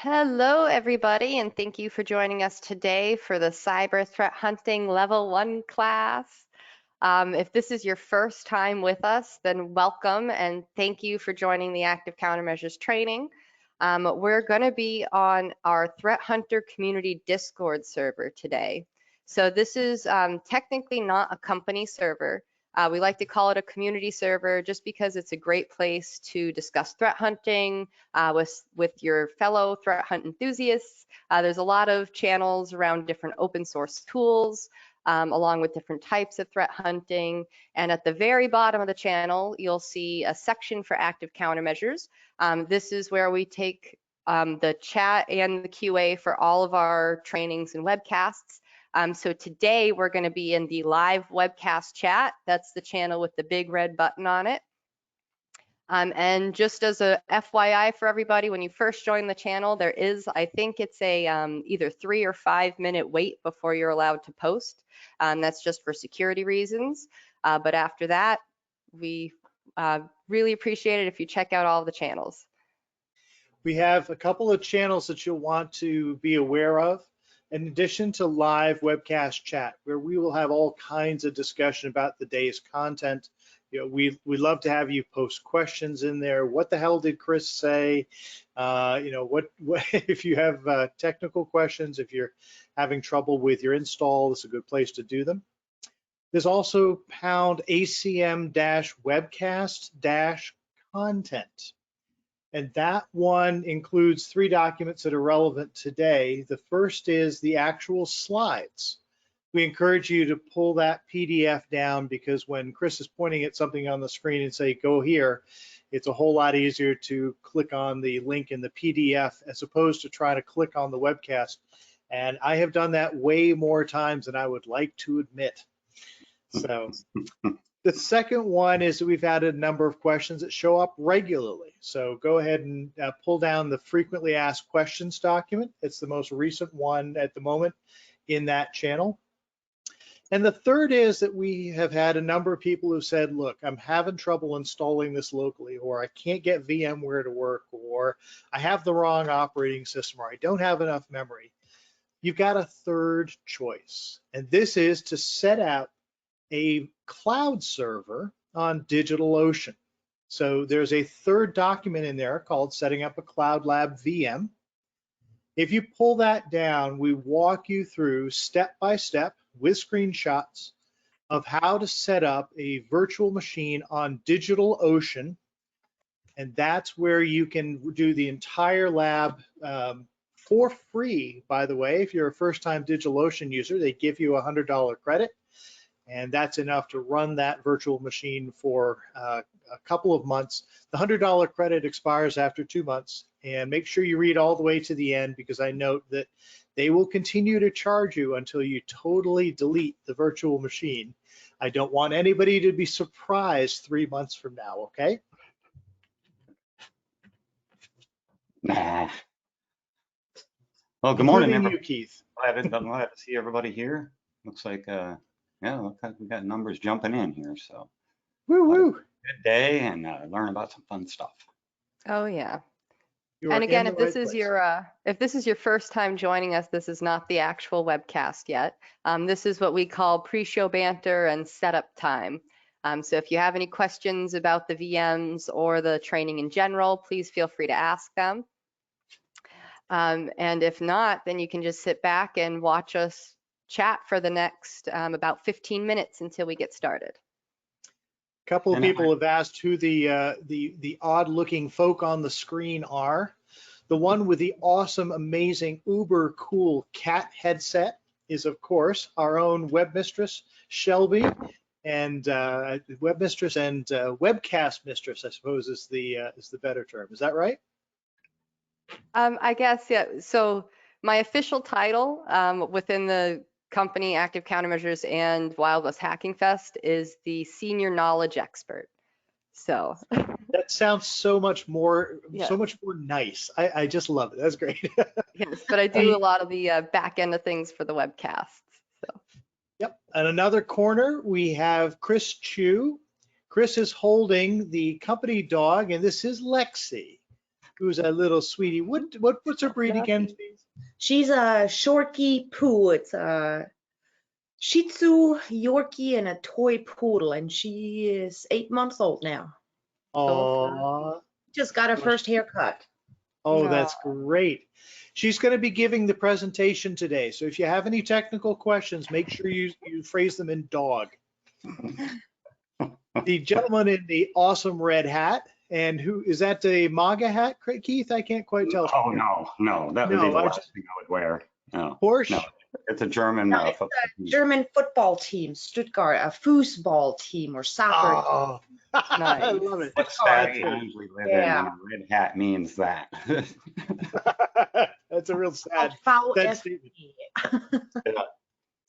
Hello, everybody, and thank you for joining us today for the Cyber Threat Hunting Level 1 class. If this is your first time with us, then welcome and thank you for joining the Active Countermeasures training. We're going to be on our Threat Hunter Community Discord server today. So this is technically not a company server. We like to call it a community server just because it's a great place to discuss threat hunting with your fellow threat hunt enthusiasts. There's a lot of channels around different open source tools, along with different types of threat hunting. And at the very bottom of the channel, you'll see a section for active countermeasures. This is where we take the chat and the QA for all of our trainings and webcasts. So today we're going to be in the live webcast chat. That's the channel with the big red button on it. And just as a FYI for everybody, when you first join the channel, there is, I think it's a either 3 or 5 minute wait before you're allowed to post. That's just for security reasons. But after that, we really appreciate it if you check out all the channels. We have a couple of channels that you'll want to be aware of, in addition to live webcast chat, where we will have all kinds of discussion about the day's content. You know, we love to have you post questions in there. What the hell did Chris say? You know, what if you have technical questions, if you're having trouble with your install, this is a good place to do them. There's also pound ACM-webcast-content. And that one includes 3 documents that are relevant today. The first is the actual slides. We encourage you to pull that PDF down because when Chris is pointing at something on the screen and say, go here, it's a whole lot easier to click on the link in the PDF as opposed to try to click on the webcast. And I have done that way more times than I would like to admit. So the second one is that we've added a number of questions that show up regularly. So go ahead and pull down the frequently asked questions document. It's the most recent one at the moment in that channel. And the third is that we have had a number of people who said, look, I'm having trouble installing this locally, or I can't get VMware to work, or I have the wrong operating system, or I don't have enough memory. You've got a third choice, and this is to set out a cloud server on DigitalOcean. So there's a third document in there called Setting Up a Cloud Lab VM. If you pull that down, we walk you through step by step with screenshots of how to set up a virtual machine on DigitalOcean. And that's where you can do the entire lab for free, by the way. If you're a first-time DigitalOcean user, they give you a $100 credit. And that's enough to run that virtual machine for a couple of months. The $100 credit expires after 2 months, and make sure you read all the way to the end because I note that they will continue to charge you until you totally delete the virtual machine. I don't want anybody to be surprised 3 months from now, okay? Nah. Well, good morning, everybody. You, Keith. Glad to see everybody here. Looks like yeah, looks like we got numbers jumping in here, so woo. Good day and learn about some fun stuff. Oh yeah. And again, if this is your first time joining us, this is not the actual webcast yet. This is what we call pre-show banter and setup time. So if you have any questions about the VMs or the training in general, please feel free to ask them. And if not, then you can just sit back and watch us chat for the next about 15 minutes until we get started. A couple of people have asked who the odd-looking folk on the screen are. The one with the awesome, amazing, uber cool cat headset is, of course, our own webmistress, Shelby, and webmistress and webcast mistress, I suppose, is the better term. Is that right? I guess, yeah. So my official title within the company Active Countermeasures and Wild West Hacking Fest is the Senior Knowledge Expert. So that sounds so much more nice. I just love it. That's great. Yes, but I do a lot of the back end of things for the webcasts. So. Yep. In another corner, we have Chris Chu. Chris is holding the company dog, and this is Lexi. who's a little sweetie. What's her breed again? She's a Shortky Poo. It's a Shih Tzu, Yorkie, and a toy poodle, and she is 8 months old now. Oh, Just got her first haircut. oh, No. that's great. She's going to be giving the presentation today. So if you have any technical questions, make sure you phrase them in dog. The gentleman in the awesome red hat, and who is that? The MAGA hat, Keith? I can't quite tell. Oh, no, that would be No, the I last just- thing I would wear. No, Porsche? no, it's a German No, it's football team. German football team, Stuttgart, a foosball team or soccer. Oh, I Nice. love it. What sad That's times we live Yeah. in when a red hat means that. That's a real sad VfB. statement.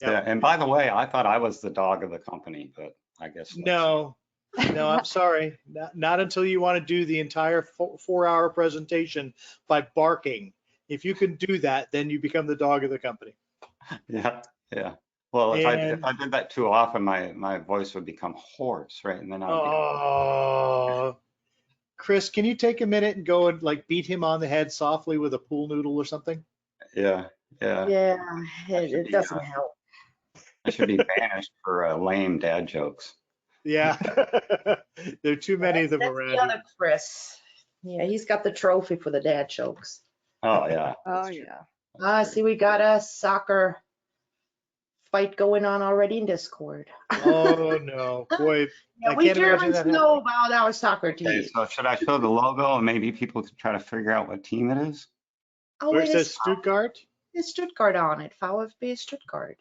Yeah, and by the way, I thought I was the dog of the company, but I guess that's- No, I'm sorry. Not until you want to do the entire 4-hour presentation by barking. If you can do that, then you become the dog of the company. Yeah, yeah. Well, if And- I did that too often, my voice would become hoarse, right? And then I would be, Oh, Chris, can you take a minute and go and like beat him on the head softly with a pool noodle or something? yeah. Yeah, should it be, doesn't help. I should be banished for lame dad jokes. Yeah, there are too many of them That's around. the other Chris. Yeah, he's got the trophy for the dad jokes. Oh, yeah. Oh, that's true. yeah. See, we got a soccer fight going on already in Discord. Oh no, boy! Yeah, I we can't imagine Germans that know about our soccer team. Okay, so should I show the logo and maybe people can try to figure out what team it is? Oh, Where it it says is Stuttgart. There's Stuttgart on it. VfB Stuttgart.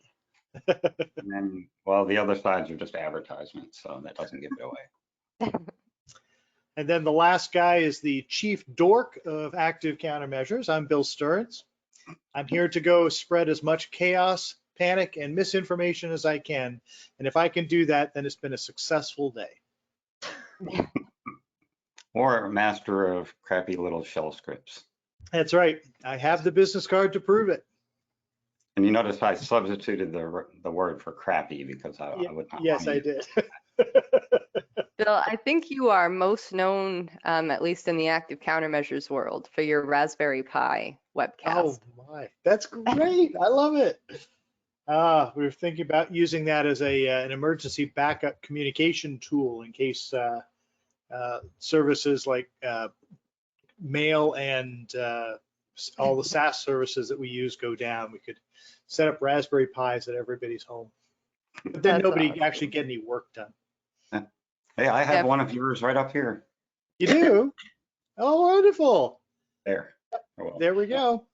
And then, well, the other sides are just advertisements, so that doesn't give it away. And then the last guy is the chief dork of active countermeasures. I'm Bill Stearns. I'm here to go spread as much chaos, panic, and misinformation as I can. And if I can do that, then it's been a successful day. Or a master of crappy little shell scripts. That's right. I have the business card to prove it. And you notice I substituted the word for crappy because I would not. Yes, want I to did. Bill, I think you are most known, at least in the active countermeasures world, for your Raspberry Pi webcast. Oh my, that's great. I love it. We were thinking about using that as an emergency backup communication tool in case services like mail and all the SaaS services that we use go down. We could set up Raspberry Pis at everybody's home, but then That's nobody awesome. actually get any work done. Hey, I have Yeah. one of yours right up here. You do? Oh, wonderful. There. Oh, well. There we go.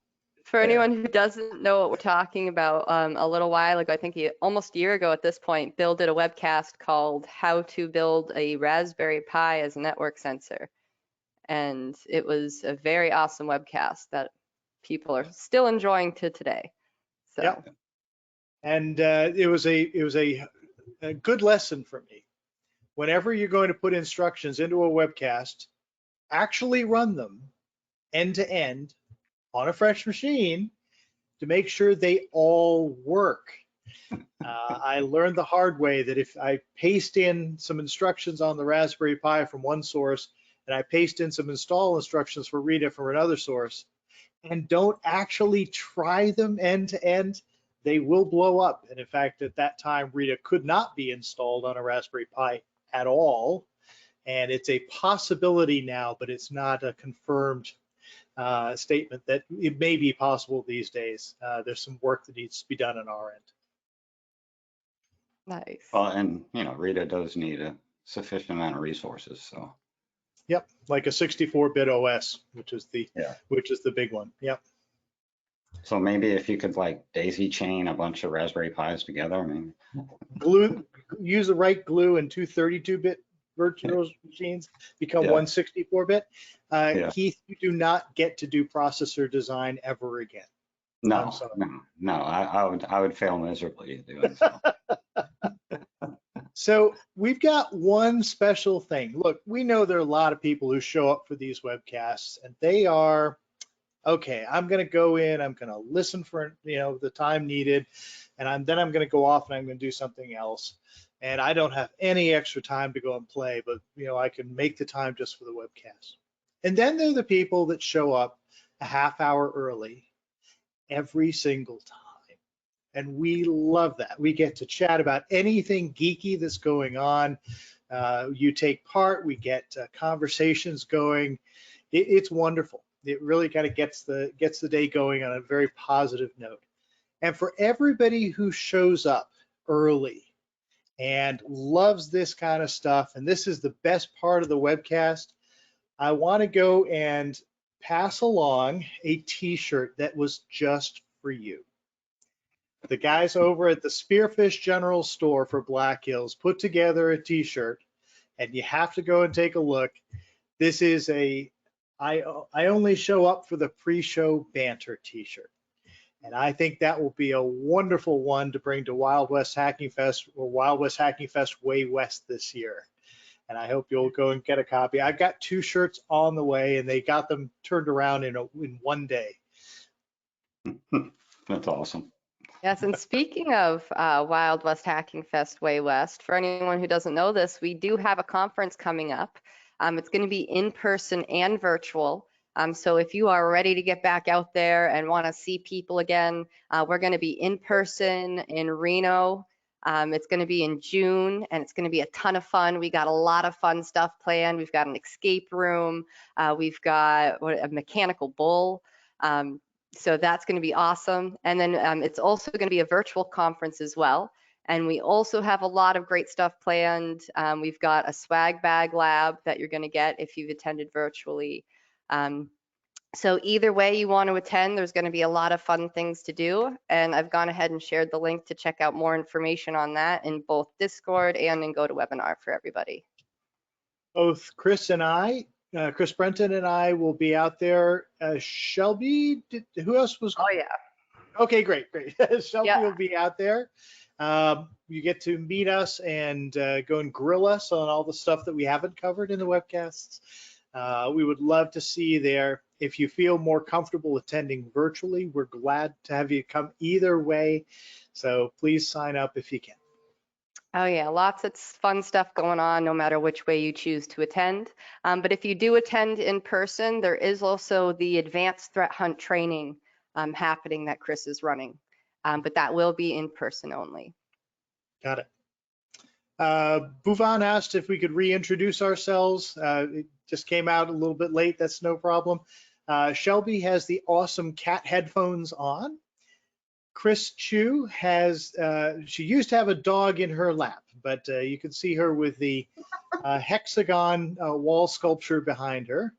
For Yeah. anyone who doesn't know what we're talking about, a little while ago, I think almost a year ago at this point, Bill did a webcast called How to Build a Raspberry Pi as a Network Sensor. And it was a very awesome webcast that people are still enjoying to today. So Yep. And it was a good lesson for me. Whenever you're going to put instructions into a webcast, actually run them end to end on a fresh machine to make sure they all work. I learned the hard way that if I paste in some instructions on the Raspberry Pi from one source and I paste in some install instructions for Rita from another source and don't actually try them end to end, they will blow up. And in fact, at that time, Rita could not be installed on a Raspberry Pi at all. And it's a possibility now, but it's not a confirmed statement that it may be possible these days. There's some work that needs to be done on our end. nice. Well, and Rita does need a sufficient amount of resources, so. Yep, like a 64-bit OS, which is the big one. Yep. So maybe if you could like daisy chain a bunch of Raspberry Pis together, I mean. Glue, use the right glue and two 32-bit virtual machines become Yeah. one 64-bit. Yeah. Keith, you do not get to do processor design ever again. No, I'm sorry. no, I would fail miserably doing so. So we've got one special thing. Look, we know there are a lot of people who show up for these webcasts and they are, okay, I'm going to go in, I'm going to listen for, the time needed, and then I'm going to go off and I'm going to do something else. And I don't have any extra time to go and play, but I can make the time just for the webcast. And then there are the people that show up a half hour early every single time. And we love that. We get to chat about anything geeky that's going on. You take part, we get conversations going. It's wonderful. It really kind of gets the day going on a very positive note. And for everybody who shows up early and loves this kind of stuff, and this is the best part of the webcast, I want to go and pass along a t-shirt that was just for you. The guys over at the Spearfish General Store for Black Hills put together a t-shirt, and you have to go and take a look. This is I only show up for the pre-show banter t-shirt. And I think that will be a wonderful one to bring to Wild West Hacking Fest, or Wild West Hacking Fest Way West this year. And I hope you'll go and get a copy. I've got 2 shirts on the way, and they got them turned around in one day. That's awesome. Yes, and speaking of Wild West Hacking Fest Way West, for anyone who doesn't know this, we do have a conference coming up. It's going to be in person and virtual. So if you are ready to get back out there and want to see people again, we're going to be in person in Reno. It's going to be in June, and it's going to be a ton of fun. We got a lot of fun stuff planned. We've got an escape room. We've got a mechanical bull. So that's going to be awesome. And then it's also going to be a virtual conference as well. And we also have a lot of great stuff planned. We've got a swag bag lab that you're going to get if you've attended virtually. So either way you want to attend, there's going to be a lot of fun things to do. And I've gone ahead and shared the link to check out more information on that in both Discord and in GoToWebinar for everybody. Both Chris Brenton and I will be out there. Shelby, who else was? Oh yeah. Okay, great. Shelby Yeah. will be out there. You get to meet us and go and grill us on all the stuff that we haven't covered in the webcasts. We would love to see you there. If you feel more comfortable attending virtually, we're glad to have you come either way. So please sign up if you can. Oh yeah, lots of fun stuff going on no matter which way you choose to attend. But if you do attend in person, there is also the advanced threat hunt training happening that Chris is running. But that will be in person only. Got it. Bhuvan asked if we could reintroduce ourselves. It just came out a little bit late. That's no problem. Shelby has the awesome cat headphones on. Chris Chu has, she used to have a dog in her lap, but you can see her with the hexagon wall sculpture behind her.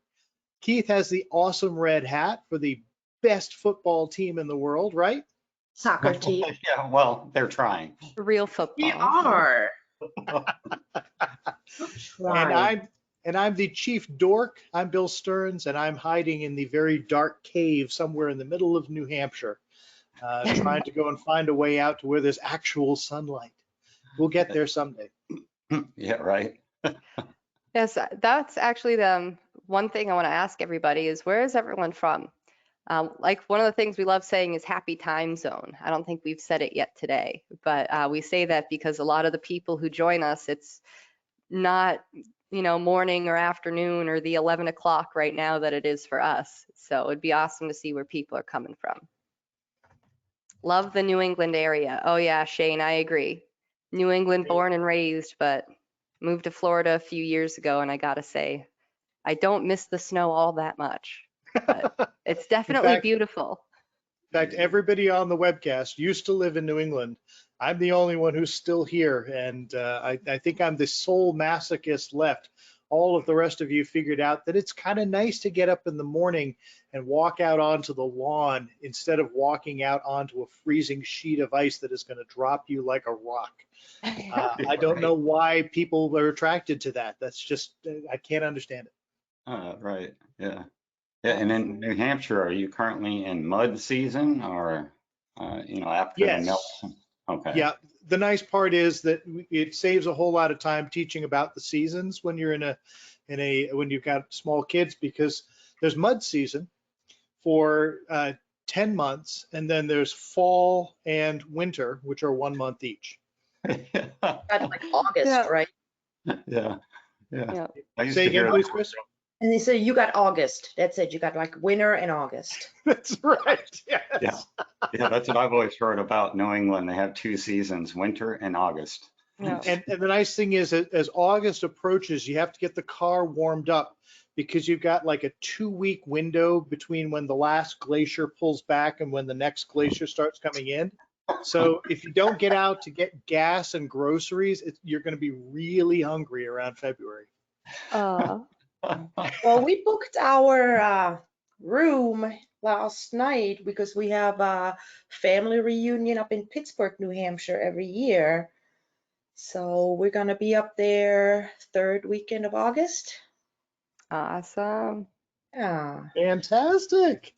Keith has the awesome red hat for the best football team in the world, right? Soccer team. Yeah, well, they're trying. Real football. We are. And I'm the chief dork. I'm Bill Stearns, and I'm hiding in the very dark cave somewhere in the middle of New Hampshire, trying to go and find a way out to where there's actual sunlight. We'll get there someday. Yeah, right. Yes, that's actually the one thing I want to ask everybody is where is everyone from? Like one of the things we love saying is happy time zone. I don't think we've said it yet today, but we say that because a lot of the people who join us, it's not, morning or afternoon or the 11 o'clock right now that it is for us. So it'd be awesome to see where people are coming from. Love the New England area. Oh yeah, Shane, I agree. New England born and raised, but moved to Florida a few years ago, and I gotta say, I don't miss the snow all that much, but it's definitely beautiful. In fact, everybody on the webcast used to live in New England. I'm the only one who's still here, and I think I'm the sole masochist left. All of the rest of you figured out that it's kind of nice to get up in the morning and walk out onto the lawn instead of walking out onto a freezing sheet of ice that is going to drop you like a rock. I don't know why people are attracted to that. That's just, I can't understand it. Right, yeah. Yeah, and in New Hampshire, are you currently in mud season or, after the melt? Okay. Yeah, the nice part is that it saves a whole lot of time teaching about the seasons when you're when you've got small kids, because there's mud season for 10 months, and then there's fall and winter, which are 1 month each. That's like August, Yeah. right? Yeah. Say again, please, Chris. And they say you got August. That's it. You got like winter and August. That's right. Yes. Yeah. Yeah, that's what I've always heard about New England. They have two seasons, winter and August. Yeah. And the nice thing is that as August approaches, you have to get the car warmed up because you've got like a 2-week window between when the last glacier pulls back and when the next glacier starts coming in. So if you don't get out to get gas and groceries, you're going to be really hungry around February. Well, we booked our room last night because we have a family reunion up in Pittsburgh, New Hampshire every year. So we're going to be up there third weekend of August. Awesome. Yeah. Fantastic.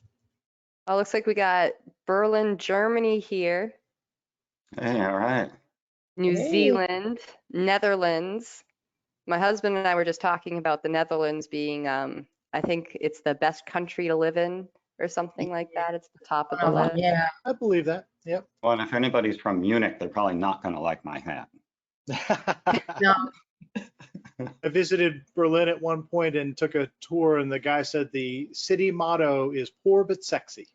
Well, looks like we got Berlin, Germany here, Hey, all right. New Hey. Zealand, Netherlands. My husband and I were just talking about the Netherlands being, I think it's the best country to live in or something like that. It's the top of the list. Yeah. I believe that. Yep. Well, and if anybody's from Munich, they're probably not going to like my hat. No. I visited Berlin at one point and took a tour, and the guy said the city motto is poor but sexy.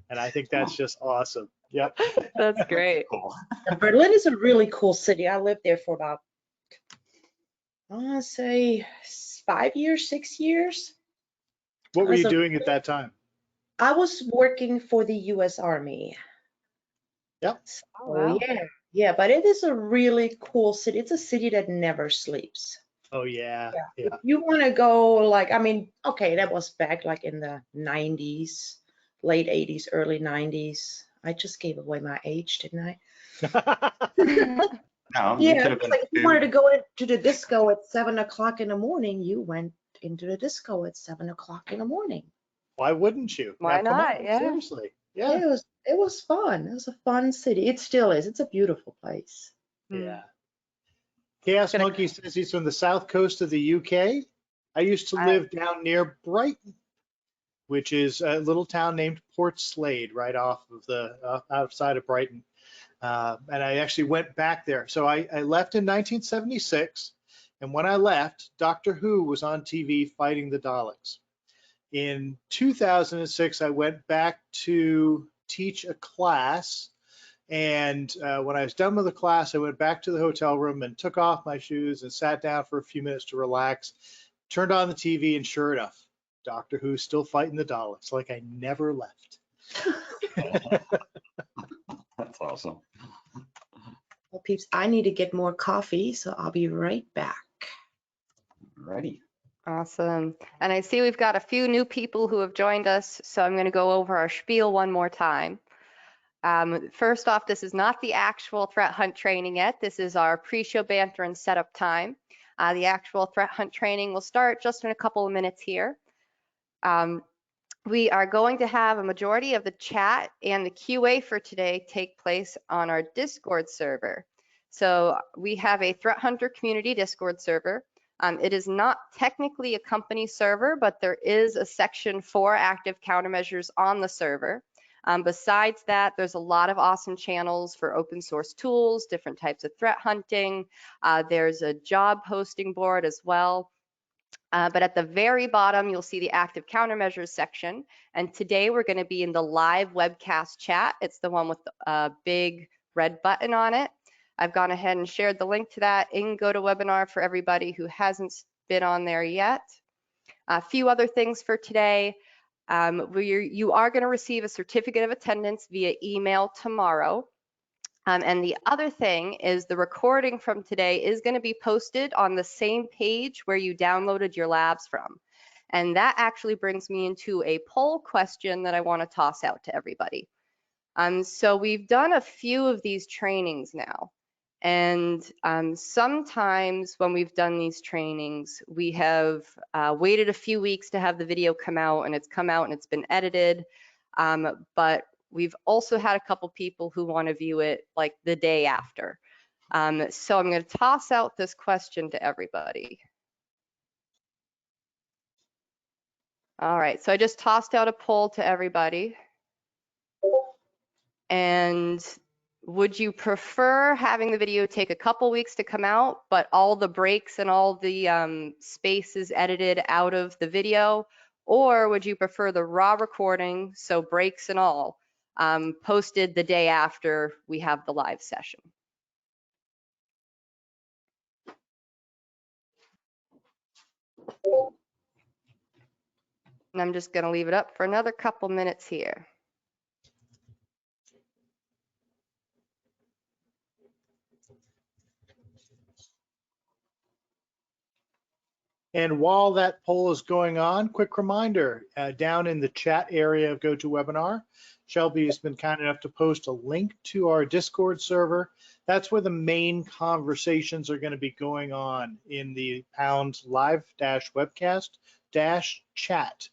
And I think that's just awesome. Yep. That's great. Cool. Berlin is a really cool city. I lived there for about, I want to say 5 years, 6 years. What were you Awesome. doing at that time? I was working for the U.S. Army. Yep. Oh, wow. Yeah, but it is a really cool city. It's a city that never sleeps. Oh, yeah. If Yeah. you want to go, like, I mean, okay, that was back like in the 90s, late 80s, early 90s. I just gave away my age, didn't I? No, you Yeah, could have it's been like if you wanted to go to the disco at 7 o'clock in the morning, you went into the disco at 7 o'clock in the morning. Why wouldn't you? Why Now, come not? on, Yeah. seriously. Yeah, Yeah. it was fun. It was a fun city. It still is. It's a beautiful place. Yeah. Chaos Gonna- Monkey says he's from the south coast of the UK. I used to live down near Brighton, which is a little town named Port Slade, right off of the outside of Brighton. And I actually went back there. So I left in 1976. And when I left, Doctor Who was on TV fighting the Daleks. In 2006, I went back to teach a class. And when I was done with the class, I went back to the hotel room and took off my shoes and sat down for a few minutes to relax, turned on the TV, and sure enough, Doctor Who's still fighting the Daleks like I never left. That's awesome. Well, peeps, I need to get more coffee, so I'll be right back. Ready. Awesome. And I see we've got a few new people who have joined us, so I'm going to go over our spiel one more time. First off, this is not the actual threat hunt training yet. This is our pre-show banter and setup time. The actual threat hunt training will start just in a couple of minutes here. We are going to have a majority of the chat and the QA for today take place on our Discord server. So we have a Threat Hunter community Discord server. It is not technically a company server, but there is a section for active countermeasures on the server. Besides that, there's a lot of awesome channels for open source tools, different types of threat hunting. There's a job posting board as well. But at the very bottom, you'll see the active countermeasures section. And today we're going to be in the live webcast chat. It's the one with the big red button on it. I've gone ahead and shared the link to that in GoToWebinar for everybody who hasn't been on there yet. A few other things for today. You are going to receive a certificate of attendance via email tomorrow. And the other thing is the recording from today is going to be posted on the same page where you downloaded your labs from. And that actually brings me into a poll question that I want to toss out to everybody. So we've done a few of these trainings now. And sometimes when we've done these trainings, we have waited a few weeks to have the video come out, and it's come out and it's been edited. But we've also had a couple people who want to view it like the day after. So I'm going to toss out this question to everybody. All right, so I just tossed out a poll to everybody. And Would you prefer having the video take a couple weeks to come out, but all the breaks and all the spaces edited out of the video? Or would you prefer the raw recording, so breaks and all, posted the day after we have the live session? And I'm just going to leave it up for another couple minutes here. And while that poll is going on, quick reminder, down in the chat area of GoToWebinar, Shelby has been kind enough to post a link to our Discord server. That's where the main conversations are going to be going on in the Pound live-webcast-chat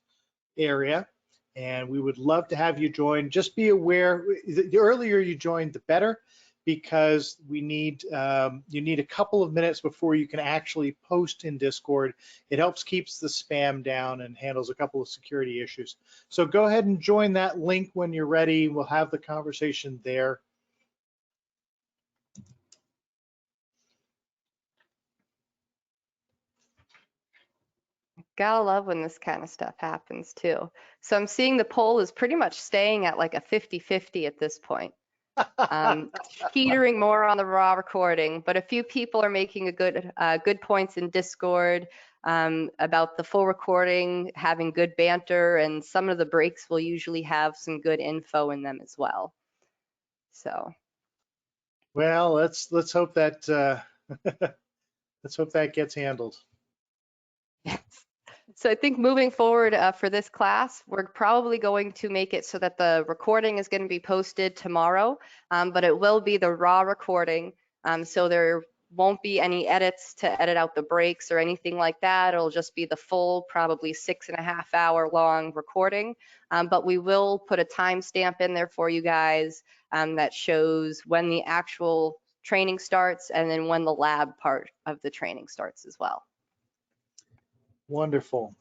area. And we would love to have you join. Just be aware, the earlier you join, the better, because we need you need a couple of minutes before you can actually post in Discord. It helps keeps the spam down and handles a couple of security issues. So go ahead and join that link when you're ready. We'll have the conversation there. Gotta love when this kind of stuff happens too. So I'm seeing the poll is pretty much staying at like a 50-50 at this point. Teetering more on the raw recording, but a few people are making a good points in Discord about the full recording having good banter, and some of the breaks will usually have some good info in them as well. So, well, let's hope that let's hope that gets handled. yes. So I think moving forward for this class, we're probably going to make it so that the recording is going to be posted tomorrow, but it will be the raw recording. So there won't be any edits to edit out the breaks or anything like that. It'll just be the full, probably 6.5 hour long recording. But we will put a timestamp in there for you guys that shows when the actual training starts and then when the lab part of the training starts as well. Wonderful.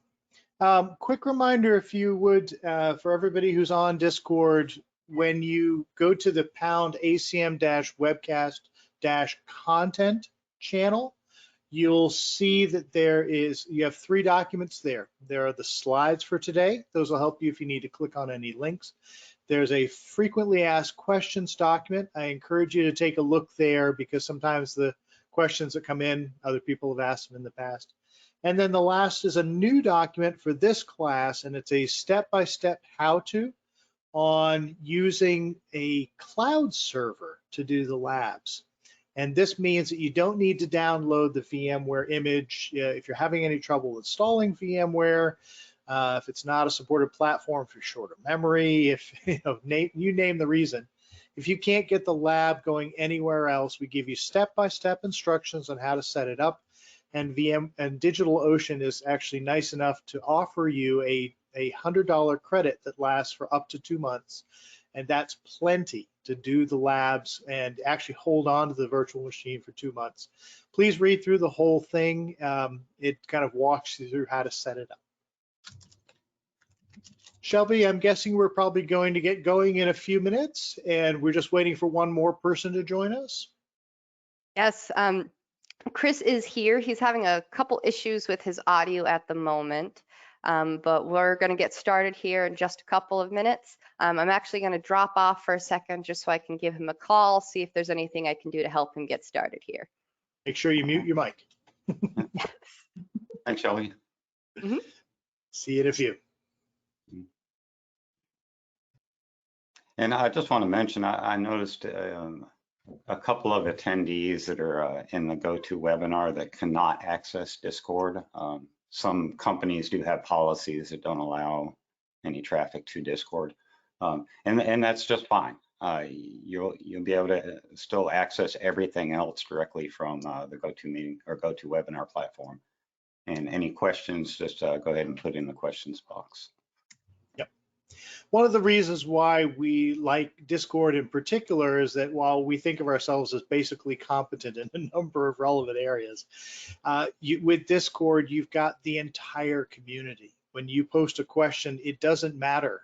Quick reminder, if you would, for everybody who's on Discord, when you go to the Pound ACM-webcast-content channel, you'll see that you have 3 documents there. There are the slides for today. Those will help you if you need to click on any links. There's a frequently asked questions document. I encourage you to take a look there because sometimes the questions that come in, other people have asked them in the past. And then the last is a new document for this class, and it's a step-by-step how-to on using a cloud server to do the labs. And this means that you don't need to download the VMware image. If you're having any trouble installing VMware, if it's not a supported platform for shorter memory, if you name the reason. If you can't get the lab going anywhere else, we give you step-by-step instructions on how to set it up. And DigitalOcean is actually nice enough to offer you a $100 credit that lasts for up to 2 months. And that's plenty to do the labs and actually hold on to the virtual machine for 2 months. Please read through the whole thing. It kind of walks you through how to set it up. Shelby, I'm guessing we're probably going to get going in a few minutes, and we're just waiting for one more person to join us. Yes. Chris is here. He's having a couple issues with his audio at the moment, but we're going to get started here in just a couple of minutes. I'm actually going to drop off for a second just so I can give him a call, see if there's anything I can do to help him get started here. Make sure you mute your mic. Thanks, Shelby. Mm-hmm. See you in a few. And I just want to mention, I noticed a couple of attendees that are in the GoToWebinar that cannot access Discord. Some companies do have policies that don't allow any traffic to Discord, and that's just fine. You'll be able to still access everything else directly from the GoToMeeting or GoToWebinar platform. And any questions, just go ahead and put in the questions box. One of the reasons why we like Discord in particular is that while we think of ourselves as basically competent in a number of relevant areas, with Discord, you've got the entire community. When you post a question, it doesn't matter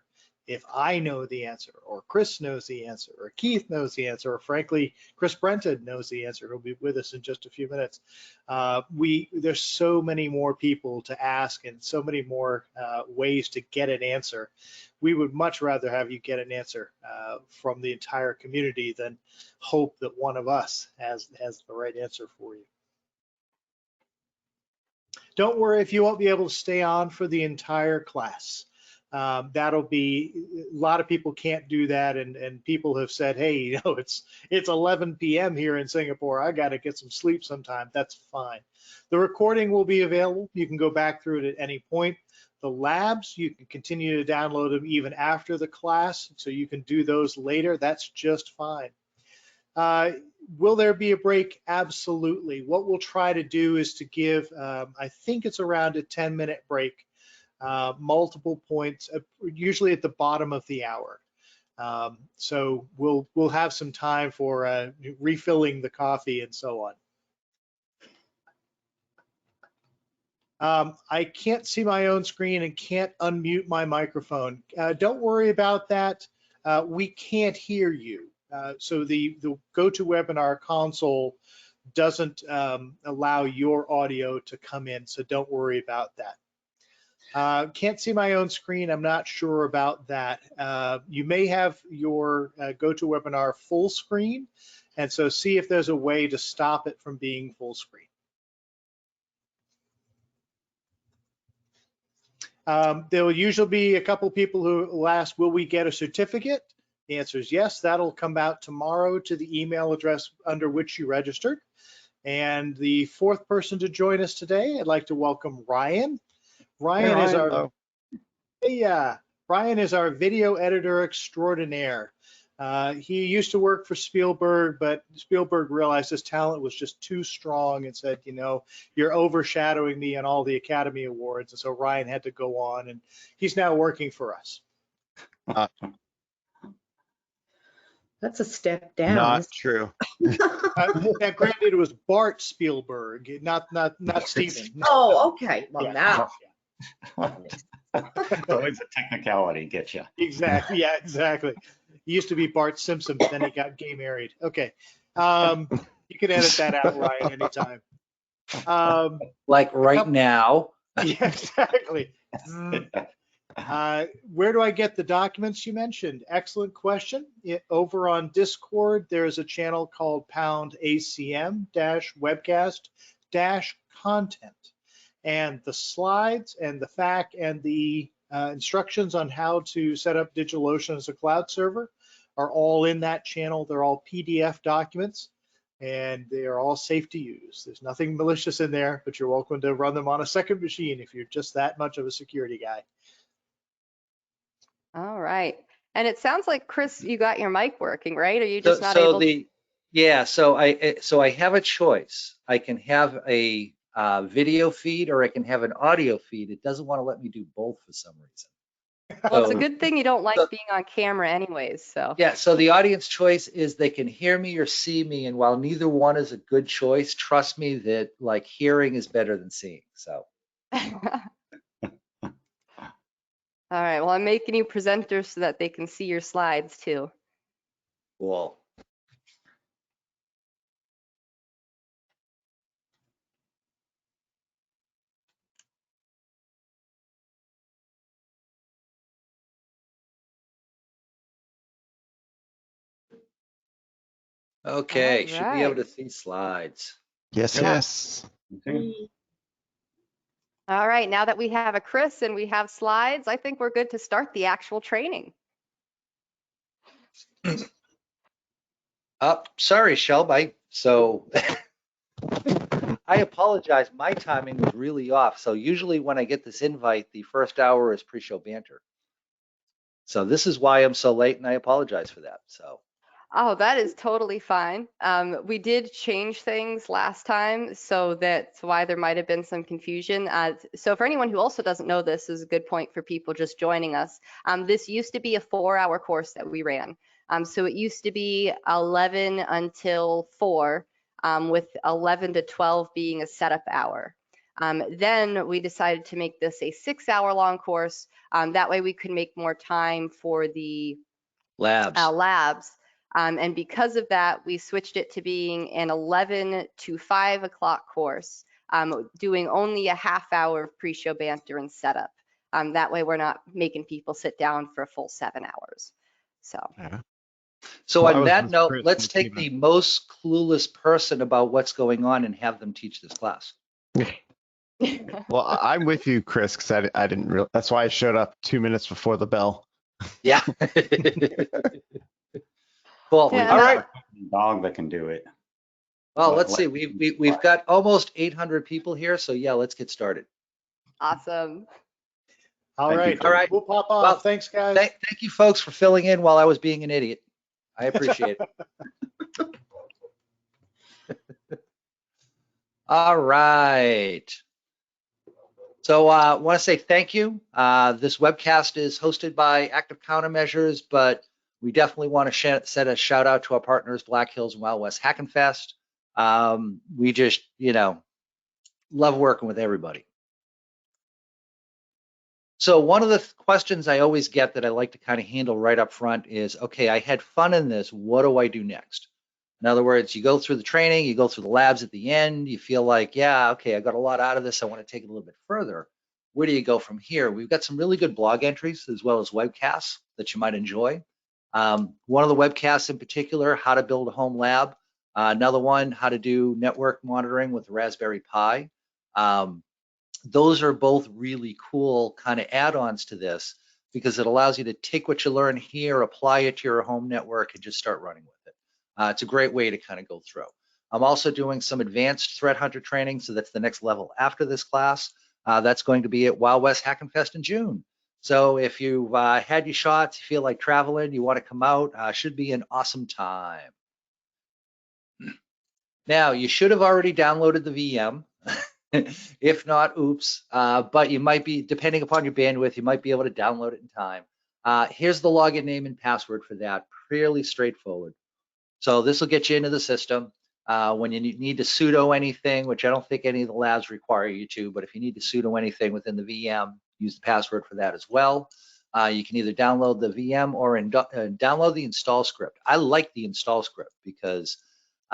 If I know the answer, or Chris knows the answer, or Keith knows the answer, or frankly, Chris Brenton knows the answer, he'll be with us in just a few minutes. There's so many more people to ask and so many more ways to get an answer. We would much rather have you get an answer from the entire community than hope that one of us has the right answer for you. Don't worry if you won't be able to stay on for the entire class. That'll be, a lot of people can't do that, and people have said, hey, you know, it's 11 p.m. here in Singapore. I got to get some sleep sometime. That's fine. The recording will be available. You can go back through it at any point. The labs, you can continue to download them even after the class, so you can do those later. That's just fine. Will there be a break? Absolutely. What we'll try to do is to give, I think it's around a 10-minute break, multiple points, usually at the bottom of the hour. So we'll have some time for refilling the coffee and so on. I can't see my own screen and can't unmute my microphone. Don't worry about that. We can't hear you. So the GoToWebinar console doesn't allow your audio to come in, so don't worry about that. Can't see my own screen. I'm not sure about that. You may have your GoToWebinar full screen, and so see if there's a way to stop it from being full screen. There will usually be a couple people who will ask, will we get a certificate? The answer is yes. That'll come out tomorrow to the email address under which you registered. And the fourth person to join us today, I'd like to welcome Ryan. Ryan is our video editor extraordinaire. He used to work for Spielberg, but Spielberg realized his talent was just too strong and said, you know, you're overshadowing me on all the Academy Awards. And so Ryan had to go on, and he's now working for us. That's a step down. Not true. Now, granted, it was Bart Spielberg, not Steven. Oh, okay. Well, Yeah. now. Always a technicality gets you. Exactly. Yeah, exactly. He used to be Bart Simpson, but then he got gay married. Okay. You can edit that out, Ryan, anytime. Like right now. Yeah, exactly. Where do I get the documents you mentioned? Excellent question. Over on Discord, there's a channel called #ACM-webcast-content. And the slides and the FAQ and the instructions on how to set up DigitalOcean as a cloud server are all in that channel. They're all PDF documents, and they are all safe to use. There's nothing malicious in there, but you're welcome to run them on a second machine if you're just that much of a security guy. All right. And it sounds like, Chris, you got your mic working, right? Are you just not able to? Yeah, so I have a choice. I can have a video feed or I can have an audio feed. It doesn't want to let me do both for some reason. Well, it's a good thing you don't like being on camera anyways, so. Yeah, so the audience choice is they can hear me or see me, and while neither one is a good choice, trust me that like hearing is better than seeing, so. All right, well, I'm making you presenters so that they can see your slides too. Cool. Okay, should be able to see slides. Yes, yes. All right, now that we have a Chris and we have slides, I think we're good to start the actual training. Sorry, Shelby. So I apologize. My timing was really off. So usually when I get this invite, the first hour is pre-show banter. So this is why I'm so late, and I apologize for that. So. Oh, that is totally fine. We did change things last time, so that's why there might have been some confusion. So for anyone who also doesn't know, this is a good point for people just joining us. This used to be a 4-hour course that we ran. So it used to be 11 until 4, with 11 to 12 being a setup hour. Then we decided to make this a 6-hour-long course. That way we could make more time for the labs. And because of that, we switched it to being an 11 to 5 o'clock course, doing only a half-hour of pre-show banter and setup. That way we're not making people sit down for a full 7 hours. So. Yeah. So Well, I on was that with note, Chris let's and take the most clueless person about what's going on and have them teach this class. Well, I'm with you, Chris, because I didn't real. That's why I showed up 2 minutes before the bell. Yeah. Cool. Yeah, All and right. Dog that can do it. Well, Let- let's let see. them We've got almost 800 people here, so yeah, let's get started. awesome. All Thank you, right, Chris. All right. we'll pop Well, off. Thanks, guys. Thank you, folks, for filling in while I was being an idiot. I appreciate it. All right. So I want to say thank you. This webcast is hosted by Active Countermeasures, but we definitely want to set a shout out to our partners, Black Hills and Wild West Hackenfest. We just, love working with everybody. So one of the questions I always get that I like to kind of handle right up front is, okay, I had fun in this. What do I do next? In other words, you go through the training, you go through the labs at the end, you feel like, yeah, okay, I got a lot out of this. I want to take it a little bit further. Where do you go from here? We've got some really good blog entries as well as webcasts that you might enjoy. One of the webcasts in particular, how to build a home lab. Another one, how to do network monitoring with the Raspberry Pi. Those are both really cool kind of add-ons to this because it allows you to take what you learn here, apply it to your home network, and just start running with it. It's a great way to kind of go through. I'm also doing some advanced threat hunter training, so that's the next level after this class. That's going to be at Wild West Hackenfest in June. So if you've had your shots, you feel like traveling, you want to come out, should be an awesome time. Now, you should have already downloaded the VM. If not, oops. But you might be, depending upon your bandwidth, you might be able to download it in time. Here's the login name and password for that. Fairly straightforward. So this will get you into the system. When you need to sudo anything, which I don't think any of the labs require you to, but if you need to sudo anything within the VM, use the password for that as well. You can either download the VM or download the install script. I like the install script because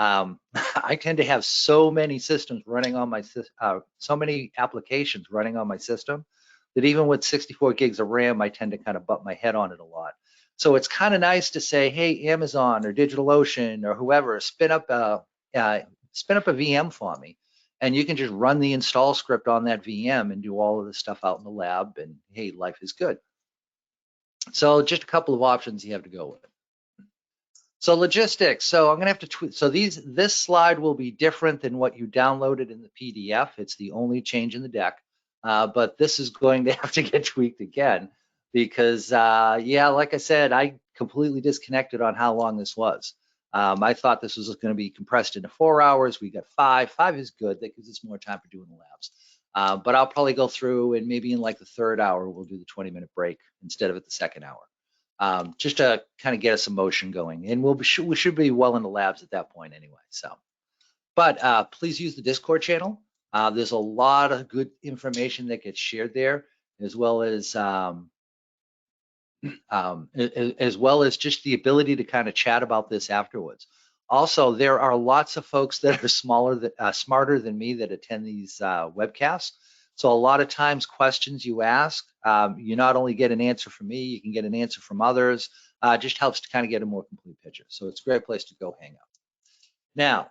I tend to have so many systems running on my so many applications running on my system that even with 64 gigs of RAM, I tend to kind of butt my head on it a lot. So it's kind of nice to say, hey, Amazon or DigitalOcean or whoever, spin up a VM for me, and you can just run the install script on that VM and do all of the stuff out in the lab, and hey, life is good. So just a couple of options you have to go with. So logistics. So I'm going to have to tweak. So this slide will be different than what you downloaded in the PDF. It's the only change in the deck, but this is going to have to get tweaked again because, yeah, like I said, I completely disconnected on how long this was. I thought this was going to be compressed into 4 hours. We got 5. 5 is good. That gives us more time for doing the labs. But I'll probably go through and maybe in like the 3rd hour, we'll do the 20-minute break instead of at the 2nd hour. Just to kind of get us some motion going, and we should be well in the labs at that point anyway. So, but please use the Discord channel. There's a lot of good information that gets shared there, as well as just the ability to kind of chat about this afterwards. Also, there are lots of folks that are smarter than me that attend these webcasts. So a lot of times questions you ask, you not only get an answer from me, you can get an answer from others. Just helps to kind of get a more complete picture. So it's a great place to go hang out. Now,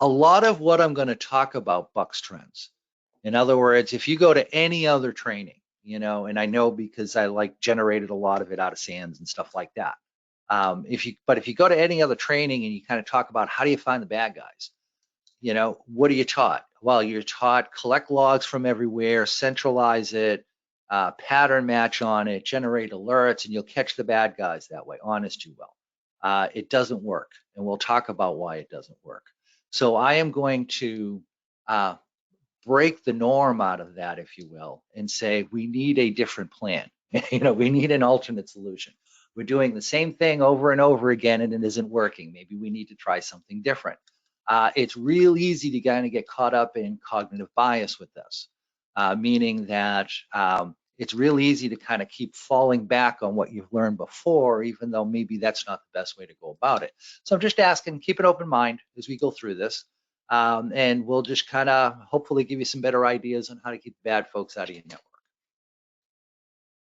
a lot of what I'm going to talk about bucks trends. In other words, if you go to any other training, and I know because I generated a lot of it out of SANS and stuff like that. If you go to any other training and you kind of talk about how do you find the bad guys, what are you taught? Well, you're taught collect logs from everywhere, centralize it, pattern match on it, generate alerts, and you'll catch the bad guys that way. Honest you will. It doesn't work, and we'll talk about why it doesn't work. So I am going to break the norm out of that, if you will, and say we need a different plan. We need an alternate solution. We're doing the same thing over and over again, and it isn't working. Maybe we need to try something different. It's real easy to kind of get caught up in cognitive bias with this, meaning that it's real easy to kind of keep falling back on what you've learned before, even though maybe that's not the best way to go about it. So I'm just asking, keep an open mind as we go through this. And we'll just kind of hopefully give you some better ideas on how to keep bad folks out of your network.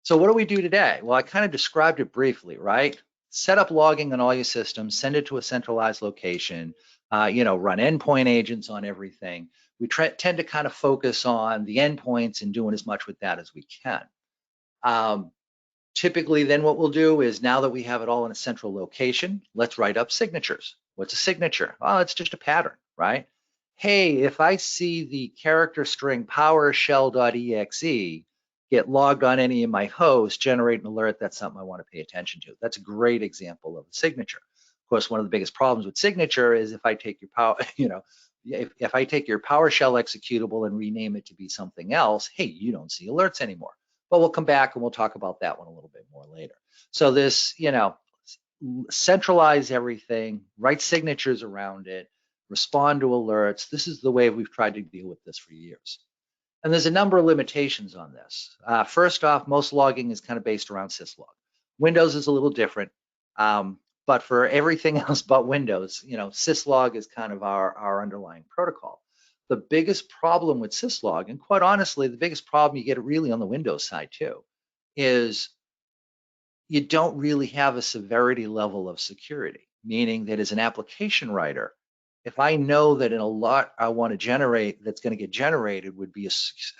So what do we do today? Well, I kind of described it briefly, right? Set up logging on all your systems, send it to a centralized location, run endpoint agents on everything. We tend to kind of focus on the endpoints and doing as much with that as we can. Typically, then what we'll do is, now that we have it all in a central location, let's write up signatures. What's a signature? Oh, it's just a pattern, right? Hey, if I see the character string PowerShell.exe get logged on any of my hosts, generate an alert, that's something I want to pay attention to. That's a great example of a signature. Of course, one of the biggest problems with signature is if I take your if I take your PowerShell executable and rename it to be something else, hey, you don't see alerts anymore. But we'll come back and we'll talk about that one a little bit more later. So this, centralize everything, write signatures around it, respond to alerts. This is the way we've tried to deal with this for years. And there's a number of limitations on this. First off, most logging is kind of based around syslog. Windows is a little different, but for everything else but Windows, syslog is kind of our underlying protocol. The biggest problem with syslog, and quite honestly, the biggest problem you get really on the Windows side too, is you don't really have a severity level of security, meaning that as an application writer, if I know that in a lot I want to generate that's going to get generated would be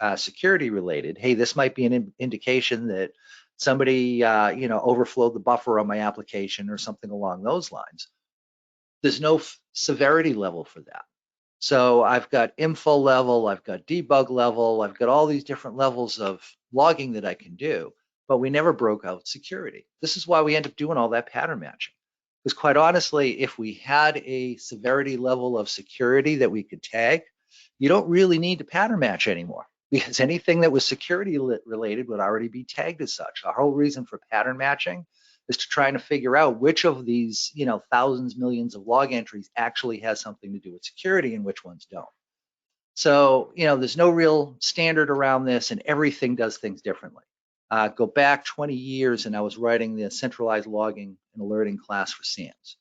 a security related, hey, this might be an indication that somebody overflowed the buffer on my application or something along those lines. There's no severity level for that. So I've got info level, I've got debug level, I've got all these different levels of logging that I can do, but we never broke out security. This is why we end up doing all that pattern matching. Because quite honestly, if we had a severity level of security that we could tag, you don't really need to pattern match anymore, because anything that was security related would already be tagged as such. Our whole reason for pattern matching is to try to figure out which of these, thousands, millions of log entries actually has something to do with security and which ones don't. So, there's no real standard around this, and everything does things differently. Go back 20 years and I was writing the centralized logging and alerting class for SANS.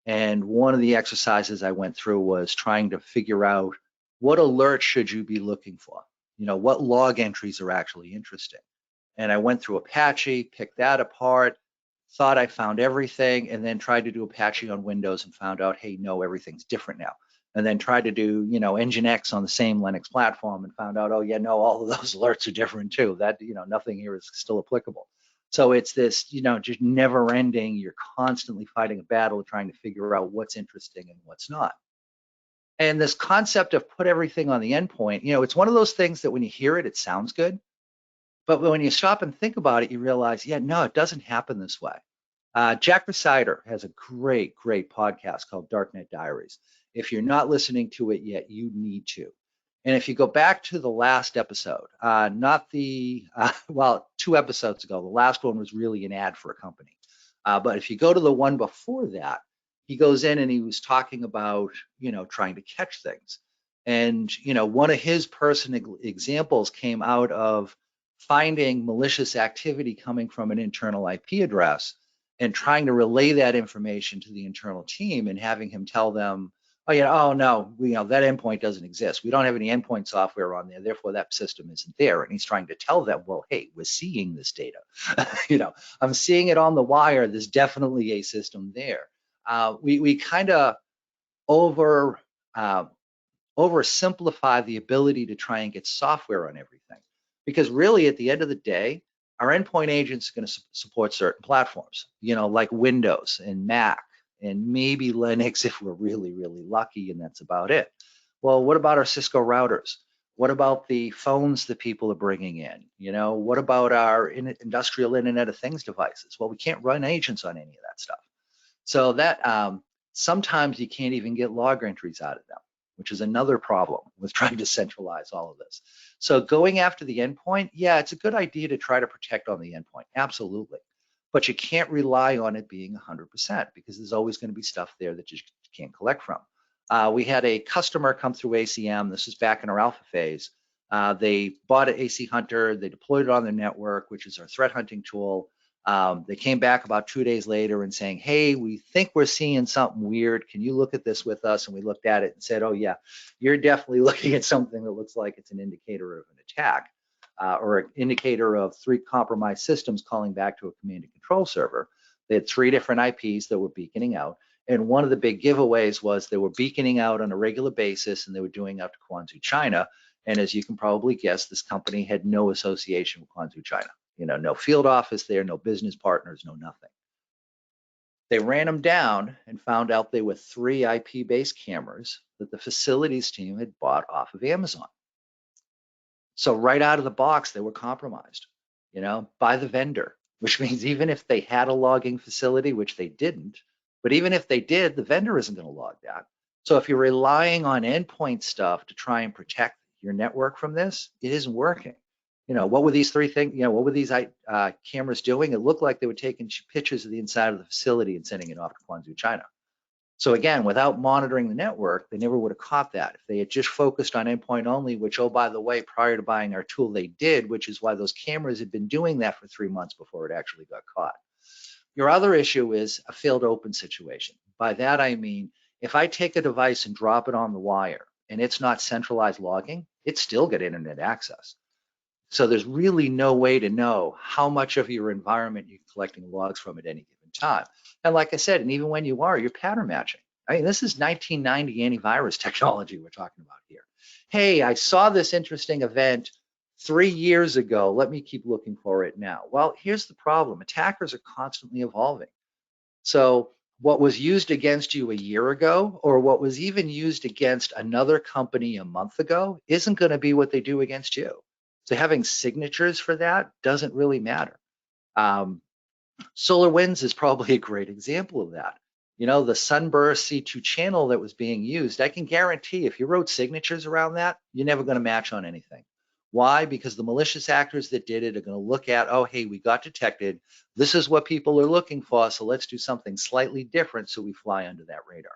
And one of the exercises I went through was trying to figure out what alerts should you be looking for? What log entries are actually interesting? And I went through Apache, picked that apart, thought I found everything, and then tried to do Apache on Windows and found out, hey, no, everything's different now. And then tried to do, Nginx on the same Linux platform and found out, oh yeah, no, all of those alerts are different too. That, nothing here is still applicable. So it's this, just never ending, you're constantly fighting a battle trying to figure out what's interesting and what's not. And this concept of put everything on the endpoint, it's one of those things that when you hear it, it sounds good. But when you stop and think about it, you realize, yeah, no, it doesn't happen this way. Jack Rhysider has a great podcast called Darknet Diaries. If you're not listening to it yet, you need to. And if you go back to the last episode, not the, 2 episodes ago, the last one was really an ad for a company. But if you go to the one before that, he goes in and he was talking about, trying to catch things. And, one of his personal examples came out of finding malicious activity coming from an internal IP address and trying to relay that information to the internal team and having him tell them, oh no, that endpoint doesn't exist. We don't have any endpoint software on there, therefore that system isn't there. And he's trying to tell them, well, hey, we're seeing this data. I'm seeing it on the wire. There's definitely a system there. We kind of oversimplify the ability to try and get software on everything. Because really, at the end of the day, our endpoint agents are going to support certain platforms, like Windows and Mac and maybe Linux if we're really, really lucky, and that's about it. Well, what about our Cisco routers? What about the phones that people are bringing in? What about our industrial Internet of Things devices? Well, we can't run agents on any of that stuff. So that sometimes you can't even get log entries out of them, which is another problem with trying to centralize all of this. So going after the endpoint, yeah, it's a good idea to try to protect on the endpoint, absolutely. But you can't rely on it being 100% because there's always going to be stuff there that you can't collect from. We had a customer come through ACM. This is back in our alpha phase. They bought an AC Hunter. They deployed it on their network, which is our threat hunting tool. They came back about 2 days later and saying, hey, we think we're seeing something weird. Can you look at this with us? And we looked at it and said, oh, yeah, you're definitely looking at something that looks like it's an indicator of an attack or an indicator of 3 compromised systems calling back to a command and control server. They had 3 different IPs that were beaconing out. And one of the big giveaways was they were beaconing out on a regular basis and they were doing out to Guangzhou, China. And as you can probably guess, this company had no association with Guangzhou, China. You know, no field office there, no business partners, no nothing. They ran them down and found out they were 3 IP-based cameras that the facilities team had bought off of Amazon. So right out of the box, they were compromised, you know, by the vendor, which means even if they had a logging facility, which they didn't, but even if they did, the vendor isn't going to log that. So if you're relying on endpoint stuff to try and protect your network from this, it isn't working. You know, what were these 3 things, you know, what were these cameras doing? It looked like they were taking pictures of the inside of the facility and sending it off to Guangzhou, China. So again, without monitoring the network, they never would have caught that. If they had just focused on endpoint only, which, oh, by the way, prior to buying our tool, they did, which is why those cameras had been doing that for 3 months before it actually got caught. Your other issue is a failed open situation. By that, I mean, if I take a device and drop it on the wire and it's not centralized logging, it's still got internet access. So there's really no way to know how much of your environment you're collecting logs from at any given time. And like I said, and even when you are, you're pattern matching. I mean, this is 1990 antivirus technology we're talking about here. Hey, I saw this interesting event 3 years ago. Let me keep looking for it now. Well, here's the problem. Attackers are constantly evolving. So what was used against you a year ago, or what was even used against another company a month ago, isn't going to be what they do against you. So having signatures for that doesn't really matter. SolarWinds is probably a great example of that. You know, the Sunburst C2 channel that was being used, I can guarantee if you wrote signatures around that, you're never going to match on anything. Why? Because the malicious actors that did it are going to look at, oh, hey, we got detected. This is what people are looking for, so let's do something slightly different so we fly under that radar.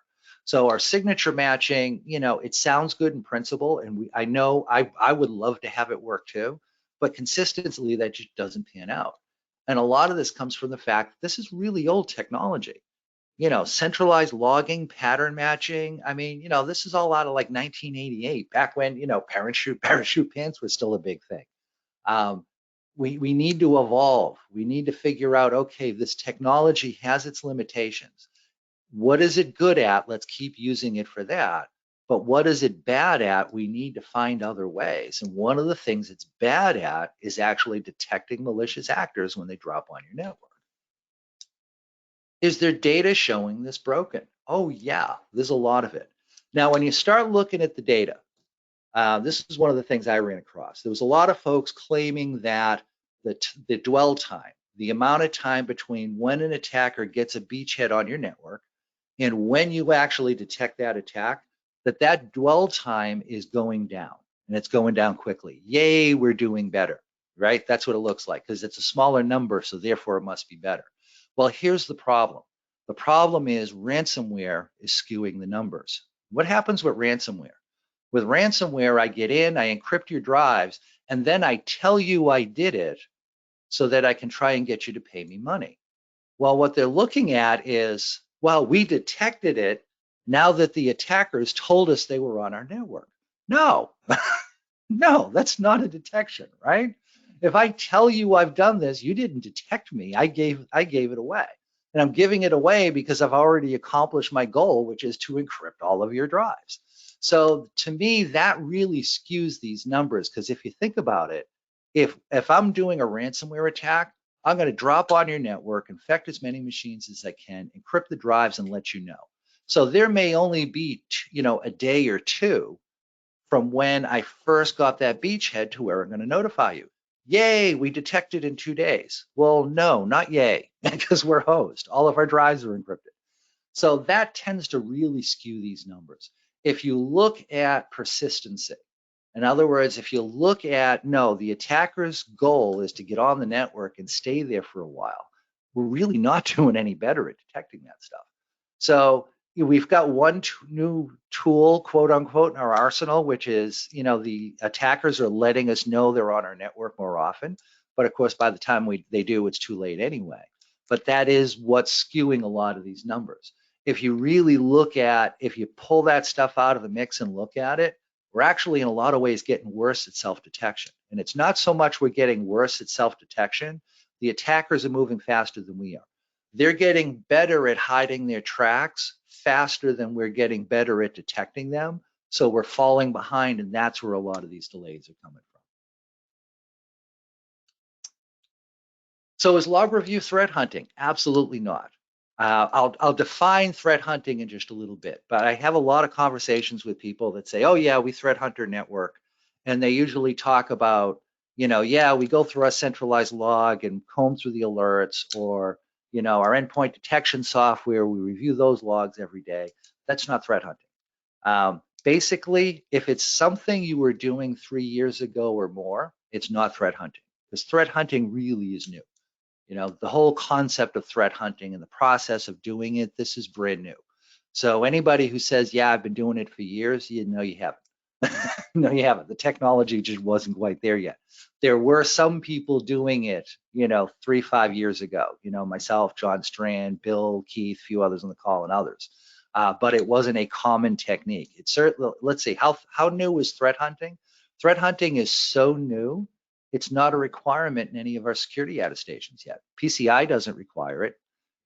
So our signature matching, you know, it sounds good in principle, and I know I would love to have it work too, but consistently that just doesn't pan out. And a lot of this comes from the fact that this is really old technology. You know, centralized logging, pattern matching. I mean, you know, this is all out of like 1988, back when, you know, parachute pants was still a big thing. We need to evolve. We need to figure out, okay, this technology has its limitations. What is it good at? Let's keep using it for that. But what is it bad at? We need to find other ways. And one of the things it's bad at is actually detecting malicious actors when they drop on your network. Is there data showing this broken? Oh yeah, there's a lot of it. Now, when you start looking at the data, this is one of the things I ran across. There was a lot of folks claiming that the dwell time, the amount of time between when an attacker gets a beachhead on your network and when you actually detect that attack, that dwell time is going down, and it's going down quickly. Yay, we're doing better, right? That's what it looks like, because it's a smaller number, so therefore it must be better. Well, here's the problem. The problem is ransomware is skewing the numbers. What happens with ransomware? With ransomware, I get in, I encrypt your drives, and then I tell you I did it so that I can try and get you to pay me money. Well, what they're looking at is, well, we detected it now that the attackers told us they were on our network. No, no, that's not a detection, right? If I tell you I've done this, you didn't detect me. I gave it away. And I'm giving it away because I've already accomplished my goal, which is to encrypt all of your drives. So to me, that really skews these numbers, because if you think about it, if I'm doing a ransomware attack, I'm going to drop on your network, infect as many machines as I can, encrypt the drives, and let you know. So there may only be, you know, a day or two from when I first got that beachhead to where I'm going to notify you. Yay, we detected in 2 days. Well, no, not yay, because we're host. All of our drives are encrypted. So that tends to really skew these numbers. If you look at persistency, in other words, if you look at, no, the attacker's goal is to get on the network and stay there for a while, we're really not doing any better at detecting that stuff. So we've got one new tool, quote unquote, in our arsenal, which is, the attackers are letting us know they're on our network more often. But of course, by the time they do, it's too late anyway. But that is what's skewing a lot of these numbers. If you really if you pull that stuff out of the mix and look at it, we're actually in a lot of ways getting worse at self-detection. And it's not so much we're getting worse at self-detection. The attackers are moving faster than we are. They're getting better at hiding their tracks faster than we're getting better at detecting them. So we're falling behind, and that's where a lot of these delays are coming from. So is log review threat hunting? Absolutely not. I'll define threat hunting in just a little bit, but I have a lot of conversations with people that say, oh yeah, we threat hunt our network. And they usually talk about, yeah, we go through our centralized log and comb through the alerts, or, our endpoint detection software, we review those logs every day. That's not threat hunting. Basically, if it's something you were doing 3 years ago or more, it's not threat hunting, because threat hunting really is new. The whole concept of threat hunting and the process of doing it, this is brand new. So anybody who says, yeah, I've been doing it for years, you haven't. No, you haven't. The technology just wasn't quite there yet. There were some people doing it, 3-5 years ago, myself, John Strand, Bill, Keith, a few others on the call, and others. But it wasn't a common technique. It's certainly, let's see, how new is threat hunting? Threat hunting is so new, it's not a requirement in any of our security attestations yet. PCI doesn't require it.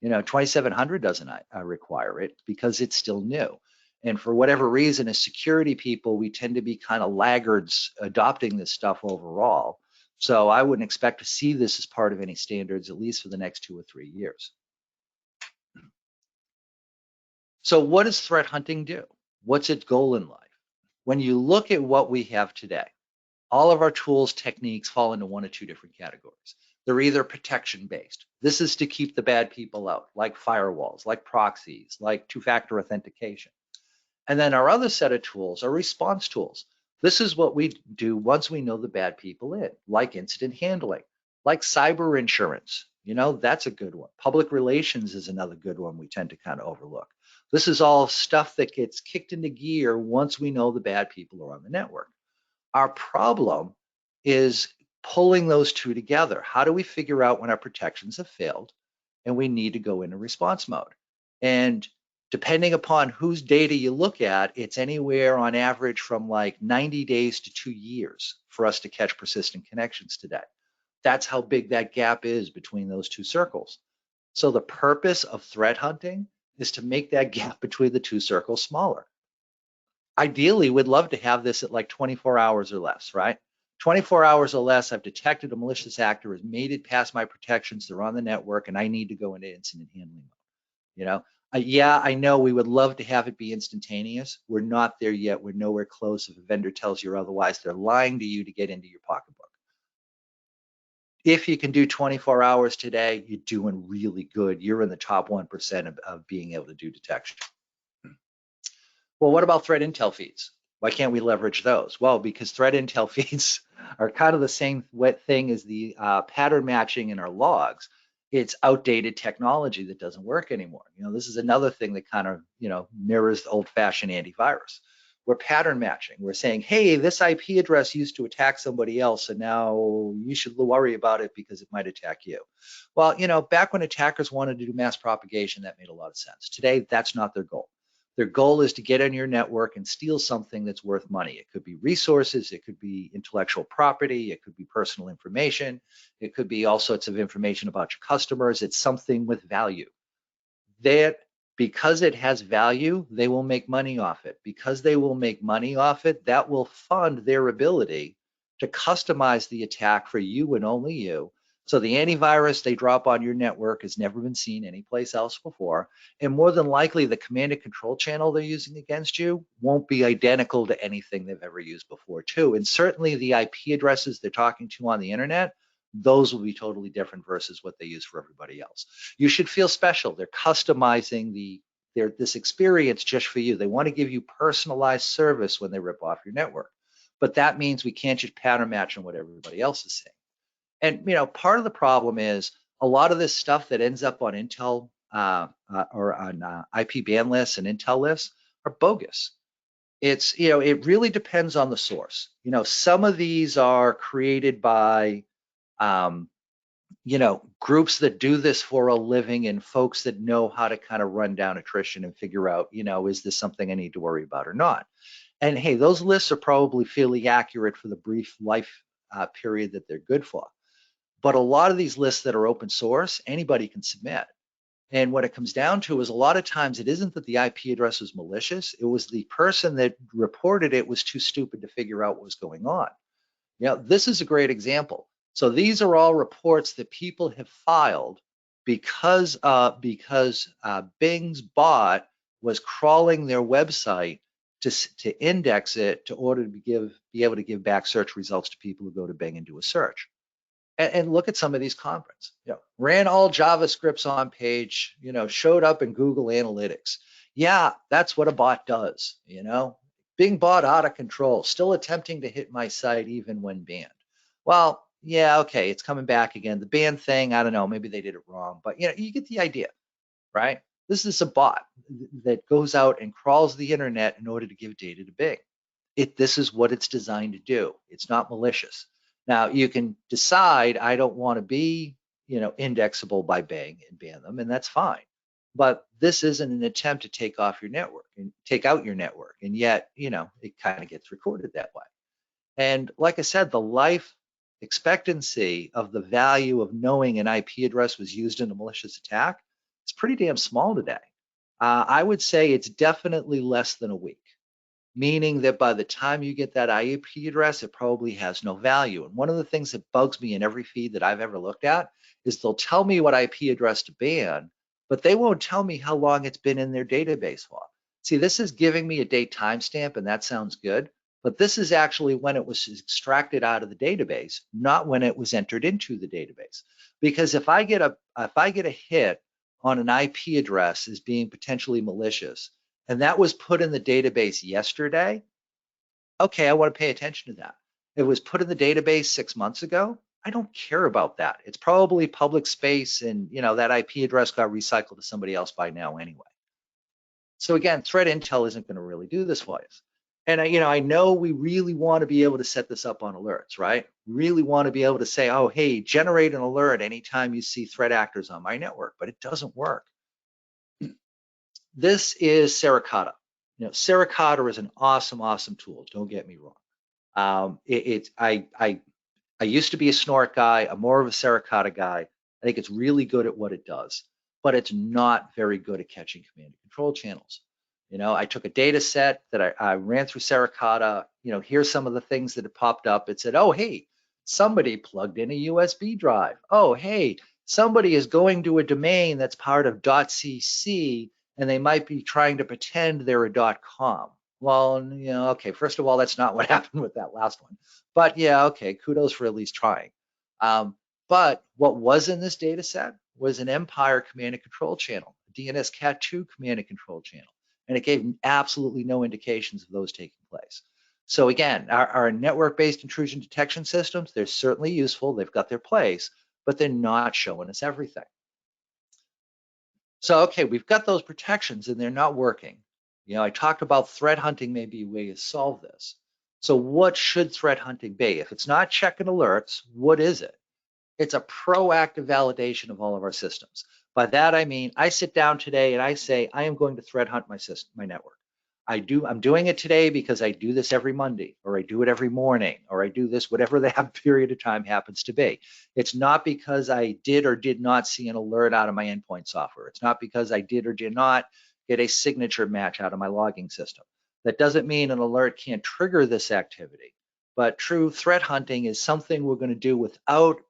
2700 doesn't require it because it's still new. And for whatever reason, as security people, we tend to be kind of laggards adopting this stuff overall. So I wouldn't expect to see this as part of any standards, at least for the next 2 or 3 years. So what does threat hunting do? What's its goal in life? When you look at what we have today, all of our tools, techniques fall into one of two different categories. They're either protection-based. This is to keep the bad people out, like firewalls, like proxies, like two-factor authentication. And then our other set of tools are response tools. This is what we do once we know the bad people in, like incident handling, like cyber insurance. That's a good one. Public relations is another good one we tend to kind of overlook. This is all stuff that gets kicked into gear once we know the bad people are on the network. Our problem is pulling those two together. How do we figure out when our protections have failed and we need to go into response mode? And depending upon whose data you look at, it's anywhere on average from like 90 days to 2 years for us to catch persistent connections today. That's how big that gap is between those two circles. So the purpose of threat hunting is to make that gap between the two circles smaller. Ideally, we'd love to have this at like 24 hours or less, right? 24 hours or less, I've detected a malicious actor, has made it past my protections, they're on the network, and I need to go into incident handling mode. Yeah, I know we would love to have it be instantaneous. We're not there yet. We're nowhere close. If a vendor tells you otherwise, they're lying to you to get into your pocketbook. If you can do 24 hours today, you're doing really good. You're in the top 1% of being able to do detection. Well, what about threat intel feeds? Why can't we leverage those? Well, because threat intel feeds are kind of the same thing as the pattern matching in our logs. It's outdated technology that doesn't work anymore. This is another thing that kind of, mirrors the old-fashioned antivirus. We're pattern matching. We're saying, hey, this IP address used to attack somebody else, and now you should worry about it because it might attack you. Well, back when attackers wanted to do mass propagation, that made a lot of sense. Today, that's not their goal. Their goal is to get on your network and steal something that's worth money. It could be resources, it could be intellectual property, it could be personal information, it could be all sorts of information about your customers. It's something with value. Because it has value, they will make money off it. Because they will make money off it, that will fund their ability to customize the attack for you and only you. So the antivirus they drop on your network has never been seen anyplace else before. And more than likely, the command and control channel they're using against you won't be identical to anything they've ever used before, too. And certainly the IP addresses they're talking to on the internet, those will be totally different versus what they use for everybody else. You should feel special. They're customizing this experience just for you. They want to give you personalized service when they rip off your network. But that means we can't just pattern match on what everybody else is saying. And part of the problem is a lot of this stuff that ends up on Intel IP ban lists and Intel lists are bogus. It's, it really depends on the source. Some of these are created by, groups that do this for a living and folks that know how to kind of run down attrition and figure out, is this something I need to worry about or not? And hey, those lists are probably fairly accurate for the brief life period that they're good for. But a lot of these lists that are open source, anybody can submit. And what it comes down to is a lot of times it isn't that the IP address was malicious. It was the person that reported it was too stupid to figure out what was going on. This is a great example. So these are all reports that people have filed because Bing's bot was crawling their website to index it to order to be able to give back search results to people who go to Bing and do a search. And look at some of these comments. Ran all JavaScripts on page, showed up in Google Analytics. Yeah, that's what a bot does, Bing bot out of control, still attempting to hit my site even when banned. Well, yeah, okay, it's coming back again. The ban thing, I don't know, maybe they did it wrong, but you get the idea, right? This is a bot that goes out and crawls the internet in order to give data to Bing. This is what it's designed to do. It's not malicious. Now you can decide I don't want to be, indexable by Bing and ban them, and that's fine. But this isn't an attempt to take off your network and take out your network, and yet, it kind of gets recorded that way. And like I said, the life expectancy of the value of knowing an IP address was used in a malicious attack is pretty damn small today. I would say it's definitely less than a week, meaning that by the time you get that IP address, it probably has no value. And one of the things that bugs me in every feed that I've ever looked at is they'll tell me what IP address to ban, but they won't tell me how long it's been in their database for. See, this is giving me a date timestamp, and that sounds good, but this is actually when it was extracted out of the database, not when it was entered into the database. Because if I get a hit on an IP address as being potentially malicious, and that was put in the database yesterday, okay, I want to pay attention to that. If it was put in the database 6 months ago, I don't care about that. It's probably public space, and that IP address got recycled to somebody else by now anyway. So again, threat intel isn't going to really do this for us. And I know we really want to be able to set this up on alerts, right? Really want to be able to say, oh, hey, generate an alert anytime you see threat actors on my network, but it doesn't work. This is Suricata. Suricata is an awesome tool. Don't get me wrong. I used to be a Snort guy. I'm more of a Suricata guy. I think it's really good at what it does, but it's not very good at catching command and control channels. I took a data set that I ran through Suricata. Here's some of the things that have popped up. It said, oh, hey, somebody plugged in a USB drive. Oh, hey, somebody is going to a domain that's part of .cc, and they might be trying to pretend they're a .com. Well, okay, first of all, that's not what happened with that last one. But yeah, okay, kudos for at least trying. But what was in this data set was an Empire command and control channel, a DNS Cat2 command and control channel, and it gave absolutely no indications of those taking place. So again, our network-based intrusion detection systems, they're certainly useful, they've got their place, but they're not showing us everything. So, okay, we've got those protections and they're not working. I talked about threat hunting may be a way to solve this. So what should threat hunting be? If it's not checking alerts, what is it? It's a proactive validation of all of our systems. By that, I mean, I sit down today and I say, I am going to threat hunt my system, my network. I'm doing it today because I do this every Monday, or I do it every morning, or I do this whatever that period of time happens to be. It's not because I did or did not see an alert out of my endpoint software. It's not because I did or did not get a signature match out of my logging system. That doesn't mean an alert can't trigger this activity, but true threat hunting is something we're going to do without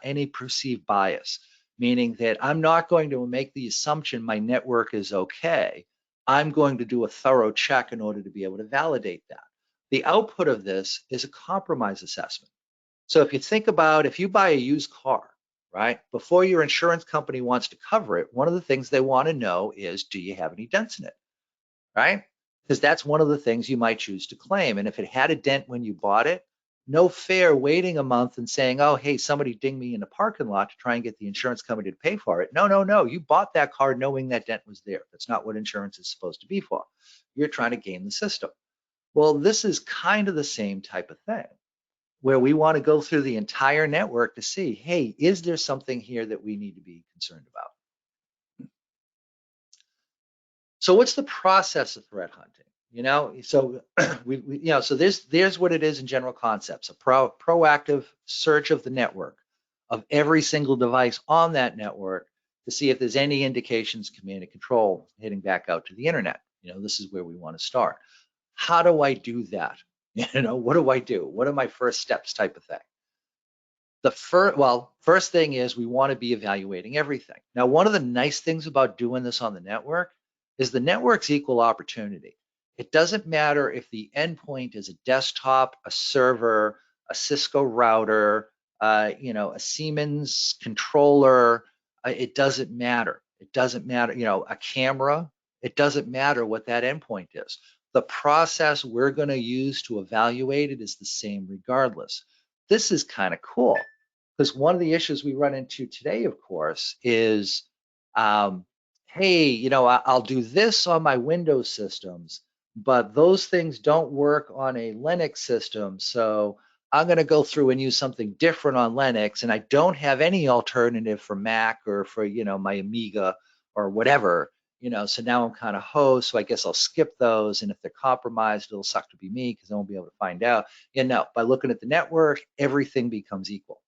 any perceived bias, meaning that I'm not going to make the assumption my network is okay. I'm going to do a thorough check in order to be able to validate that. The output of this is a compromise assessment. So if you think about, if you buy a used car, right, before your insurance company wants to cover it, one of the things they want to know is, do you have any dents in it, right? Because that's one of the things you might choose to claim. And if it had a dent when you bought it, No fair waiting a month and saying, oh, hey, somebody dinged me in the parking lot to try and get the insurance company to pay for it. No, no, no. You bought that car knowing that dent was there. That's not what insurance is supposed to be for. You're trying to game the system. Well, this is kind of the same type of thing, where we want to go through the entire network to see, hey, is there something here that we need to be concerned about? So what's the process of threat hunting? So so there's what it is in general concepts: a proactive search of the network, of every single device on that network, to see if there's any indications, command and control, heading back out to the internet. This is where we want to start. How do I do that? What do I do? What are my first steps type of thing? First thing is we want to be evaluating everything. Now, one of the nice things about doing this on the network is the network's equal opportunity. It doesn't matter if the endpoint is a desktop, a server, a Cisco router, a Siemens controller. It doesn't matter. It doesn't matter, a camera. It doesn't matter what that endpoint is. The process we're going to use to evaluate it is the same regardless. This is kind of cool, because one of the issues we run into today, of course, is, hey, I'll do this on my Windows systems, but those things don't work on a Linux system. So I'm going to go through and use something different on Linux, and I don't have any alternative for Mac or for, my Amiga or whatever. So now I'm kind of hosed, so I guess I'll skip those. And if they're compromised, it'll suck to be me because I won't be able to find out. By looking at the network, everything becomes equal.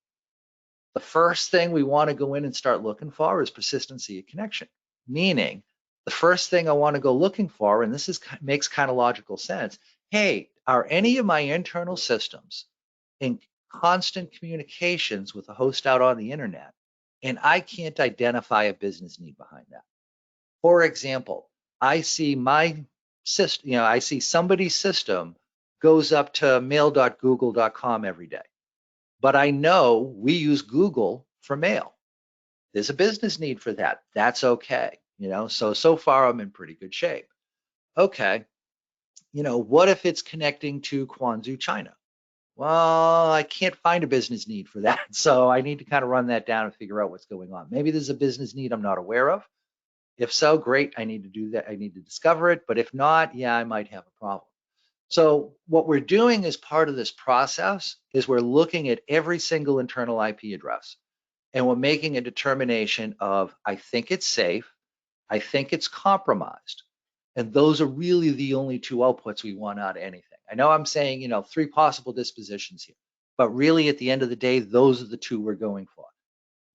The first thing we want to go in and start looking for is persistency of connection, meaning the first thing I want to go looking for, and makes kind of logical sense. Hey, are any of my internal systems in constant communications with a host out on the internet, and I can't identify a business need behind that? For example, I see my system, I see somebody's system goes up to mail.google.com every day, but I know we use Google for mail. There's a business need for that. That's okay. So far I'm in pretty good shape. Okay. What if it's connecting to Quanzhou, China? Well, I can't find a business need for that. So I need to kind of run that down and figure out what's going on. Maybe there's a business need I'm not aware of. If so, great, I need to do that. I need to discover it. But if not, yeah, I might have a problem. So what we're doing as part of this process is we're looking at every single internal IP address, and we're making a determination of, I think it's safe, I think it's compromised. And those are really the only two outputs we want out of anything. I know I'm saying, 3 possible dispositions here, but really at the end of the day, those are the 2 we're going for.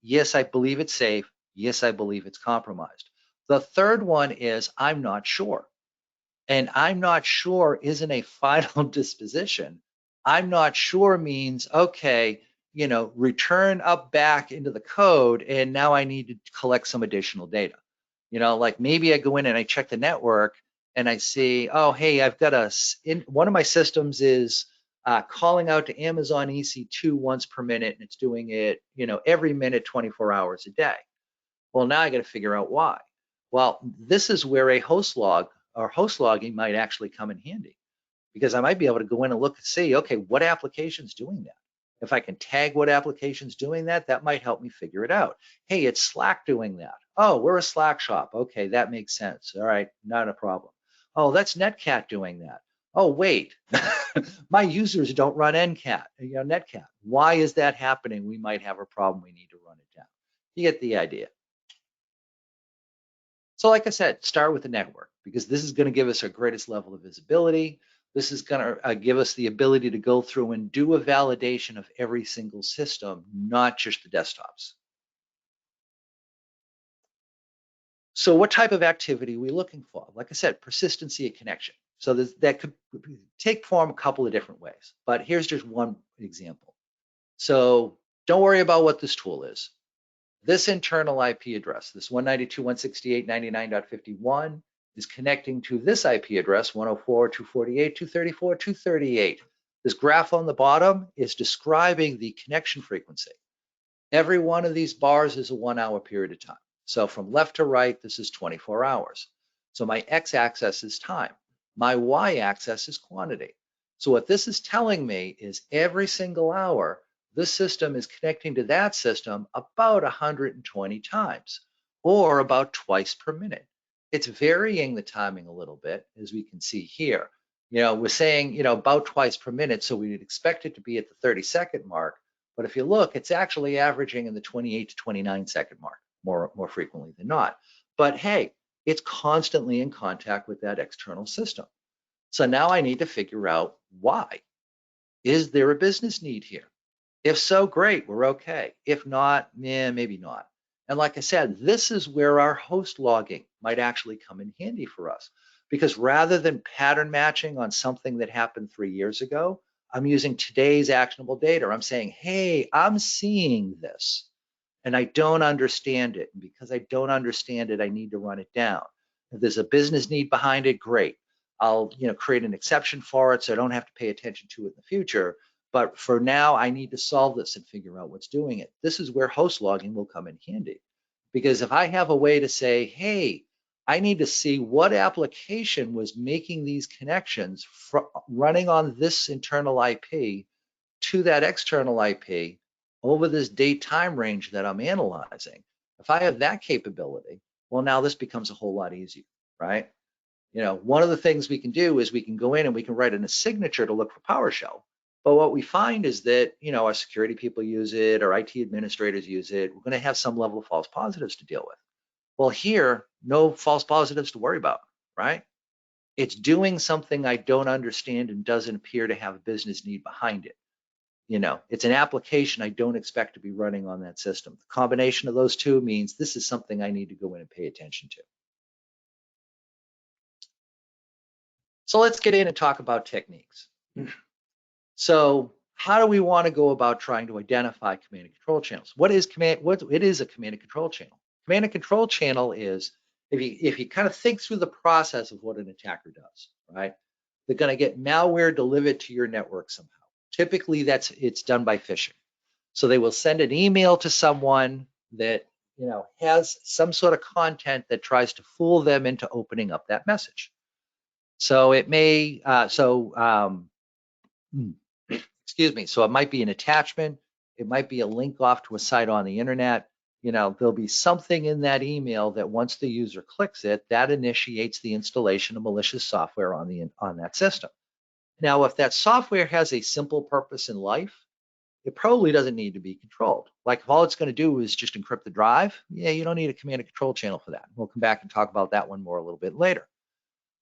Yes, I believe it's safe. Yes, I believe it's compromised. The third one is I'm not sure. And I'm not sure isn't a final disposition. I'm not sure means, okay, return up back into the code, and now I need to collect some additional data. Like maybe I go in and I check the network and I see, oh, hey, I've got one of my systems is calling out to Amazon EC2 once per minute, and it's doing it, every minute, 24 hours a day. Well, now I got to figure out why. Well, this is where a host log or host logging might actually come in handy, because I might be able to go in and look and see, okay, what application's doing that? If I can tag what application's doing that, that might help me figure it out. Hey, it's Slack doing that. Oh, we're a Slack shop. Okay, that makes sense. All right, not a problem. Oh, that's Netcat doing that. Oh, wait, my users don't run Netcat. Why is that happening? We might have a problem. We need to run it down. You get the idea. So like I said, start with the network, because this is going to give us our greatest level of visibility. This is going to give us the ability to go through and do a validation of every single system, not just the desktops. So what type of activity are we looking for? Like I said, persistency of connection. So that could take form a couple of different ways, but here's just one example. So don't worry about what this tool is. This internal IP address, this 192.168.99.51, is connecting to this IP address, 104.248.234.238. This graph on the bottom is describing the connection frequency. Every one of these bars is a 1 hour period of time. So from left to right, this is 24 hours. So my x-axis is time. My y-axis is quantity. So what this is telling me is every single hour, this system is connecting to that system about 120 times, or about twice per minute. It's varying the timing a little bit, as we can see here. We're saying, about twice per minute, so we'd expect it to be at the 30-second mark. But if you look, it's actually averaging in the 28 to 29-second mark, more frequently than not. But hey, it's constantly in contact with that external system. So now I need to figure out why. Is there a business need here? If so, great, we're okay. If not, maybe not. And like I said, this is where our host logging might actually come in handy for us. Because rather than pattern matching on something that happened 3 years ago, I'm using today's actionable data. I'm saying, hey, I'm seeing this and I don't understand it. And because I don't understand it, I need to run it down. If there's a business need behind it, great. I'll create an exception for it so I don't have to pay attention to it in the future. But for now, I need to solve this and figure out what's doing it. This is where host logging will come in handy. Because if I have a way to say, hey, I need to see what application was making these connections running on this internal IP to that external IP over this date time range that I'm analyzing. If I have that capability, well, now this becomes a whole lot easier, right? One of the things we can do is we can go in and we can write in a signature to look for PowerShell. But what we find is that, our security people use it, our IT administrators use it. We're going to have some level of false positives to deal with. Well, here, no false positives to worry about, right? It's doing something I don't understand and doesn't appear to have a business need behind it. It's an application I don't expect to be running on that system. The combination of those two means this is something I need to go in and pay attention to. So let's get in and talk about techniques. So how do we want to go about trying to identify command and control channels? It is a command and control channel. Command and control channel is, if you kind of think through the process of what an attacker does, right? They're going to get malware delivered to your network somehow. Typically, it's done by phishing. So they will send an email to someone that has some sort of content that tries to fool them into opening up that message. So it may, excuse me. So it might be an attachment. It might be a link off to a site on the internet. There'll be something in that email that once the user clicks it, that initiates the installation of malicious software on that system. Now, if that software has a simple purpose in life, it probably doesn't need to be controlled. Like if all it's going to do is just encrypt the drive, you don't need a command and control channel for that. We'll come back and talk about that one more a little bit later.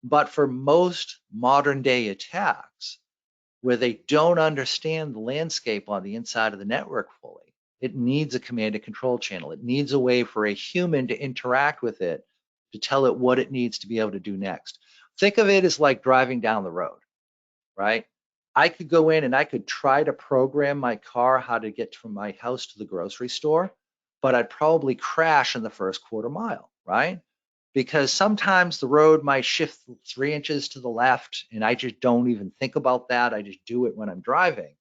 But for most modern day attacks, where they don't understand the landscape on the inside of the network fully, it needs a command and control channel. It needs a way for a human to interact with it, to tell it what it needs to be able to do next. Think of it as like driving down the road, right? I could go in and I could try to program my car how to get from my house to the grocery store, but I'd probably crash in the first quarter mile, right? Because sometimes the road might shift 3 inches to the left and I just don't even think about that. I just do it when I'm driving.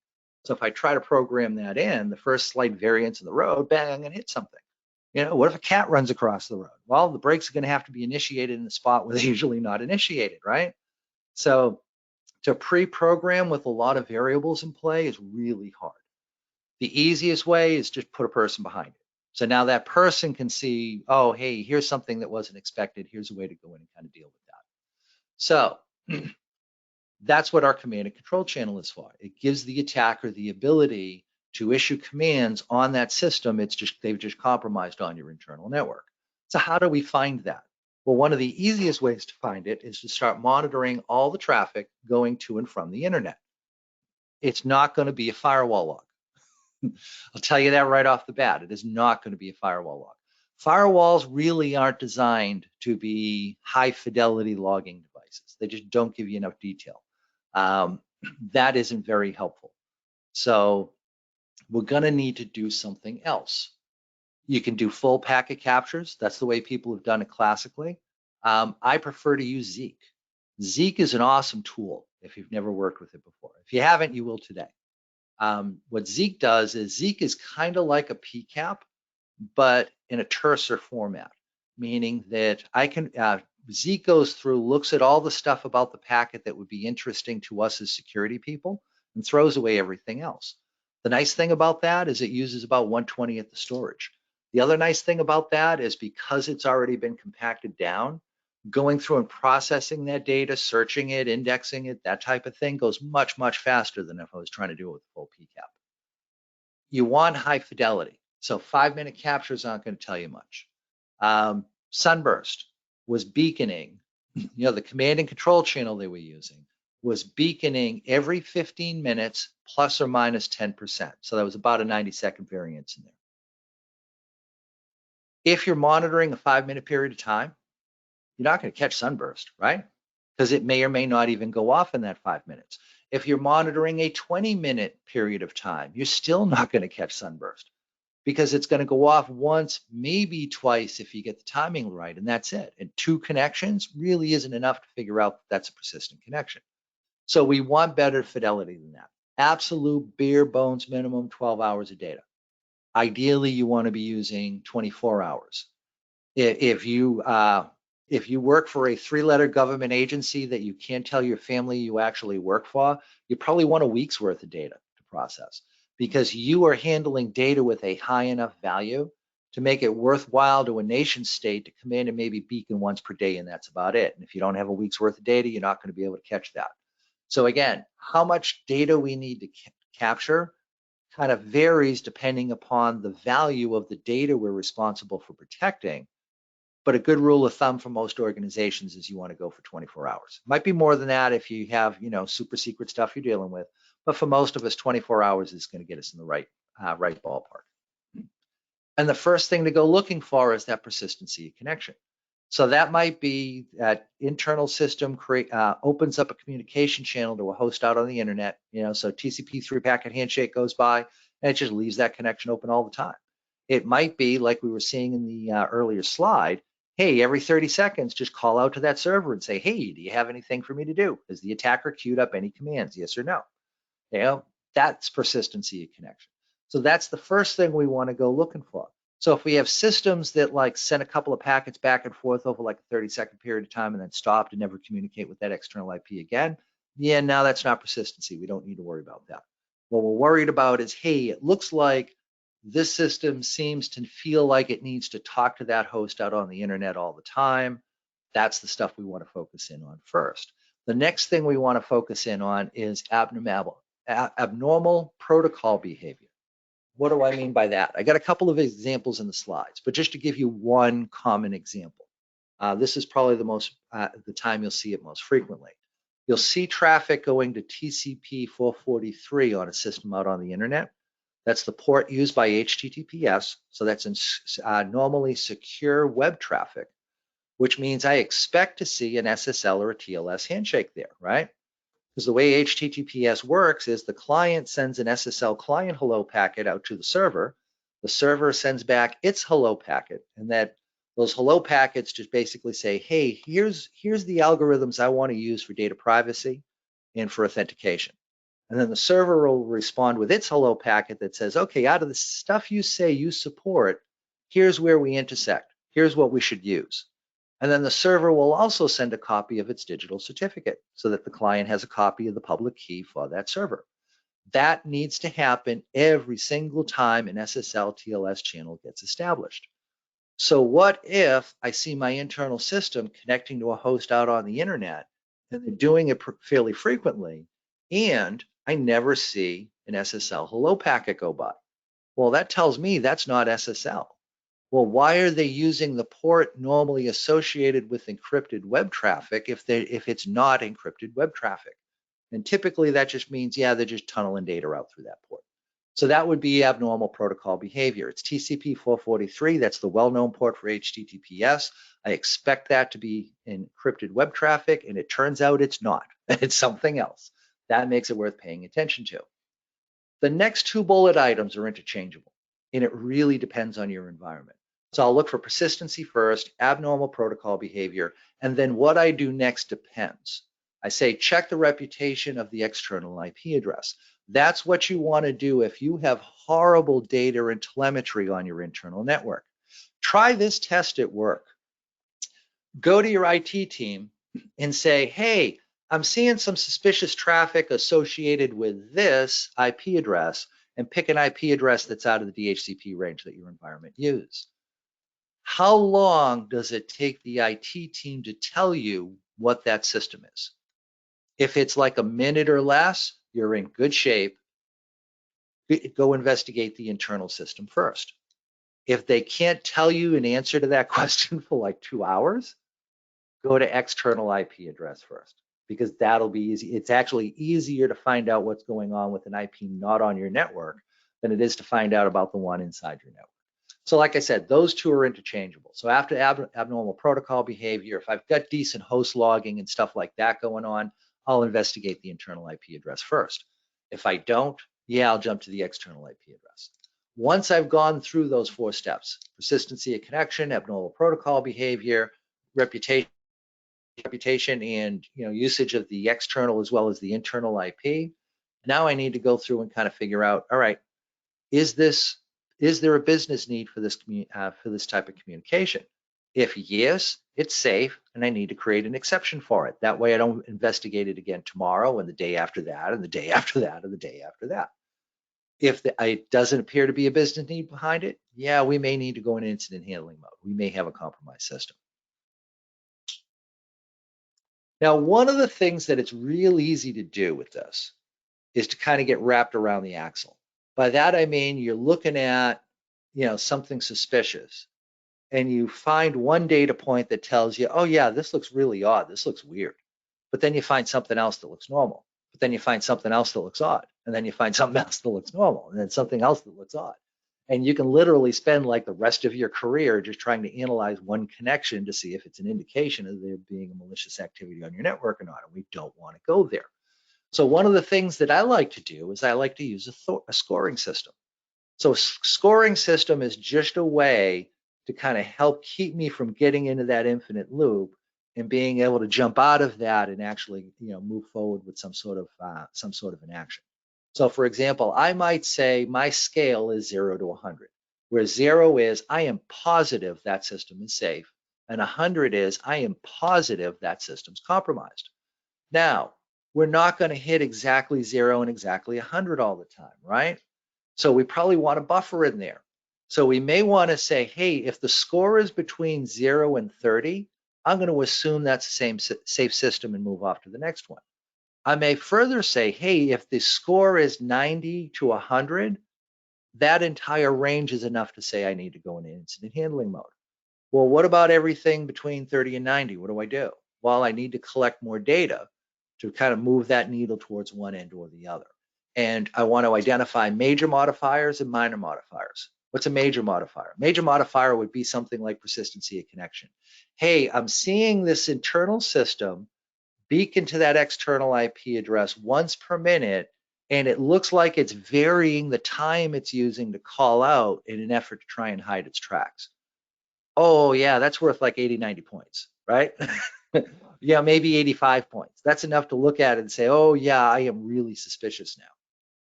So if I try to program that in, the first slight variance in the road, bang, I'm gonna hit something. What if a cat runs across the road? Well, the brakes are gonna have to be initiated in the spot where they're usually not initiated, right? So to pre-program with a lot of variables in play is really hard. The easiest way is just put a person behind it. So now that person can see, oh, hey, here's something that wasn't expected. Here's a way to go in and kind of deal with that. So that's what our command and control channel is for. It gives the attacker the ability to issue commands on that system. They've just compromised on your internal network. So how do we find that? Well, one of the easiest ways to find it is to start monitoring all the traffic going to and from the internet. It's not going to be a firewall log. I'll tell you that right off the bat. It is not going to be a firewall log. Firewalls really aren't designed to be high fidelity logging devices. They just don't give you enough detail. That isn't very helpful. So we're going to need to do something else. You can do full packet captures. That's the way people have done it classically. I prefer to use Zeek. Zeek is an awesome tool if you've never worked with it before. If you haven't, you will today. What Zeek does is Zeek is kind of like a PCAP, but in a terser format, meaning that I can, Zeke goes through, looks at all the stuff about the packet that would be interesting to us as security people, and throws away everything else. The nice thing about that is it uses about 1/20th the storage. The other nice thing about that is because it's already been compacted down, going through and processing that data, searching it, indexing it, that type of thing goes much, much faster than if I was trying to do it with full PCAP. You want high fidelity. So 5-minute captures aren't going to tell you much. Sunburst was beaconing, the command and control channel they were using was beaconing every 15 minutes plus or minus 10%. So that was about a 90-second variance in there. If you're monitoring a 5-minute period of time, you're not going to catch sunburst, right? Because it may or may not even go off in that 5 minutes. If you're monitoring a 20-minute period of time, you're still not going to catch sunburst because it's going to go off once, maybe twice if you get the timing right, and that's it. And 2 connections really isn't enough to figure out that that's a persistent connection. So we want better fidelity than that. Absolute bare bones minimum 12 hours of data. Ideally, you want to be using 24 hours. If you work for a 3-letter government agency that you can't tell your family you actually work for, you probably want a week's worth of data to process because you are handling data with a high enough value to make it worthwhile to a nation state to come in and maybe beacon once per day, and that's about it. And if you don't have a week's worth of data, you're not going to be able to catch that. So again, how much data we need to capture kind of varies depending upon the value of the data we're responsible for protecting. But a good rule of thumb for most organizations is you want to go for 24 hours. Might be more than that if you have, super secret stuff you're dealing with. But for most of us, 24 hours is going to get us in the right ballpark. And the first thing to go looking for is that persistency of connection. So that might be that internal system opens up a communication channel to a host out on the internet. So TCP 3-packet handshake goes by and it just leaves that connection open all the time. It might be like we were seeing in the earlier slide. Hey, every 30 seconds, just call out to that server and say, hey, do you have anything for me to do? Has the attacker queued up any commands? Yes or no? That's persistency of connection. So that's the first thing we want to go looking for. So if we have systems that like send a couple of packets back and forth over like a 30-second period of time and then stop to never communicate with that external IP again, yeah, now that's not persistency. We don't need to worry about that. What we're worried about is, hey, it looks like this system seems to feel like it needs to talk to that host out on the internet all the time. That's the stuff we want to focus in on first. The next thing we want to focus in on is abnormal protocol behavior. What do I mean by that? I got a couple of examples in the slides, but just to give you one common example. This is probably the time you'll see it most frequently. You'll see traffic going to TCP 443 on a system out on the internet. That's the port used by HTTPS. So that's normally secure web traffic, which means I expect to see an SSL or a TLS handshake there, right? Because the way HTTPS works is the client sends an SSL client hello packet out to the server server sends back its hello packet, and those hello packets just basically say, hey, here's the algorithms I want to use for data privacy and for authentication. And then the server will respond with its hello packet that says, okay, out of the stuff you say you support, here's where we intersect. Here's what we should use. And then the server will also send a copy of its digital certificate so that the client has a copy of the public key for that server. That needs to happen every single time an SSL TLS channel gets established. So what if I see my internal system connecting to a host out on the internet and they're doing it fairly frequently, and I never see an SSL hello packet go by? Well, that tells me that's not SSL. Well, why are they using the port normally associated with encrypted web traffic if it's not encrypted web traffic? And typically that just means, yeah, they're just tunneling data out through that port. So that would be abnormal protocol behavior. It's TCP 443. That's the well-known port for HTTPS. I expect that to be encrypted web traffic, and it turns out it's not. It's something else. That makes it worth paying attention to. The next 2 bullet items are interchangeable, and it really depends on your environment. So I'll look for persistency first, abnormal protocol behavior, and then what I do next depends. I say check the reputation of the external IP address. That's what you want to do if you have horrible data and telemetry on your internal network. Try this test at work. go to your IT team and say, hey, I'm seeing some suspicious traffic associated with this IP address, and pick an IP address that's out of the DHCP range that your environment uses. How long does it take the IT team to tell you what that system is? If it's like a minute or less, you're in good shape. Go investigate the internal system first. If they can't tell you an answer to that question for like 2 hours, go to external IP address first, because that'll be easy. It's actually easier to find out what's going on with an IP not on your network than it is to find out about the one inside your network. So like I said, those two are interchangeable. So after abnormal protocol behavior, if I've got decent host logging and stuff like that going on, I'll investigate the internal IP address first. If I don't, yeah, I'll jump to the external IP address. Once I've gone through those 4 steps, persistency of connection, abnormal protocol behavior, reputation, and usage of the external as well as the internal IP, now I need to go through and kind of figure out, all right, is there a business need for this type of communication? If yes, it's safe, and I need to create an exception for it. That way I don't investigate it again tomorrow and the day after that and the day after that and the day after that. If it doesn't appear to be a business need behind it, yeah, we may need to go in incident handling mode. We may have a compromised system. Now, one of the things that it's real easy to do with this is to kind of get wrapped around the axle. By that, I mean, you're looking at, something suspicious, and you find one data point that tells you, oh yeah, this looks really odd. This looks weird. But then you find something else that looks normal. But then you find something else that looks odd. And then you find something else that looks normal. And then something else that looks odd. And you can literally spend like the rest of your career just trying to analyze one connection to see if it's an indication of there being a malicious activity on your network or not. And we don't want to go there. So one of the things that I like to do is I like to use a scoring system. So a scoring system is just a way to kind of help keep me from getting into that infinite loop and being able to jump out of that and actually, move forward with some sort of an action. So for example, I might say my scale is 0 to 100, where 0 is I am positive that system is safe, and 100 is I am positive that system's compromised. Now, we're not going to hit exactly 0 and exactly 100 all the time, right? So we probably want a buffer in there. So we may want to say, hey, if the score is between 0 and 30, I'm going to assume that's the same safe system and move off to the next one. I may further say, hey, if the score is 90 to 100, that entire range is enough to say I need to go into incident handling mode. Well, what about everything between 30 and 90? What do I do? Well, I need to collect more data to kind of move that needle towards one end or the other. And I want to identify major modifiers and minor modifiers. What's a major modifier? Major modifier would be something like persistency of connection. Hey, I'm seeing this internal system beacon to that external IP address once per minute, and it looks like it's varying the time it's using to call out in an effort to try and hide its tracks. Oh yeah, that's worth like 80, 90 points, right? Yeah, maybe 85 points. That's enough to look at it and say, oh yeah, I am really suspicious now.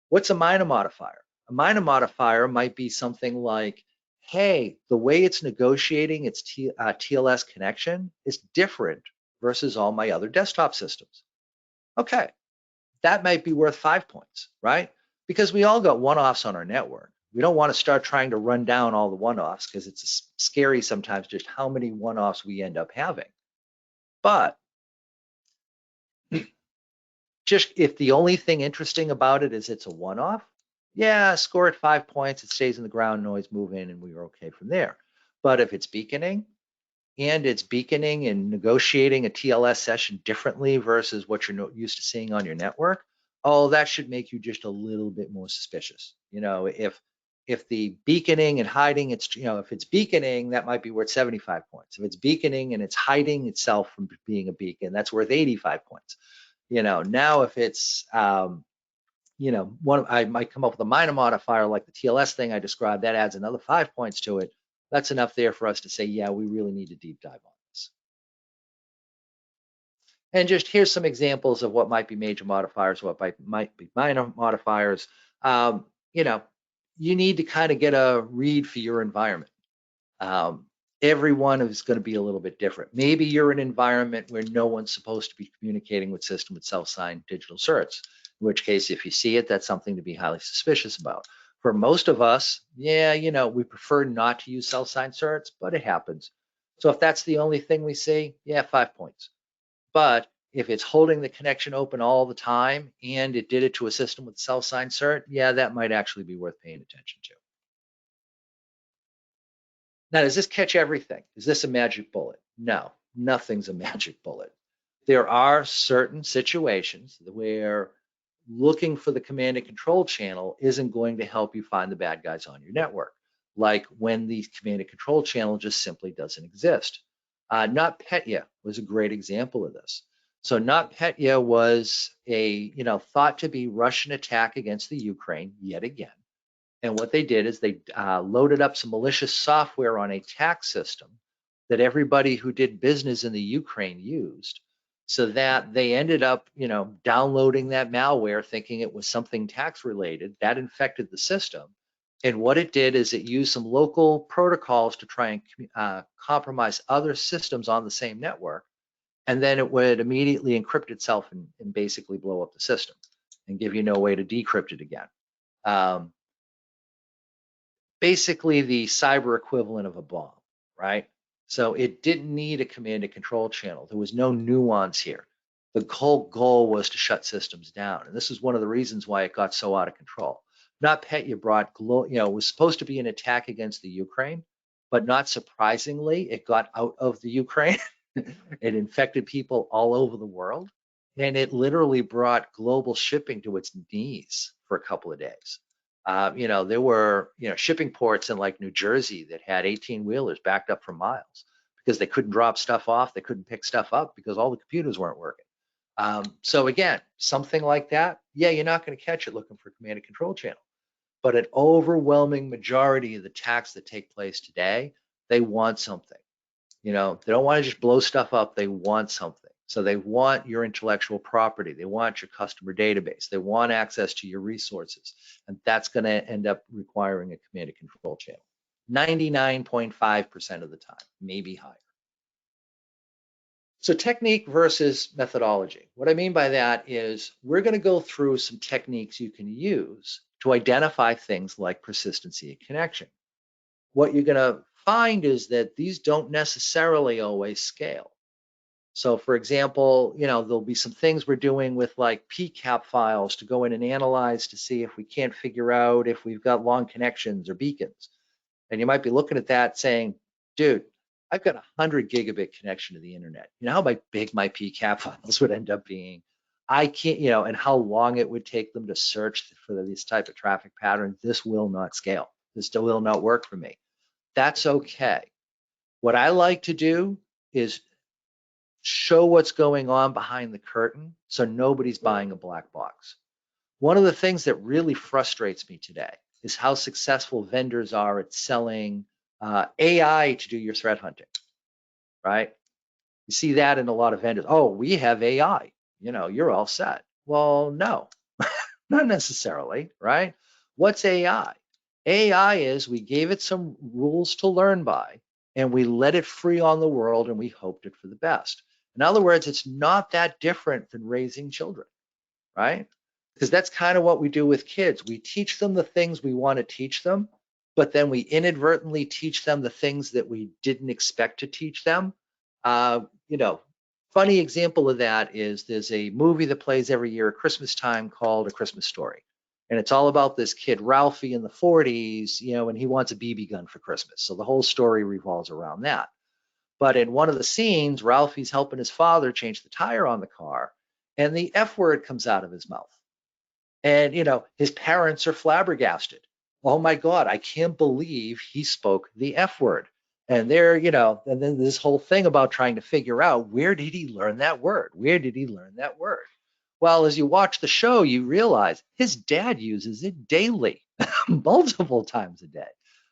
What's a minor modifier? A minor modifier might be something like, hey, the way it's negotiating its TLS connection is different versus all my other desktop systems. Okay, that might be worth 5 points, right? Because we all got one-offs on our network. We don't want to start trying to run down all the one-offs because it's scary sometimes just how many one-offs we end up having. But just if the only thing interesting about it is it's a one-off, yeah, score it 5 points, it stays in the ground noise, move in, and we are okay from there. But if it's beaconing, and it's beaconing and negotiating a TLS session differently versus what you're used to seeing on your network, oh, that should make you just a little bit more suspicious. If the beaconing and hiding, it's, if it's beaconing, that might be worth 75 points. If it's beaconing and it's hiding itself from being a beacon, that's worth 85 points. Now if it's, I might come up with a minor modifier like the TLS thing I described, that adds another 5 points to it. That's enough there for us to say, yeah, we really need to deep dive on this. And just here's some examples of what might be major modifiers, what might be minor modifiers. You need to kind of get a read for your environment. Everyone is going to be a little bit different. Maybe you're in an environment where no one's supposed to be communicating with system with self-signed digital certs, in which case, if you see it, that's something to be highly suspicious about. For most of us, yeah, we prefer not to use self-signed certs, but it happens. So if that's the only thing we see, yeah, 5 points. But if it's holding the connection open all the time and it did it to a system with self-signed cert, yeah, that might actually be worth paying attention to. Now, does this catch everything? Is this a magic bullet? No, nothing's a magic bullet. There are certain situations where looking for the command and control channel isn't going to help you find the bad guys on your network, like when the command and control channel just simply doesn't exist. NotPetya was a great example of this. So NotPetya was a thought to be Russian attack against the Ukraine yet again. And what they did is they loaded up some malicious software on a tax system that everybody who did business in the Ukraine used, so that they ended up, downloading that malware thinking it was something tax related. That infected the system. And what it did is it used some local protocols to try and compromise other systems on the same network. And then it would immediately encrypt itself and basically blow up the system and give you no way to decrypt it again. Basically the cyber equivalent of a bomb, right? So it didn't need a command and control channel. There was no nuance here. The whole goal was to shut systems down. And this is one of the reasons why it got so out of control. NotPetya brought, it was supposed to be an attack against the Ukraine, but not surprisingly, it got out of the Ukraine. It infected people all over the world. And it literally brought global shipping to its knees for a couple of days. There were, shipping ports in like New Jersey that had 18-wheelers backed up for miles because they couldn't drop stuff off. They couldn't pick stuff up because all the computers weren't working. So again, something like that, yeah, you're not going to catch it looking for a command and control channel. But an overwhelming majority of the attacks that take place today, they want something. They don't want to just blow stuff up. They want something. So they want your intellectual property. They want your customer database. They want access to your resources. And that's going to end up requiring a command and control channel. 99.5% of the time, maybe higher. So technique versus methodology. What I mean by that is we're going to go through some techniques you can use to identify things like persistency and connection. What you're going to find is that these don't necessarily always scale. So for example, there'll be some things we're doing with like PCAP files to go in and analyze to see if we can't figure out if we've got long connections or beacons. And you might be looking at that saying, dude, I've got a 100 gigabit connection to the internet. You know how big my PCAP files would end up being? I can't, and how long it would take them to search for this type of traffic pattern. This will not scale. This still will not work for me. That's okay. What I like to do is show what's going on behind the curtain so nobody's buying a black box. One of the things that really frustrates me today is how successful vendors are at selling AI to do your threat hunting, right? You see that in a lot of vendors. Oh, we have AI, you're all set. Well, no, not necessarily, right? What's AI? AI is we gave it some rules to learn by, and we let it free on the world, and we hoped it for the best. In other words, it's not that different than raising children, right? Because that's kind of what we do with kids. We teach them the things we want to teach them, but then we inadvertently teach them the things that we didn't expect to teach them. Funny example of that is there's a movie that plays every year at Christmas time called A Christmas Story. And it's all about this kid, Ralphie, in the 40s, and he wants a BB gun for Christmas. So the whole story revolves around that. But in one of the scenes, Ralphie's helping his father change the tire on the car, and the F word comes out of his mouth. And, his parents are flabbergasted. Oh my God, I can't believe he spoke the F word. And and then this whole thing about trying to figure out, where did he learn that word? Where did he learn that word? Well, as you watch the show, you realize his dad uses it daily, multiple times a day.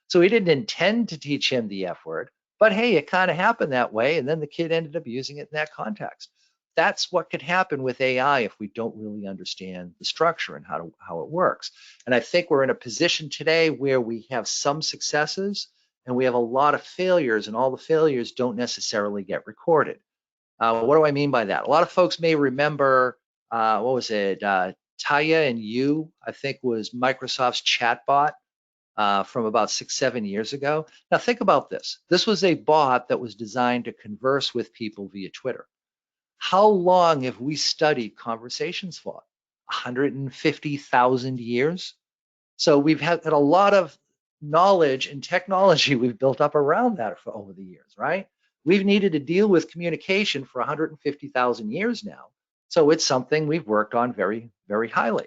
So he didn't intend to teach him the F word, but hey, it kind of happened that way. And then the kid ended up using it in that context. That's what could happen with AI if we don't really understand the structure and how it works. And I think we're in a position today where we have some successes and we have a lot of failures, and all the failures don't necessarily get recorded. What do I mean by that? A lot of folks may remember, what was it? Taya and You, I think, was Microsoft's chatbot from about 6-7 years ago. Now think about this. This was a bot that was designed to converse with people via Twitter. How long have we studied conversations for? 150,000 years? So we've had a lot of knowledge and technology we've built up around that for over the years, right? We've needed to deal with communication for 150,000 years now. So it's something we've worked on very, very highly.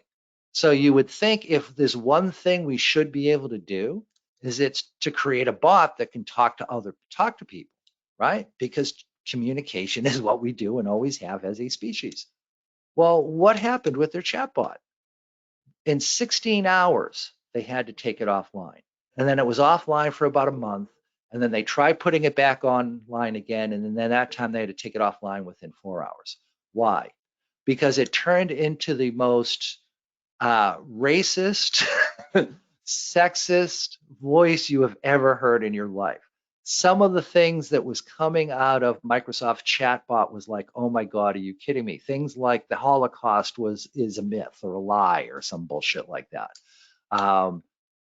So you would think if there's one thing we should be able to do is it's to create a bot that can talk to people, right? Because communication is what we do and always have as a species. Well, what happened with their chatbot? In 16 hours, they had to take it offline. And then it was offline for about a month. And then they tried putting it back online again. And then that time they had to take it offline within 4 hours. Why? Because it turned into the most racist, sexist voice you have ever heard in your life. Some of the things that was coming out of Microsoft chatbot was like, oh my God, are you kidding me? Things like the Holocaust is a myth or a lie or some bullshit like that.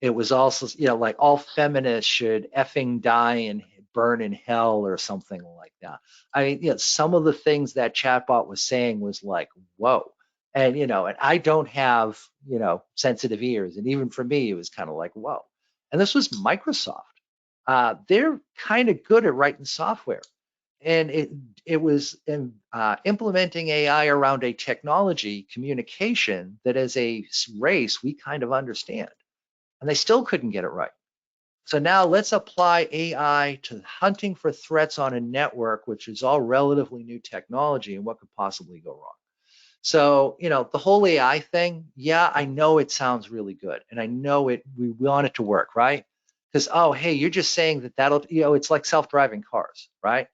It was also, like all feminists should effing die and burn in hell or something like that. I mean, some of the things that chatbot was saying was like, whoa. And, and I don't have, sensitive ears. And even for me, it was kind of like, whoa. And this was Microsoft. They're kind of good at writing software. And it was implementing AI around a technology communication that as a race, we kind of understand. And they still couldn't get it right. So now let's apply AI to hunting for threats on a network, which is all relatively new technology, and what could possibly go wrong. So, the whole AI thing, yeah, I know it sounds really good. And I know we want it to work, right? Because, oh, hey, you're just saying that that'll, it's like self-driving cars, right?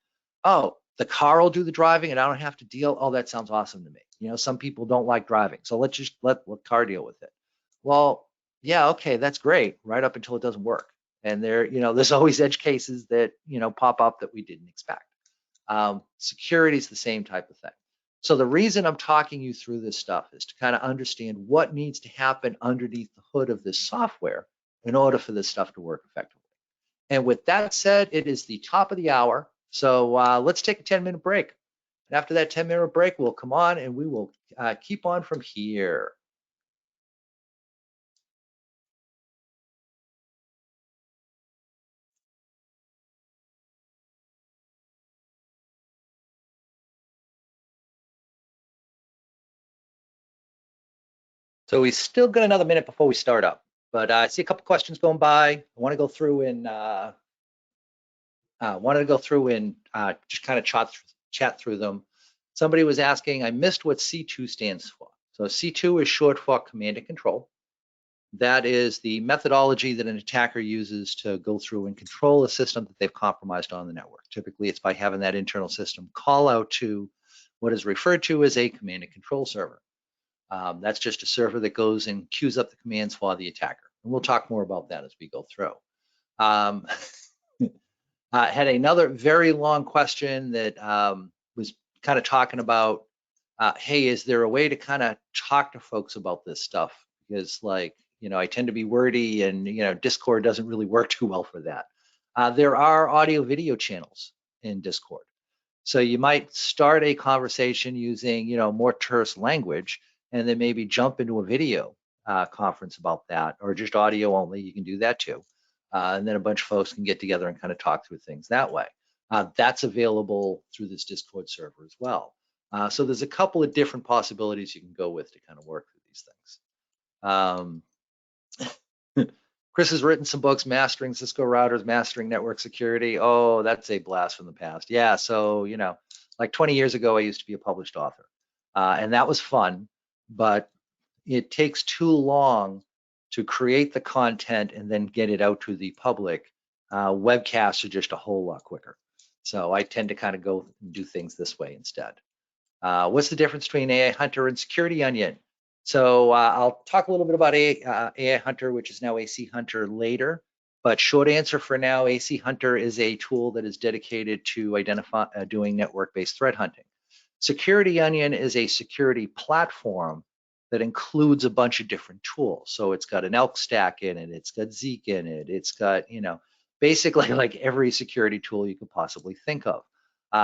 Oh, the car will do the driving and I don't have to deal. Oh, that sounds awesome to me. Some people don't like driving. So let's just let car deal with it. Well, yeah, okay, that's great, right up until it doesn't work. And there's always edge cases that, pop up that we didn't expect. Security is the same type of thing. So the reason I'm talking you through this stuff is to kind of understand what needs to happen underneath the hood of this software in order for this stuff to work effectively. And with that said, it is the top of the hour. So let's take a 10-minute break. And after that 10-minute break, we'll come on and we will keep on from here. So we still got another minute before we start up, but I see a couple questions going by. I want to go through and just kind of chat through them. Somebody was asking, I missed what C2 stands for. So C2 is short for command and control. That is the methodology that an attacker uses to go through and control a system that they've compromised on the network. Typically, it's by having that internal system call out to what is referred to as a command and control server. That's just a server that goes and queues up the commands for the attacker. And we'll talk more about that as we go through. Had another very long question that was kind of talking about, hey, is there a way to kind of talk to folks about this stuff? Because I tend to be wordy and, Discord doesn't really work too well for that. There are audio video channels in Discord. So you might start a conversation using, more terse language and then maybe jump into a video conference about that, or just audio only. You can do that too. And then a bunch of folks can get together and kind of talk through things that way. That's available through this Discord server as well. So there's a couple of different possibilities you can go with to kind of work through these things. Chris has written some books, Mastering Cisco Routers, Mastering Network Security. Oh, that's a blast from the past. Yeah, so, like 20 years ago, I used to be a published author. And that was fun, but it takes too long to create the content and then get it out to the public. Webcasts are just a whole lot quicker. So I tend to kind of go and do things this way instead. What's the difference between AI Hunter and Security Onion? So I'll talk a little bit about AI Hunter, which is now AC Hunter later. But short answer for now, AC Hunter is a tool that is dedicated to doing network-based threat hunting. Security Onion is a security platform that includes a bunch of different tools. So it's got an Elk stack in it, it's got Zeek in it, it's got, basically like every security tool you could possibly think of.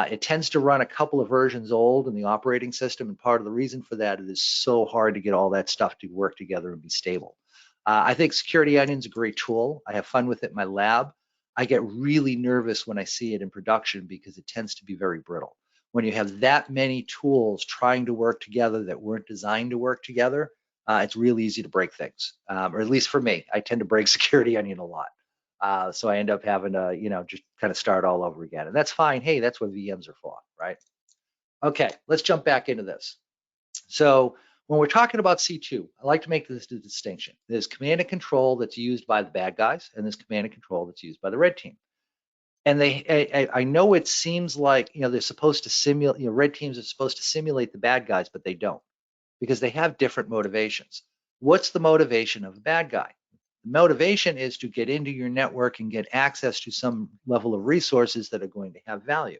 It tends to run a couple of versions old in the operating system, and part of the reason for that is so hard to get all that stuff to work together and be stable. I think Security Onion is a great tool. I have fun with it in my lab. I get really nervous when I see it in production because it tends to be very brittle. When you have that many tools trying to work together that weren't designed to work together, it's really easy to break things. Or at least for me, I tend to break Security Onion a lot. So I end up having to, just kind of start all over again. And that's fine. Hey, that's what VMs are for, right? Okay, let's jump back into this. So when we're talking about C2, I like to make this distinction. There's command and control that's used by the bad guys, and there's command and control that's used by the red team. And I know it seems like, they're supposed to simulate, red teams are supposed to simulate the bad guys, but they don't, because they have different motivations. What's the motivation of a bad guy? The motivation is to get into your network and get access to some level of resources that are going to have value.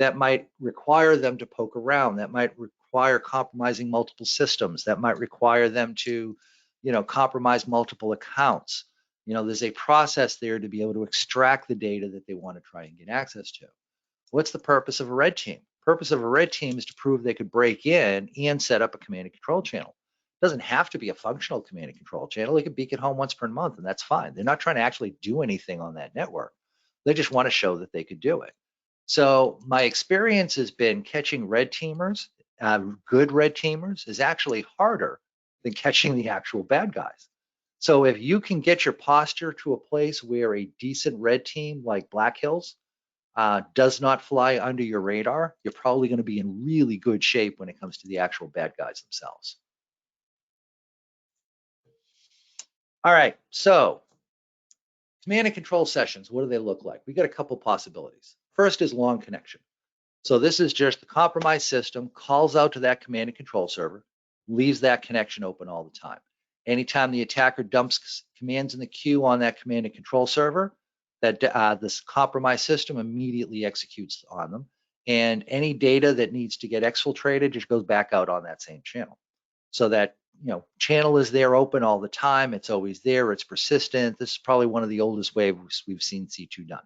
That might require them to poke around. That might require compromising multiple systems. That might require them to, compromise multiple accounts. There's a process there to be able to extract the data that they want to try and get access to. What's the purpose of a red team? Purpose of a red team is to prove they could break in and set up a command and control channel. It doesn't have to be a functional command and control channel. They could beacon home once per month, and that's fine. They're not trying to actually do anything on that network. They just want to show that they could do it. So my experience has been catching red teamers, good red teamers, is actually harder than catching the actual bad guys. So if you can get your posture to a place where a decent red team like Black Hills does not fly under your radar, you're probably going to be in really good shape when it comes to the actual bad guys themselves. All right, so command and control sessions, what do they look like? We got a couple possibilities. First is long connection. So this is just the compromised system calls out to that command and control server, leaves that connection open all the time. Anytime the attacker dumps commands in the queue on that command and control server, that this compromised system immediately executes on them. And any data that needs to get exfiltrated just goes back out on that same channel. So that, channel is there open all the time. It's always there. It's persistent. This is probably one of the oldest ways we've seen C2 done.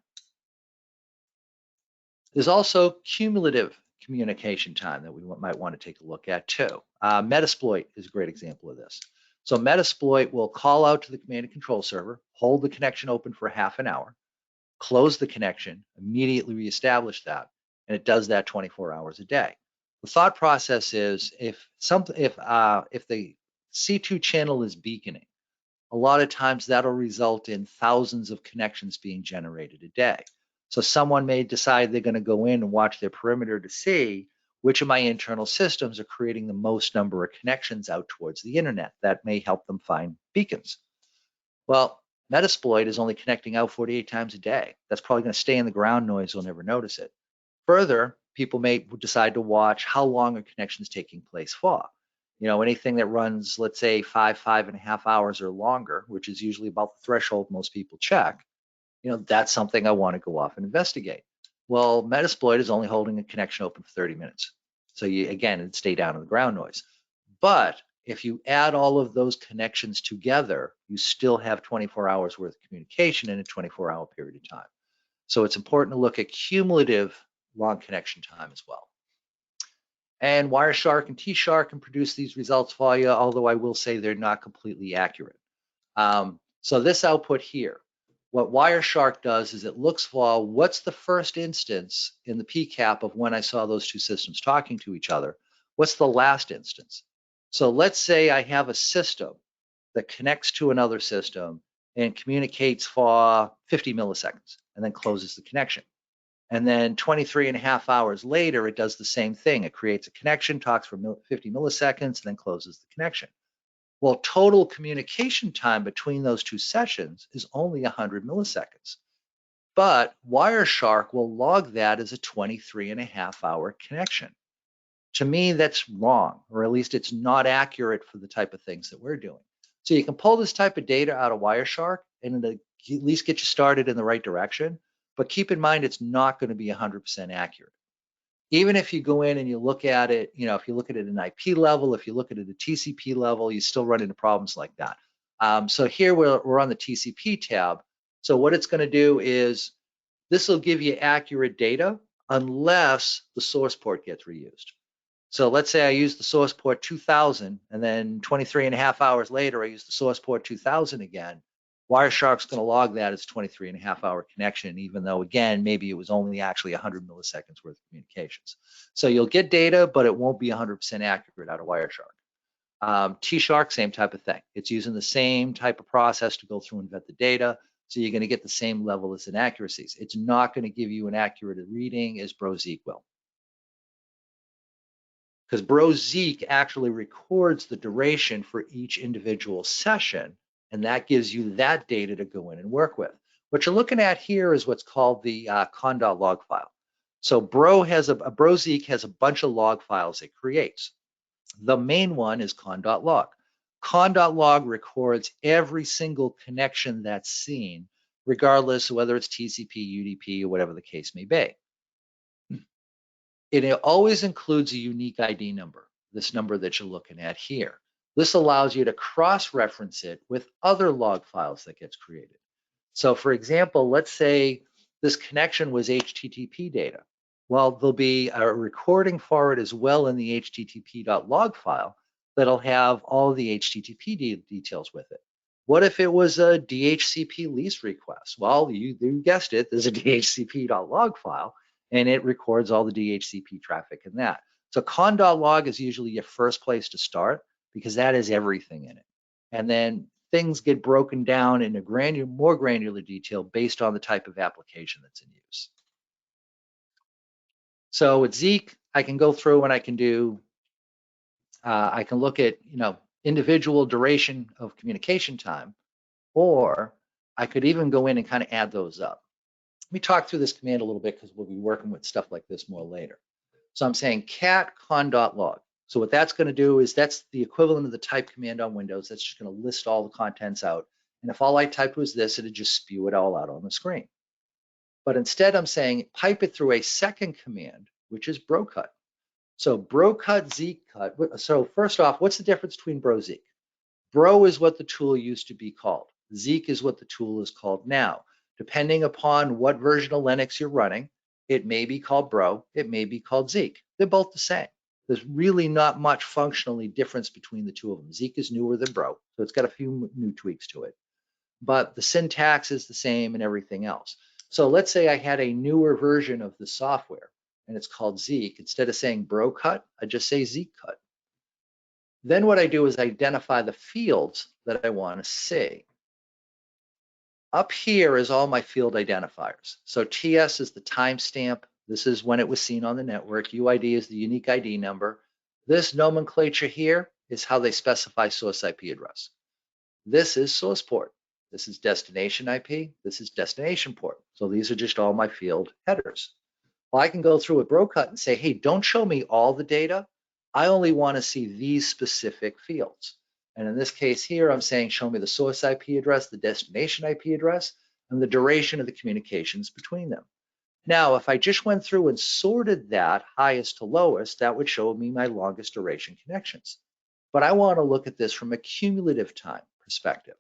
There's also cumulative communication time that we might want to take a look at too. Metasploit is a great example of this. So Metasploit will call out to the command and control server, hold the connection open for half an hour, close the connection, immediately reestablish that, and it does that 24 hours a day. The thought process is if the C2 channel is beaconing, a lot of times that'll result in thousands of connections being generated a day. So someone may decide they're going to go in and watch their perimeter to see which of my internal systems are creating the most number of connections out towards the internet. That may help them find beacons. Well, Metasploit is only connecting out 48 times a day. That's probably going to stay in the ground noise. You'll never notice it. Further, people may decide to watch how long are connections taking place for. Anything that runs, let's say 5.5 hours or longer, which is usually about the threshold most people check, that's something I want to go off and investigate. Well, Metasploit is only holding a connection open for 30 minutes. So it'd stay down in the ground noise. But if you add all of those connections together, you still have 24 hours worth of communication in a 24-hour period of time. So it's important to look at cumulative long connection time as well. And Wireshark and T-Shark can produce these results for you, although I will say they're not completely accurate. So this output here, what Wireshark does is it looks for what's the first instance in the PCAP of when I saw those two systems talking to each other. What's the last instance? So let's say I have a system that connects to another system and communicates for 50 milliseconds and then closes the connection. And then 23.5 hours later, it does the same thing. It creates a connection, talks for 50 milliseconds, and then closes the connection. Well, total communication time between those two sessions is only 100 milliseconds. But Wireshark will log that as a 23.5-hour connection. To me, that's wrong, or at least it's not accurate for the type of things that we're doing. So you can pull this type of data out of Wireshark, and it'll at least get you started in the right direction. But keep in mind, it's not going to be 100% accurate. Even if you go in and you look at it, if you look at it at an IP level, if you look at it at a TCP level, you still run into problems like that. So here we're on the TCP tab. So what it's going to do is this will give you accurate data unless the source port gets reused. So let's say I use the source port 2000 and then 23.5 hours later, I use the source port 2000 again. Wireshark's going to log that as a 23.5 hour connection, even though, again, maybe it was only actually 100 milliseconds worth of communications. So you'll get data, but it won't be 100% accurate out of Wireshark. T-Shark, same type of thing. It's using the same type of process to go through and vet the data. So you're going to get the same level as inaccuracies. It's not going to give you an accurate reading as BroZeek will. Because BroZeek actually records the duration for each individual session, and that gives you that data to go in and work with. What you're looking at here is what's called the con.log file. So BroZeek has a bunch of log files it creates. The main one is con.log. Con.log records every single connection that's seen, regardless of whether it's TCP, UDP, or whatever the case may be. It always includes a unique ID number, this number that you're looking at here. This allows you to cross-reference it with other log files that gets created. So for example, let's say this connection was HTTP data. Well, there'll be a recording for it as well in the http.log file that'll have all the HTTP details with it. What if it was a DHCP lease request? Well, you guessed it, there's a DHCP.log file, and it records all the DHCP traffic in that. So con.log is usually your first place to start because that is everything in it. And then things get broken down into more granular detail based on the type of application that's in use. So with Zeek, I can go through and I can do, I can look at, individual duration of communication time, or I could even go in and kind of add those up. Let me talk through this command a little bit because we'll be working with stuff like this more later. So I'm saying cat con.log. So what that's going to do is that's the equivalent of the type command on Windows. That's just going to list all the contents out. And if all I typed was this, it'd just spew it all out on the screen. But instead I'm saying pipe it through a second command, which is brocut. So brocut, Zeek cut. So first off, what's the difference between BroZeek? Bro is what the tool used to be called. Zeek is what the tool is called now. Depending upon what version of Linux you're running, it may be called Bro, it may be called Zeek. They're both the same. There's really not much functionally difference between the two of them. Zeek is newer than Bro, so it's got a few new tweaks to it. But the syntax is the same and everything else. So let's say I had a newer version of the software and it's called Zeek. Instead of saying Bro cut, I just say Zeek cut. Then what I do is identify the fields that I want to see. Up here is all my field identifiers. So TS is the timestamp. This is when it was seen on the network. UID is the unique ID number. This nomenclature here is how they specify source IP address. This is source port. This is destination IP. This is destination port. So these are just all my field headers. Well, I can go through a brocut and say, hey, don't show me all the data. I only want to see these specific fields. And in this case here, I'm saying, show me the source IP address, the destination IP address, and the duration of the communications between them. Now, if I just went through and sorted that highest to lowest, that would show me my longest duration connections. But I want to look at this from a cumulative time perspective.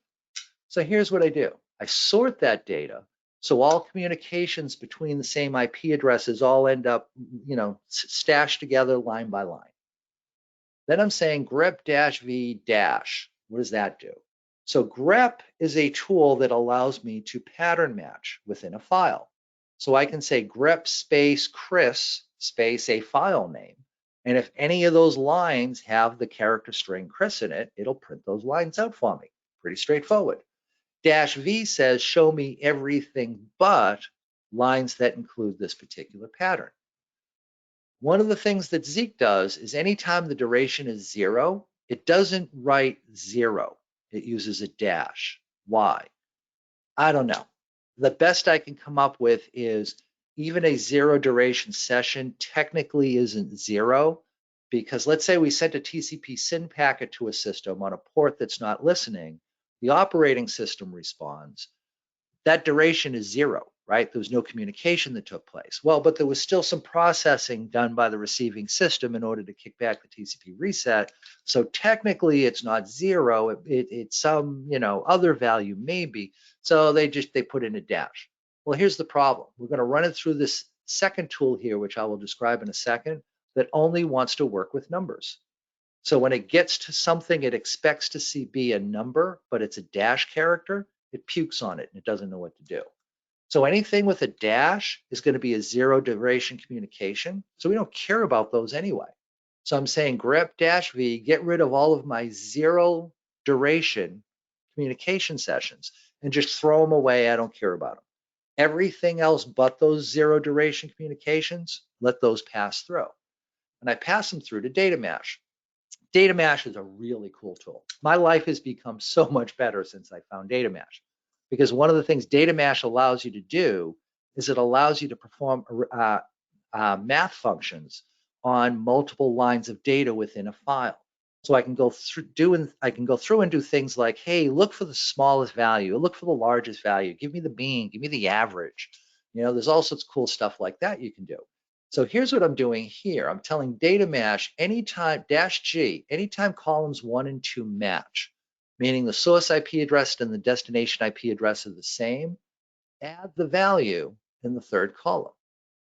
So here's what I do. I sort that data so all communications between the same IP addresses all end up, stashed together line by line. Then I'm saying grep-v-. What does that do? So grep is a tool that allows me to pattern match within a file. So I can say grep space Chris space a file name. And if any of those lines have the character string Chris in it, it'll print those lines out for me. Pretty straightforward. -v says show me everything but lines that include this particular pattern. One of the things that Zeek does is anytime the duration is 0, it doesn't write 0. It uses a dash. Why? I don't know. The best I can come up with is even a 0 duration session technically isn't 0, because let's say we sent a TCP SYN packet to a system on a port that's not listening. The operating system responds. that duration is 0, right? There was no communication that took place. Well, but there was still some processing done by the receiving system in order to kick back the TCP reset. So technically it's not 0, it's some, other value maybe. So they put in a dash. Well, here's the problem. We're going to run it through this second tool here, which I will describe in a second, that only wants to work with numbers. So when it gets to something it expects to see be a number, but it's a dash character, it pukes on it and it doesn't know what to do. So anything with a dash is going to be a 0 duration communication. So we don't care about those anyway. So I'm saying grep -v, get rid of all of my 0 duration communication sessions and just throw them away. I don't care about them. Everything else but those 0 duration communications, let those pass through. And I pass them through to data mash. Data mash is a really cool tool. My life has become so much better since I found data mash, because one of the things data mash allows you to do is it allows you to perform math functions on multiple lines of data within a file. So I can go through and do things like, hey, look for the smallest value, look for the largest value, give me the mean, give me the average. There's all sorts of cool stuff like that you can do. So here's what I'm doing here. I'm telling data mash anytime -G, anytime columns 1 and 2 match, meaning the source IP address and the destination IP address are the same, add the value in the third column.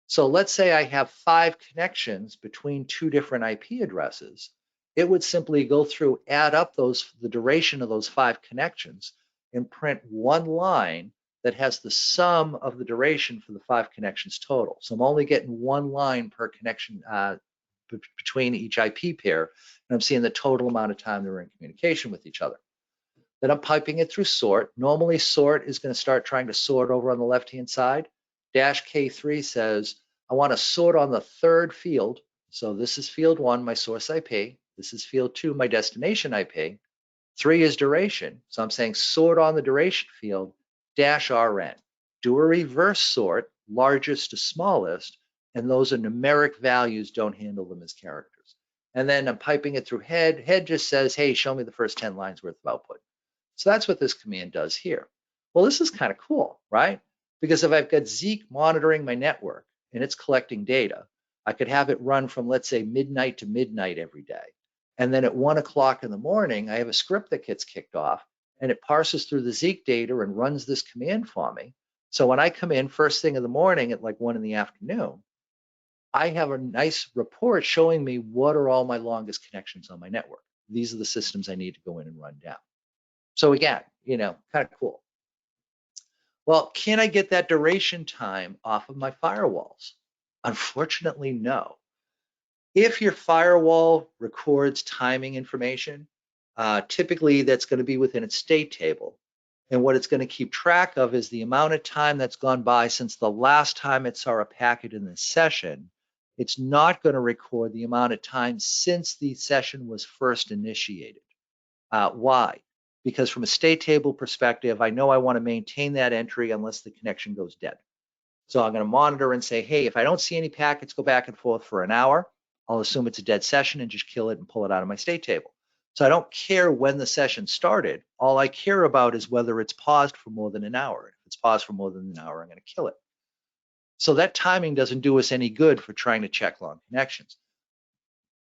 So let's say I have 5 connections between 2 different IP addresses. It would simply go through, add up the duration of those 5 connections, and print one line that has the sum of the duration for the 5 connections total. So I'm only getting one line per connection between each IP pair, and I'm seeing the total amount of time they're in communication with each other. Then I'm piping it through sort. Normally sort is going to start trying to sort over on the left-hand side. -K3 says, I want to sort on the third field. So this is field 1, my source IP. This is field 2, my destination IP. 3 is duration. So I'm saying sort on the duration field, -RN. Do a reverse sort, largest to smallest, and those are numeric values, don't handle them as characters. And then I'm piping it through head. Head just says, hey, show me the first 10 lines worth of output. So that's what this command does here. Well, this is kind of cool, right? Because if I've got Zeek monitoring my network and it's collecting data, I could have it run from, let's say, midnight to midnight every day. And then at 1 o'clock in the morning, I have a script that gets kicked off and it parses through the Zeek data and runs this command for me. So when I come in first thing in the morning at like 1 in the afternoon, I have a nice report showing me what are all my longest connections on my network. These are the systems I need to go in and run down. So again, kind of cool. Well, can I get that duration time off of my firewalls? Unfortunately, no. If your firewall records timing information, typically that's going to be within its state table. And what it's going to keep track of is the amount of time that's gone by since the last time it saw a packet in the session. It's not going to record the amount of time since the session was first initiated. Why? Because from a state table perspective, I know I want to maintain that entry unless the connection goes dead. So I'm going to monitor and say, hey, if I don't see any packets go back and forth for an hour, I'll assume it's a dead session and just kill it and pull it out of my state table. So I don't care when the session started. All I care about is whether it's paused for more than an hour. If it's paused for more than an hour, I'm going to kill it. So that timing doesn't do us any good for trying to check long connections.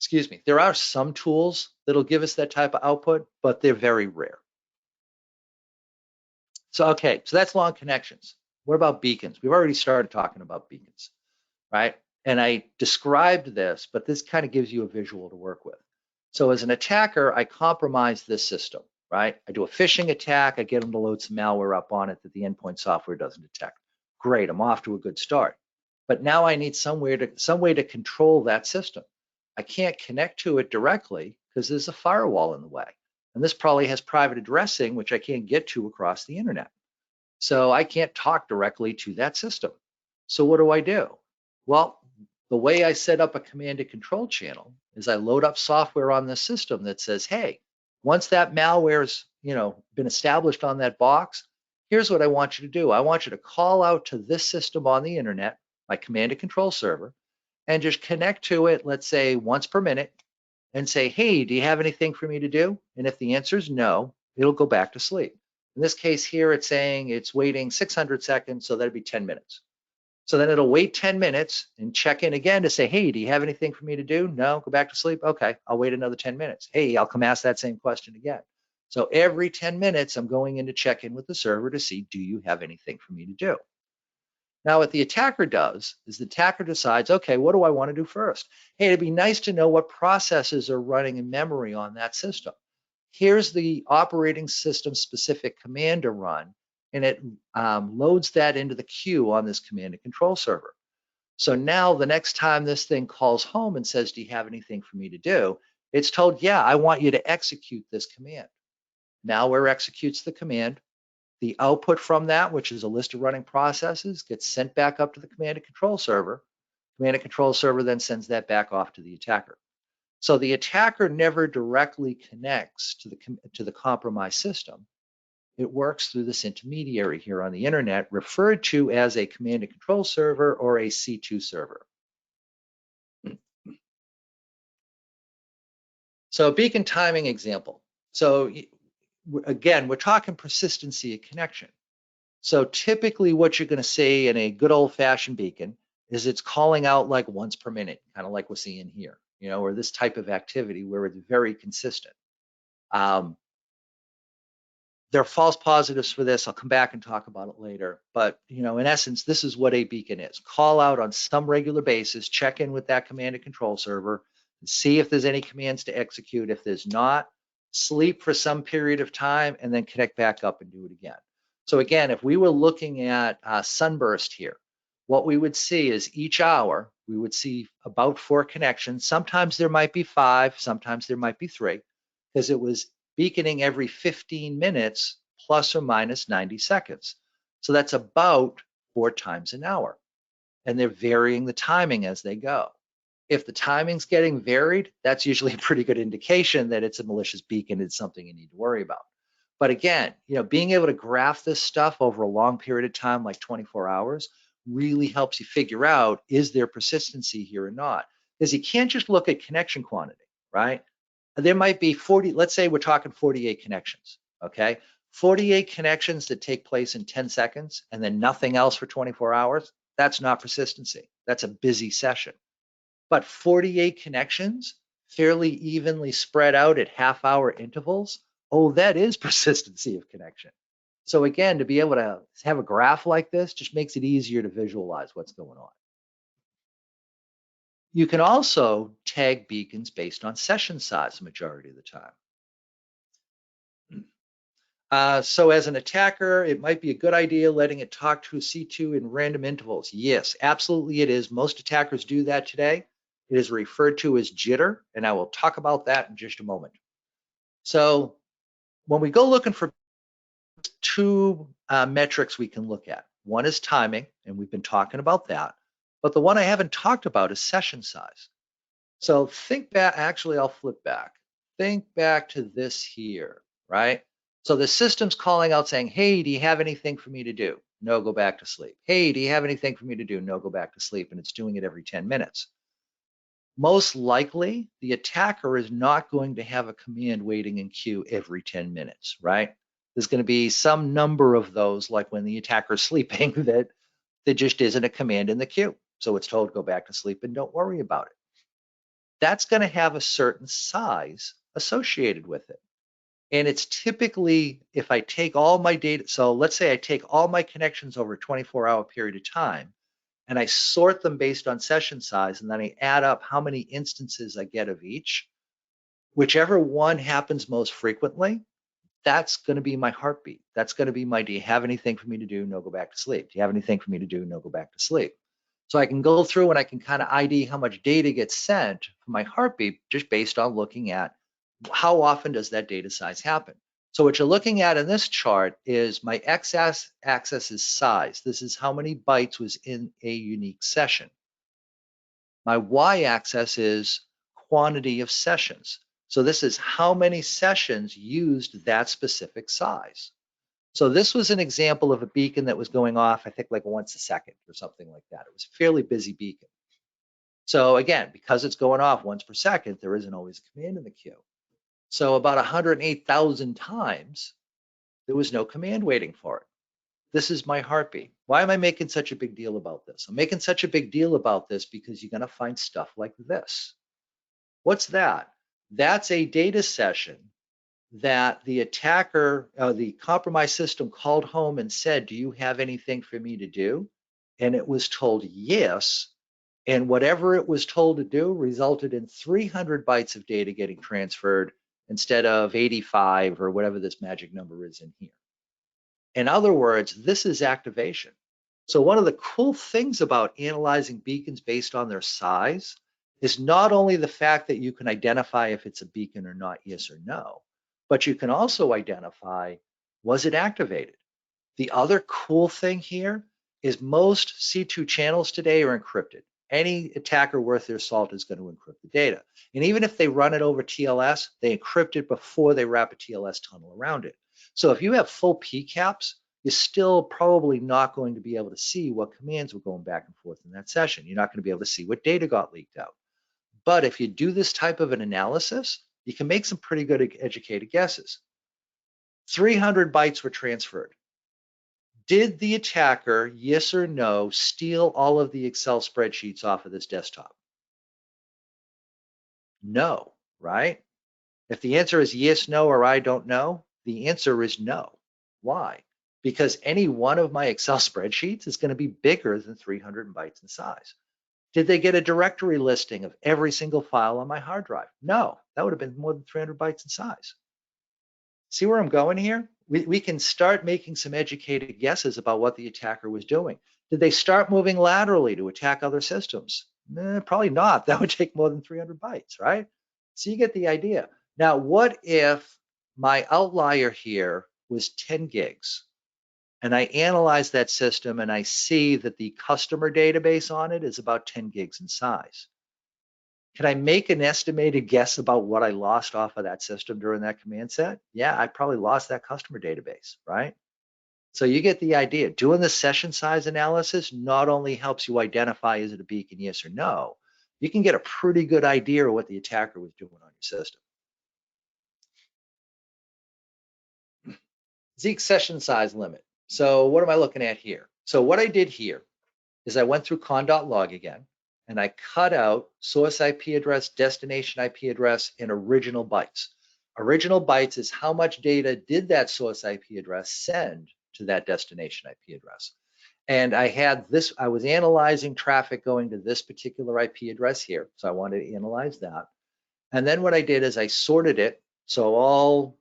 Excuse me. There are some tools that'll give us that type of output, but they're very rare. So, okay, so that's long connections. What about beacons? We've already started talking about beacons, right? And I described this, but this kind of gives you a visual to work with. So as an attacker, I compromise this system, right? I do a phishing attack. I get them to load some malware up on it that the endpoint software doesn't detect. Great, I'm off to a good start. But now I need some way to control that system. I can't connect to it directly because there's a firewall in the way. And this probably has private addressing, which I can't get to across the internet. So I can't talk directly to that system. So what do? Well, the way I set up a command and control channel is I load up software on the system that says, hey, once that malware's been established on that box, here's what I want you to do. I want you to call out to this system on the internet, my command and control server, and just connect to it, let's say once per minute, and say, hey, do you have anything for me to do? And if the answer is no, it'll go back to sleep. In this case here, it's saying it's waiting 600 seconds, so that'd be 10 minutes. So then it'll wait 10 minutes and check in again to say, hey, do you have anything for me to do? No, go back to sleep. Okay, I'll wait another 10 minutes. Hey, I'll come ask that same question again. So every 10 minutes, I'm going in to check in with the server to see, do you have anything for me to do? Now, what the attacker does is the attacker decides, okay, what do I want to do first? Hey, it'd be nice to know what processes are running in memory on that system. Here's the operating system specific command to run, and it loads that into the queue on this command and control server. So now the next time this thing calls home and says, do you have anything for me to do? It's told, yeah, I want you to execute this command. Malware executes the command. The output from that, which is a list of running processes, gets sent back up to the command and control server. Command and control server then sends that back off to the attacker. So the attacker never directly connects to the compromised system. It works through this intermediary here on the internet, referred to as a command and control server or a C2 server. So a beacon timing example. So again, we're talking persistency of connection. So typically what you're going to see in a good old fashioned beacon is it's calling out like once per minute, kind of like we're seeing here, you know, or this type of activity where it's very consistent. There are false positives for this. I'll come back and talk about it later. But, you know, in essence, this is what a beacon is. Call out on some regular basis, check in with that command and control server, and see if there's any commands to execute. If there's not, sleep for some period of time and then connect back up and do it again. So again, if we were looking at sunburst here, what we would see is each hour, we would see about 4 connections. Sometimes there might be 5, sometimes there might be 3, because it was beaconing every 15 minutes plus or minus 90 seconds. So that's about 4 times an hour. And they're varying the timing as they go. If the timing's getting varied, that's usually a pretty good indication that it's a malicious beacon. It's something you need to worry about. But again, you know, being able to graph this stuff over a long period of time, like 24 hours, really helps you figure out, is there persistency here or not? Because you can't just look at connection quantity, right? There might be 40, let's say we're talking 48 connections, okay? 48 connections that take place in 10 seconds and then nothing else for 24 hours, that's not persistency. That's a busy session. But 48 connections fairly evenly spread out at half-hour intervals, oh, that is persistency of connection. So again, to be able to have a graph like this just makes it easier to visualize what's going on. You can also tag beacons based on session size the majority of the time. So as an attacker, it might be a good idea letting it talk to a C2 in random intervals. Yes, absolutely it is. Most attackers do that today. It is referred to as jitter, and I will talk about that in just a moment. So when we go looking for 2 metrics we can look at. One is timing, and we've been talking about that. But the one I haven't talked about is session size. So think back, actually, I'll flip back. Think back to this here, right? So the system's calling out saying, hey, do you have anything for me to do? No, go back to sleep. Hey, do you have anything for me to do? No, go back to sleep. And it's doing it every 10 minutes. Most likely, the attacker is not going to have a command waiting in queue every 10 minutes, right? There's going to be some number of those, like when the attacker's sleeping, that there just isn't a command in the queue. So it's told, go back to sleep and don't worry about it. That's going to have a certain size associated with it. And it's typically, if I take all my data, so let's say I take all my connections over a 24-hour period of time, and I sort them based on session size, and then I add up how many instances I get of each, whichever one happens most frequently, that's going to be my heartbeat. That's going to be my, do you have anything for me to do? No, go back to sleep. Do you have anything for me to do? No, go back to sleep. So I can go through and I can kind of ID how much data gets sent for my heartbeat just based on looking at how often does that data size happen. So what you're looking at in this chart is my x-axis is size. This is how many bytes was in a unique session. My y-axis is quantity of sessions. So this is how many sessions used that specific size. So this was an example of a beacon that was going off, I think like once a second or something like that. It was a fairly busy beacon. So again, because it's going off once per second, there isn't always a command in the queue. So about 108,000 times, There was no command waiting for it. This is my heartbeat. Why am I making such a big deal about this? I'm making such a big deal about this because you're going to find stuff like this. What's that? That's a data session that the attacker, the compromised system called home and said, do you have anything for me to do? And it was told yes. And whatever it was told to do resulted in 300 bytes of data getting transferred instead of 85 or whatever this magic number is in here. In other words, this is activation. So one of the cool things about analyzing beacons based on their size is not only the fact that you can identify if it's a beacon or not, yes or no, but you can also identify, was it activated? The other cool thing here is most C2 channels today are encrypted. Any attacker worth their salt is going to encrypt the data. And even if they run it over TLS, they encrypt it before they wrap a TLS tunnel around it. So if you have full PCAPs, you're still probably not going to be able to see what commands were going back and forth in that session. You're not going to be able to see what data got leaked out. But if you do this type of an analysis, you can make some pretty good educated guesses. 300 bytes were transferred. Did the attacker, yes or no, steal all of the Excel spreadsheets off of this desktop? No, right? If the answer is yes, no, or I don't know, the answer is no. Why? Because any one of my Excel spreadsheets is going to be bigger than 300 bytes in size. Did they get a directory listing of every single file on my hard drive? No, that would have been more than 300 bytes in size. See where I'm going here? We can start making some educated guesses about what the attacker was doing. Did they start moving laterally to attack other systems? Probably not. That would take more than 300 bytes, right? So you get the idea. Now, what if my outlier here was 10 gigs? And I analyze that system and I see that the customer database on it is about 10 gigs in size. Can I make an estimated guess about what I lost off of that system during that command set? Yeah, I probably lost that customer database, right? So you get the idea. Doing the session size analysis not only helps you identify is it a beacon, yes or no, you can get a pretty good idea of what the attacker was doing on your system. Zeek session size limit. So what am I looking at here? So what I did here is I went through con.log again, and I cut out source IP address, destination IP address, and original bytes. Original bytes is how much data did that source IP address send to that destination IP address. And I had this, I was analyzing traffic going to this particular IP address here. So I wanted to analyze that. And then what I did is I sorted it. So all,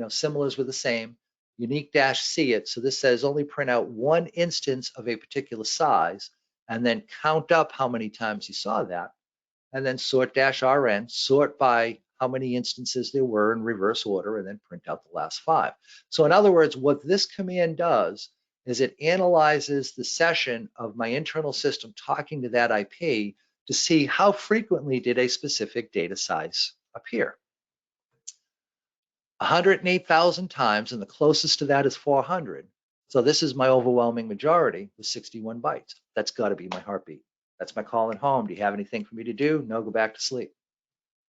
similars were the same, unique dash C it. So this says only print out one instance of a particular size and then count up how many times you saw that. And then sort dash RN, sort by how many instances there were in reverse order and then print out the last 5. So in other words, what this command does is it analyzes the session of my internal system talking to that IP to see how frequently did a specific data size appear. 108,000 times, and the closest to that is 400. So this is my overwhelming majority with 61 bytes. That's got to be my heartbeat. That's my calling home. Do you have anything for me to do? No, go back to sleep.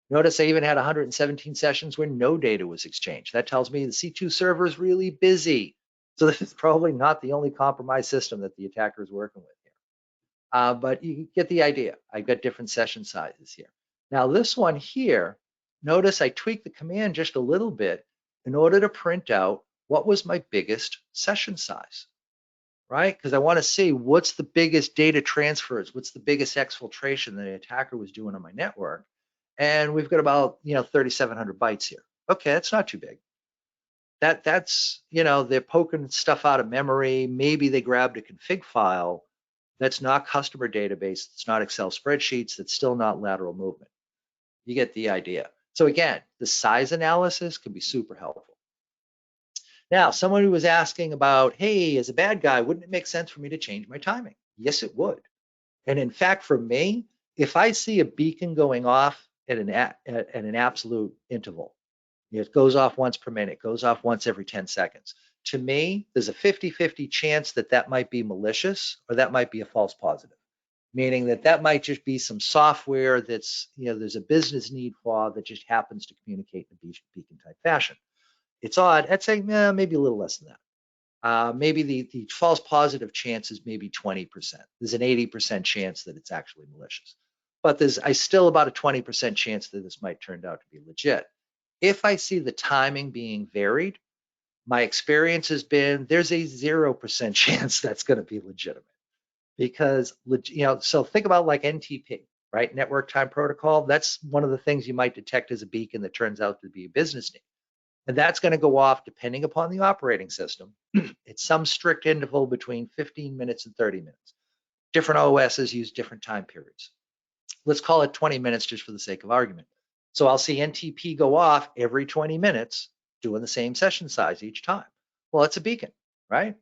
Notice I even had 117 sessions where no data was exchanged. That tells me the C2 server is really busy. So this is probably not the only compromised system that the attacker is working with here. But you get the idea. I've got different session sizes here. Now this one here, notice I tweaked the command just a little bit in order to print out what was my biggest session size, right? Because I want to see what's the biggest data transfers, what's the biggest exfiltration that the attacker was doing on my network. And we've got about 3,700 bytes here. Okay, that's not too big. That's they're poking stuff out of memory. Maybe they grabbed a config file. That's not customer database. It's not Excel spreadsheets. That's still not lateral movement. You get the idea. So again, the size analysis can be super helpful. Now, someone who was asking about, hey, as a bad guy, wouldn't it make sense for me to change my timing? Yes, it would. And in fact, for me, if I see a beacon going off at an absolute interval, it goes off once per minute, goes off once every 10 seconds. To me, there's a 50-50 chance that that might be malicious or that might be a false positive, meaning that might just be some software that's, there's a business need for that just happens to communicate in a beacon type fashion. It's odd. I'd say maybe a little less than that. Maybe the false positive chance is maybe 20%. There's an 80% chance that it's actually malicious. But there's still about a 20% chance that this might turn out to be legit. If I see the timing being varied, my experience has been there's a 0% chance that's going to be legitimate. Because, so think about like NTP, right? Network Time Protocol. That's one of the things you might detect as a beacon that turns out to be a business need. And that's going to go off depending upon the operating system. It's some strict interval between 15 minutes and 30 minutes. Different OSs use different time periods. Let's call it 20 minutes just for the sake of argument. So I'll see NTP go off every 20 minutes doing the same session size each time. Well, it's a beacon, right?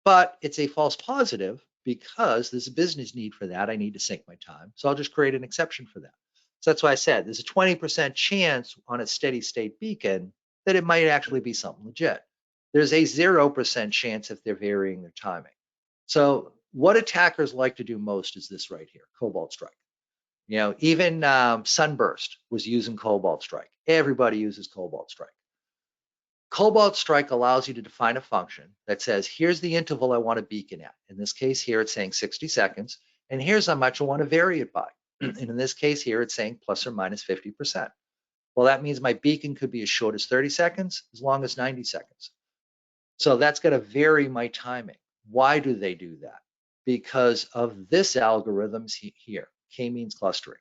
But it's a false positive because there's a business need for that. I need to sync my time. So I'll just create an exception for that. So that's why I said there's a 20% chance on a steady state beacon that it might actually be something legit. There's a 0% chance if they're varying their timing. So what attackers like to do most is this right here, Cobalt Strike. Even Sunburst was using Cobalt Strike. Everybody uses Cobalt Strike. Cobalt Strike allows you to define a function that says, here's the interval I want to beacon at. In this case here, it's saying 60 seconds, and here's how much I want to vary it by. And in this case here, it's saying plus or minus 50%. Well, that means my beacon could be as short as 30 seconds, as long as 90 seconds. So that's going to vary my timing. Why do they do that? Because of this algorithm here, k-means clustering.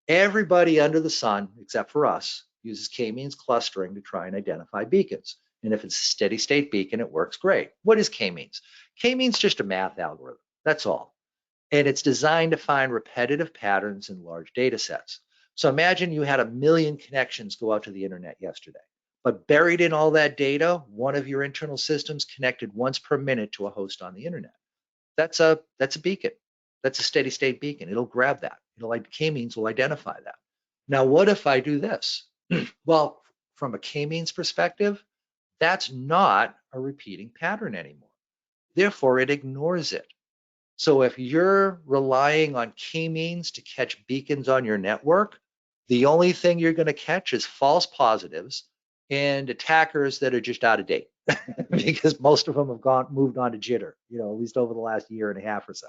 Everybody under the sun, except for us, uses k-means clustering to try and identify beacons. And if it's a steady state beacon, it works great. What is k-means? K-means just a math algorithm. That's all. And it's designed to find repetitive patterns in large data sets. So imagine you had 1 million connections go out to the internet yesterday, but buried in all that data, one of your internal systems connected once per minute to a host on the internet. That's a beacon. That's a steady state beacon. It'll grab that. K-means will identify that. Now, what if I do this? Well, from a k-means perspective, that's not a repeating pattern anymore. Therefore, it ignores it. So if you're relying on k-means to catch beacons on your network, the only thing you're going to catch is false positives and attackers that are just out of date because most of them have moved on to jitter, at least over the last year and a half or so.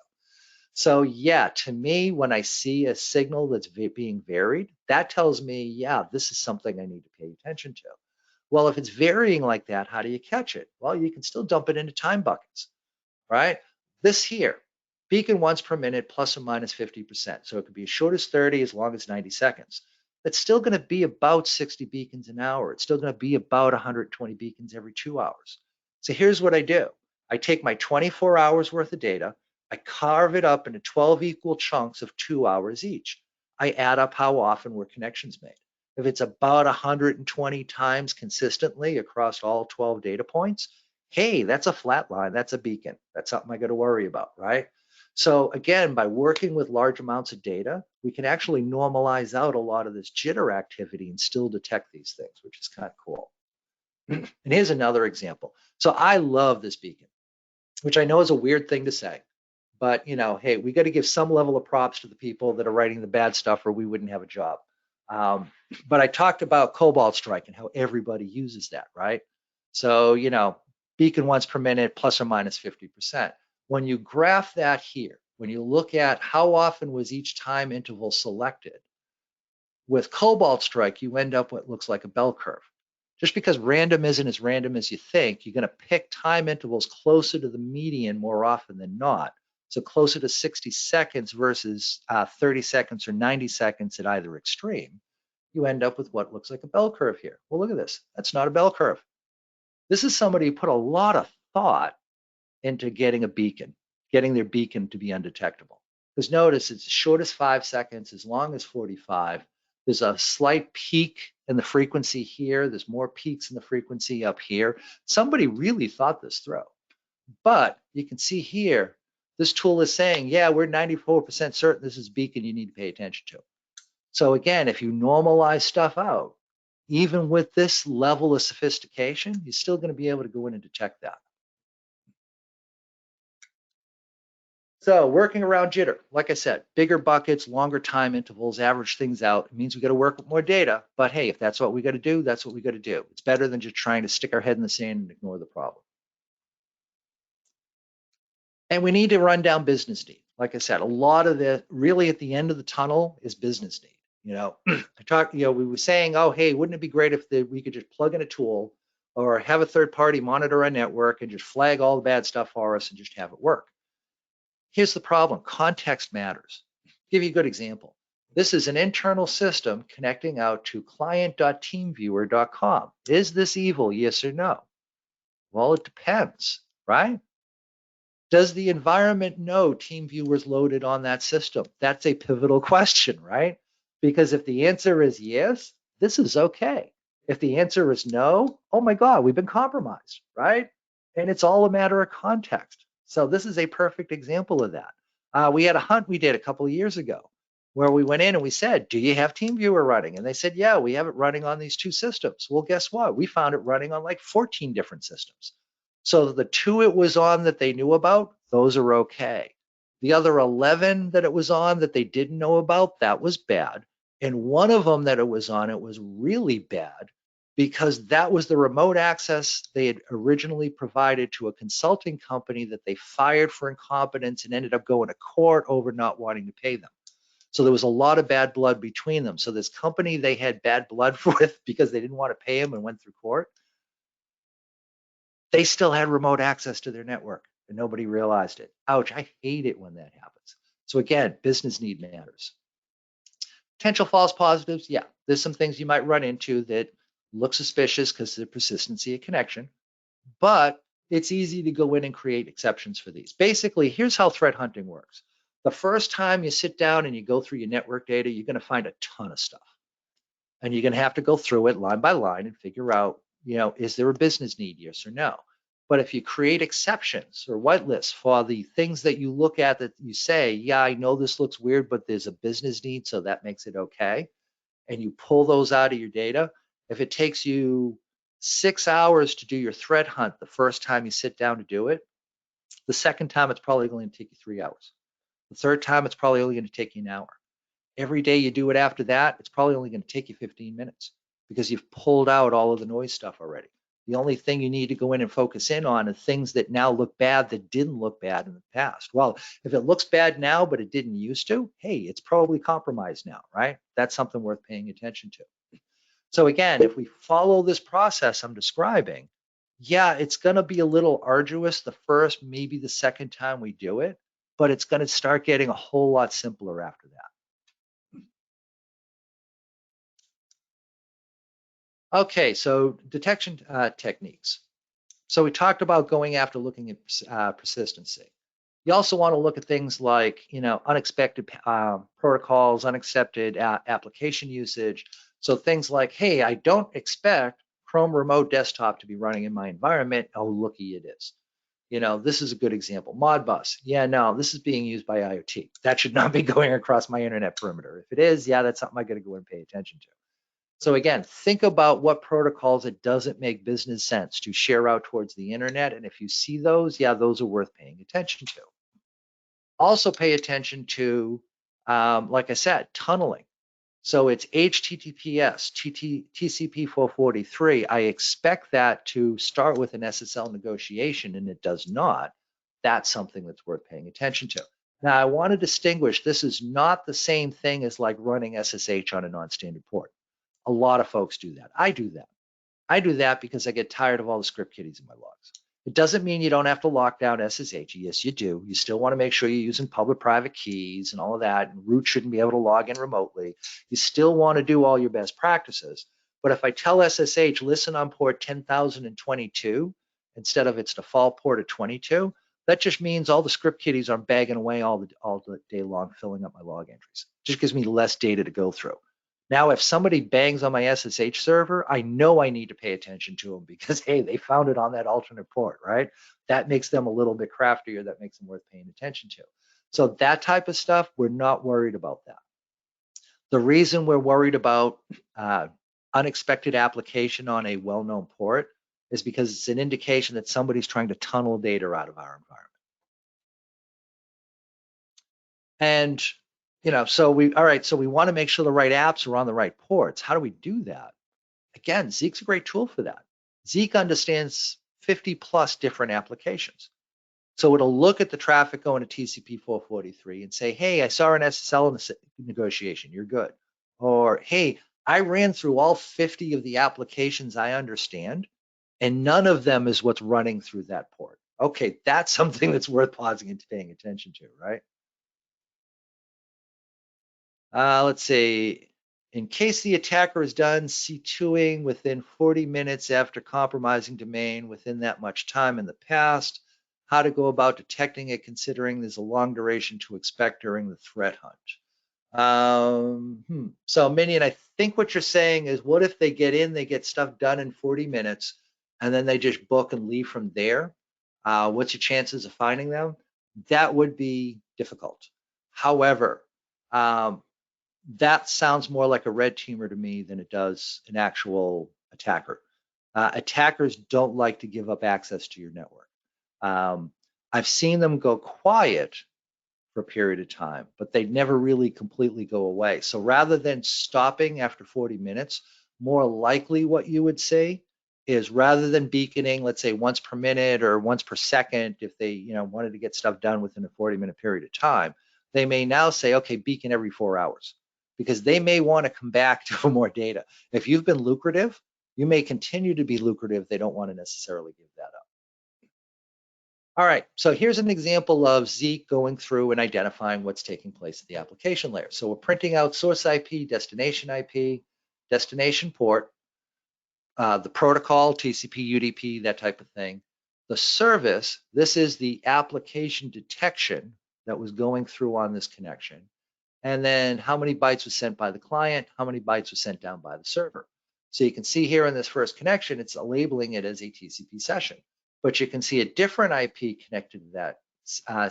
So yeah, to me, when I see a signal that's being varied, that tells me, yeah, this is something I need to pay attention to. Well, if it's varying like that, how do you catch it? Well, you can still dump it into time buckets, right? This here, beacon once per minute plus or minus 50%. So it could be as short as 30, as long as 90 seconds. That's still going to be about 60 beacons an hour. It's still going to be about 120 beacons every 2 hours. So here's what I do. I take my 24 hours worth of data, I carve it up into 12 equal chunks of 2 hours each. I add up how often were connections made. If it's about 120 times consistently across all 12 data points, hey, that's a flat line, that's a beacon. That's something I got to worry about, right? So again, by working with large amounts of data, we can actually normalize out a lot of this jitter activity and still detect these things, which is kind of cool. And here's another example. So I love this beacon, which I know is a weird thing to say, but hey, we got to give some level of props to the people that are writing the bad stuff or we wouldn't have a job. But I talked about Cobalt Strike and how everybody uses that, right? So, beacon once per minute plus or minus 50%. When you graph that here, when you look at how often was each time interval selected, with Cobalt Strike, you end up what looks like a bell curve. Just because random isn't as random as you think, you're going to pick time intervals closer to the median more often than not. So closer to 60 seconds versus 30 seconds or 90 seconds at either extreme, you end up with what looks like a bell curve here. Well, look at this. That's not a bell curve. This is somebody who put a lot of thought into getting a beacon, getting their beacon to be undetectable. Because notice it's as short as 5 seconds, as long as 45. There's a slight peak in the frequency here. There's more peaks in the frequency up here. Somebody really thought this through. But you can see here, this tool is saying, yeah, we're 94% certain this is a beacon you need to pay attention to. So again, if you normalize stuff out, even with this level of sophistication, you're still going to be able to go in and detect that. So working around jitter, like I said, bigger buckets, longer time intervals, average things out. It means we got to work with more data, but hey, if that's what we got to do, that's what we got to do. It's better than just trying to stick our head in the sand and ignore the problem. And we need to run down business need. Like I said, a lot of the really at the end of the tunnel is business need. You know, we were saying, oh, hey, wouldn't it be great if we could just plug in a tool or have a third party monitor our network and just flag all the bad stuff for us and just have it work? Here's the problem. Context matters. I'll give you a good example. This is an internal system connecting out to client.teamviewer.com. Is this evil? Yes or no? Well, it depends, right? Does the environment know TeamViewer is loaded on that system? That's a pivotal question, right? Because if the answer is yes, this is okay. If the answer is no, oh my God, we've been compromised, right? And it's all a matter of context. So this is a perfect example of that. We had a hunt we did a couple of years ago where we went in and we said, do you have TeamViewer running? And they said, yeah, we have it running on these 2 systems. Well, guess what? We found it running on like 14 different systems. So the 2 it was on that they knew about, those are okay. The other 11 that it was on that they didn't know about, that was bad. And one of them that it was on, it was really bad because that was the remote access they had originally provided to a consulting company that they fired for incompetence and ended up going to court over not wanting to pay them. So there was a lot of bad blood between them. So this company they had bad blood with because they didn't want to pay them and went through court, they still had remote access to their network and nobody realized it. Ouch, I hate it when that happens. So again, business need matters. Potential false positives, yeah, there's some things you might run into that look suspicious because of the persistency of connection, but it's easy to go in and create exceptions for these. Basically, here's how threat hunting works. The first time you sit down and you go through your network data, you're going to find a ton of stuff. And you're going to have to go through it line by line and figure out, is there a business need, yes or no? But if you create exceptions or whitelists for the things that you look at that you say, yeah, I know this looks weird, but there's a business need, so that makes it okay. And you pull those out of your data. If it takes you 6 hours to do your threat hunt the first time you sit down to do it, the second time it's probably going to take you 3 hours. The third time it's probably only going to take you an hour. Every day you do it after that, it's probably only going to take you 15 minutes because you've pulled out all of the noise stuff already. The only thing you need to go in and focus in on are things that now look bad that didn't look bad in the past. Well, if it looks bad now, but it didn't used to, hey, it's probably compromised now, right? That's something worth paying attention to. So again, if we follow this process I'm describing, yeah, it's going to be a little arduous the first, maybe the second time we do it, but it's going to start getting a whole lot simpler after that. Okay, so detection techniques. So we talked about going after looking at persistency. You also want to look at things like, unexpected protocols, unaccepted application usage. So things like, hey, I don't expect Chrome Remote Desktop to be running in my environment. Oh, looky, it is. This is a good example. Modbus. Yeah, no, this is being used by IoT. That should not be going across my internet perimeter. If it is, yeah, that's something I got to go and pay attention to. So again, think about what protocols it doesn't make business sense to share out towards the internet. And if you see those, yeah, those are worth paying attention to. Also pay attention to, like I said, tunneling. So it's HTTPS, TCP 443. I expect that to start with an SSL negotiation, and it does not. That's something that's worth paying attention to. Now, I want to distinguish, this is not the same thing as like running SSH on a non-standard port. A lot of folks do that. I do that. I do that because I get tired of all the script kiddies in my logs. It doesn't mean you don't have to lock down SSH. Yes, you do. You still want to make sure you're using public-private keys and all of that, and root shouldn't be able to log in remotely. You still want to do all your best practices. But if I tell SSH, listen on port 10,022 instead of its default port of 22, that just means all the script kiddies are bagging away all the day long, filling up my log entries. Just gives me less data to go through. Now, if somebody bangs on my SSH server, I know I need to pay attention to them because, hey, they found it on that alternate port, right? That makes them a little bit craftier. That makes them worth paying attention to. So that type of stuff, we're not worried about that. The reason we're worried about unexpected application on a well-known port is because it's an indication that somebody's trying to tunnel data out of our environment. And, so we want to make sure the right apps are on the right ports. How do we do that? Again, Zeek's a great tool for that. Zeek understands 50 plus different applications. So it'll look at the traffic going to TCP 443 and say, hey, I saw an SSL negotiation, you're good. Or, hey, I ran through all 50 of the applications I understand, and none of them is what's running through that port. Okay, that's something that's worth pausing and paying attention to, right? Let's see. In case the attacker is done C2ing within 40 minutes after compromising domain within that much time in the past, how to go about detecting it considering there's a long duration to expect during the threat hunt. So Minion, I think what you're saying is, what if they get in, they get stuff done in 40 minutes, and then they just book and leave from there? What's your chances of finding them? That would be difficult. However, that sounds more like a red teamer to me than it does an actual attacker. Attackers don't like to give up access to your network. I've seen them go quiet for a period of time, but they never really completely go away. So rather than stopping after 40 minutes, more likely what you would say is, rather than beaconing, let's say once per minute or once per second, if they wanted to get stuff done within a 40-minute period of time, they may now say, okay, beacon every 4 hours, because they may want to come back to more data. If you've been lucrative, you may continue to be lucrative. They don't want to necessarily give that up. All right, so here's an example of Zeek going through and identifying what's taking place at the application layer. So we're printing out source IP, destination port, the protocol, TCP, UDP, that type of thing. The service, this is the application detection that was going through on this connection. And then how many bytes was sent by the client, how many bytes was sent down by the server. So you can see here in this first connection, it's labeling it as a TCP session. But you can see a different IP connected to that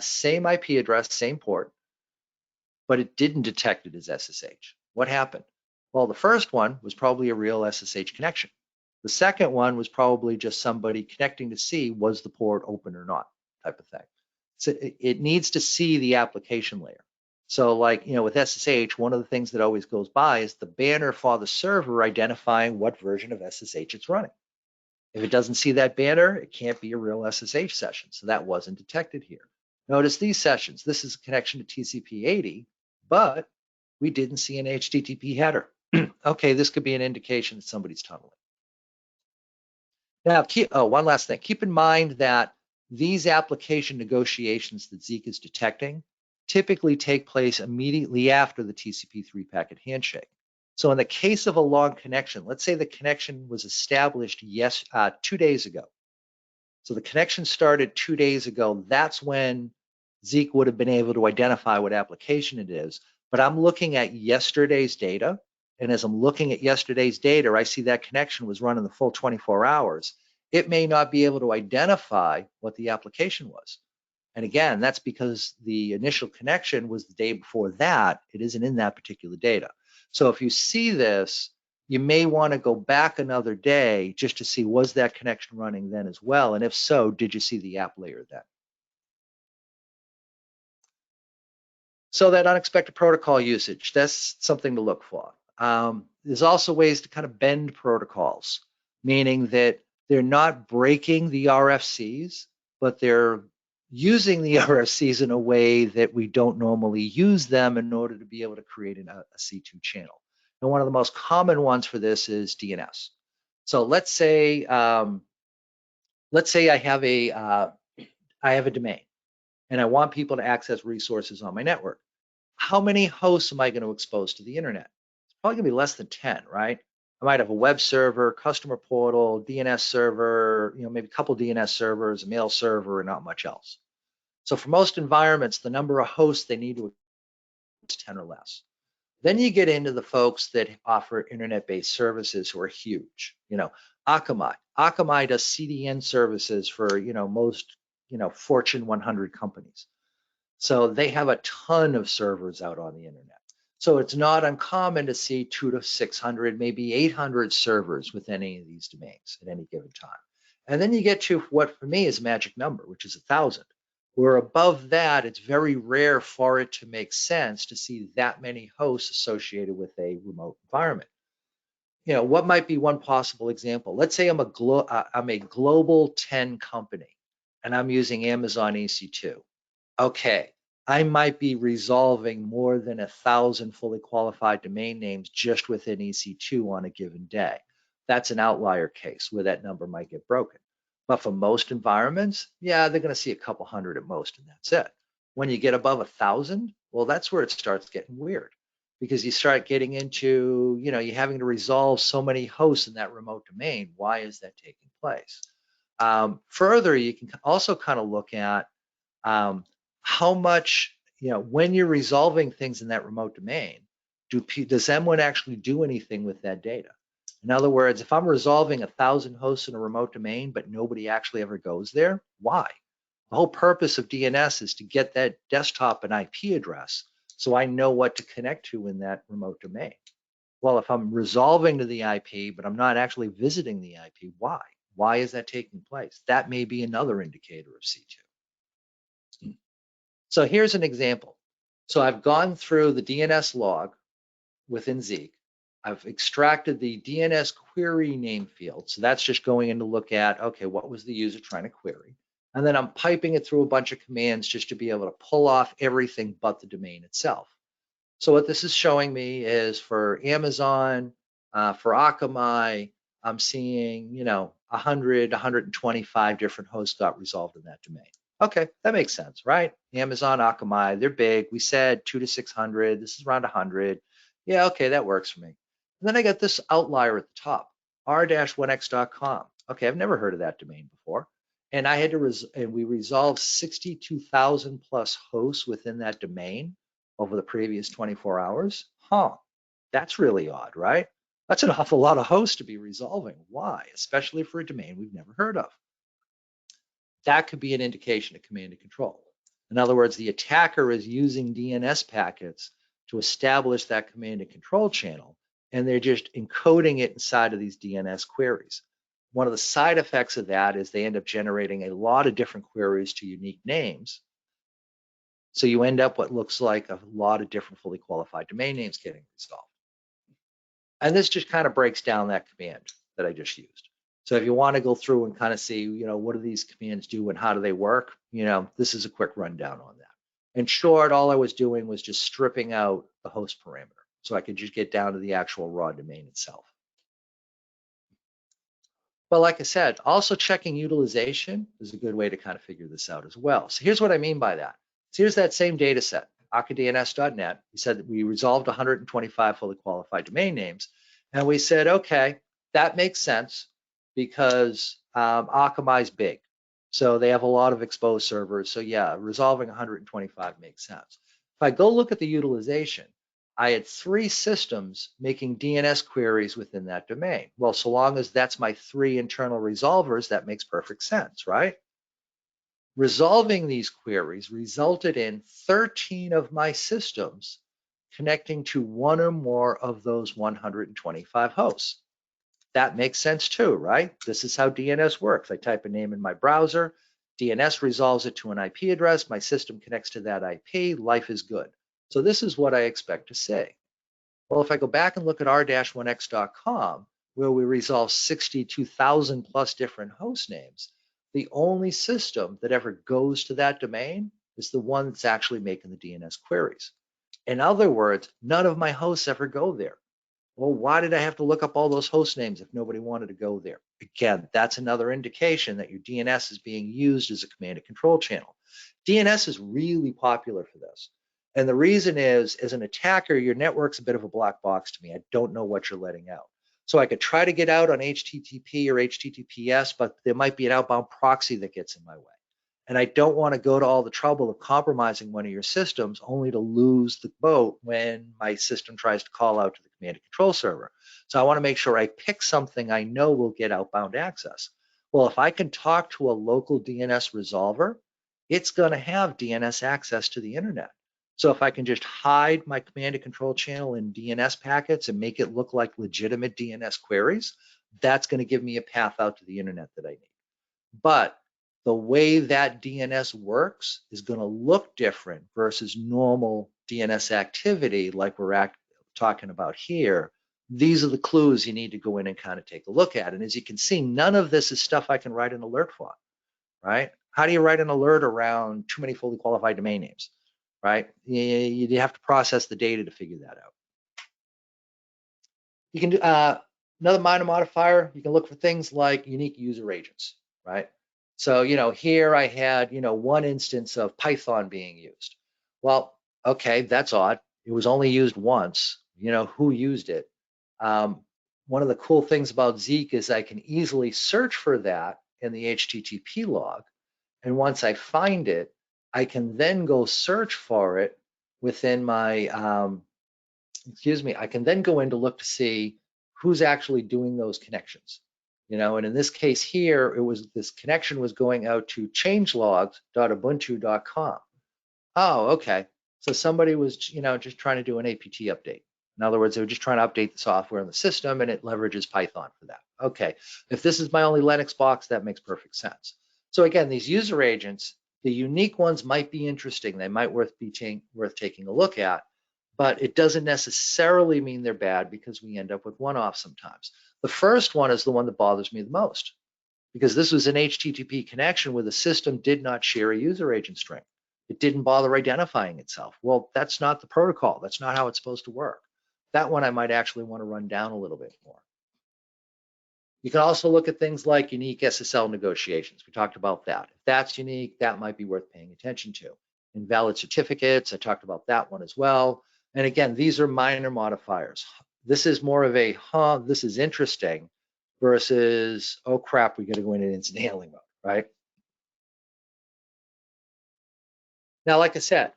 same IP address, same port, but it didn't detect it as SSH. What happened? Well, the first one was probably a real SSH connection. The second one was probably just somebody connecting to see, was the port open or not, type of thing. So it needs to see the application layer. So like, with SSH, one of the things that always goes by is the banner for the server identifying what version of SSH it's running. If it doesn't see that banner, it can't be a real SSH session. So that wasn't detected here. Notice these sessions. This is a connection to TCP 80, but we didn't see an HTTP header. Okay, this could be an indication that somebody's tunneling. Now, one last thing. Keep in mind that these application negotiations that Zeek is detecting typically take place immediately after the TCP 3-packet handshake. So in the case of a long connection, let's say the connection was established 2 days ago. So the connection started 2 days ago. That's when Zeek would have been able to identify what application it is. But I'm looking at yesterday's data. And as I'm looking at yesterday's data, I see that connection was running the full 24 hours. It may not be able to identify what the application was. And again, that's because the initial connection was the day before that. It isn't in that particular data. So if you see this, you may want to go back another day just to see, was that connection running then as well? And if so, did you see the app layer then? So that unexpected protocol usage, that's something to look for. There's also ways to kind of bend protocols, meaning that they're not breaking the RFCs, but they're using the RFCs in a way that we don't normally use them in order to be able to create a C2 channel. And one of the most common ones for this is DNS. So let's say I have a domain and I want people to access resources on my network. How many hosts am I going to expose to the internet? It's probably going to be less than 10, right? I might have a web server, customer portal, DNS server, maybe a couple DNS servers, a mail server, and not much else. So for most environments, the number of hosts they need to is 10 or less. Then you get into the folks that offer internet-based services who are huge. Akamai. Akamai does CDN services for most Fortune 100 companies. So they have a ton of servers out on the internet. So it's not uncommon to see 200 to 600, maybe 800 servers with any of these domains at any given time. And then you get to what for me is a magic number, which is 1,000. Where above that, it's very rare for it to make sense to see that many hosts associated with a remote environment. You know, what might be one possible example? Let's say I'm a global 10 company and I'm using Amazon EC2. Okay, I might be resolving more than 1,000 fully qualified domain names just within EC2 on a given day. That's an outlier case where that number might get broken. But for most environments, yeah, they're going to see a couple hundred at most, and that's it. When you get above 1,000, well, that's where it starts getting weird, because you start getting into, you know, you're having to resolve so many hosts in that remote domain. Why is that taking place? Further, you can also kind of look at how much, you know, when you're resolving things in that remote domain, does M1 actually do anything with that data? In other words, if I'm resolving 1,000 hosts in a remote domain, but nobody actually ever goes there, why? The whole purpose of DNS is to get that desktop an IP address so I know what to connect to in that remote domain. Well, if I'm resolving to the IP, but I'm not actually visiting the IP, why? Why is that taking place? That may be another indicator of C2. So here's an example. So I've gone through the DNS log within Zeek. I've extracted the DNS query name field. So that's just going in to look at, okay, what was the user trying to query? And then I'm piping it through a bunch of commands just to be able to pull off everything but the domain itself. So what this is showing me is for Amazon, for Akamai, I'm seeing, you know, 100, 125 different hosts got resolved in that domain. Okay, that makes sense, right? Amazon, Akamai, they're big. We said 2 to 600. This is around 100. Yeah, okay, that works for me. And then I got this outlier at the top, r-1x.com. Okay, I've never heard of that domain before. And I had to, and we resolved 62,000 plus hosts within that domain over the previous 24 hours. Huh, that's really odd, right? That's an awful lot of hosts to be resolving. Why? Especially for a domain we've never heard of. That could be an indication of command and control. In other words, the attacker is using DNS packets to establish that command and control channel, and they're just encoding it inside of these DNS queries. One of the side effects of that is they end up generating a lot of different queries to unique names. So you end up what looks like a lot of different fully qualified domain names getting resolved. And this just kind of breaks down that command that I just used. So if you want to go through and kind of see, you know, what do these commands do and how do they work, you know, this is a quick rundown on that. In short, all I was doing was just stripping out the host parameter so I could just get down to the actual raw domain itself. But like I said, also checking utilization is a good way to kind of figure this out as well. So here's what I mean by that. So here's that same data set, akadns.net. We said that we resolved 125 fully qualified domain names. And we said, okay, that makes sense because Akamai's big. So they have a lot of exposed servers. So yeah, resolving 125 makes sense. If I go look at the utilization, I had 3 systems making DNS queries within that domain. Well, so long as that's my 3 internal resolvers, that makes perfect sense, right? Resolving these queries resulted in 13 of my systems connecting to 1 or more of those 125 hosts. That makes sense too, right? This is how DNS works. I type a name in my browser, DNS resolves it to an IP address, my system connects to that IP, life is good. So this is what I expect to say. Well, if I go back and look at r-1x.com, where we resolve 62,000 plus different host names, the only system that ever goes to that domain is the one that's actually making the DNS queries. In other words, none of my hosts ever go there. Well, why did I have to look up all those host names if nobody wanted to go there? Again, that's another indication that your DNS is being used as a command and control channel. DNS is really popular for this. And the reason is, as an attacker, your network's a bit of a black box to me. I don't know what you're letting out. So I could try to get out on HTTP or HTTPS, but there might be an outbound proxy that gets in my way. And I don't want to go to all the trouble of compromising one of your systems only to lose the boat when my system tries to call out to the command and control server. So I want to make sure I pick something I know will get outbound access. Well, if I can talk to a local DNS resolver, it's going to have DNS access to the internet. So if I can just hide my command and control channel in DNS packets and make it look like legitimate DNS queries, that's going to give me a path out to the internet that I need. But the way that DNS works is going to look different versus normal DNS activity like we're talking about here. These are the clues you need to go in and kind of take a look at. And as you can see, none of this is stuff I can write an alert for, right? How do you write an alert around too many fully qualified domain names, right? You have to process the data to figure that out. You can do another minor modifier. You can look for things like unique user agents, right? So, here I had, one instance of Python being used. Well, okay, that's odd. It was only used once. Who used it? One of the cool things about Zeek is I can easily search for that in the HTTP log. And once I find it, I can then go search for it within my, I can then go in to look to see who's actually doing those connections. And in this case here, this connection was going out to changelogs.ubuntu.com. Oh, okay. So somebody was, just trying to do an apt update. In other words, they were just trying to update the software in the system, and it leverages Python for that. Okay, if this is my only Linux box, that makes perfect sense. So again, these user agents, the unique ones might be interesting. They might worth taking a look at, but it doesn't necessarily mean they're bad because we end up with one-off sometimes. The first one is the one that bothers me the most because this was an HTTP connection where the system did not share a user agent string. It didn't bother identifying itself. Well, that's not the protocol. That's not how it's supposed to work. That one I might actually want to run down a little bit more. You can also look at things like unique SSL negotiations. We talked about that. If that's unique, that might be worth paying attention to. Invalid certificates, I talked about that one as well. And again, these are minor modifiers. This is more of a, this is interesting versus, oh crap, we got to go into incident handling mode, right? Now, like I said,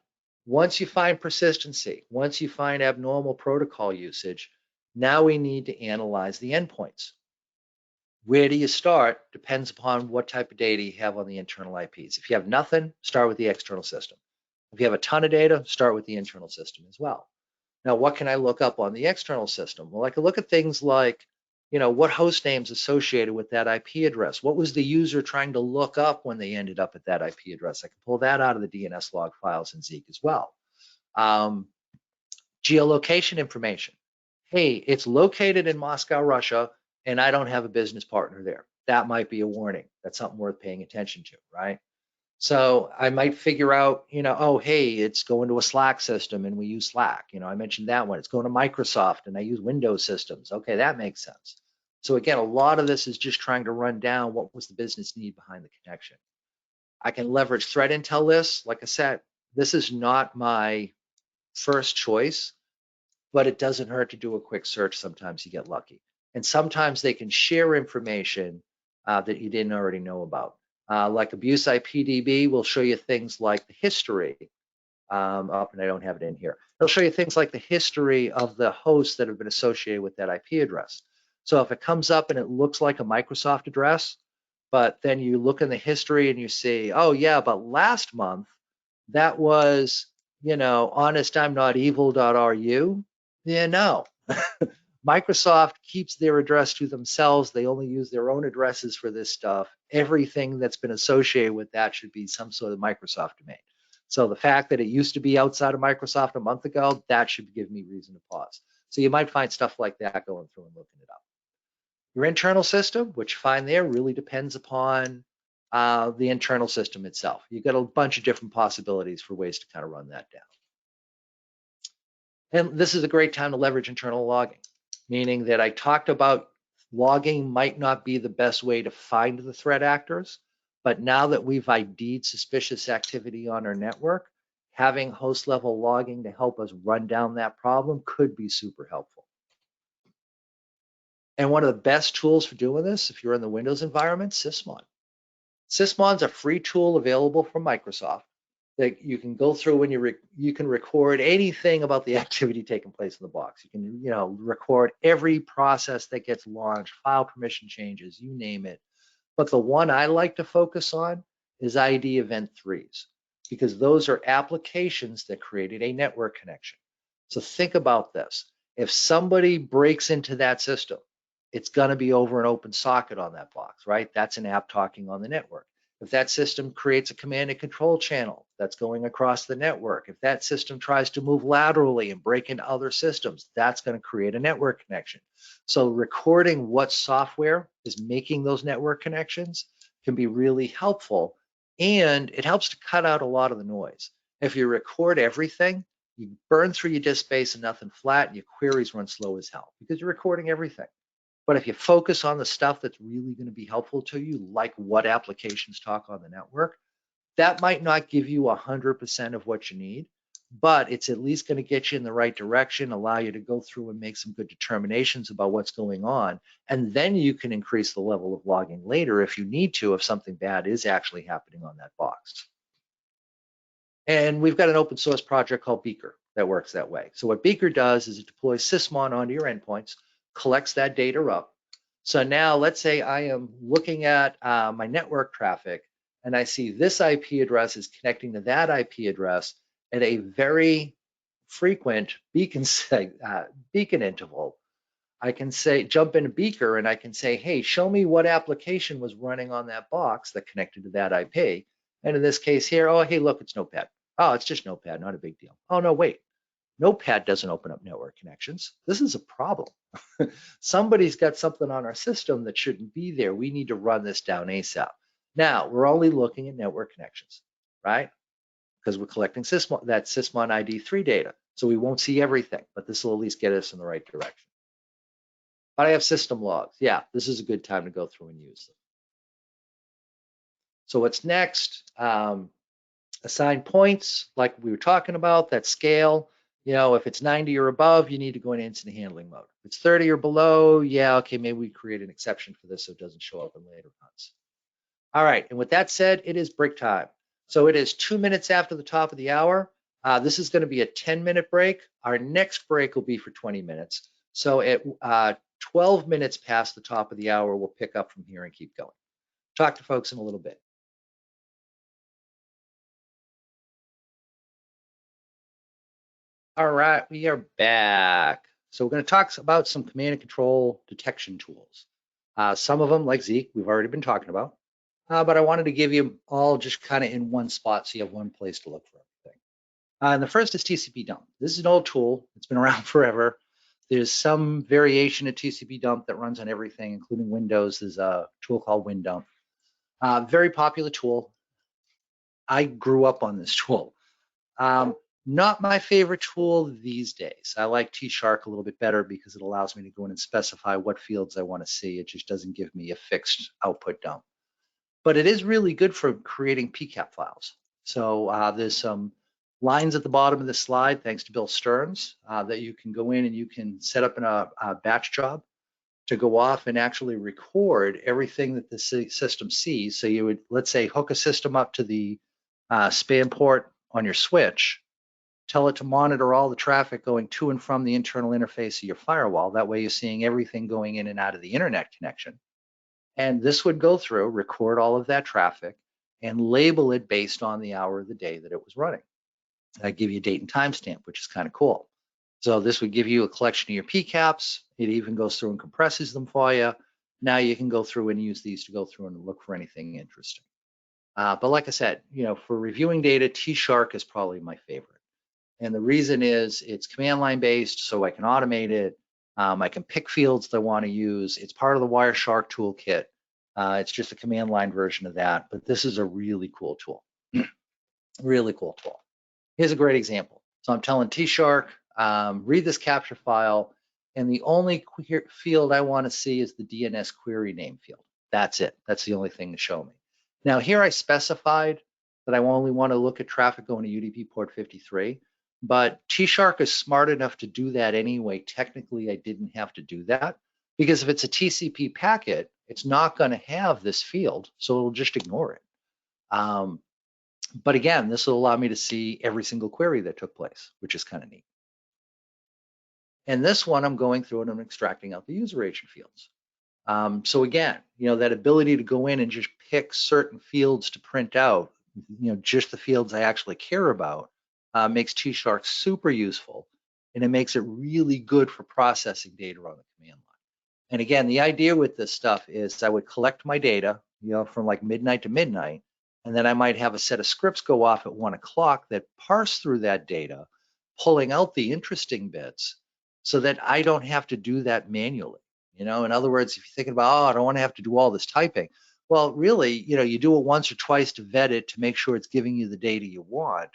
once you find persistency, once you find abnormal protocol usage, now we need to analyze the endpoints. Where do you start depends upon what type of data you have on the internal IPs. If you have nothing, start with the external system. If you have a ton of data, start with the internal system as well. Now, what can I look up on the external system? Well, I can look at things like, what host names associated with that IP address? What was the user trying to look up when they ended up at that IP address? I can pull that out of the DNS log files in Zeek as well. Geolocation information. Hey, it's located in Moscow, Russia, and I don't have a business partner there. That might be a warning. That's something worth paying attention to, right? So I might figure out, oh, hey, it's going to a Slack system and we use Slack. I mentioned that one. It's going to Microsoft and I use Windows systems. Okay, that makes sense. So again, a lot of this is just trying to run down what was the business need behind the connection. I can leverage threat intel lists. Like I said, this is not my first choice, but it doesn't hurt to do a quick search. Sometimes you get lucky. And sometimes they can share information that you didn't already know about. Like Abuse IPDB will show you things like the history. And I don't have it in here. It'll show you things like the history of the hosts that have been associated with that IP address. So if it comes up and it looks like a Microsoft address, but then you look in the history and you see, oh yeah, but last month that was, honestimnotevil.ru. Yeah, no. Microsoft keeps their address to themselves. They only use their own addresses for this stuff. Everything that's been associated with that should be some sort of Microsoft domain. So the fact that it used to be outside of Microsoft a month ago, that should give me reason to pause. So you might find stuff like that going through and looking it up. Your internal system, which you find there, really depends upon the internal system itself. You've got a bunch of different possibilities for ways to kind of run that down. And this is a great time to leverage internal logging, meaning that I talked about logging might not be the best way to find the threat actors, but now that we've ID'd suspicious activity on our network, having host level logging to help us run down that problem could be super helpful. And one of the best tools for doing this, if you're in the Windows environment, Sysmon. Sysmon's a free tool available from Microsoft that you can go through when you can record anything about the activity taking place in the box. You can record every process that gets launched, file permission changes, you name it. But the one I like to focus on is ID event 3s, because those are applications that created a network connection. So think about this. If somebody breaks into that system, it's going to be over an open socket on that box, right? That's an app talking on the network. If that system creates a command and control channel that's going across the network, if that system tries to move laterally and break into other systems, that's going to create a network connection. So recording what software is making those network connections can be really helpful, and it helps to cut out a lot of the noise. If you record everything, you burn through your disk space and nothing flat, and your queries run slow as hell because you're recording everything. But if you focus on the stuff that's really going to be helpful to you, like what applications talk on the network, that might not give you 100% of what you need, but it's at least going to get you in the right direction, allow you to go through and make some good determinations about what's going on. And then you can increase the level of logging later if you need to, if something bad is actually happening on that box. And we've got an open source project called Beaker that works that way. So what Beaker does is it deploys Sysmon onto your endpoints, collects that data up. So now let's say I am looking at my network traffic and I see this IP address is connecting to that IP address at a very frequent beacon interval. I can say, jump into Beaker and I can say, hey, show me what application was running on that box that connected to that IP. And in this case here, oh, hey, look, it's Notepad. Oh, it's just Notepad, not a big deal. Oh, no, wait. Notepad doesn't open up network connections. This is a problem. Somebody's got something on our system that shouldn't be there. We need to run this down ASAP. Now, we're only looking at network connections, right? Because we're collecting that Sysmon ID3 data. So we won't see everything, but this will at least get us in the right direction. But I have system logs. Yeah, this is a good time to go through and use them. So what's next? Assign points, like we were talking about, that scale. If it's 90 or above, you need to go in incident handling mode. If it's 30 or below, yeah, okay, maybe we create an exception for this so it doesn't show up in later runs. All right, and with that said, it is break time. So it is 2 minutes after the top of the hour. This is going to be a 10-minute break. Our next break will be for 20 minutes. So at 12 minutes past the top of the hour, we'll pick up from here and keep going. Talk to folks in a little bit. All right, we are back. So we're going to talk about some command and control detection tools. Some of them, like Zeke, we've already been talking about, but I wanted to give you all just kind of in one spot so you have one place to look for everything. And the first is TCP dump. This is an old tool. It's been around forever. There's some variation of TCP dump that runs on everything, including Windows. There's a tool called WinDump. Very popular tool. I grew up on this tool. Not my favorite tool these days. I like T-Shark a little bit better because it allows me to go in and specify what fields I want to see. It just doesn't give me a fixed output dump. But it is really good for creating PCAP files. So there's some lines at the bottom of the slide, thanks to Bill Stearns, that you can go in and you can set up in a batch job to go off and actually record everything that the system sees. So you would, let's say, hook a system up to the SPAN port on your switch, tell it to monitor all the traffic going to and from the internal interface of your firewall. That way you're seeing everything going in and out of the internet connection. And this would go through, record all of that traffic, and label it based on the hour of the day that it was running. I'd give you a date and timestamp, which is kind of cool. So this would give you a collection of your PCAPs. It even goes through and compresses them for you. Now you can go through and use these to go through and look for anything interesting. But like I said, for reviewing data, T-Shark is probably my favorite. And the reason is it's command line based, so I can automate it. I can pick fields that I want to use. It's part of the Wireshark toolkit. It's just a command line version of that, but this is a really cool tool. Really cool tool. Here's a great example. So I'm telling T-Shark, read this capture file, and the only field I want to see is the DNS query name field. That's it. That's the only thing to show me. Now here I specified that I only want to look at traffic going to UDP port 53. But T-Shark is smart enough to do that anyway. Technically, I didn't have to do that because if it's a TCP packet, it's not going to have this field, so it'll just ignore it. But again, this will allow me to see every single query that took place, which is kind of neat. And this one, I'm going through and I'm extracting out the user agent fields. So again, that ability to go in and just pick certain fields to print out, just the fields I actually care about, makes T-Shark super useful, and it makes it really good for processing data on the command line. And again, the idea with this stuff is I would collect my data, from like midnight to midnight, And then I might have a set of scripts go off at 1 o'clock that parse through that data, pulling out the interesting bits so that I don't have to do that manually. In other words, if you're thinking about, oh, I don't want to have to do all this typing. Well, really, you do it once or twice to vet it to make sure it's giving you the data you want.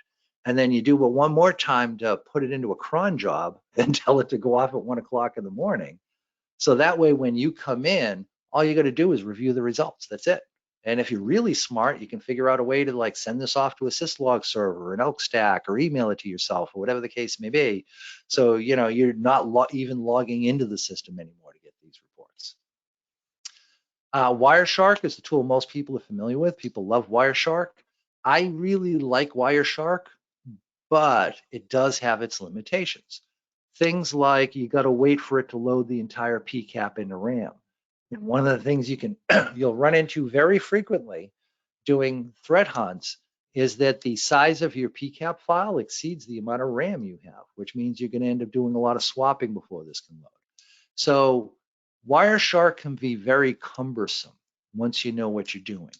And then you do it one more time to put it into a cron job and tell it to go off at 1 o'clock in the morning. So that way, when you come in, all you got to do is review the results. That's it. And if you're really smart, you can figure out a way to like send this off to a syslog server, an elk stack, or email it to yourself, or whatever the case may be. So, you're not even logging into the system anymore to get these reports. Wireshark is the tool most people are familiar with. People love Wireshark. I really like Wireshark, but it does have its limitations. Things like you got to wait for it to load the entire PCAP into RAM. And one of the things you'll run into very frequently doing threat hunts is that the size of your PCAP file exceeds the amount of RAM you have, which means you're going to end up doing a lot of swapping before this can load. So Wireshark can be very cumbersome once you know what you're doing.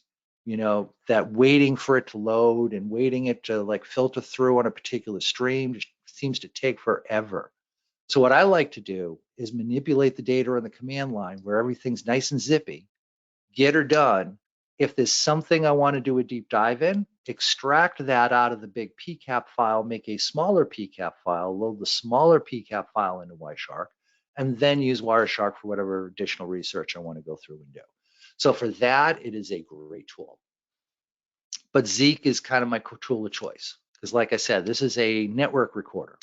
That waiting for it to load and waiting it to like filter through on a particular stream just seems to take forever. So what I like to do is manipulate the data on the command line where everything's nice and zippy, get her done. If there's something I want to do a deep dive in, extract that out of the big PCAP file, make a smaller PCAP file, load the smaller PCAP file into Wireshark, and then use Wireshark for whatever additional research I want to go through and do. So for that, it is a great tool. But Zeek is kind of my tool of choice because, like I said, this is a network recorder.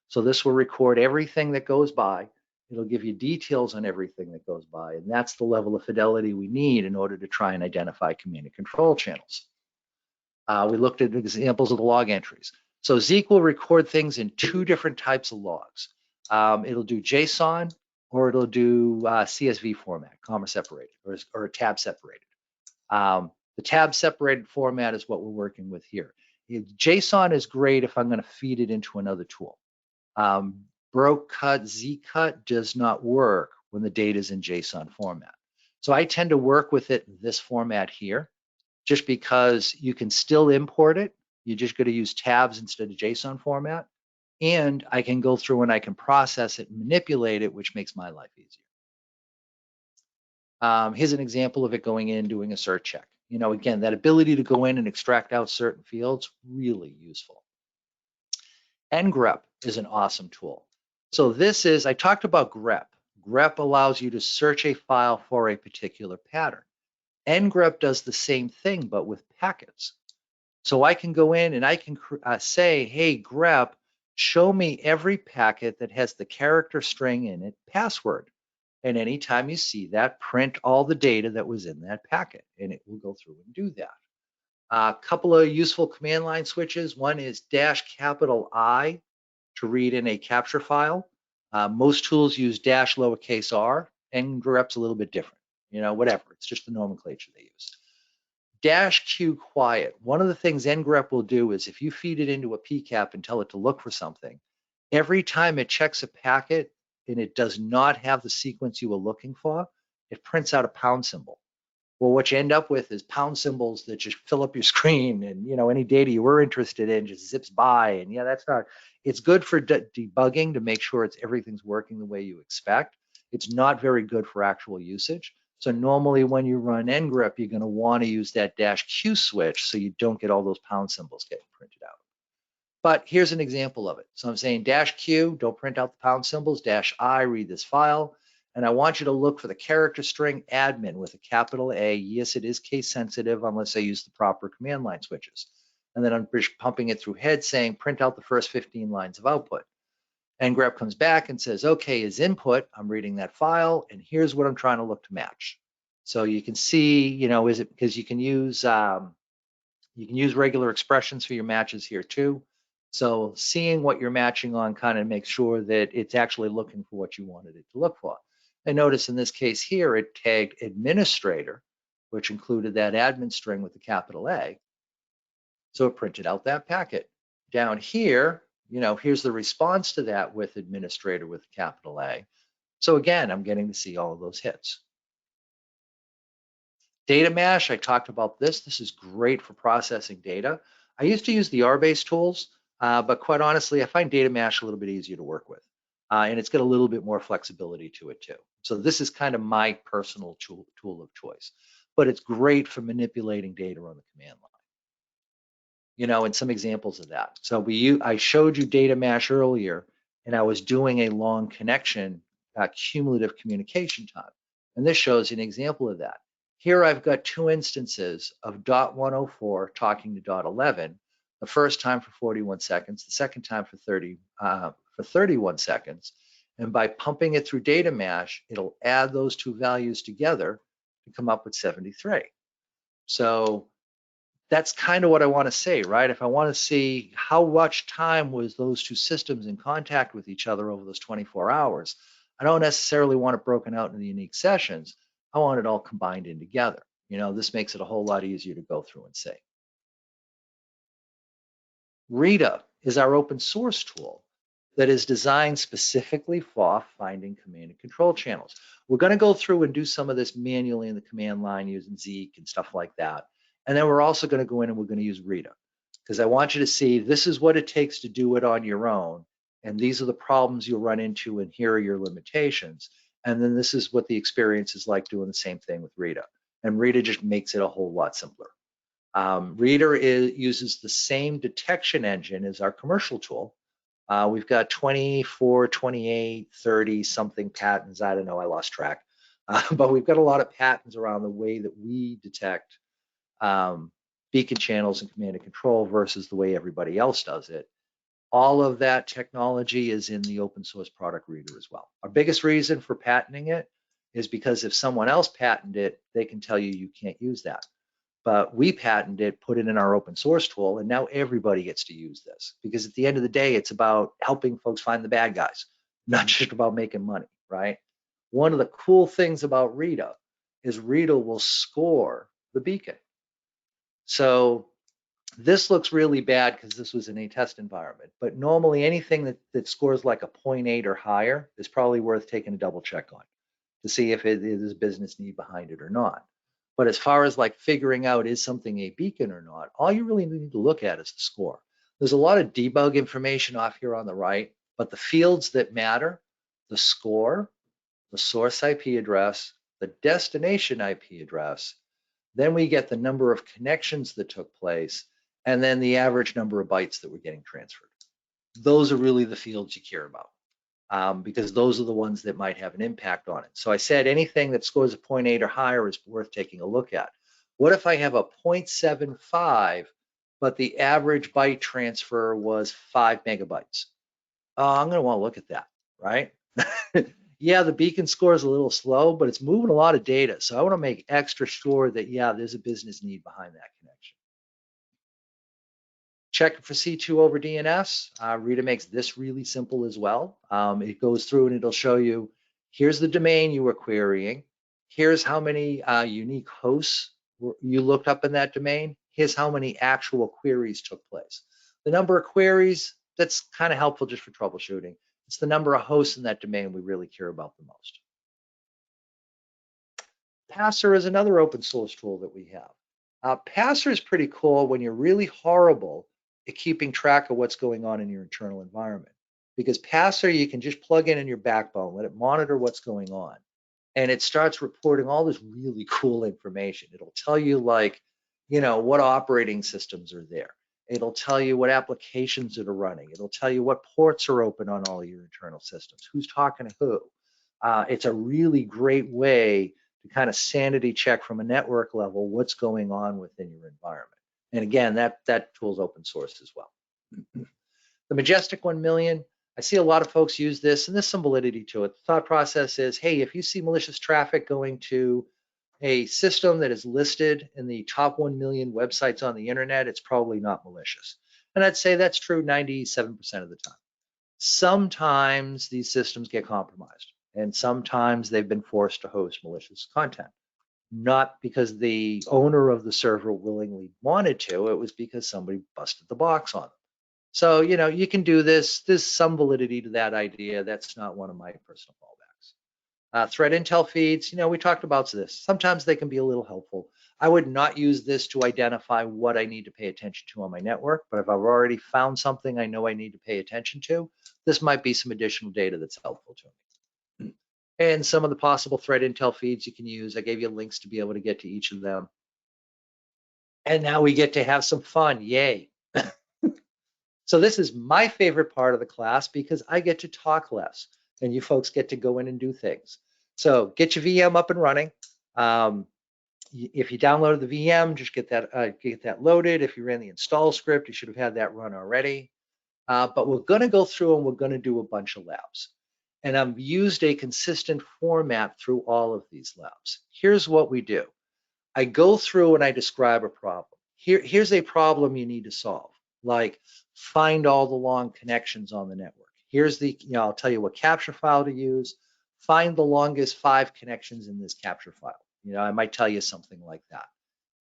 So this will record everything that goes by. It'll give you details on everything that goes by, and that's the level of fidelity we need in order to try and identify command and control channels. We looked at examples of the log entries. So Zeek will record things in 2 different types of logs. It'll do JSON or it'll do CSV format, comma separated, or tab separated. The tab separated format is what we're working with here. JSON is great if I'm going to feed it into another tool. Brocut, Zcut does not work when the data is in JSON format. So I tend to work with it in this format here, just because you can still import it. You just got to use tabs instead of JSON format. And I can go through and I can process it and manipulate it, which makes my life easier. Here's an example of it going in, doing a search check. Again, that ability to go in and extract out certain fields, really useful. ngrep is an awesome tool. So I talked about grep. Grep allows you to search a file for a particular pattern. ngrep does the same thing, but with packets. So I can go in and I can say, hey, grep, show me every packet that has the character string in it, password. And anytime you see that, print all the data that was in that packet, and it will go through and do that. A couple of useful command line switches. One is -I to read in a capture file. Most tools use -r, and grep's a little bit different. Whatever, it's just the nomenclature they use. -q quiet. One of the things ngrep will do is if you feed it into a PCAP and tell it to look for something, every time it checks a packet and it does not have the sequence you were looking for, it prints out a pound symbol. Well, what you end up with is pound symbols that just fill up your screen, and any data you were interested in just zips by. And yeah, it's good for debugging to make sure everything's working the way you expect. It's not very good for actual usage. So normally when you run ngrep, you're going to want to use that -q switch so you don't get all those pound symbols getting printed out. But here's an example of it. So I'm saying -q, don't print out the pound symbols, -I, read this file. And I want you to look for the character string admin with a capital A. Yes, it is case sensitive unless I use the proper command line switches. And then I'm pumping it through head saying, print out the first 15 lines of output. ngrep comes back and says, okay, as input, I'm reading that file, and here's what I'm trying to look to match. So you can see, is it because you can use regular expressions for your matches here too. So seeing what you're matching on kind of makes sure that it's actually looking for what you wanted it to look for. And notice in this case here, it tagged administrator, which included that admin string with the capital A. So it printed out that packet. Down here, here's the response to that with administrator with capital A. So again, I'm getting to see all of those hits. Data mesh, I talked about this. This is great for processing data. I used to use the R-based tools, but quite honestly, I find data mesh a little bit easier to work with. And it's got a little bit more flexibility to it too. So this is kind of my personal tool of choice, but it's great for manipulating data on the command line. You know, and some examples of that. So I showed you data mesh earlier, and I was doing a long connection, cumulative communication time. And this shows an example of that. Here I've got two instances of .104 talking to .11, the first time for 41 seconds, the second time for 31 seconds. And by pumping it through data mesh, it'll add those two values together to come up with 73. So that's kind of what I want to say, right? If I want to see how much time was those two systems in contact with each other over those 24 hours, I don't necessarily want it broken out into unique sessions. I want it all combined in together. You know, this makes it a whole lot easier to go through and see. Rita is our open source tool that is designed specifically for finding command and control channels. We're going to go through and do some of this manually in the command line using Zeek and stuff like that. And then we're also going to go in and we're going to use Rita, because I want you to see this is what it takes to do it on your own. And these are the problems you'll run into, and here are your limitations. And then this is what the experience is like doing the same thing with Rita. And Rita just makes it a whole lot simpler. Rita uses the same detection engine as our commercial tool. We've got 24, 28, 30 something patents. I don't know, I lost track. But we've got a lot of patents around the way that we detect beacon channels and command and control versus the way everybody else does it. All of that technology is in the open source product Rita as well. Our biggest reason for patenting it is because if someone else patented it, they can tell you you can't use that. But we patented it, put it in our open source tool, and now everybody gets to use this. Because at the end of the day, it's about helping folks find the bad guys, not just about making money, right? One of the cool things about Rita is Rita will score the beacon. So this looks really bad because this was in a test environment, but normally anything that scores like a 0.8 or higher is probably worth taking a double check on to see if it is business need behind it or not. But as far as like figuring out is something a beacon or not, all you really need to look at is the score. There's a lot of debug information off here on the right, but the fields that matter, the score, the source IP address, the destination IP address, then we get the number of connections that took place, and then the average number of bytes that were getting transferred. Those are really the fields you care about, because those are the ones that might have an impact on it. So I said anything that scores a 0.8 or higher is worth taking a look at. What if I have a 0.75, but the average byte transfer was 5 megabytes? I'm going to want to look at that, right? Yeah, the beacon score is a little slow, but it's moving a lot of data. So I want to make extra sure that, yeah, there's a business need behind that connection. Check for C2 over DNS. Rita makes this really simple as well. It goes through and it'll show you, here's the domain you were querying. Here's how many unique hosts you looked up in that domain. Here's how many actual queries took place. The number of queries, that's kind of helpful just for troubleshooting. It's the number of hosts in that domain we really care about the most. Passer is another open source tool that we have. Passer is pretty cool when you're really horrible at keeping track of what's going on in your internal environment. Because Passer, you can just plug in your backbone, let it monitor what's going on. And it starts reporting all this really cool information. It'll tell you like, you know, what operating systems are there. It'll tell you what applications that are running. It'll tell you what ports are open on all your internal systems, who's talking to who. It's a really great way to kind of sanity check from a network level what's going on within your environment. And again, that tool is open source as well. The Majestic 1 million, I see a lot of folks use this, and there's some validity to it. The thought process is, hey, if you see malicious traffic going to a system that is listed in the top 1 million websites on the internet, it's probably not malicious. And I'd say that's true 97% of the time. Sometimes these systems get compromised, and sometimes they've been forced to host malicious content. Not because the owner of the server willingly wanted to, it was because somebody busted the box on them. So, you know, you can do this. There's some validity to that idea. That's not one of my personal fallbacks. Threat intel feeds, we talked about this. Sometimes they can be a little helpful. I would not use this to identify what I need to pay attention to on my network, but if I've already found something I know I need to pay attention to, this might be some additional data that's helpful to me. And some of the possible threat intel feeds you can use, I gave you links to be able to get to each of them. And now we get to have some fun, yay. So this is my favorite part of the class because I get to talk less and you folks get to go in and do things. So get your VM up and running. If you downloaded the VM, just get that loaded. If you ran the install script, you should have had that run already. But we're going to go through and we're going to do a bunch of labs. And I've used a consistent format through all of these labs. Here's what we do. I go through and I describe a problem. Here's a problem you need to solve, like find all the long connections on the network. Here's I'll tell you what capture file to use. Find the longest 5 connections in this capture file. I might tell you something like that.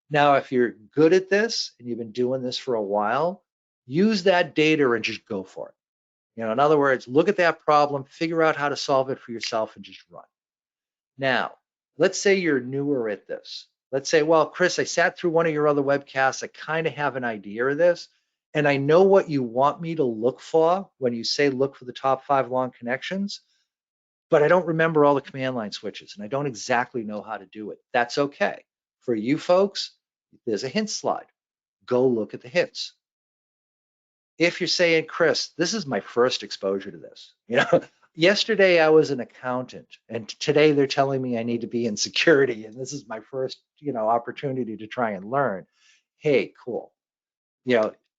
Now, if you're good at this and you've been doing this for a while, use that data and just go for it. In other words, look at that problem, figure out how to solve it for yourself and just run. Now, let's say you're newer at this. Let's say, well, Chris, I sat through one of your other webcasts. I kind of have an idea of this, and I know what you want me to look for when you say look for the top 5 long connections, but I don't remember all the command line switches, and I don't exactly know how to do it. That's okay. For you folks, there's a hint slide. Go look at the hints. If you're saying, Chris, this is my first exposure to this, yesterday I was an accountant and today they're telling me I need to be in security and this is my first, opportunity to try and learn. Hey, cool.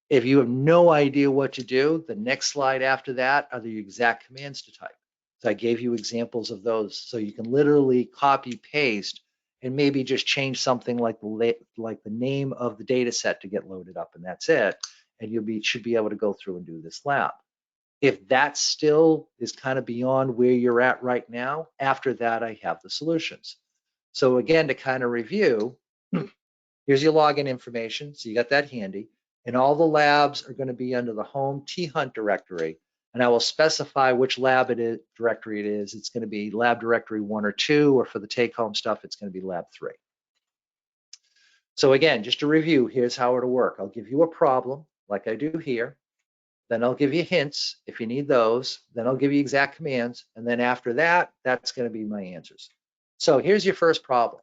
If you have no idea what to do, the next slide after that are the exact commands to type. So I gave you examples of those. So you can literally copy paste and maybe just change something like the name of the data set to get loaded up and that's it. And should be able to go through and do this lab. If that still is kind of beyond where you're at right now, after that, I have the solutions. So again, to kind of review, here's your login information. So you got that handy. And all the labs are going to be under the home thunt directory. And I will specify which lab directory it is. It's going to be lab directory 1 or 2, or for the take-home stuff, it's going to be lab 3. So again, just to review, here's how it'll work. I'll give you a problem, like I do here. Then I'll give you hints if you need those. Then I'll give you exact commands. And then after that, that's going to be my answers. So here's your first problem.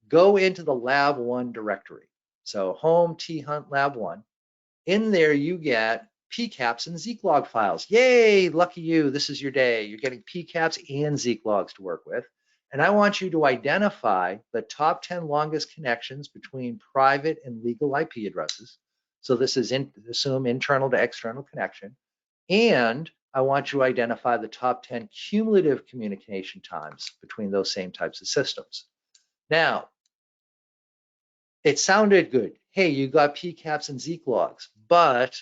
Go into the lab 1 directory. So home thunt lab 1. In there you get pcaps and zeek log files. Yay, lucky you, this is your day. You're getting pcaps and zeek logs to work with. And I want you to identify the top 10 longest connections between private and legal IP addresses. So this is assume internal to external connection. And I want you to identify the top 10 cumulative communication times between those same types of systems. Now, it sounded good. Hey, you got pcaps and zeek logs, but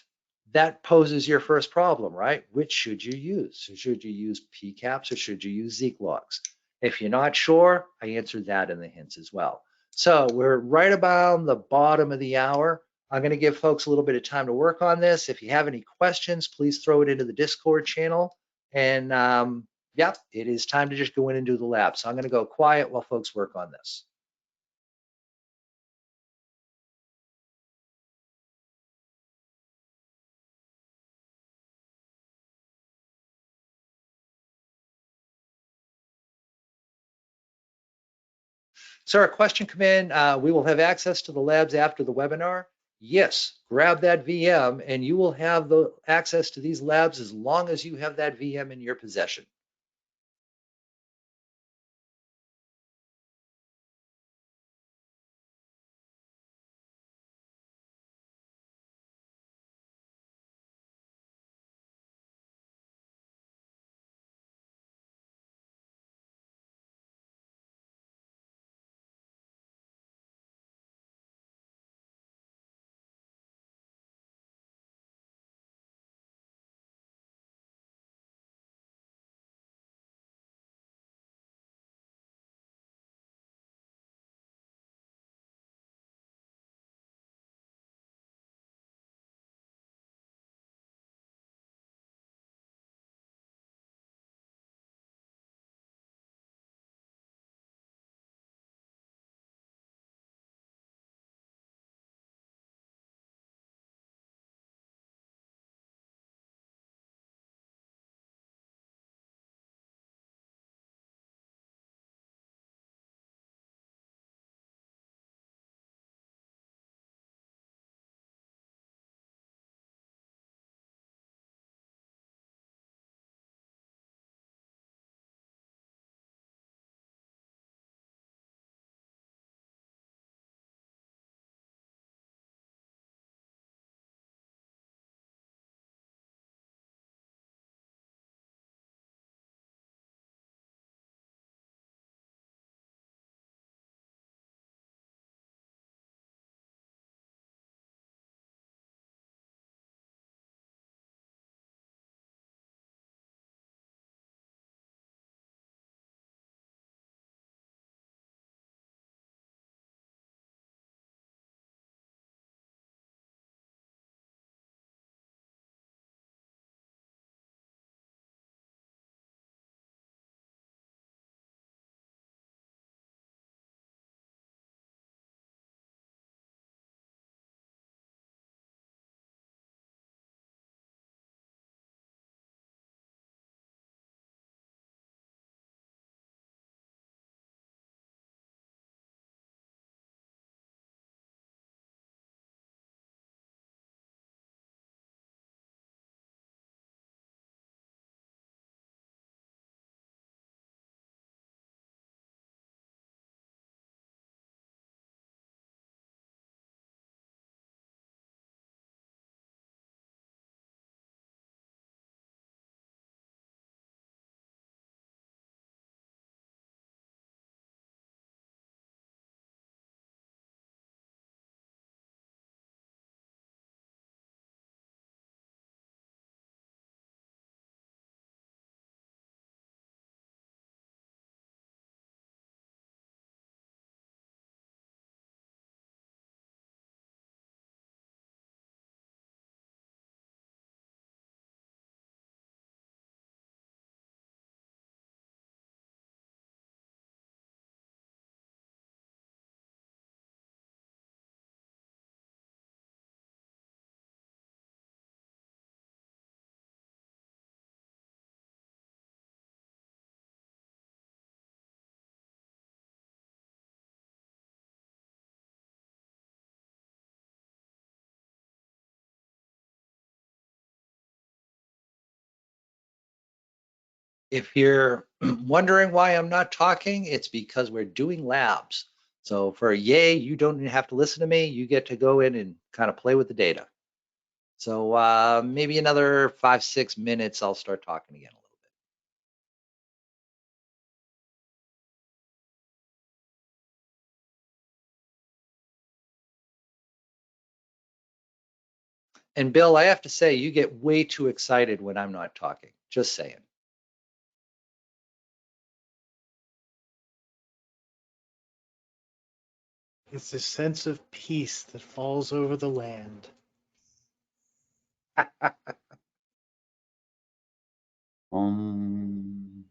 that poses your first problem, right? Which should you use? Should you use pcaps or should you use zeek logs? If you're not sure, I answered that in the hints as well. So we're right about the bottom of the hour. I'm going to give folks a little bit of time to work on this. If you have any questions, please throw it into the Discord channel. And yeah, it is time to just go in and do the lab. So I'm going to go quiet while folks work on this. So a question come in, we will have access to the labs after the webinar. Yes, grab that VM and you will have the access to these labs as long as you have that VM in your possession. If you're wondering why I'm not talking, it's because we're doing labs. So for yay, you don't even have to listen to me. You get to go in and kind of play with the data. So maybe another 5-6 minutes, I'll start talking again a little bit. And Bill, I have to say, you get way too excited when I'm not talking. Just saying. It's a sense of peace that falls over the land. Um,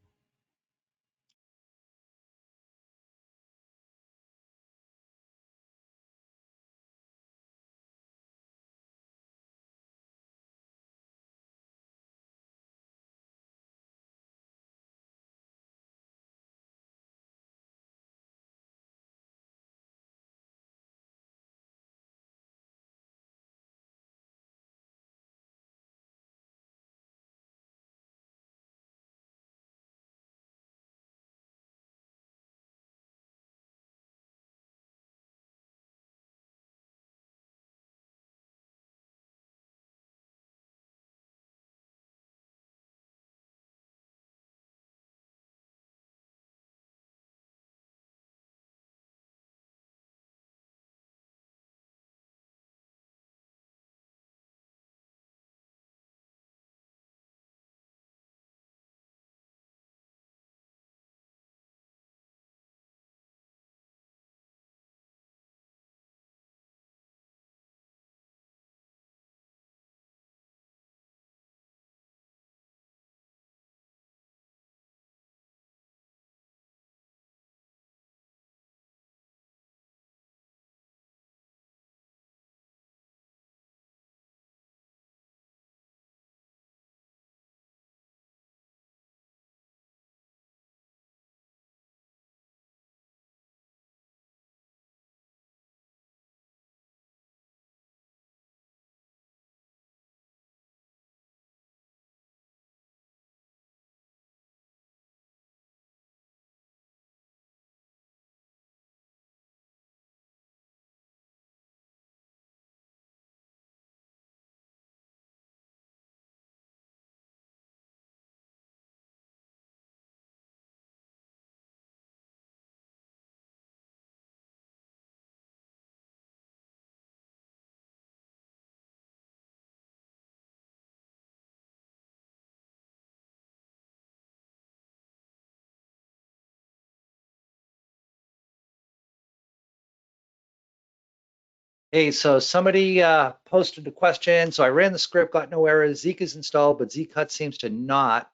Hey, so somebody posted a question. So I ran the script, got no errors. Zeek is installed, but Zcut seems to not,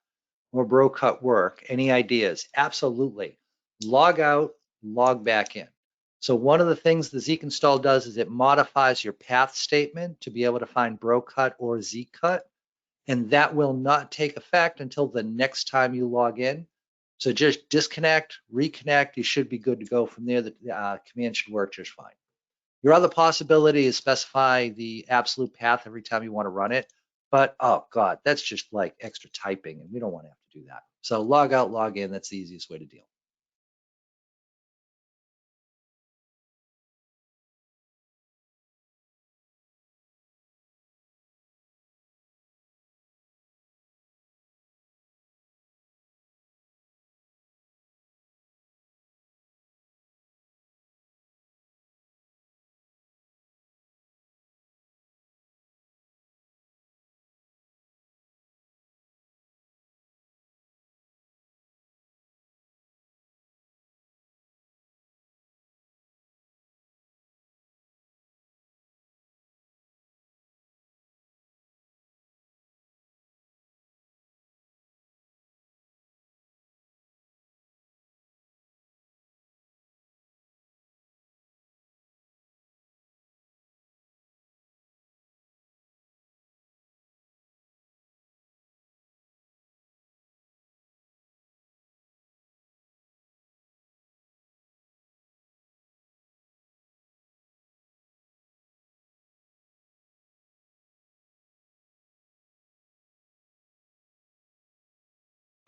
or BroCut work. Any ideas? Absolutely. Log out, log back in. So one of the things the Zeek install does is it modifies your path statement to be able to find BroCut or Zcut, and that will not take effect until the next time you log in. So just disconnect, reconnect. You should be good to go from there. The command should work just fine. Your other possibility is specify the absolute path every time you want to run it. But oh God, that's just like extra typing, and we don't want to have to do that. So log out, log in. That's the easiest way to deal.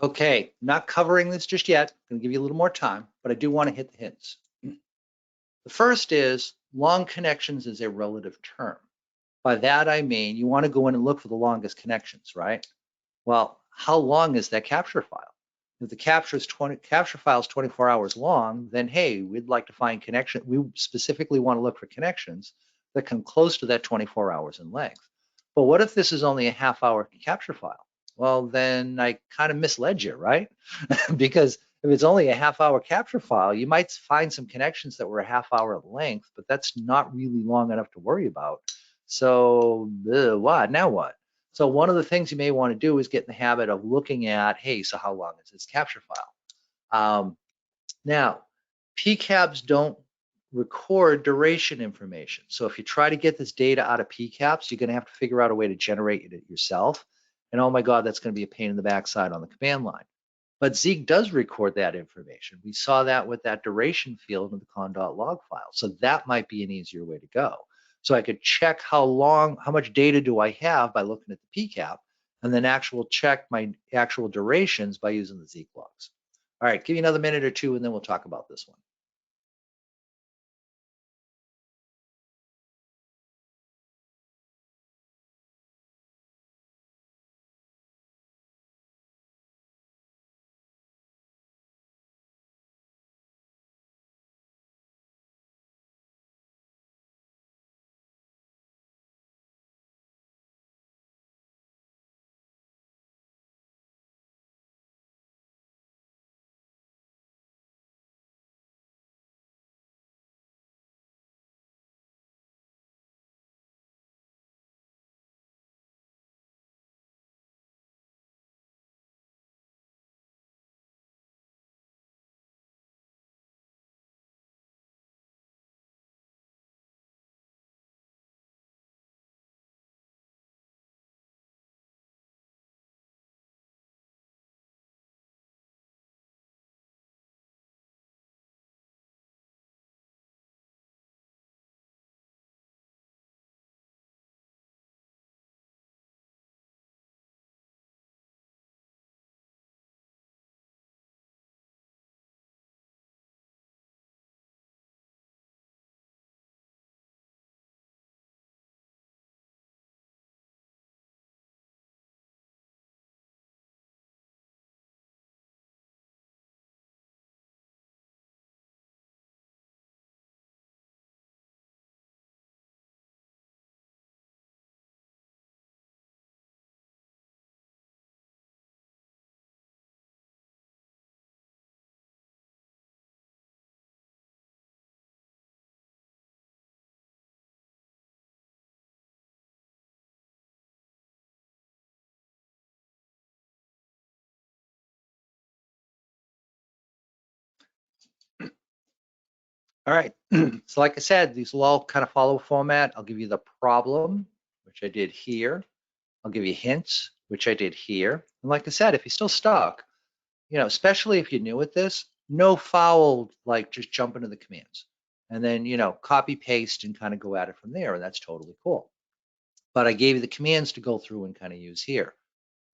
Okay, not covering this just yet. I'm going to give you a little more time, but I do want to hit the hints. The first is long connections is a relative term. By that, I mean, you want to go in and look for the longest connections, right? Well, how long is that capture file? If the capture file is 24 hours long, then hey, we'd like to find connection. We specifically want to look for connections that come close to that 24 hours in length. But what if this is only a half-hour capture file? Well, then I kind of misled you, right? Because if it's only a half-hour capture file, you might find some connections that were a half-hour length, but that's not really long enough to worry about. So what? Now what? So one of the things you may want to do is get in the habit of looking at, hey, so how long is this capture file? Now, PCAPs don't record duration information. So if you try to get this data out of PCAPs, you're going to have to figure out a way to generate it yourself. And oh my God, that's going to be a pain in the backside on the command line. But Zeek does record that information. We saw that with that duration field in the con.log file. So that might be an easier way to go. So I could check how much data do I have by looking at the PCAP, and then check my actual durations by using the Zeek logs. All right, give you another minute or two, and then we'll talk about this one. All right, so like I said, these will all kind of follow a format. I'll give you the problem, which I did here. I'll give you hints, which I did here. And like I said, if you're still stuck, especially if you're new at this, no foul, like just jump into the commands and then, copy paste and kind of go at it from there. And that's totally cool. But I gave you the commands to go through and kind of use here.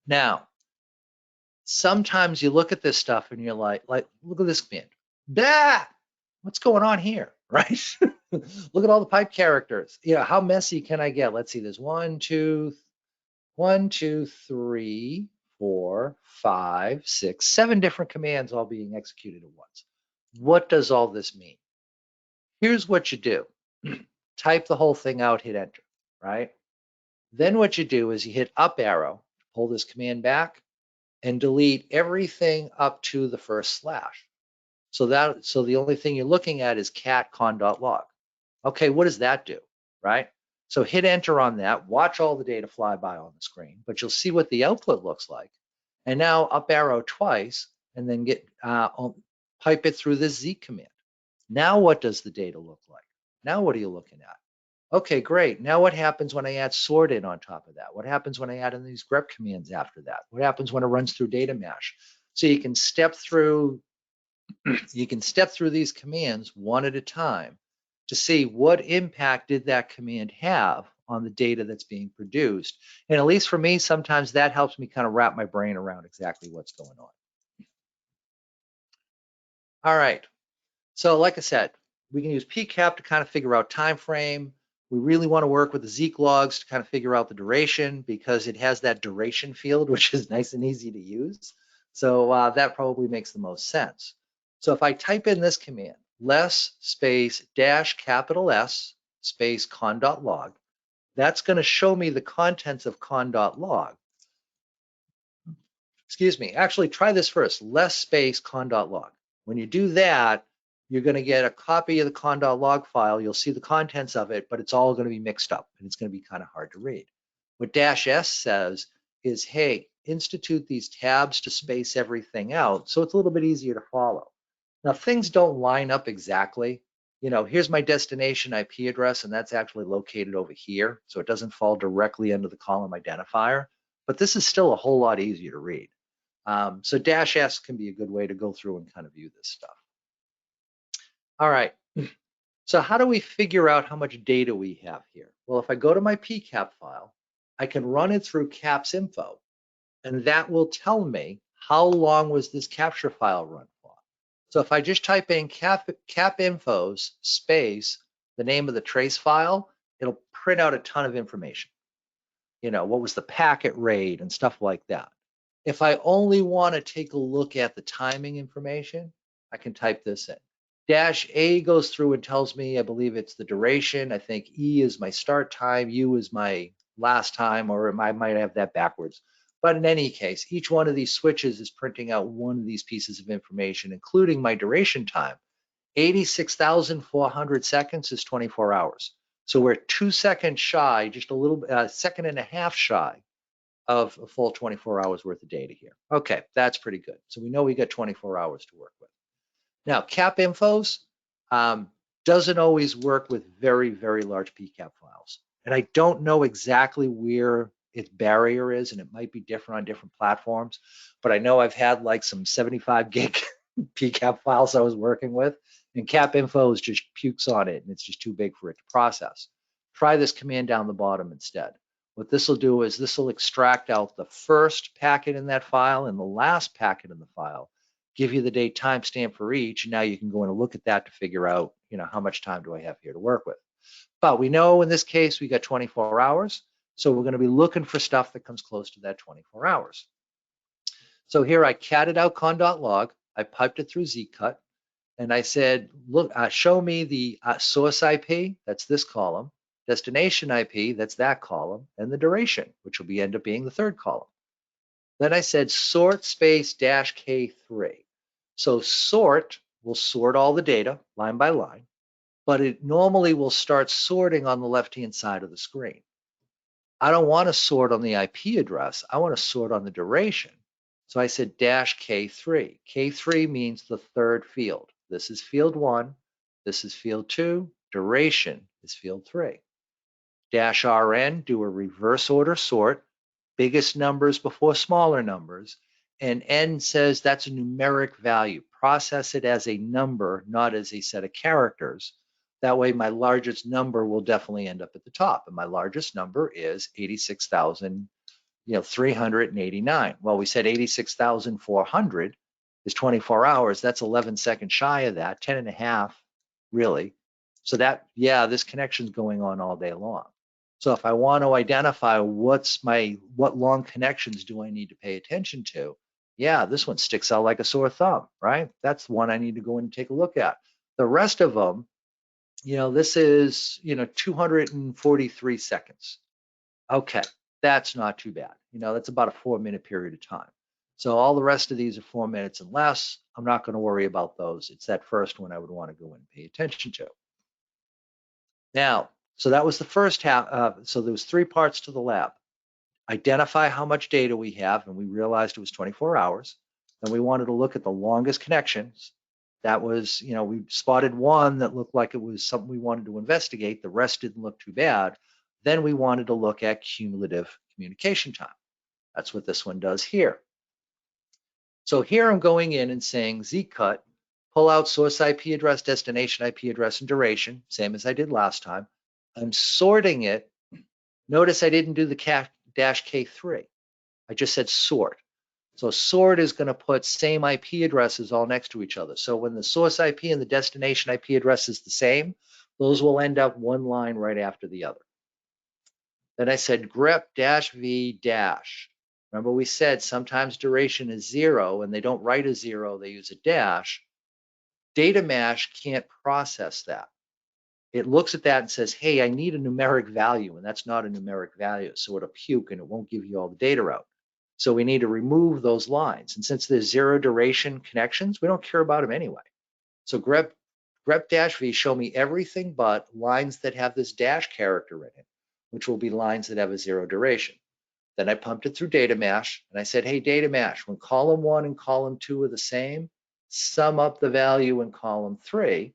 Now, sometimes you look at this stuff and you're like, look at this command. Bah! What's going on here, right? Look at all the pipe characters. How messy can I get? Let's see, there's 1, 2, 3, 4, 5, 6, 7 different commands all being executed at once. What does all this mean? Here's what you do. Type the whole thing out, hit enter, right? Then what you do is you hit up arrow, pull this command back, and delete everything up to the first slash. So the only thing you're looking at is cat con.log. Okay, what does that do, right? So hit enter on that, watch all the data fly by on the screen, but you'll see what the output looks like. And now up arrow twice, and then pipe it through this Zeek command. Now what does the data look like? Now what are you looking at? Okay, great. Now what happens when I add sort in on top of that? What happens when I add in these grep commands after that? What happens when it runs through data mesh? So you can step through these commands one at a time to see what impact did that command have on the data that's being produced. And at least for me, sometimes that helps me kind of wrap my brain around exactly what's going on. All right. So like I said, we can use PCAP to kind of figure out time frame. We really want to work with the Zeek logs to kind of figure out the duration because it has that duration field, which is nice and easy to use. So that probably makes the most sense. So if I type in this command, less space dash capital S space con.log, that's going to show me the contents of con.log. Excuse me, actually try this first, less space con.log. When you do that, you're going to get a copy of the con.log file. You'll see the contents of it, but it's all going to be mixed up and it's going to be kind of hard to read. What dash S says is, hey, institute these tabs to space everything out so it's a little bit easier to follow. Now, things don't line up exactly. You know, here's my destination IP address, and that's actually located over here, so it doesn't fall directly under the column identifier, but this is still a whole lot easier to read. So dash S can be a good way to go through and kind of view this stuff. All right, so how do we figure out how much data we have here? Well, if I go to my PCAP file, I can run it through caps info, and that will tell me how long was this capture file run for. So if I just type in cap infos space the name of the trace file, it'll print out a ton of information. You know, what was the packet rate and stuff like that. If I only want to take a look at the timing information, I can type this in. Dash A goes through and tells me, I believe it's the duration. I think E is my start time, U is my last time, or I might have that backwards. But in any case, each one of these switches is printing out one of these pieces of information, including my duration time. 86,400 seconds is 24 hours. So we're 2 seconds shy, just a little, second and a half shy of a full 24 hours worth of data here. Okay, that's pretty good. So we know we got 24 hours to work with. Now, cap infos doesn't always work with very, very large PCAP files. And I don't know exactly where its barrier is, and it might be different on different platforms, but I know I've had like some 75 gig PCAP files I was working with, and cap infos just pukes on it, and it's just too big for it to process. Try this command down the bottom instead. What this will do is this will extract out the first packet in that file and the last packet in the file, give you the date timestamp for each, and now you can go in and look at that to figure out, you know, how much time do I have here to work with. But we know in this case we got 24 hours, so we're going to be looking for stuff that comes close to that 24 hours. So here I catted out con.log, I piped it through zcut, and I said, look, show me the source IP, that's this column, destination IP, that's that column, and the duration, which will end up being the third column. Then I said sort space dash K3. So sort will sort all the data line by line, but it normally will start sorting on the left-hand side of the screen. I don't want to sort on the IP address. I want to sort on the duration. So I said dash K3. K3 means the third field. This is field 1. This is field 2. Duration is field 3. Dash RN, do a reverse order sort. Biggest numbers before smaller numbers. And N says that's a numeric value. Process it as a number, not as a set of characters. That way my largest number will definitely end up at the top. And my largest number is 86,389. Well, we said 86,400 is 24 hours. That's 11 seconds shy of that, 10 and a half, really. So that, yeah, this connection's going on all day long. So if I want to identify what long connections do I need to pay attention to, yeah, this one sticks out like a sore thumb, right? That's the one I need to go in and take a look at. The rest of them, this is, 243 seconds. Okay, that's not too bad. That's about a 4-minute period of time. So all the rest of these are 4 minutes and less. I'm not going to worry about those. It's that first one I would want to go in and pay attention to. Now, so that was the first half. So there was 3 parts to the lab. Identify how much data we have, and we realized it was 24 hours. Then we wanted to look at the longest connections. That was, we spotted one that looked like it was something we wanted to investigate. The rest didn't look too bad. Then we wanted to look at cumulative communication time. That's what this one does here. So here I'm going in and saying zcut, pull out source IP address, destination IP address, and duration, same as I did last time. I'm sorting it Notice I didn't do the dash K3. I just said sort. So sort is going to put same IP addresses all next to each other. So when the source IP and the destination IP address is the same, those will end up one line right after the other. Then I said grep dash v dash. Remember we said sometimes duration is 0 and they don't write a 0, they use a dash. Data mash can't process that. It looks at that and says, hey, I need a numeric value, and that's not a numeric value. So it'll puke and it won't give you all the data out. So we need to remove those lines. And since there's 0 duration connections, we don't care about them anyway. So grep dash v show me everything but lines that have this dash character in it, which will be lines that have a 0 duration. Then I pumped it through data mash and I said, hey, data mash, when column 1 and column 2 are the same, sum up the value in column 3.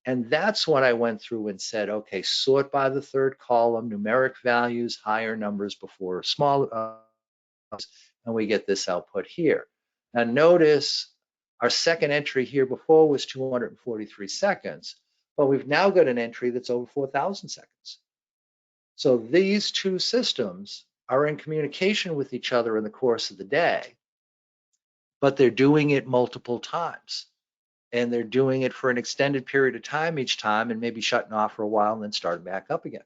And that's when I went through and said, okay, sort by the third column, numeric values, higher numbers before small, and we get this output here. Now notice our second entry here before was 243 seconds, but we've now got an entry that's over 4,000 seconds. So these two systems are in communication with each other in the course of the day, but they're doing it multiple times. And they're doing it for an extended period of time each time and maybe shutting off for a while and then starting back up again.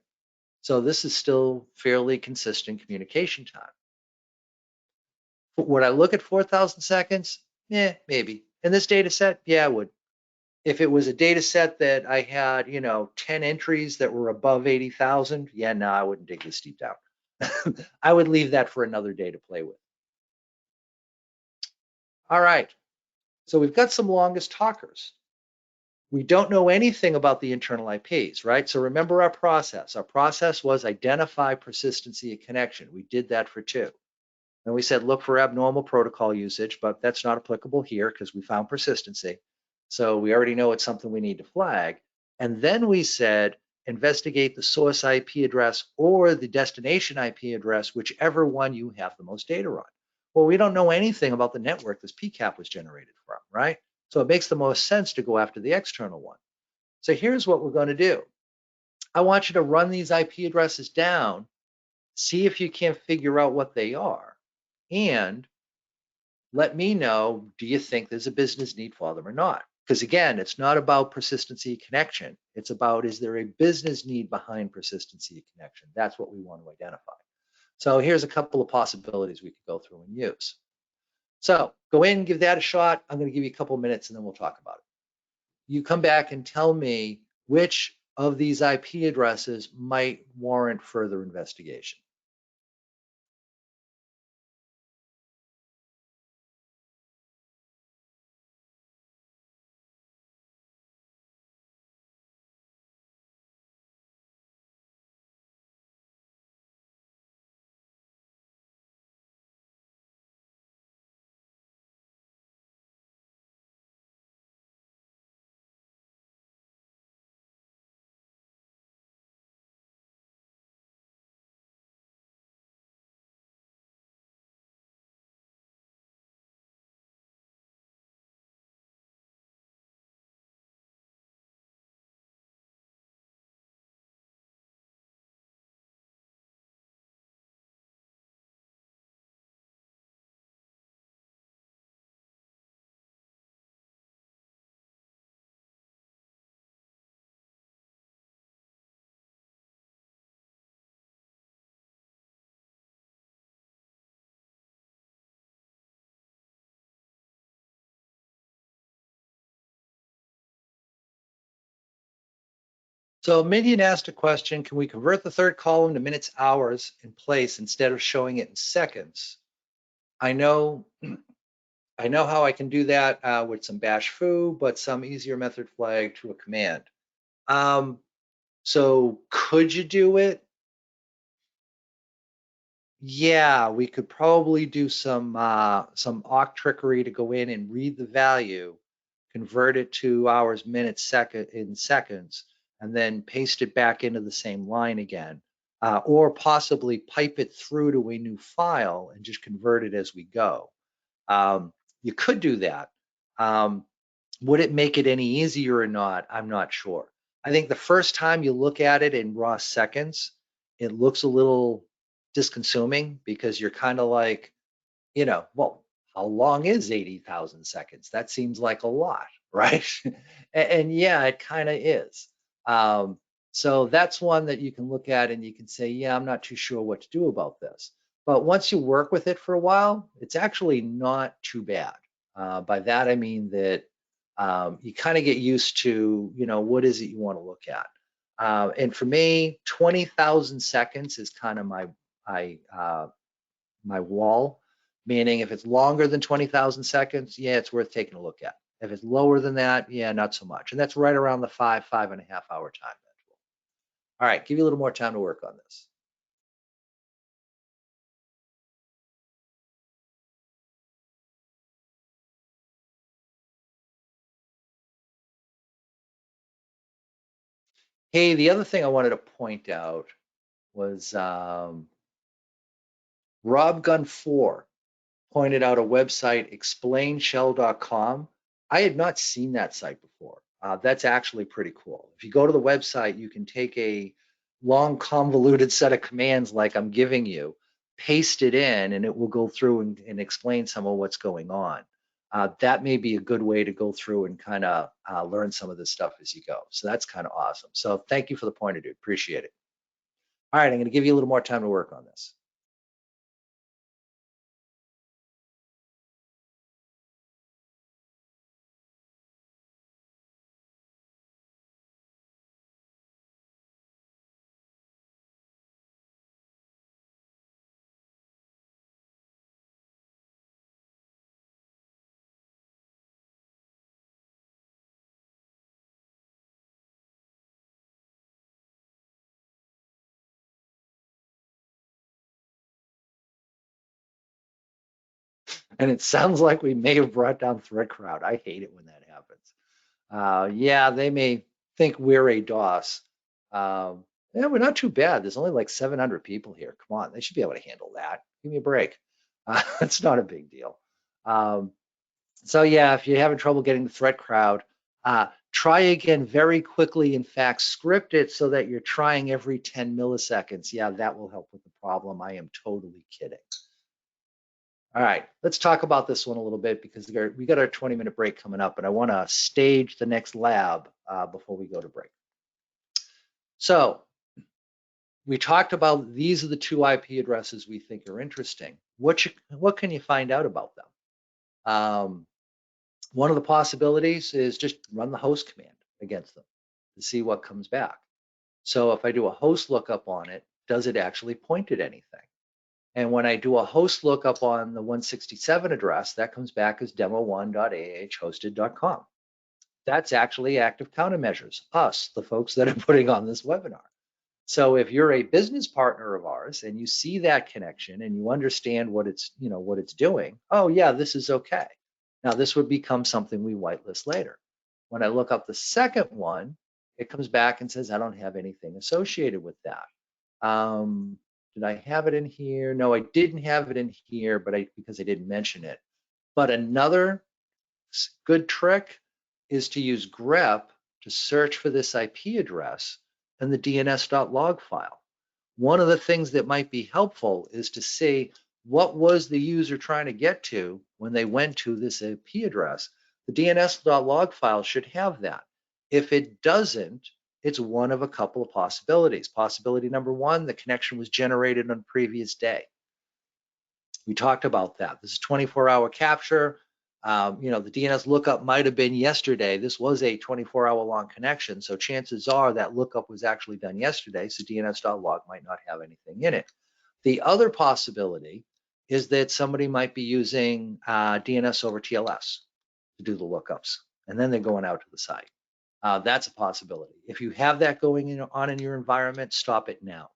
So this is still fairly consistent communication time. Would I look at 4,000 seconds? Yeah, maybe. In this data set, yeah, I would. If it was a data set that I had, 10 entries that were above 80,000, yeah, no, I wouldn't dig this deep down. I would leave that for another day to play with. All right, so we've got some longest talkers. We don't know anything about the internal IPs, right? So remember our process. Our process was identify persistency of connection. We did that for 2. And we said, look for abnormal protocol usage, but that's not applicable here because we found persistency. So we already know it's something we need to flag. And then we said, investigate the source IP address or the destination IP address, whichever one you have the most data on. Well, we don't know anything about the network this PCAP was generated from, right? So it makes the most sense to go after the external one. So here's what we're going to do. I want you to run these IP addresses down, see if you can figure out what they are, and let me know, do you think there's a business need for them or not? Because again, it's not about persistency connection. It's about, is there a business need behind persistency connection? That's what we want to identify. So here's a couple of possibilities we could go through and use. So go in, give that a shot. I'm going to give you a couple of minutes and then we'll talk about it. You come back and tell me which of these IP addresses might warrant further investigation. So Minion asked a question, can we convert the third column to minutes, hours in place instead of showing it in seconds? I know how I can do that with some bash foo, but some easier method flag to a command. So could you do it? Yeah, we could probably do some awk trickery to go in and read the value, convert it to hours, minutes, seconds, and then paste it back into the same line again, or possibly pipe it through to a new file and just convert it as we go. You could do that. Would it make it any easier or not? I'm not sure. I think the first time you look at it in raw seconds, it looks a little disconsuming because you're kind of like, well, how long is 80,000 seconds? That seems like a lot, right? And yeah, it kind of is. So that's one that you can look at and you can say, yeah, I'm not too sure what to do about this. But once you work with it for a while, it's actually not too bad. By that, I mean that you kind of get used to, what is it you want to look at? And for me, 20,000 seconds is kind of my wall, meaning if it's longer than 20,000 seconds, yeah, it's worth taking a look at. If it's lower than that, yeah, not so much. And that's right around the 5.5 hour time interval. All right, give you a little more time to work on this. Hey, the other thing I wanted to point out was Rob Gun 4 pointed out a website, explainshell.com. I had not seen that site before. That's actually pretty cool. If you go to the website, you can take a long convoluted set of commands like I'm giving you, paste it in, and it will go through and explain some of what's going on. That may be a good way to go through and kind of learn some of this stuff as you go. So that's kind of awesome. So thank you for the pointer, dude. Appreciate it. All right, I'm going to give you a little more time to work on this. And it sounds like we may have brought down threat crowd. I hate it when that happens. Yeah, they may think we're a DOS. Yeah, we're not too bad. There's only like 700 people here. Come on, they should be able to handle that. Give me a break. It's not a big deal. So yeah, if you're having trouble getting the threat crowd, try again very quickly. In fact, script it so that you're trying every 10 milliseconds. Yeah, that will help with the problem. I am totally kidding. All right, let's talk about this one a little bit because we got our 20-minute break coming up, and I want to stage the next lab before we go to break. So we talked about these are the two IP addresses we think are interesting. What can you find out about them? One of the possibilities is just run the host command against them to see what comes back. So if I do a host lookup on it, does it actually point at anything? And when I do a host lookup on the 167 address, that comes back as demo1.ahhosted.com. That's actually active countermeasures, us, the folks that are putting on this webinar. So if you're a business partner of ours and you see that connection and you understand what it's doing, oh yeah, this is okay. Now this would become something we whitelist later. When I look up the second one, it comes back and says I don't have anything associated with that. Did I have it in here? No, I didn't have it in here, but because I didn't mention it. But another good trick is to use grep to search for this IP address in the DNS.log file. One of the things that might be helpful is to see what was the user trying to get to when they went to this IP address. The DNS.log file should have that. If it doesn't, it's one of a couple of possibilities. Possibility number one, the connection was generated on the previous day. We talked about that. This is 24-hour capture. The DNS lookup might have been yesterday. This was a 24-hour long connection, so chances are that lookup was actually done yesterday, so DNS.log might not have anything in it. The other possibility is that somebody might be using DNS over TLS to do the lookups, and then they're going out to the site. That's a possibility. If you have that going on in your environment, stop it now.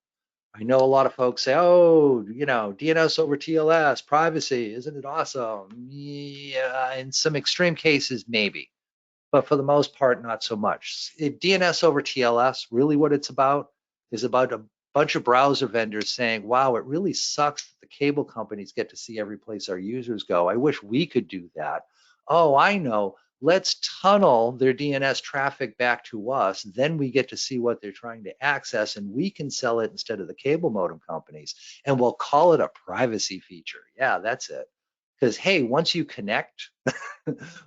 I know a lot of folks say, oh, DNS over TLS, privacy, isn't it awesome? Yeah, in some extreme cases, maybe. But for the most part, not so much. DNS over TLS, really what it's about is about a bunch of browser vendors saying, wow, it really sucks that the cable companies get to see every place our users go. I wish we could do that. Oh, I know. Let's tunnel their DNS traffic back to us. Then we get to see what they're trying to access, and we can sell it instead of the cable modem companies. And we'll call it a privacy feature. Yeah, that's it. Because hey, once you connect,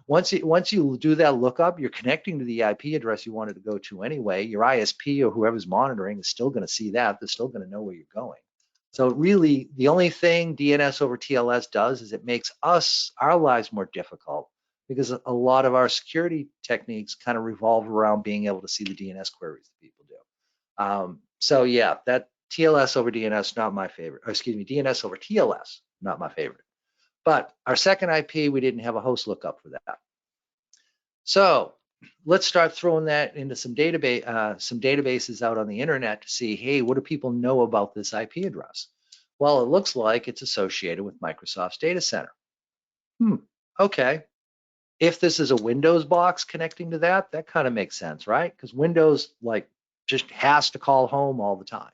once you do that lookup, you're connecting to the IP address you wanted to go to anyway. Your ISP or whoever's monitoring is still going to see that. They're still going to know where you're going. So really, the only thing DNS over TLS does is it makes our lives more difficult, because a lot of our security techniques kind of revolve around being able to see the DNS queries that people do. So yeah, that TLS over DNS, not my favorite. Or excuse me, DNS over TLS, not my favorite. But our second IP, we didn't have a host lookup for that. So let's start throwing that into some databases out on the internet to see, hey, what do people know about this IP address? Well, it looks like it's associated with Microsoft's data center. Okay. If this is a Windows box connecting to that, that kind of makes sense, right? Because Windows just has to call home all the time.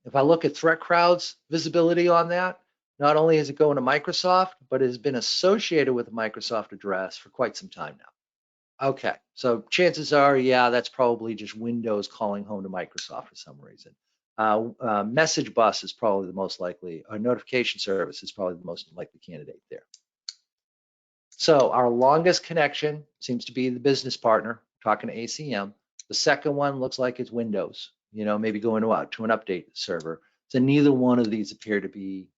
If I look at ThreatCrowd's visibility on that, not only is it going to Microsoft, but it has been associated with a Microsoft address for quite some time now. Okay, so chances are, yeah, that's probably just Windows calling home to Microsoft for some reason. Message bus is probably the most likely, or notification service is probably the most likely candidate there. So our longest connection seems to be the business partner talking to ACM. The second one looks like it's Windows, maybe going to an update server. So neither one of these appear to be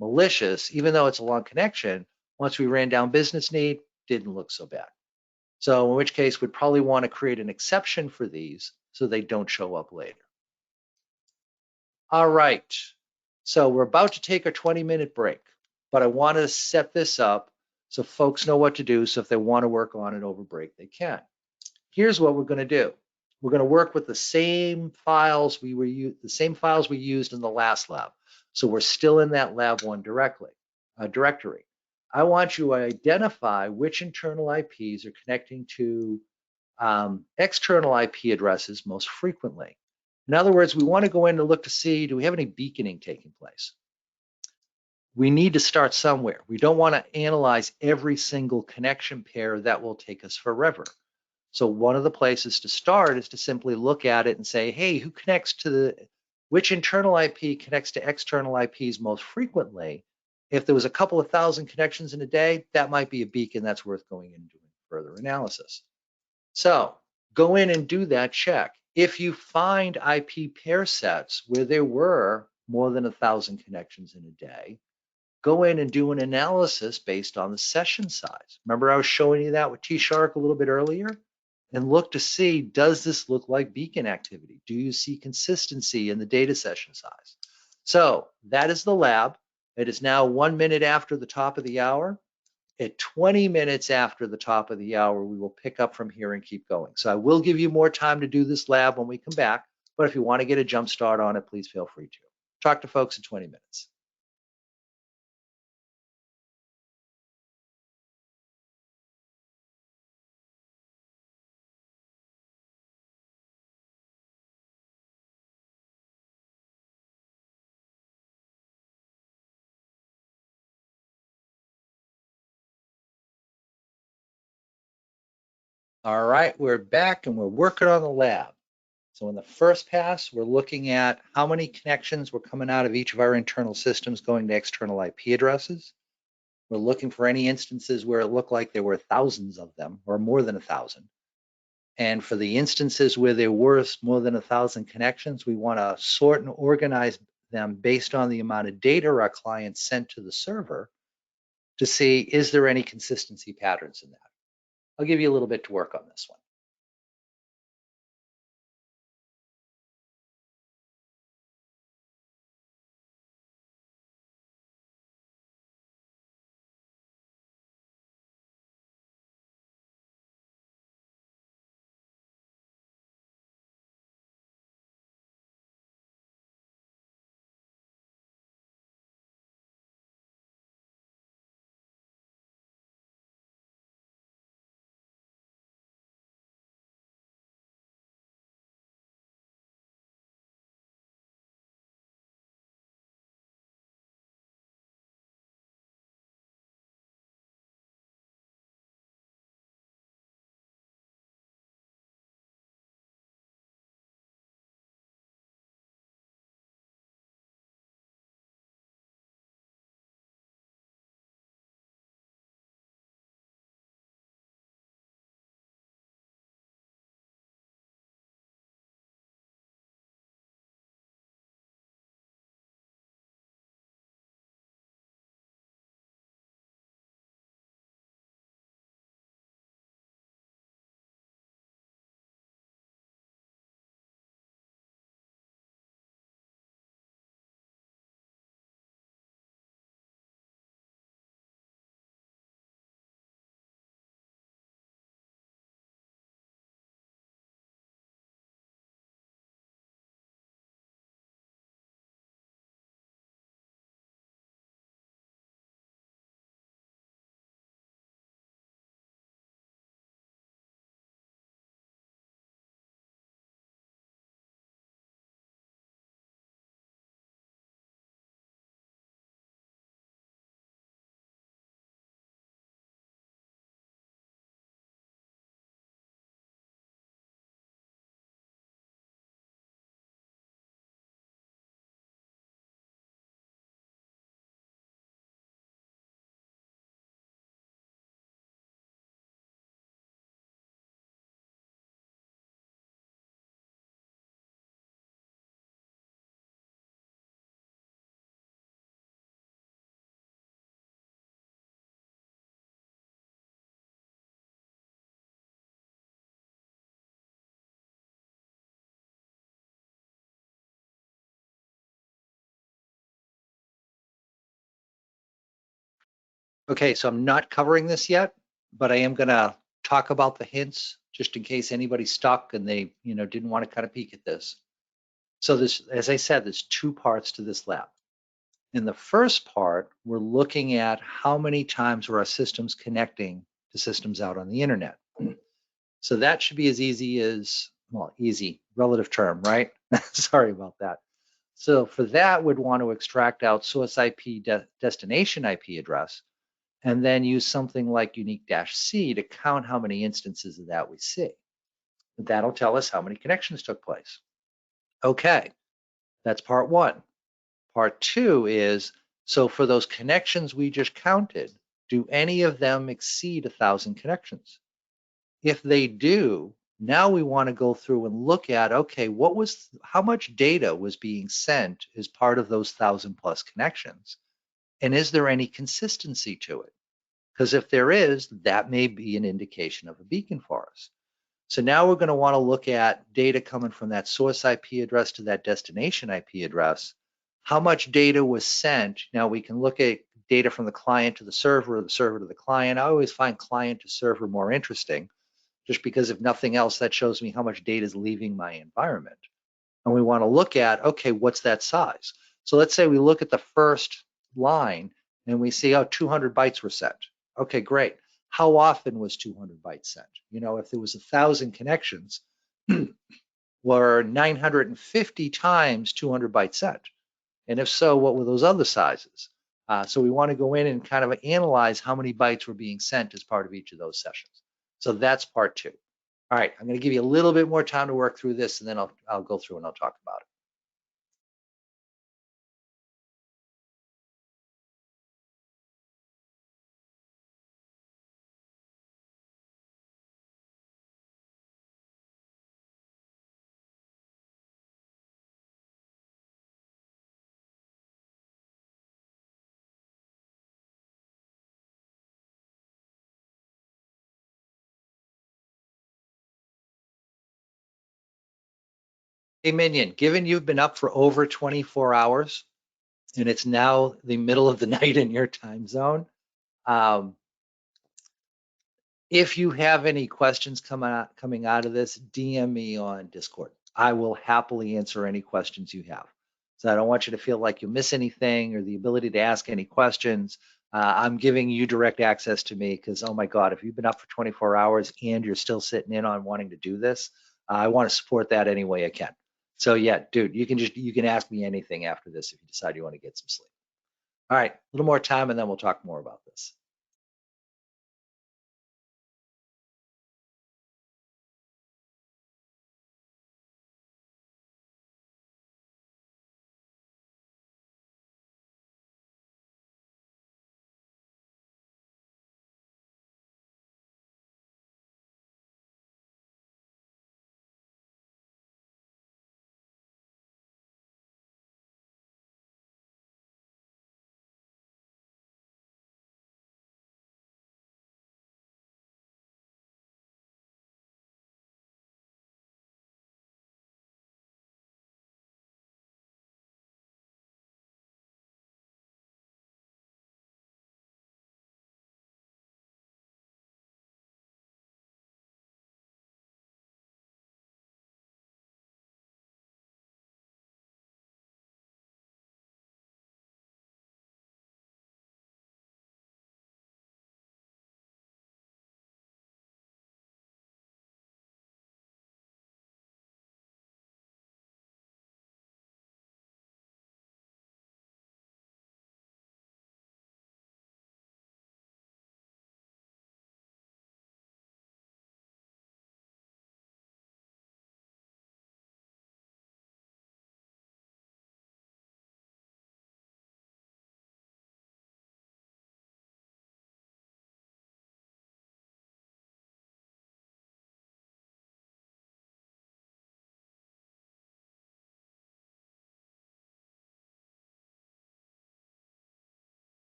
malicious, even though it's a long connection. Once we ran down business need, didn't look so bad. So in which case we'd probably want to create an exception for these so they don't show up later. All right, so we're about to take a 20-minute break, but I want to set this up so folks know what to do. So if they want to work on it over break, they can. Here's what we're going to do. We're going to work with the same files we used in the last lab. So we're still in that lab one directory. I want you to identify which internal IPs are connecting to external IP addresses most frequently. In other words, we want to go in and look to see, do we have any beaconing taking place? We need to start somewhere. We don't want to analyze every single connection pair. That will take us forever. So one of the places to start is to simply look at it and say, hey, which internal IP connects to external IPs most frequently? If there was a couple of thousand connections in a day, that might be a beacon that's worth going in and doing further analysis. So go in and do that check. If you find IP pair sets where there were more than 1,000 connections in a day, go in and do an analysis based on the session size. Remember I was showing you that with T-Shark a little bit earlier? And look to see, does this look like beacon activity? Do you see consistency in the data session size? So that is the lab. It is now 1 minute after the top of the hour. At 20 minutes after the top of the hour, we will pick up from here and keep going. So I will give you more time to do this lab when we come back, but if you want to get a jump start on it, please feel free to. Talk to folks in 20 minutes. All right, we're back and we're working on the lab. So in the first pass, we're looking at how many connections were coming out of each of our internal systems going to external IP addresses. We're looking for any instances where it looked like there were thousands of them or more than 1,000. And for the instances where there were more than 1,000 connections, we want to sort and organize them based on the amount of data our clients sent to the server to see, is there any consistency patterns in that? I'll give you a little bit to work on this one. Okay, so I'm not covering this yet, but I am gonna talk about the hints just in case anybody's stuck and they, didn't want to kind of peek at this. So this, as I said, there's two parts to this lab. In the first part, we're looking at how many times are our systems connecting to systems out on the internet. So that should be as easy as, well, easy, relative term, right? Sorry about that. So for that, we'd want to extract out source IP, destination IP address, and then use something like unique-c to count how many instances of that we see. That'll tell us how many connections took place. Okay, that's part one. Part two is, so for those connections we just counted, do any of them exceed 1,000 connections? If they do, now we want to go through and look at, okay, how much data was being sent as part of those 1,000+ connections? And is there any consistency to it? Because if there is, that may be an indication of a beacon for us. So now we're going to want to look at data coming from that source IP address to that destination IP address. How much data was sent? Now we can look at data from the client to the server, or the server to the client. I always find client to server more interesting, just because if nothing else, that shows me how much data is leaving my environment. And we want to look at, okay, what's that size? So let's say we look at the first line and we see, oh, 200 bytes were sent. Okay, great. How often was 200 bytes sent? If there was 1,000 connections, were 950 times 200 bytes sent? And if so, what were those other sizes? So we want to go in and kind of analyze how many bytes were being sent as part of each of those sessions. So that's part two. All right, I'm going to give you a little bit more time to work through this, and then I'll go through and I'll talk about it. Hey, Minion, given you've been up for over 24 hours and it's now the middle of the night in your time zone, if you have any questions coming out of this, DM me on Discord. I will happily answer any questions you have. So I don't want you to feel like you miss anything or the ability to ask any questions. I'm giving you direct access to me because, oh my God, if you've been up for 24 hours and you're still sitting in on wanting to do this, I want to support that any way I can. So yeah, dude, you can ask me anything after this if you decide you want to get some sleep. All right, a little more time and then we'll talk more about this.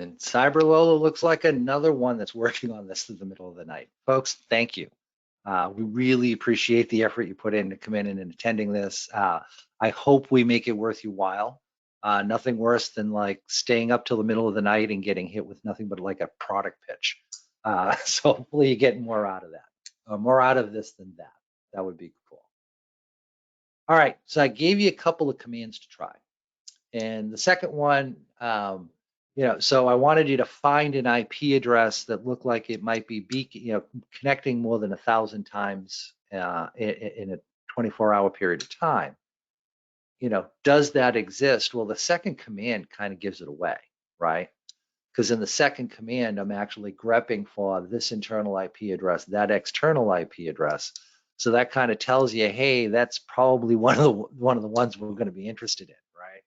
And Cyber Lola looks like another one that's working on this through the middle of the night. Folks, thank you. We really appreciate the effort you put in to come in and attending this. I hope we make it worth your while. Nothing worse than like staying up till the middle of the night and getting hit with nothing but like a product pitch. So hopefully you get more out of that, more out of this than that. That would be cool. All right, so I gave you a couple of commands to try. And the second one, so I wanted you to find an IP address that looked like it might be connecting more than 1,000 times in a 24-hour period of time. Does that exist? Well, the second command kind of gives it away, right? Because in the second command, I'm actually grepping for this internal IP address, that external IP address. So that kind of tells you, hey, that's probably one of the ones we're going to be interested in, right?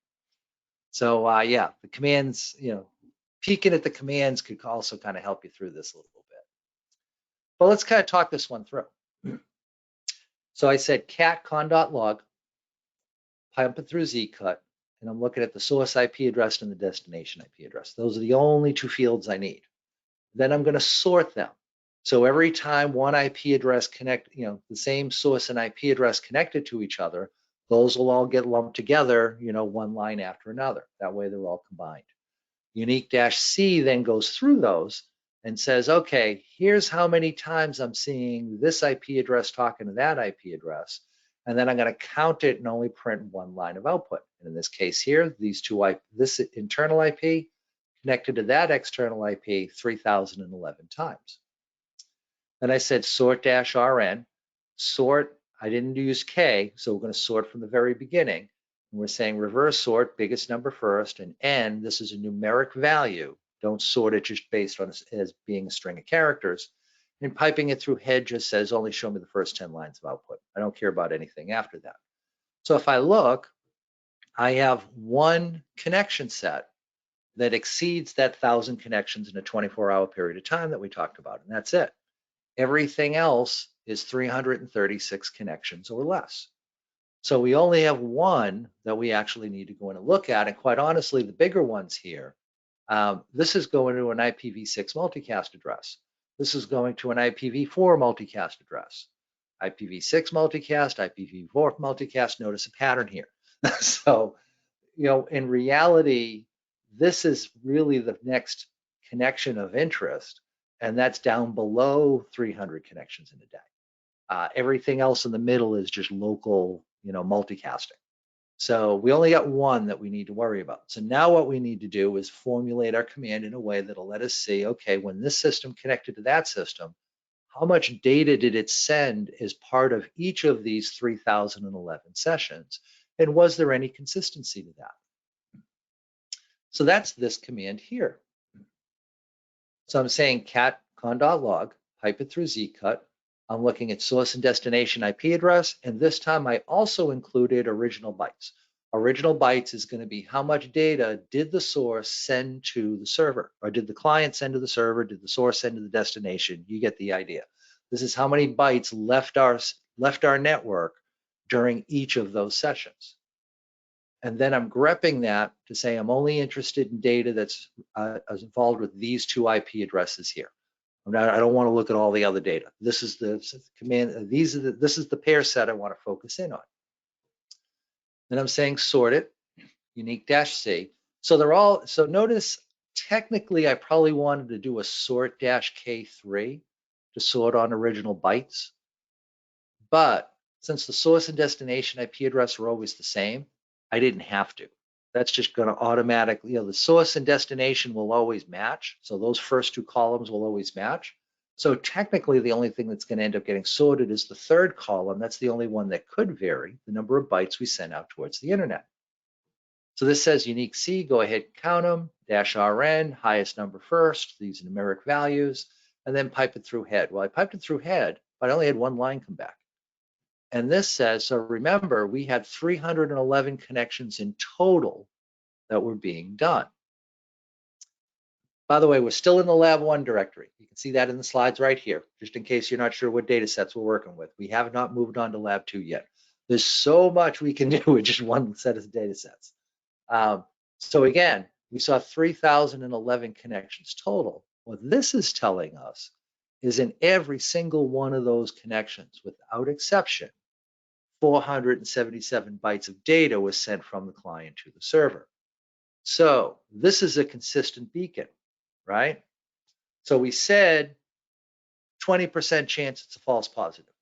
So yeah, the commands, peeking at the commands could also kind of help you through this a little bit. But let's kind of talk this one through. So I said cat con.log, pipe it through zcut, and I'm looking at the source IP address and the destination IP address. Those are the only two fields I need. Then I'm going to sort them. So every time one IP address the same source and IP address connected to each other, those will all get lumped together, one line after another. That way they're all combined. Unique-C then goes through those and says, okay, here's how many times I'm seeing this IP address talking to that IP address. And then I'm going to count it and only print one line of output. And in this case here, this internal IP connected to that external IP 3,011 times. Then I said sort-rn. Sort, I didn't use K, so we're going to sort from the very beginning. And we're saying reverse sort, biggest number first, and N, this is a numeric value. Don't sort it just based on as being a string of characters. And piping it through head just says only show me the first 10 lines of output. I don't care about anything after that. So if I look, I have one connection set that exceeds that 1,000 connections in a 24-hour period of time that we talked about, and that's it. Everything else is 336 connections or less. So we only have one that we actually need to go in and look at, and quite honestly, the bigger ones here, this is going to an IPv6 multicast address. This is going to an IPv4 multicast address. IPv6 multicast, IPv4 multicast, notice a pattern here. So, in reality, this is really the next connection of interest, and that's down below 300 connections in a day. Everything else in the middle is just local, multicasting. So we only got one that we need to worry about. So now what we need to do is formulate our command in a way that'll let us see, okay, when this system connected to that system, how much data did it send as part of each of these 3,011 sessions? And was there any consistency to that? So that's this command here. So I'm saying cat con.log, pipe it through zcut. I'm looking at source and destination IP address, and this time I also included original bytes. Original bytes is going to be how much data did the source send to the server, or did the client send to the server, did the source send to the destination? You get the idea. This is how many bytes left our network during each of those sessions. And then I'm grepping that to say I'm only interested in data that's involved with these two IP addresses here. I don't want to look at all the other data. This is the command. This is the pair set I want to focus in on. Then I'm saying sort it, unique-C. So notice technically I probably wanted to do a sort-K3 to sort on original bytes. But since the source and destination IP address are always the same, I didn't have to. That's just going to automatically, the source and destination will always match. So those first two columns will always match. So technically, the only thing that's going to end up getting sorted is the third column. That's the only one that could vary, the number of bytes we send out towards the internet. So this says unique-C, go ahead, count them, -rn, highest number first, these numeric values, and then pipe it through head. Well, I piped it through head, but I only had one line come back. And this says, so remember, we had 311 connections in total that were being done. By the way, we're still in the Lab 1 directory. You can see that in the slides right here, just in case you're not sure what data sets we're working with. We have not moved on to Lab 2 yet. There's so much we can do with just one set of data sets. So again, We saw 3,011 connections total. What this is telling us is in every single one of those connections, without exception, 477 bytes of data was sent from the client to the server. So this is a consistent beacon, right? So we said 20% chance it's a false positive.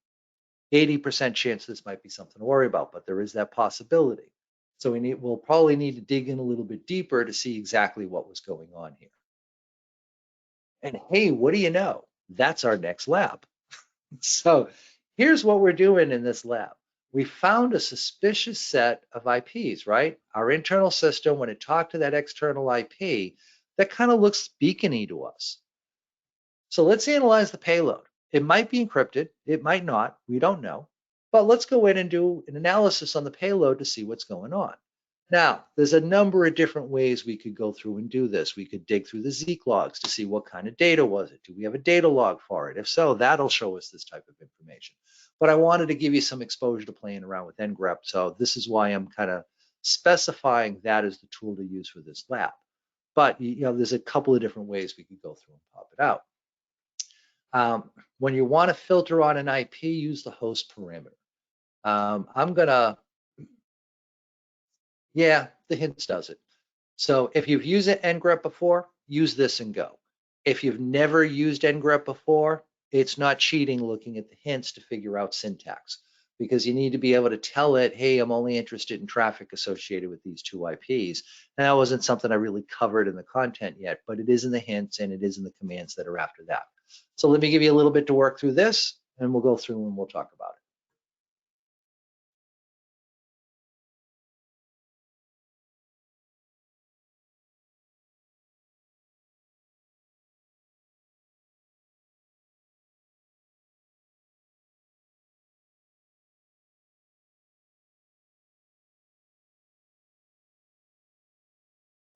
80% chance this might be something to worry about, but there is that possibility. So we'll probably need to dig in a little bit deeper to see exactly what was going on here. And hey, what do you know? That's our next lab. So here's what we're doing in this lab. We found a suspicious set of IPs, right? Our internal system, when it talked to that external IP, that kind of looks beacony to us. So let's analyze the payload. It might be encrypted, it might not, we don't know. But let's go in and do an analysis on the payload to see what's going on. Now, there's a number of different ways we could go through and do this. We could dig through the Zeek logs to see what kind of data was it. Do we have a data log for it? If so, that'll show us this type of information. But I wanted to give you some exposure to playing around with ngrep. So this is why I'm kind of specifying that as the tool to use for this lab. But there's a couple of different ways we could go through and pop it out. When you want to filter on an IP, use the host parameter. The hints does it. So if you've used ngrep before, use this and go. If you've never used ngrep before, it's not cheating looking at the hints to figure out syntax, because you need to be able to tell it, hey, I'm only interested in traffic associated with these two IPs. And that wasn't something I really covered in the content yet, but it is in the hints and it is in the commands that are after that. So let me give you a little bit to work through this, and we'll go through and we'll talk about it.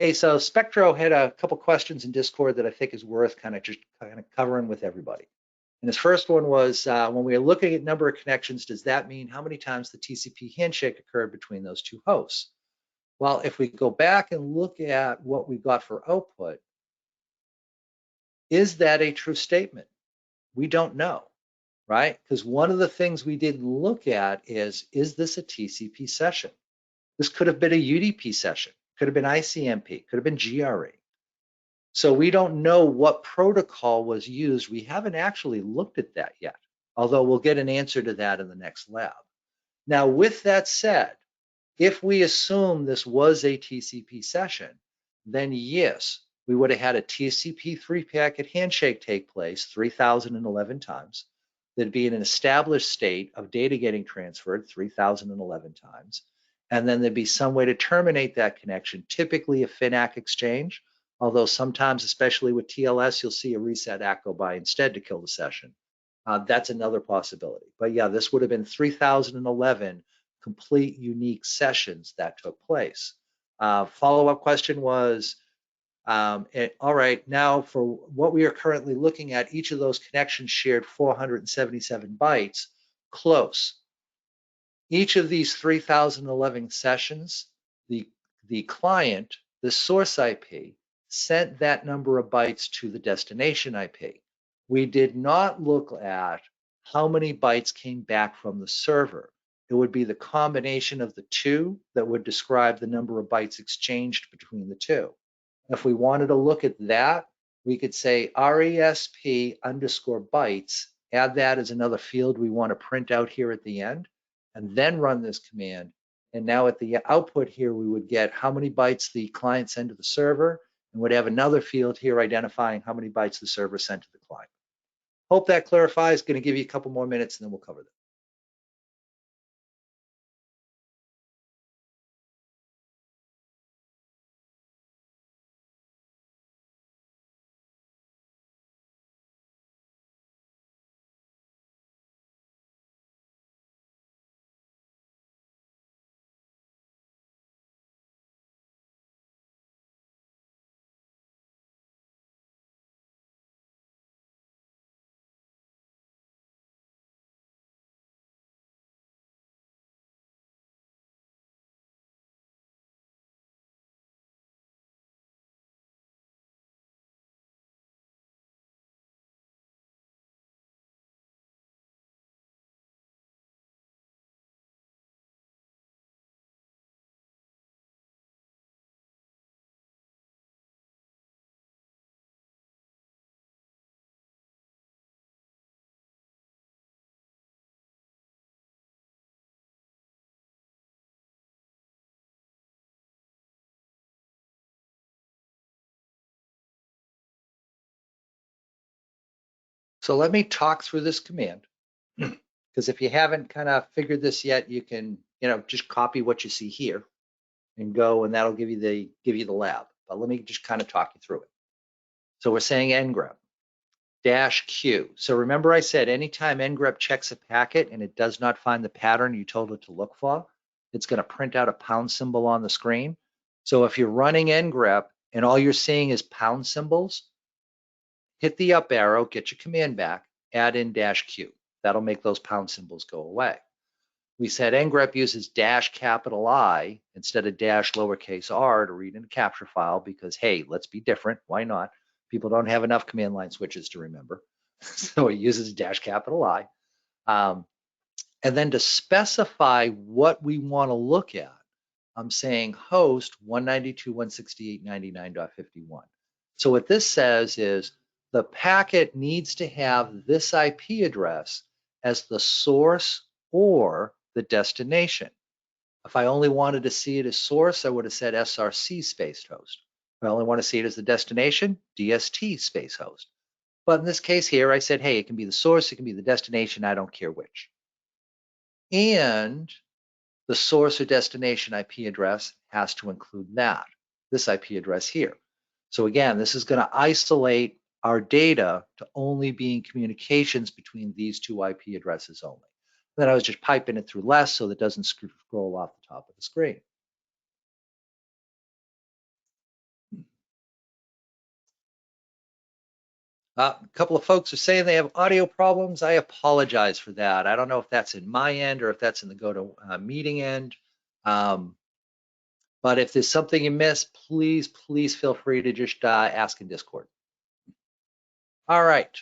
Hey, so Spectro had a couple questions in Discord that I think is worth kind of covering with everybody. And his first one was, when we are looking at number of connections, does that mean how many times the TCP handshake occurred between those two hosts? Well, if we go back and look at what we got for output, is that a true statement? We don't know, right? Because one of the things we didn't look at is this a TCP session? This could have been a UDP session, could have been ICMP, could have been GRE. So we don't know what protocol was used. We haven't actually looked at that yet, although we'll get an answer to that in the next lab. Now, with that said, if we assume this was a TCP session, then yes, we would have had a TCP 3-packet handshake take place 3,011 times. There'd be an established state of data getting transferred 3,011 times. And then there'd be some way to terminate that connection, typically a FINAC exchange, although sometimes, especially with TLS, you'll see a reset ACK go by instead to kill the session. That's another possibility. But yeah, this would have been 3,011 complete unique sessions that took place. Follow-up question was, all right, now for what we are currently looking at, each of those connections shared 477 bytes, close. Each of these 3,011 sessions, the client, the source IP, sent that number of bytes to the destination IP. We did not look at how many bytes came back from the server. It would be the combination of the two that would describe the number of bytes exchanged between the two. If we wanted to look at that, we could say RESP underscore bytes, add that as another field we want to print out here at the end, and then run this command. And now at the output here, we would get how many bytes the client sent to the server, and would have another field here identifying how many bytes the server sent to the client. Hope that clarifies. Going to give you a couple more minutes and then we'll cover that. So let me talk through this command, because if you haven't kind of figured this yet, you can, just copy what you see here and go, and that'll give you the lab. But let me just kind of talk you through it. So we're saying ngrep -q. So remember I said anytime ngrep checks a packet and it does not find the pattern you told it to look for, it's going to print out a pound symbol on the screen. So if you're running ngrep and all you're seeing is pound symbols, hit the up arrow, get your command back, add in -q. That'll make those pound symbols go away. We said ngrep uses -I instead of -r to read in a capture file because, hey, let's be different. Why not? People don't have enough command line switches to remember. So it uses -I. And then to specify what we want to look at, I'm saying host 192.168.99.51. So what this says is the packet needs to have this IP address as the source or the destination. If I only wanted to see it as source, I would have said src space host. If I only want to see it as the destination, dst space host. But in this case here, I said, hey, it can be the source, it can be the destination, I don't care which. And the source or destination IP address has to include this IP address here. So again, this is going to isolate our data to only being communications between these two IP addresses only. Then I was just piping it through less so that it doesn't scroll off the top of the screen. A couple of folks are saying they have audio problems. I apologize for that. I don't know if that's in my end or if that's in the GoToMeeting end. But if there's something you missed, please feel free to just ask in Discord. All right,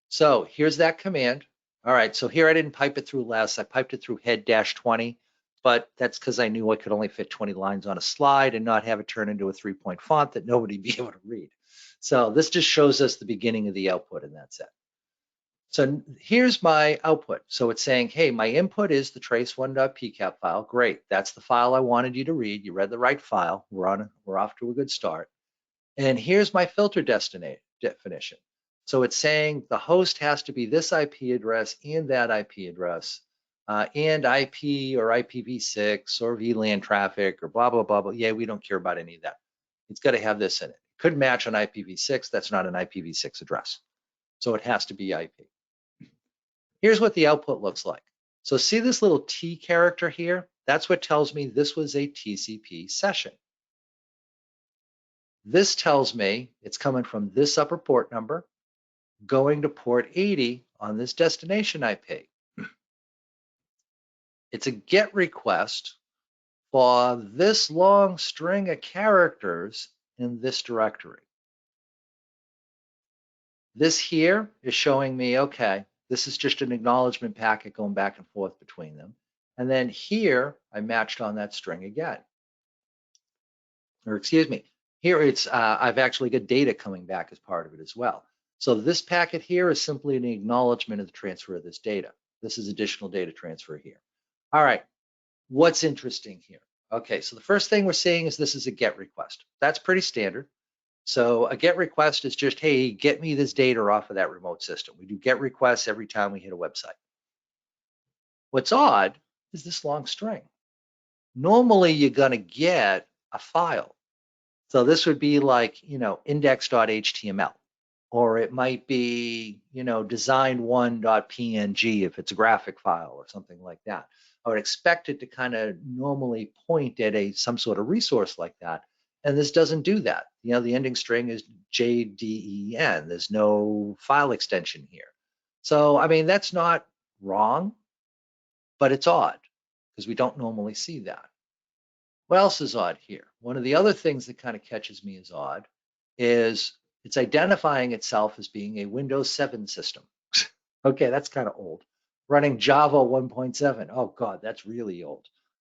so here's that command. All right, so here I didn't pipe it through less. I piped it through head -20, but that's because I knew I could only fit 20 lines on a slide and not have it turn into a 3-point font that nobody'd be able to read. So this just shows us the beginning of the output, and that's it. So here's my output. So it's saying, hey, my input is the trace1.pcap file. Great, that's the file I wanted you to read. You read the right file. We're off to a good start. And here's my filter definition. So it's saying the host has to be this IP address and that IP address, and IP or IPv6 or VLAN traffic or blah, blah, blah, blah. Yeah, we don't care about any of that. It's got to have this in it. Could match an IPv6. That's not an IPv6 address. So it has to be IP. Here's what the output looks like. So see this little T character here? That's what tells me this was a TCP session. This tells me it's coming from this upper port number, going to port 80 on this destination IP. It's a GET request for this long string of characters in this directory. This here is showing me, okay, this is just an acknowledgement packet going back and forth between them. And then here, I matched on that string again. Or excuse me, here it's, I've actually got data coming back as part of it as well. So this packet here is simply an acknowledgement of the transfer of this data. This is additional data transfer here. All right, what's interesting here? Okay, so the first thing we're seeing is this is a GET request. That's pretty standard. So a GET request is just, hey, get me this data off of that remote system. We do GET requests every time we hit a website. What's odd is this long string. Normally, you're going to get a file. So this would be like, index.html, or it might be, design1.png if it's a graphic file or something like that. I would expect it to kind of normally point at some sort of resource like that. And this doesn't do that. The ending string is JDEN. There's no file extension here. So, I mean, that's not wrong, but it's odd because we don't normally see that. What else is odd here? One of the other things that kind of catches me as odd is it's identifying itself as being a Windows 7 system. Okay, that's kind of old. Running Java 1.7. Oh God, that's really old.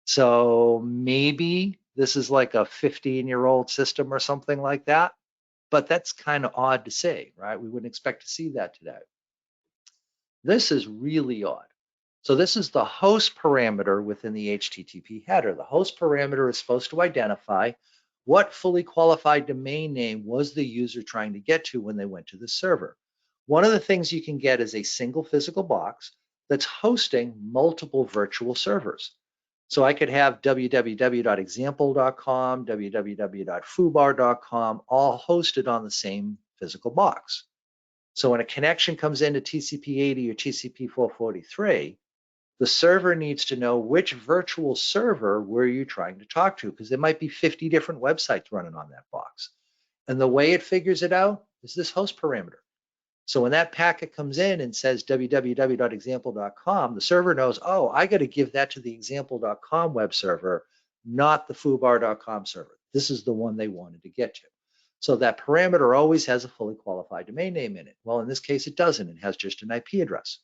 So maybe this is like a 15-year-old system or something like that, but that's kind of odd to say, right? We wouldn't expect to see that today. This is really odd. So this is the host parameter within the HTTP header. The host parameter is supposed to identify what fully qualified domain name was the user trying to get to when they went to the server. One of the things you can get is a single physical box that's hosting multiple virtual servers. So I could have www.example.com, www.foobar.com, all hosted on the same physical box. So when a connection comes into TCP/80 or TCP/443, the server needs to know which virtual server were you trying to talk to, because there might be 50 different websites running on that box. And the way it figures it out is this host parameter. So when that packet comes in and says www.example.com, the server knows, oh, I got to give that to the example.com web server, not the foobar.com server. This is the one they wanted to get to. So that parameter always has a fully qualified domain name in it. Well, in this case, it doesn't. It has just an IP address.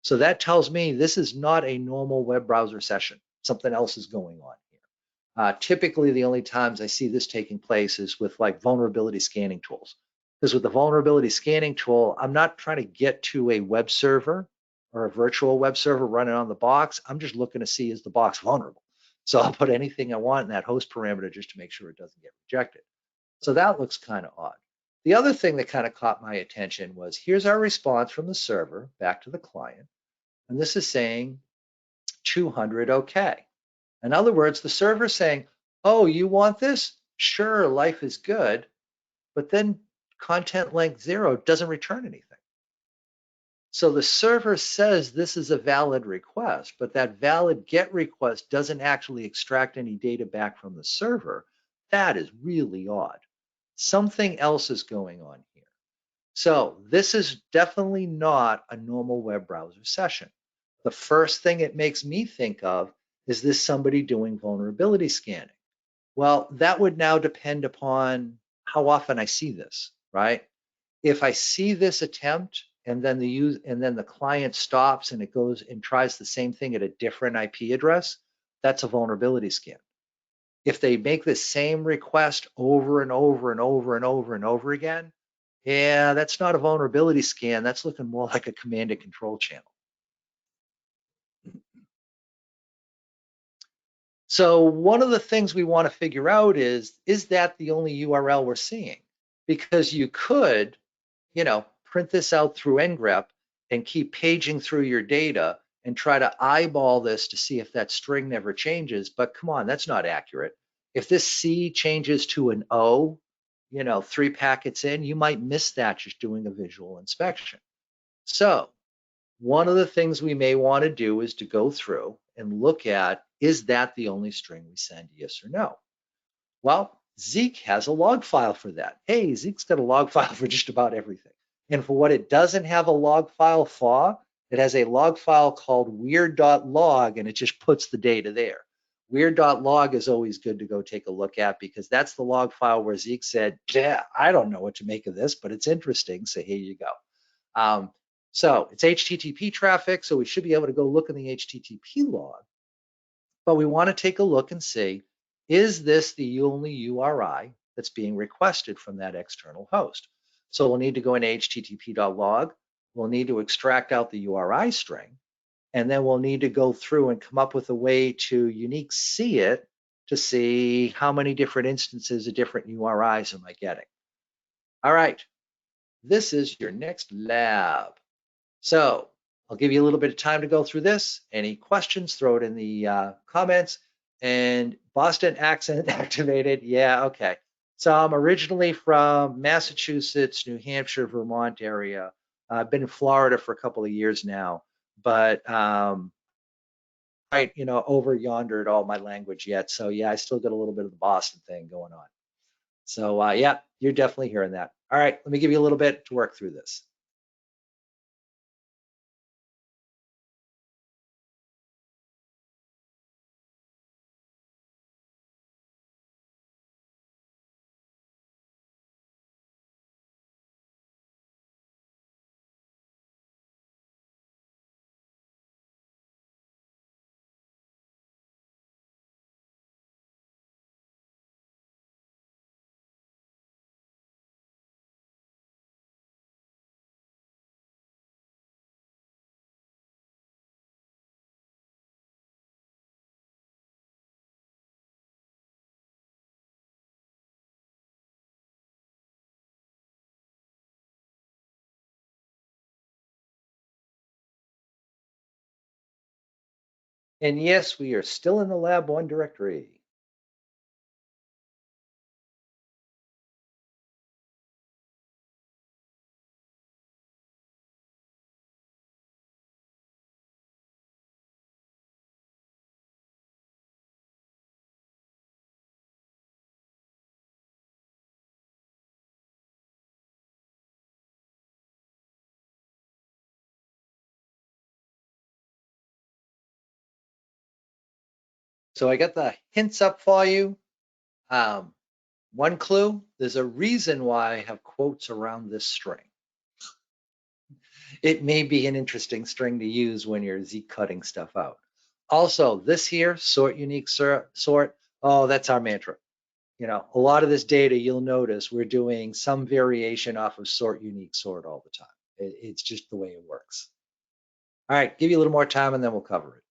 So that tells me this is not a normal web browser session. Something else is going on here. Typically, the only times I see this taking place is with like vulnerability scanning tools. Because with the vulnerability scanning tool, I'm not trying to get to a web server or a virtual web server running on the box. I'm just looking to see, is the box vulnerable? So I'll put anything I want in that host parameter just to make sure it doesn't get rejected. So that looks kind of odd. The other thing that kind of caught my attention was, here's our response from the server back to the client. And this is saying 200 OK. In other words, the server's saying, oh, you want this? Sure, life is good. But then content length 0 doesn't return anything. So the server says this is a valid request, but that valid GET request doesn't actually extract any data back from the server. That is really odd. Something else is going on here. So this is definitely not a normal web browser session. The first thing it makes me think of is this somebody doing vulnerability scanning? Well, that would now depend upon how often I see this, right? If I see this attempt and then the client stops and it goes and tries the same thing at a different IP address, that's a vulnerability scan. If they make the same request over and over and over and over and over again, yeah, that's not a vulnerability scan. That's looking more like a command and control channel. So one of the things we want to figure out is that the only URL we're seeing? Because you could, print this out through ngrep and keep paging through your data and try to eyeball this to see if that string never changes. But come on, that's not accurate. If this C changes to an O, 3 packets in, you might miss that just doing a visual inspection. So one of the things we may want to do is to go through and look at, is that the only string we send, yes or no? Well, Zeek has a log file for that. Hey, Zeek's got a log file for just about everything. And for what it doesn't have a log file for, it has a log file called weird.log, and it just puts the data there. Weird.log is always good to go take a look at, because that's the log file where Zeek said, yeah, I don't know what to make of this, but it's interesting, so here you go. So it's HTTP traffic, so we should be able to go look in the HTTP log. But we want to take a look and see, is this the only URI that's being requested from that external host? So we'll need to go into http.log. We'll need to extract out the URI string, and then we'll need to go through and come up with a way to unique see it to see how many different instances of different URIs am I getting. All right, this is your next lab. So I'll give you a little bit of time to go through this. Any questions, throw it in the comments. And Boston accent activated. Yeah, okay. So I'm originally from Massachusetts, New Hampshire, Vermont area. I've been in Florida for a couple of years now, but right, over yonder at all my language yet. So yeah, I still got a little bit of the Boston thing going on. So yeah, you're definitely hearing that. All right, let me give you a little bit to work through this. And yes, we are still in the Lab 1 directory. So I got the hints up for you. One clue, there's a reason why I have quotes around this string. It may be an interesting string to use when you're Z cutting stuff out. Also, this here, sort unique sort, oh, that's our mantra. You know, a lot of this data, you'll notice we're doing some variation off of sort unique sort all the time. It's just the way it works. All right, give you a little more time and then we'll cover it.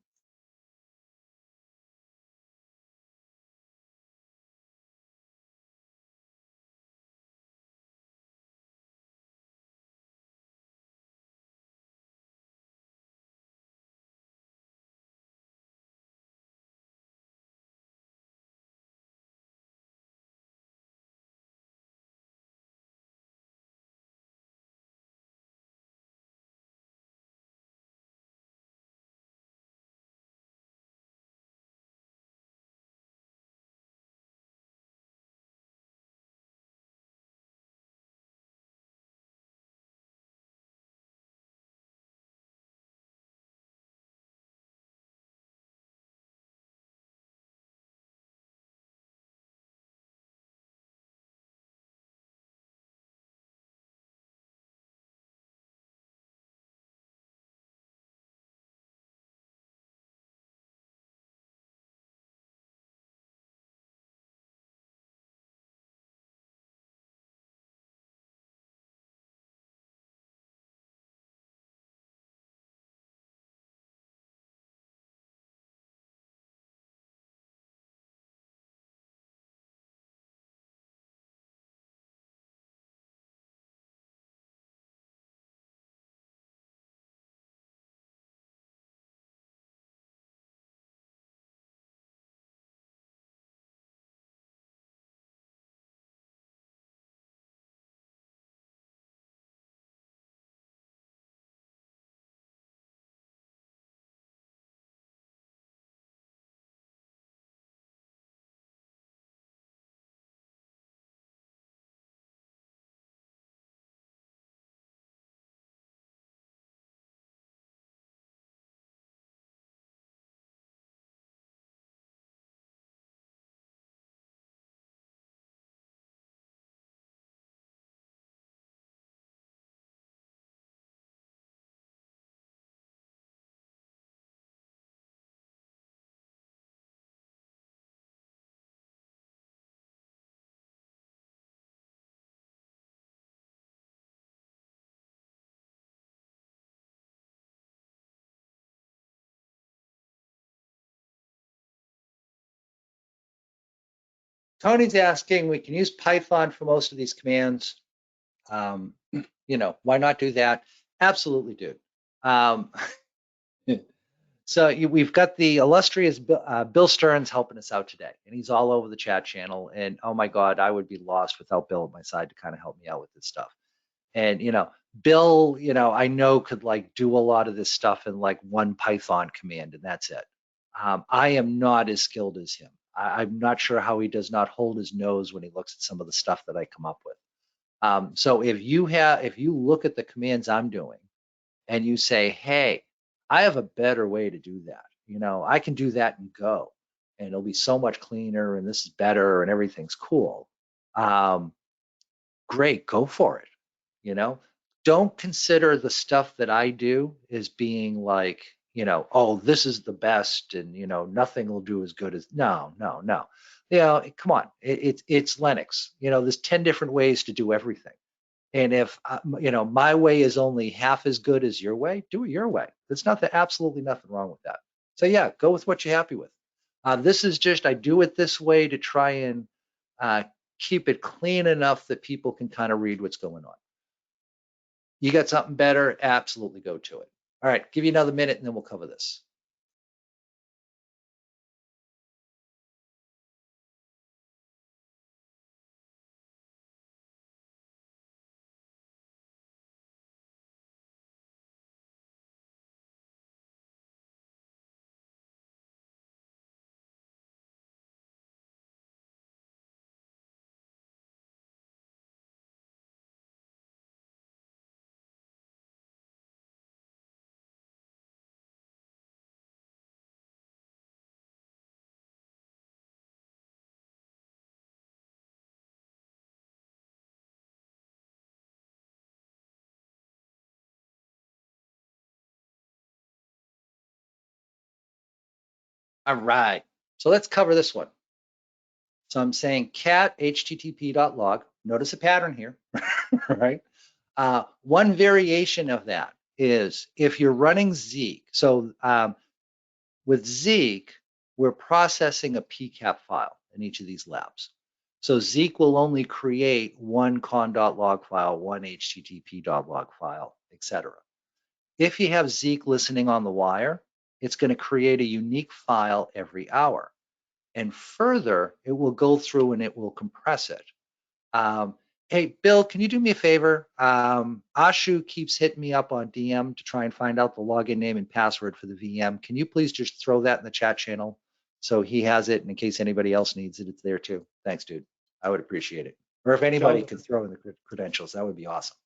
Tony's asking, we can use Python for most of these commands. You know, why not do that? Absolutely, dude. So we've got the illustrious Bill Stearns helping us out today, and he's all over the chat channel. And oh my God, I would be lost without Bill at my side to kind of help me out with this stuff. And you know, Bill, you know, I know could like do a lot of this stuff in like one Python command, and that's it. I am not as skilled as him. I'm not sure how he does not hold his nose when he looks at some of the stuff that I come up with. So if you look at the commands I'm doing and you say, hey, I have a better way to do that. You know, I can do that in Go and it'll be so much cleaner and this is better and everything's cool. Great, go for it. You know, don't consider the stuff that I do as being like, you know, oh, this is the best and, you know, nothing will do as good as, no. You know, come on, it's Linux. You know, there's 10 different ways to do everything. And if, you know, my way is only half as good as your way, do it your way. There's absolutely nothing wrong with that. So yeah, go with what you're happy with. This is just, I do it this way to try and keep it clean enough that people can kind of read what's going on. You got something better, absolutely go to it. All right, give you another minute and then we'll cover this. All right, so let's cover this one. So I'm saying cat http.log. Notice a pattern here, right? One variation of that is if you're running Zeek. So with Zeek, we're processing a PCAP file in each of these labs. So Zeek will only create one con.log file, one http.log file, etc. If you have Zeek listening on the wire, it's going to create a unique file every hour. And further, it will go through and it will compress it. Hey, Bill, can you do me a favor? Ashu keeps hitting me up on DM to try and find out the login name and password for the VM. Can you please just throw that in the chat channel so he has it, and in case anybody else needs it, it's there too. Thanks, dude. I would appreciate it. Or if anybody Sheldon, could throw in the credentials, that would be awesome.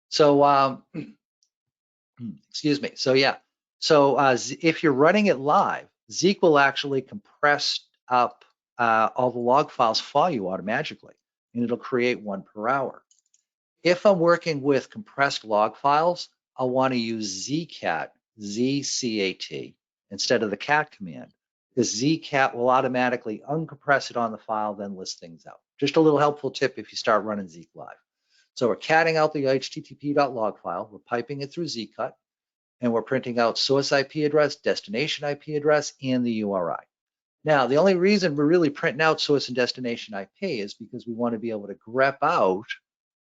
So, excuse me. So yeah. So if you're running it live, Zeek will actually compress up all the log files for you automatically, and it'll create one per hour. If I'm working with compressed log files, I'll want to use zcat, zcat, instead of the cat command, because zcat will automatically uncompress it on the file, then list things out. Just a little helpful tip if you start running Zeek live. So we're catting out the http.log file, we're piping it through zcut, and we're printing out source IP address, destination IP address, and the URI. Now, the only reason we're really printing out source and destination IP is because we want to be able to grep out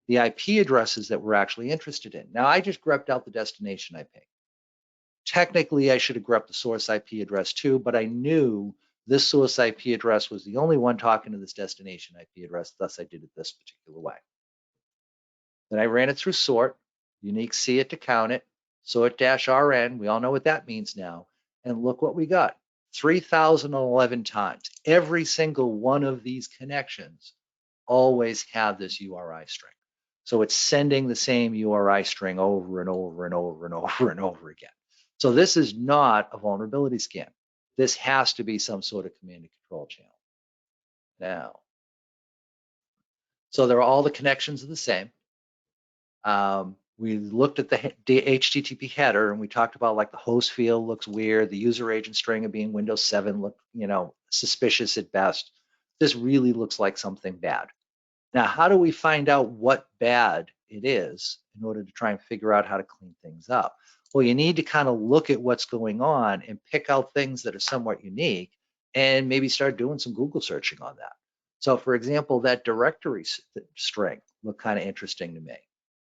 the IP addresses that we're actually interested in. Now, I just grepped out the destination IP. Technically, I should have grepped the source IP address too, but I knew this source IP address was the only one talking to this destination IP address, thus I did it this particular way. Then I ran it through sort, unique see it to count it, sort-rn, we all know what that means now, and look what we got, 3,011 times. Every single one of these connections always have this URI string. So it's sending the same URI string over and over and over and over and over again. So this is not a vulnerability scan. This has to be some sort of command and control channel. Now, so there are all the connections are the same. We looked at the HTTP header and we talked about like the host field looks weird. The user agent string of being Windows 7 look, suspicious at best. This really looks like something bad. Now, how do we find out what bad it is in order to try and figure out how to clean things up? Well, you need to kind of look at what's going on and pick out things that are somewhat unique and maybe start doing some Google searching on that. So for example, that directory string looked kind of interesting to me.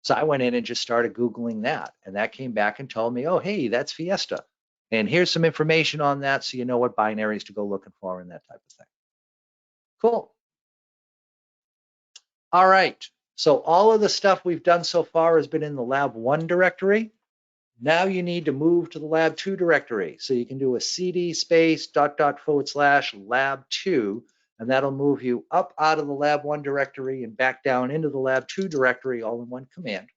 So I went in and just started Googling that, and that came back and told me, oh, hey, that's Fiesta. And here's some information on that so you know what binaries to go looking for and that type of thing. Cool. All right, so all of the stuff we've done so far has been in the lab 1 directory. Now you need to move to the lab 2 directory. So you can do a cd space .. lab 2, and that'll move you up out of the lab 1 directory and back down into the lab 2 directory all in one command.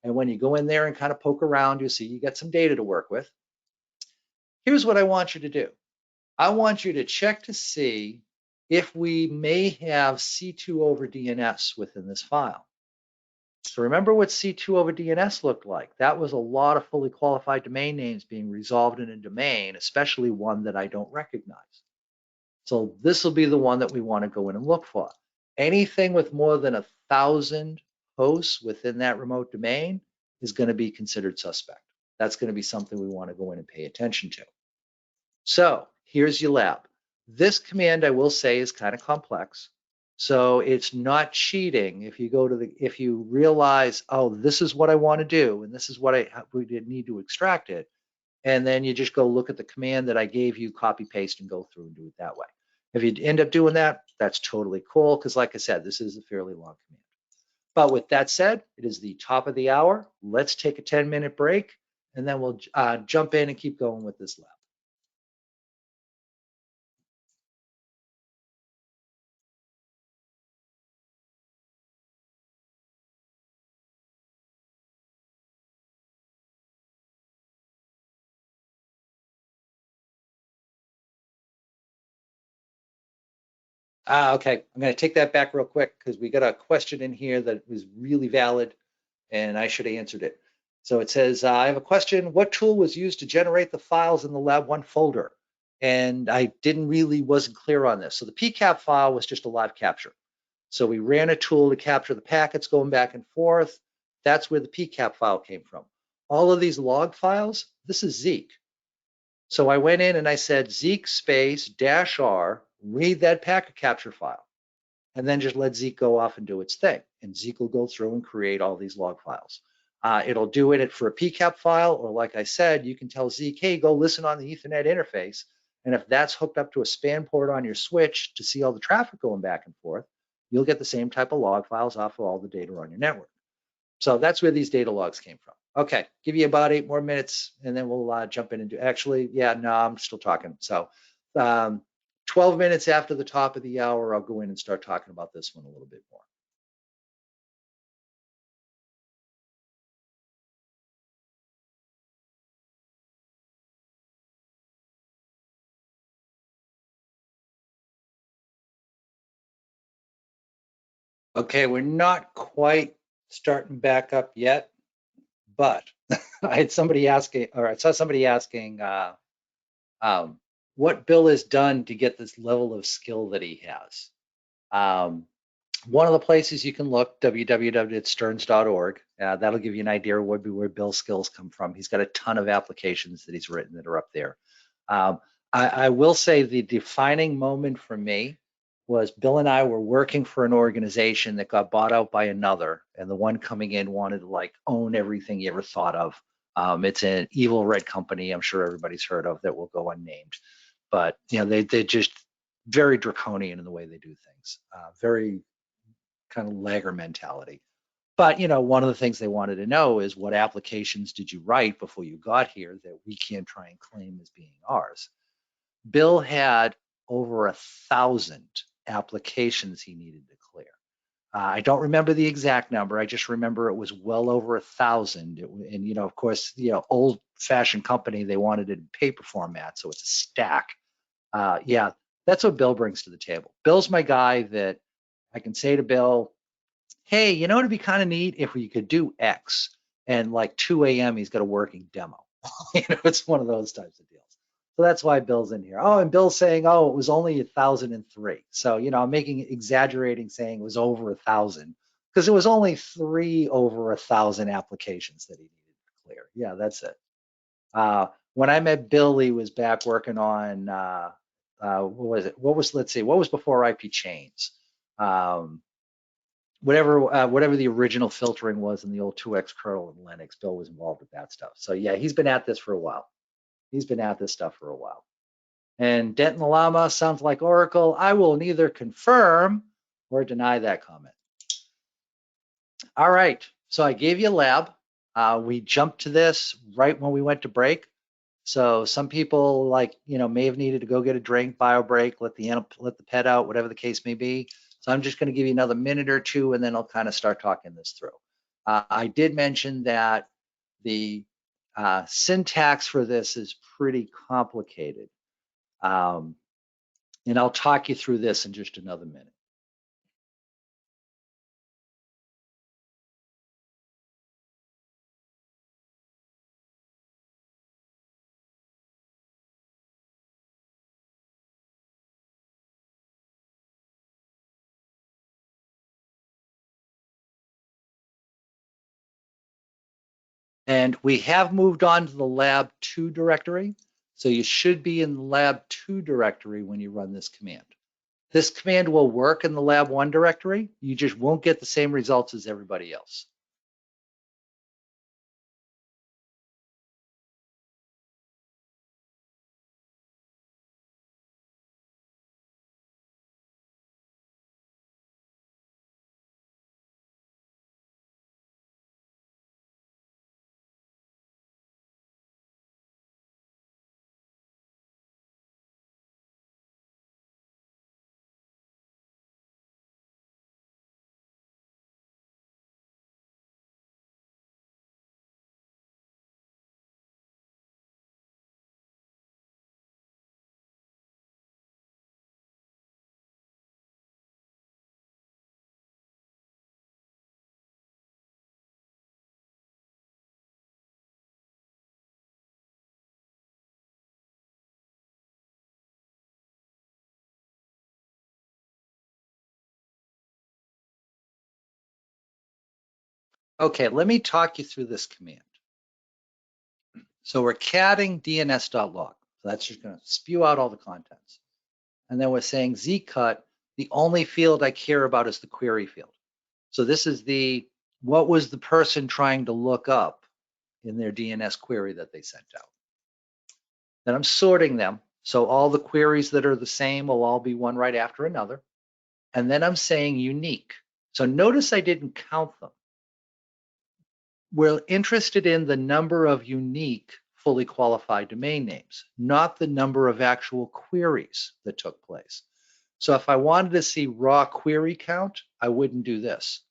And when you go in there and kind of poke around, you'll see you get some data to work with. Here's what I want you to do. I want you to check to see if we may have C2 over DNS within this file. So remember what C2 over DNS looked like. That was a lot of fully qualified domain names being resolved in a domain, especially one that I don't recognize. So this will be the one that we want to go in and look for. Anything with more than 1,000 hosts within that remote domain is going to be considered suspect. That's going to be something we want to go in and pay attention to. So here's your lab. This command, I will say, is kind of complex. So it's not cheating if you go to if you realize, oh, this is what I want to do, and this is what we need to extract it, and then you just go look at the command that I gave you, copy paste, and go through and do it that way. If you end up doing that, that's totally cool, because like I said, this is a fairly long command. But with that said, it is the top of the hour. Let's take a 10-minute break, and then we'll jump in and keep going with this lab. Okay, I'm going to take that back real quick because we got a question in here that was really valid and I should have answered it. So it says, I have a question. What tool was used to generate the files in the lab 1 folder? and I wasn't clear on this. So the PCAP file was just a live capture. So we ran a tool to capture the packets going back and forth. That's where the PCAP file came from. All of these log files, this is Zeek. So I went in and I said Zeek space -R, read that packet capture file, and then just let Zeek go off and do its thing. And Zeek will go through and create all these log files. It'll do it for a PCAP file, or like I said, you can tell Zeek, hey, go listen on the Ethernet interface. And if that's hooked up to a span port on your switch to see all the traffic going back and forth, you'll get the same type of log files off of all the data on your network. So that's where these data logs came from. Okay, give you about 8 more minutes, and then we'll jump in and do, actually, yeah, no, I'm still talking. So 12 minutes after the top of the hour, I'll go in and start talking about this one a little bit more. Okay, we're not quite starting back up yet, but I had somebody asking, or I saw somebody asking what Bill has done to get this level of skill that he has. One of the places you can look, www.stearns.org. That'll give you an idea of where Bill's skills come from. He's got a ton of applications that he's written that are up there. I will say the defining moment for me was Bill and I were working for an organization that got bought out by another, and the one coming in wanted to like own everything you ever thought of. It's an evil red company I'm sure everybody's heard of that will go unnamed, but they're just very draconian in the way they do things. Very kind of lagger mentality. But one of the things they wanted to know is what applications did you write before you got here that we can't try and claim as being ours. Bill had over 1,000 applications he needed to clear. I don't remember the exact number. I just remember it was well over 1,000. And of course, old-fashioned company, they wanted it in paper format, so it's a stack. Yeah, that's what Bill brings to the table. Bill's my guy that I can say to Bill, hey, it'd be kind of neat if we could do X. And like 2 a.m., he's got a working demo. It's one of those types of deals. So that's why Bill's in here. Oh, and Bill's saying, oh, it was only 1,003. So, I'm exaggerating saying it was over 1,000 because it was only 3 over 1,000 applications that he needed to clear. Yeah, that's it. When I met Bill, he was back working on, what was it? Let's see, what was before IP chains? Whatever the original filtering was in the old 2X kernel in Linux, Bill was involved with that stuff. So yeah, he's been at this for a while. He's been at this stuff for a while. And Denton Lama sounds like Oracle. I will neither confirm or deny that comment. All right, so I gave you a lab. We jumped to this right when we went to break. So some people may have needed to go get a drink, bio break, let the pet out, whatever the case may be. So I'm just going to give you another minute or two, and then I'll kind of start talking this through. I did mention that the syntax for this is pretty complicated. And I'll talk you through this in just another minute. And we have moved on to the lab 2 directory. So you should be in the lab 2 directory when you run this command. This command will work in the lab 1 directory. You just won't get the same results as everybody else. Okay, let me talk you through this command. So we're catting dns.log. So that's just going to spew out all the contents. And then we're saying zcut, the only field I care about is the query field. So this is what was the person trying to look up in their DNS query that they sent out. Then I'm sorting them. So all the queries that are the same will all be one right after another. And then I'm saying unique. So notice I didn't count them. We're interested in the number of unique fully qualified domain names, not the number of actual queries that took place. So if I wanted to see raw query count, I wouldn't do this.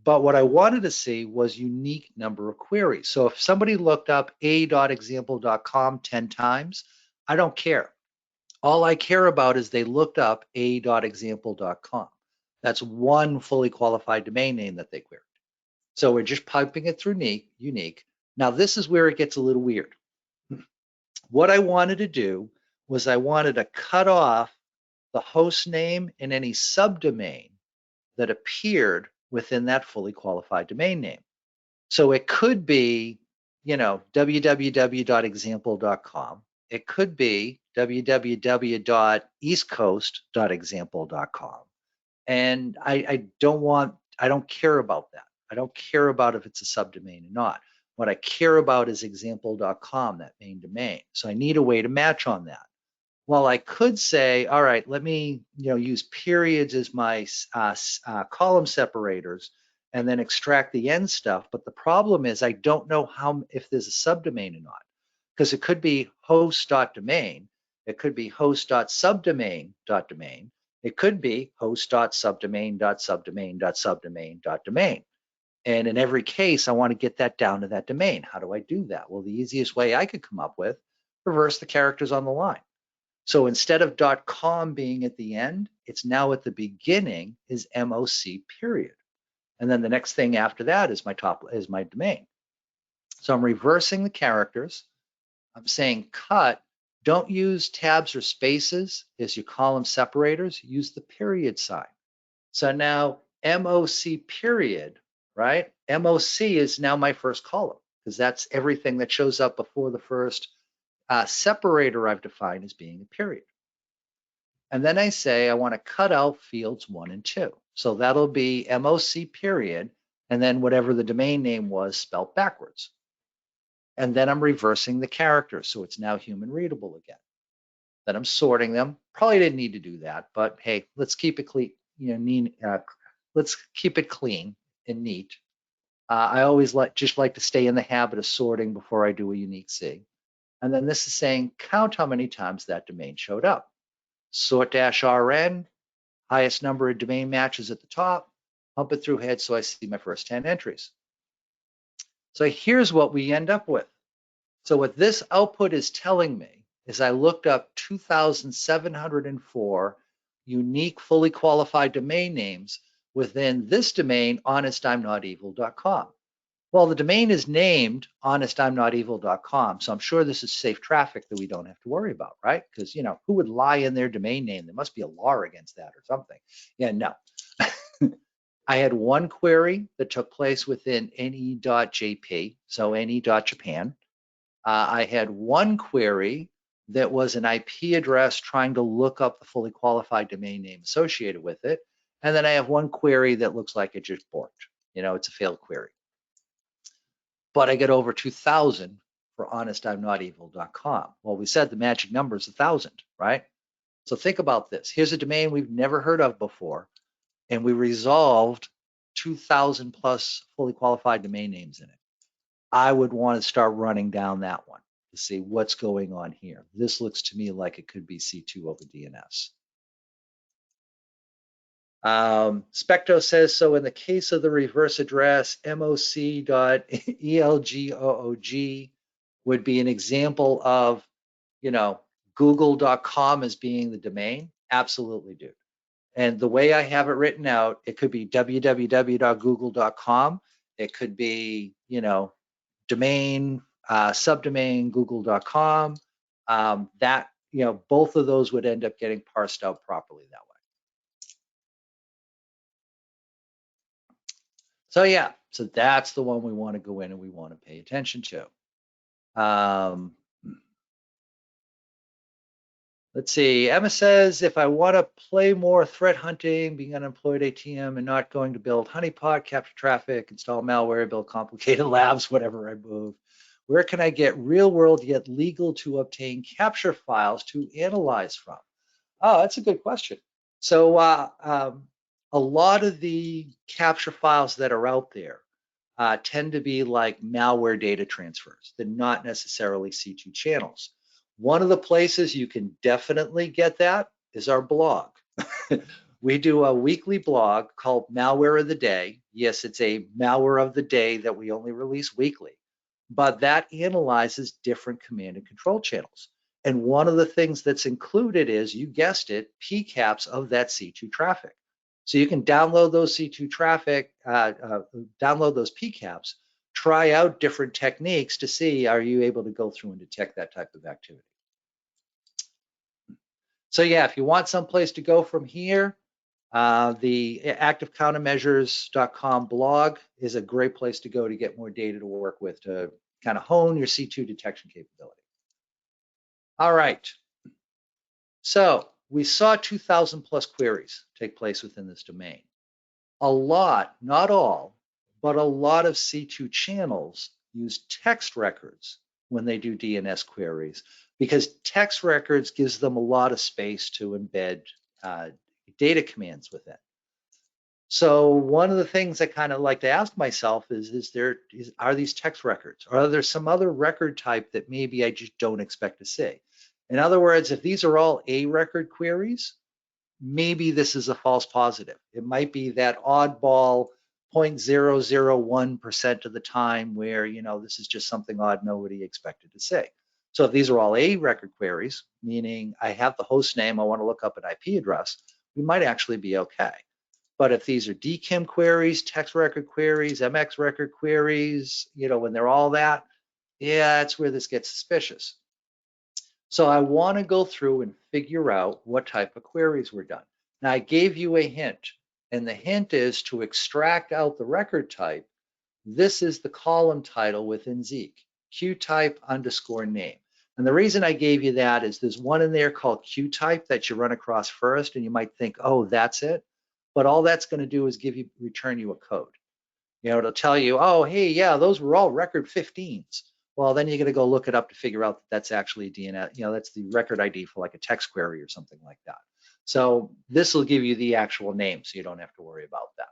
But what I wanted to see was unique number of queries. So if somebody looked up a.example.com 10 times, I don't care. All I care about is they looked up a.example.com. That's one fully qualified domain name that they queried. So we're just piping it through unique. Now this is where it gets a little weird. What I wanted to do was I wanted to cut off the host name and any subdomain that appeared within that fully qualified domain name. So it could be, www.example.com. It could be www.eastcoast.example.com. And I don't care about that. I don't care about if it's a subdomain or not. What I care about is example.com, that main domain. So I need a way to match on that. Well, I could say, all right, let me use periods as my column separators and then extract the end stuff. But the problem is I don't know if there's a subdomain or not, because it could be host.domain, it could be host.subdomain.domain, it could be host.subdomain.subdomain.subdomain.domain. And in every case, I want to get that down to that domain. How do I do that? Well, the easiest way I could come up with, reverse the characters on the line. So instead of .com being at the end, it's now at the beginning is MOC period. And then the next thing after that is my domain. So I'm reversing the characters. I'm saying cut, don't use tabs or spaces as your column separators, use the period sign. So now MOC period, right? MOC is now my first column because that's everything that shows up before the first separator I've defined as being a period. And then I say I want to cut out fields 1 and 2. So that'll be MOC period, and then whatever the domain name was spelled backwards. And then I'm reversing the characters, so it's now human readable again. Then I'm sorting them. Probably didn't need to do that, but hey, let's keep it clean. Let's keep it clean and neat. I always just like to stay in the habit of sorting before I do a unique C. And then this is saying count how many times that domain showed up. Sort-RN, highest number of domain matches at the top, hump it through head so I see my first 10 entries. So here's what we end up with. So what this output is telling me is I looked up 2,704 unique fully qualified domain names within this domain, honestimnotevil.com. Well, the domain is named honestimnotevil.com, so I'm sure this is safe traffic that we don't have to worry about, right? Because, who would lie in their domain name? There must be a law against that or something. Yeah, no. I had one query that took place within ne.jp, so ne.japan. I had one query that was an IP address trying to look up the fully qualified domain name associated with it. And then I have one query that looks like it just borked. It's a failed query. But I get over 2,000 for honestimnotevil.com. Well, we said the magic number is 1,000, right? So think about this. Here's a domain we've never heard of before, and we resolved 2,000 plus fully qualified domain names in it. I would want to start running down that one to see what's going on here. This looks to me like it could be C2 over DNS. Specto says, so in the case of the reverse address, moc.elgoog would be an example of, google.com as being the domain. Absolutely, dude. And the way I have it written out, it could be www.google.com. It could be, domain, subdomain, google.com. Both of those would end up getting parsed out properly that way. So yeah, so that's the one we want to go in and we want to pay attention to. Let's see. Emma says, if I want to play more threat hunting, being unemployed ATM and not going to build honeypot, capture traffic, install malware, build complicated labs, whatever I move, where can I get real world yet legal to obtain capture files to analyze from? Oh, that's a good question. So a lot of the capture files that are out there tend to be like malware data transfers. They're not necessarily C2 channels. One of the places you can definitely get that is our blog. We do a weekly blog called Malware of the Day. Yes, it's a malware of the day that we only release weekly, but that analyzes different command and control channels. And one of the things that's included is, you guessed it, PCAPs of that C2 traffic. So you can download those C2 traffic, download those PCAPs, try out different techniques to see, are you able to go through and detect that type of activity? So yeah, if you want some place to go from here, the activecountermeasures.com blog is a great place to go to get more data to work with to kind of hone your C2 detection capability. All right. So we saw 2,000 plus queries take place within this domain. A lot, not all, but a lot of C2 channels use text records when they do DNS queries, because text records gives them a lot of space to embed data commands within. So one of the things I kind of like to ask myself is are these text records? Or are there some other record type that maybe I just don't expect to see? In other words, if these are all A record queries, maybe this is a false positive. It might be that oddball 0.001% of the time where, this is just something odd nobody expected to see. So if these are all A record queries, meaning I have the host name, I want to look up an IP address, we might actually be okay. But if these are DKIM queries, text record queries, MX record queries, when they're all that, yeah, that's where this gets suspicious. So I want to go through and figure out what type of queries were done. Now I gave you a hint, and the hint is to extract out the record type. This is the column title within Zeek, qtype _ name. And the reason I gave you that is there's one in there called qtype that you run across first, and you might think, oh, that's it. But all that's going to do is return you a code. It'll tell you, oh, hey, yeah, those were all record 15s. Well, then you're going to go look it up to figure out that that's actually DNS. That's the record ID for like a text query or something like that. So this will give you the actual name, so you don't have to worry about that.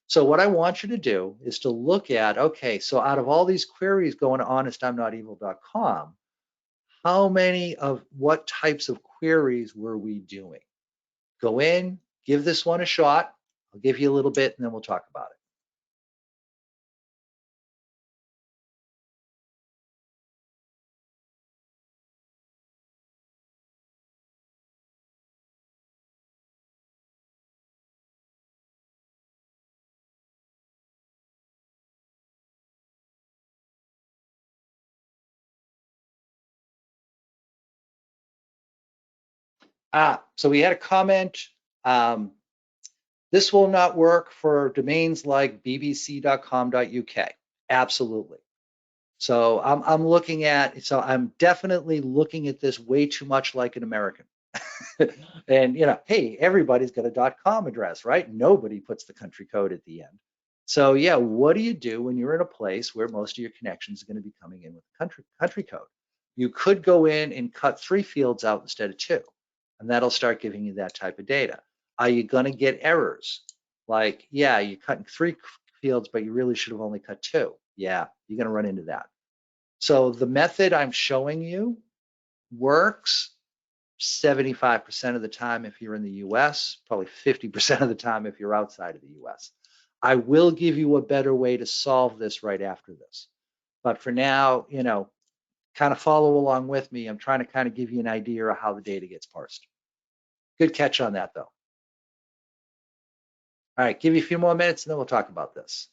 So what I want you to do is to look at, okay, so out of all these queries going to honestimnotevil.com, how many of what types of queries were we doing? Go in, give this one a shot. I'll give you a little bit and then we'll talk about it. So we had a comment. This will not work for domains like bbc.com.uk. Absolutely. So I'm definitely looking at this way too much like an American. And hey, everybody's got a .com address, right? Nobody puts the country code at the end. So yeah, what do you do when you're in a place where most of your connections are going to be coming in with country code? You could go in and cut 3 fields out instead of 2, and that'll start giving you that type of data. Are you going to get errors? Like, yeah, you're cutting 3 fields, but you really should have only cut 2. Yeah, you're going to run into that. So the method I'm showing you works 75% of the time if you're in the US, probably 50% of the time if you're outside of the US. I will give you a better way to solve this right after this. But for now, kind of follow along with me. I'm trying to kind of give you an idea of how the data gets parsed. Good catch on that, though. All right, give you a few more minutes and then we'll talk about this.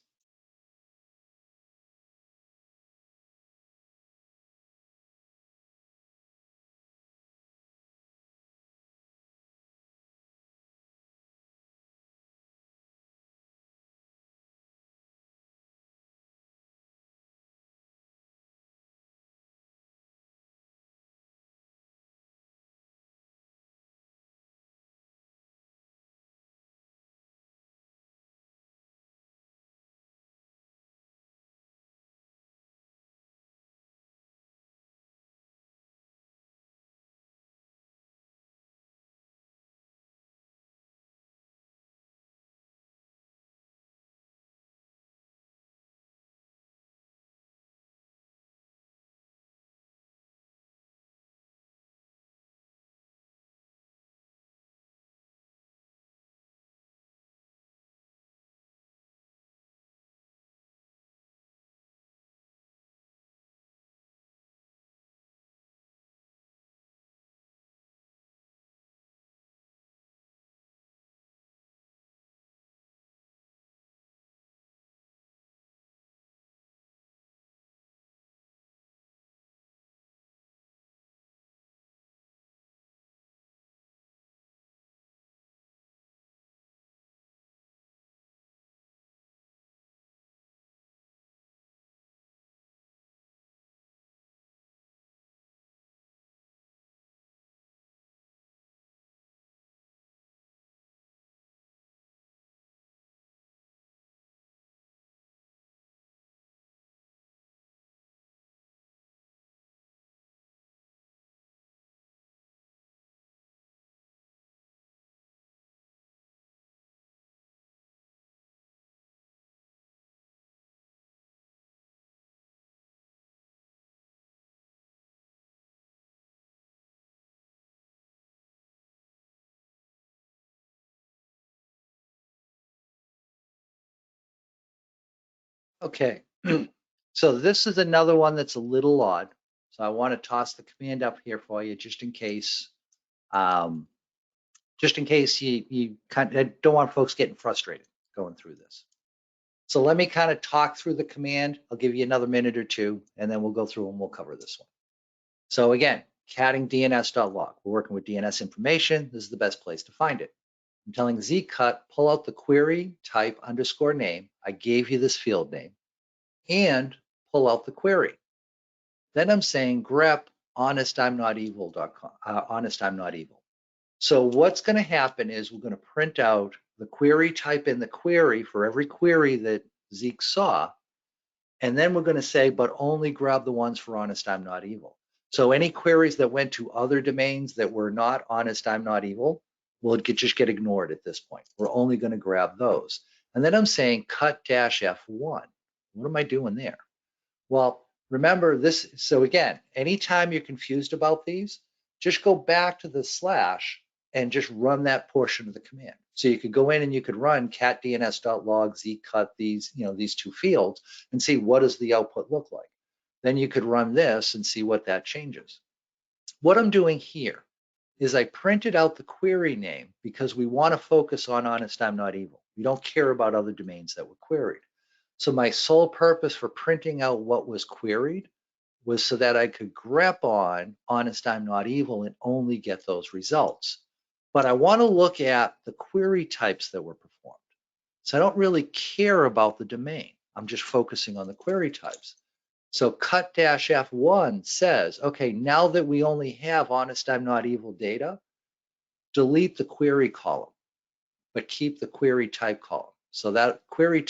Okay, so this is another one that's a little odd. So I want to toss the command up here for you just in case. Just in case you kind of don't want folks getting frustrated going through this. So let me kind of talk through the command. I'll give you another minute or two, and then we'll go through and we'll cover this one. So again, catting DNS.log. We're working with DNS information. This is the best place to find it. I'm telling zcut, pull out the query type underscore name. I gave you this field name, and pull out the query. Then I'm saying grep honestimnotevil.com, honestimnotevil. So what's going to happen is we're going to print out the query type in the query for every query that Zeke saw. And then we're going to say, but only grab the ones for honest, I'm not evil. So any queries that went to other domains that were not honest, I'm not evil will just get ignored at this point. We're only going to grab those. And then I'm saying cut -F1. What am I doing there? Well, remember this. So again, anytime you're confused about these, just go back to the slash and just run that portion of the command. So you could go in and you could run cat dns.log zcut these, these two fields and see what does the output look like. Then you could run this and see what that changes. What I'm doing here is I printed out the query name because we want to focus on honest, I'm not evil. We don't care about other domains that were queried. So my sole purpose for printing out what was queried was so that I could grep on honest, I'm not evil and only get those results. But I want to look at the query types that were performed. So I don't really care about the domain. I'm just focusing on the query types. So cut -F1 says, okay, now that we only have honest, I'm not evil data, delete the query column, but keep the query type column. So that query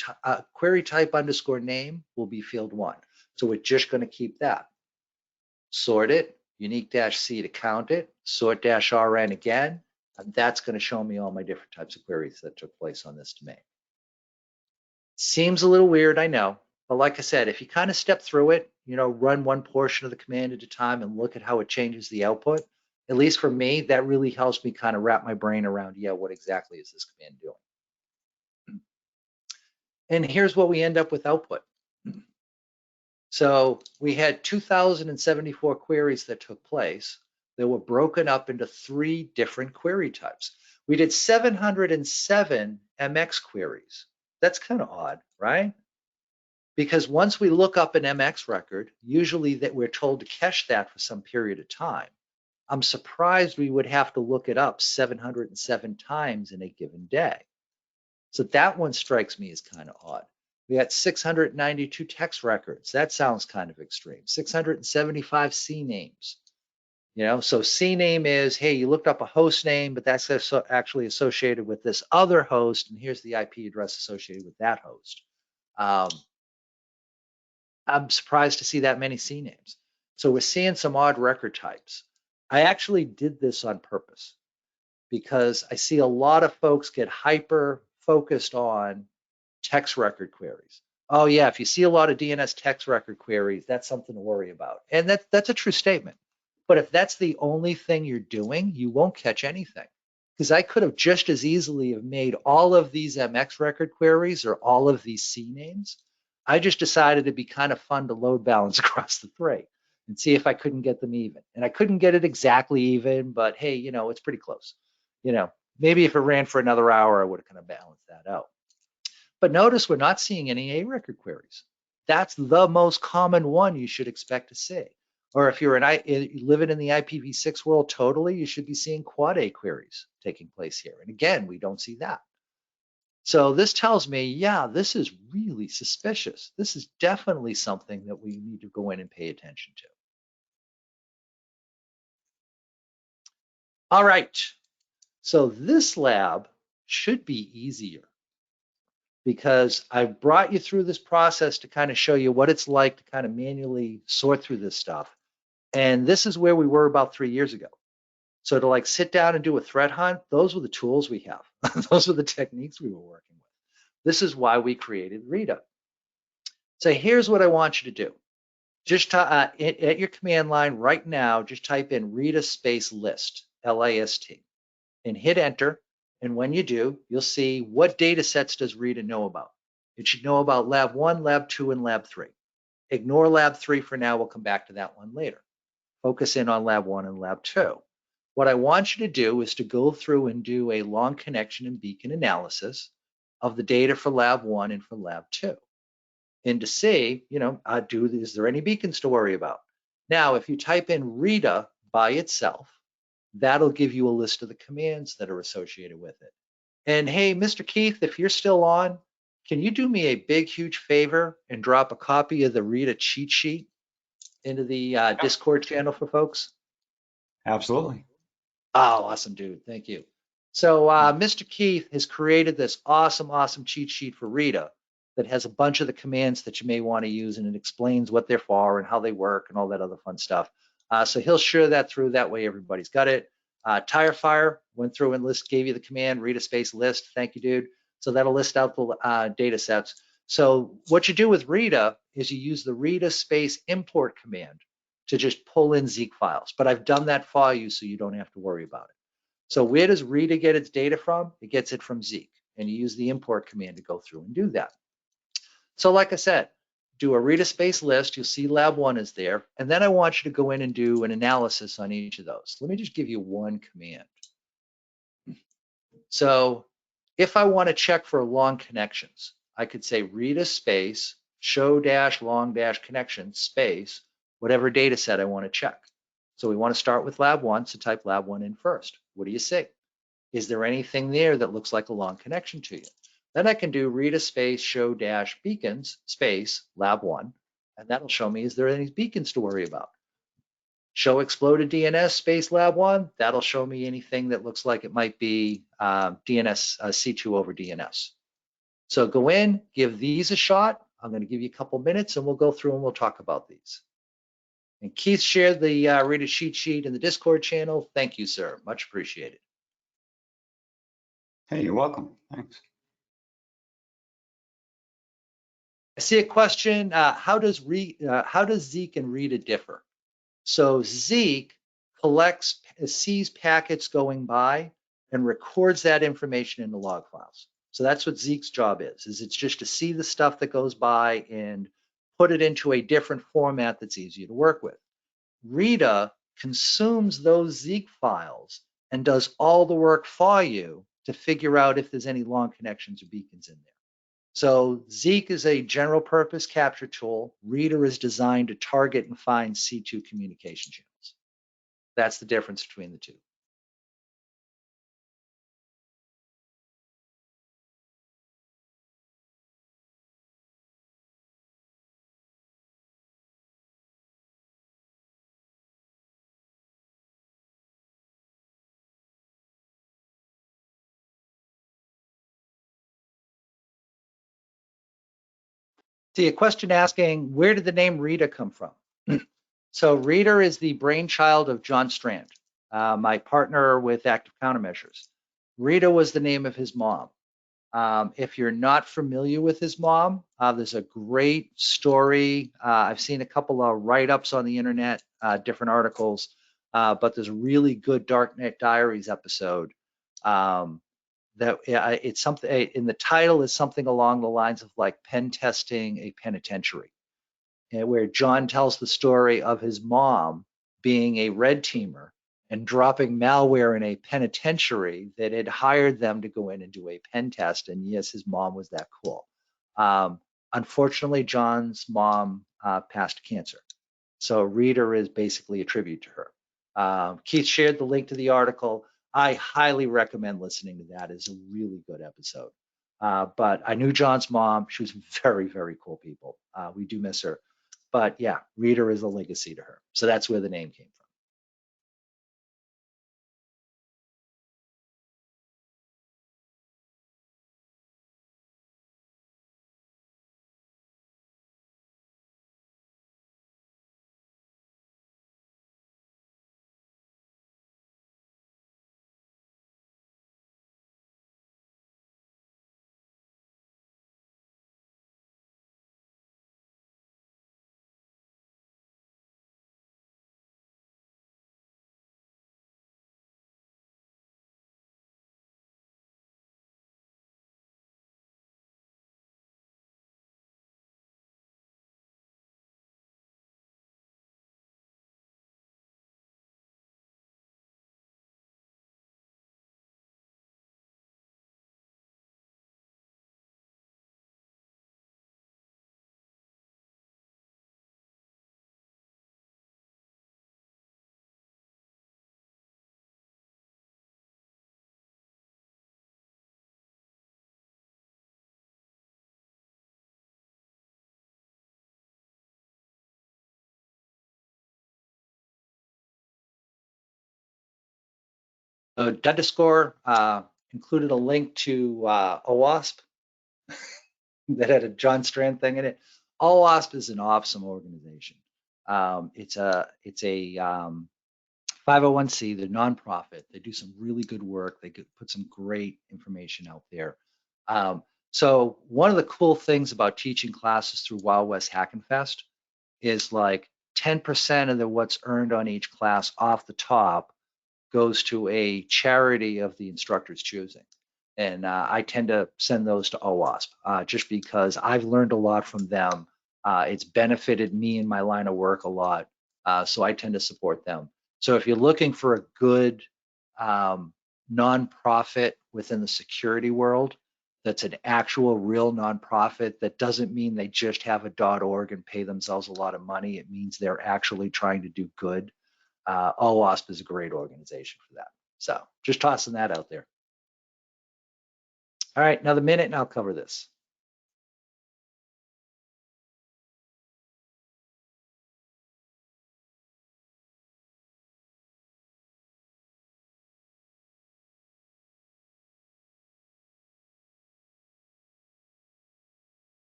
type underscore name will be field 1. So we're just going to keep that. Sort it, unique -C to count it, sort -RN again, and that's going to show me all my different types of queries that took place on this domain. Seems a little weird, I know, but like I said, if you kind of step through it, run one portion of the command at a time and look at how it changes the output, at least for me, that really helps me kind of wrap my brain around, yeah, what exactly is this command doing? And here's what we end up with output. So we had 2,074 queries that took place. They were broken up into 3 different query types. We did 707 MX queries. That's kind of odd, right? Because once we look up an MX record, usually that we're told to cache that for some period of time. I'm surprised we would have to look it up 707 times in a given day. So that one strikes me as kind of odd. We got 692 text records. That sounds kind of extreme. 675 CNAMEs. So CNAME is, hey, you looked up a host name, but that's actually associated with this other host, and here's the IP address associated with that host. I'm surprised to see that many CNAMEs. So we're seeing some odd record types. I actually did this on purpose because I see a lot of folks get hyper focused on text record queries. Oh yeah, if you see a lot of DNS text record queries, that's something to worry about. And that's a true statement. But if that's the only thing you're doing, you won't catch anything. Because I could have just as easily have made all of these MX record queries or all of these CNAMEs. I just decided it'd be kind of fun to load balance across the 3 and see if I couldn't get them even. And I couldn't get it exactly even, but hey, it's pretty close. Maybe if it ran for another hour, I would have kind of balanced that out. But notice we're not seeing any A record queries. That's the most common one you should expect to see. Or if you're living in the IPv6 world totally, you should be seeing quad A queries taking place here. And again, we don't see that. So this tells me, yeah, this is really suspicious. This is definitely something that we need to go in and pay attention to. All right, so this lab should be easier because I brought you through this process to kind of show you what it's like to kind of manually sort through this stuff. And this is where we were about 3 years ago. So to like sit down and do a threat hunt, those were the tools we have. Those were the techniques we were working with. This is why we created Rita. So here's what I want you to do. Just at your command line right now, just type in Rita space list, L-I-S-T, and hit enter. And when you do, you'll see what data sets does Rita know about. It should know about lab 1, lab 2, and lab 3. Ignore lab 3 for now. We'll come back to that one later. Focus in on lab 1 and lab 2. What I want you to do is to go through and do a long connection and beacon analysis of the data for lab 1 and for lab 2. And to see, is there any beacons to worry about? Now, if you type in Rita by itself, that'll give you a list of the commands that are associated with it. And hey, Mr. Keith, if you're still on, can you do me a big, huge favor and drop a copy of the Rita cheat sheet into the Discord channel for folks? Absolutely. Oh, awesome, dude. Thank you. So Mr. Keith has created this awesome, awesome cheat sheet for Rita that has a bunch of the commands that you may want to use, and it explains what they're for and how they work and all that other fun stuff. So he'll share that through. That way everybody's got it. Tire Fire went through and gave you the command, Rita space list. Thank you, dude. So that'll list out the data sets. So what you do with Rita is you use the Rita space import command to just pull in Zeek files. But I've done that for you so you don't have to worry about it. So where does Rita get its data from? It gets it from Zeek. And you use the import command to go through and do that. So like I said, do a Rita space list. You'll see lab 1 is there. And then I want you to go in and do an analysis on each of those. Let me just give you one command. So if I want to check for long connections, I could say Rita space show dash long dash connection space, whatever data set I want to check. So we want to start with lab 1, so type lab 1 in first. What do you see? Is there anything there that looks like a long connection to you? Then I can do Rita space show dash beacons space lab 1, and that'll show me, is there any beacons to worry about? Show exploded DNS space lab 1, that'll show me anything that looks like it might be DNS C2 over DNS. So go in, give these a shot. I'm going to give you a couple minutes and we'll go through and we'll talk about these. And Keith shared the Rita cheat sheet in the Discord channel. Thank you, sir. Much appreciated. Hey, you're welcome. Thanks. I see a question. How does Zeek and Rita differ? So Zeek sees packets going by and records that information in the log files. So that's what Zeek's job is it's just to see the stuff that goes by and put it into a different format that's easier to work with. Rita consumes those Zeek files and does all the work for you to figure out if there's any long connections or beacons in there. So Zeek is a general purpose capture tool. Rita is designed to target and find C2 communication channels. That's the difference between the two. See, a question asking, where did the name Rita come from? So Rita is the brainchild of John Strand, my partner with Active Countermeasures. Rita was the name of his mom. If you're not familiar with his mom, there's a great story. I've seen a couple of write-ups on the internet, different articles, but there's a really good Darknet Diaries episode that it's something in the title is something along the lines of like pen testing a penitentiary, where John tells the story of his mom being a red teamer and dropping malware in a penitentiary that had hired them to go in and do a pen test. And yes, his mom was that cool. Unfortunately, John's mom passed cancer. So Rita is basically a tribute to her. Keith shared the link to the article. I highly recommend listening to that. It's a really good episode. But I knew John's mom. She was very, very cool people. We do miss her. But yeah, Rita is a legacy to her. So that's where the name came from. Dundascore included a link to OWASP that had a John Strand thing in it. OWASP is an awesome organization. It's a 501c, they're nonprofit. They do some really good work. They could put some great information out there. So one of the cool things about teaching classes through Wild West Hackenfest is like 10% of what's earned on each class off the top goes to a charity of the instructor's choosing. And I tend to send those to OWASP just because I've learned a lot from them. It's benefited me in my line of work a lot. So I tend to support them. So if you're looking for a good nonprofit within the security world, that's an actual real nonprofit, that doesn't mean they just have a .org and pay themselves a lot of money. It means they're actually trying to do good. OWASP is a great organization for that. So just tossing that out there. All right, another minute and I'll cover this.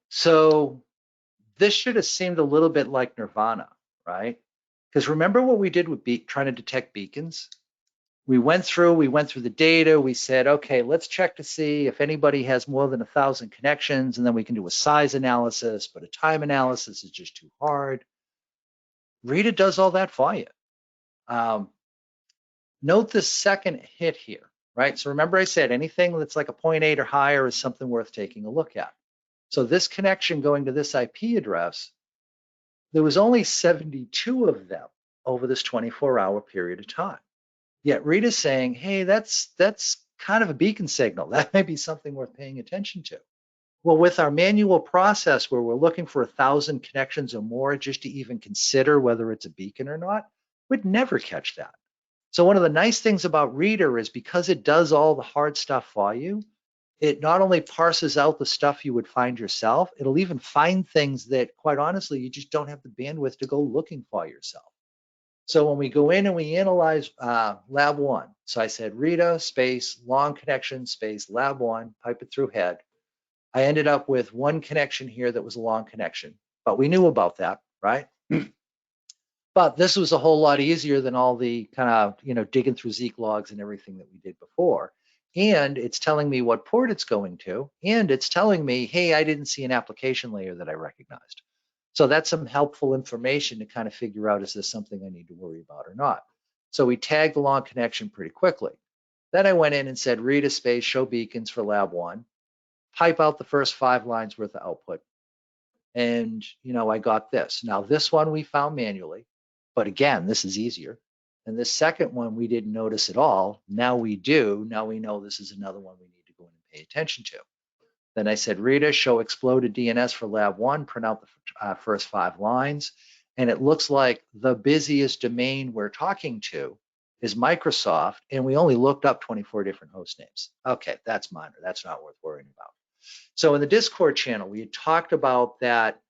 So this should have seemed a little bit like Nirvana, right? Because remember what we did with trying to detect beacons? We went through the data. We said, okay, let's check to see if anybody has more than 1,000 connections, and then we can do a size analysis, but a time analysis is just too hard. Rita does all that for you. Note the second hit here, right? So remember I said anything that's like a 0.8 or higher is something worth taking a look at. So this connection going to this IP address, there was only 72 of them over this 24-hour period of time. Yet Rita's saying, hey, that's kind of a beacon signal. That may be something worth paying attention to. Well, with our manual process where we're looking for 1,000 connections or more just to even consider whether it's a beacon or not, we'd never catch that. So one of the nice things about Reader is because it does all the hard stuff for you, it not only parses out the stuff you would find yourself, it'll even find things that, quite honestly, you just don't have the bandwidth to go looking for yourself. So when we go in and we analyze lab one, so I said Rita space, long connection space, lab one, pipe it through head. I ended up with one connection here that was a long connection, but we knew about that, right? But this was a whole lot easier than all the kind of, digging through Zeek logs and everything that we did before. And it's telling me what port it's going to, and it's telling me, hey, I didn't see an application layer that I recognized. So that's some helpful information to kind of figure out, is this something I need to worry about or not? So we tagged the long connection pretty quickly. Then I went in and said, read a space, show beacons for lab one, pipe out the first 5 lines worth of output. And, I got this. Now, this one we found manually, but again, this is easier. And this second one we didn't notice at all. Now we do. Now we know this is another one we need to go in and pay attention to. Then I said, Rita, show exploded DNS for lab one, print out the first 5 lines. And it looks like the busiest domain we're talking to is Microsoft. And we only looked up 24 different host names. Okay, that's minor. That's not worth worrying about. So in the Discord channel, we had talked about that,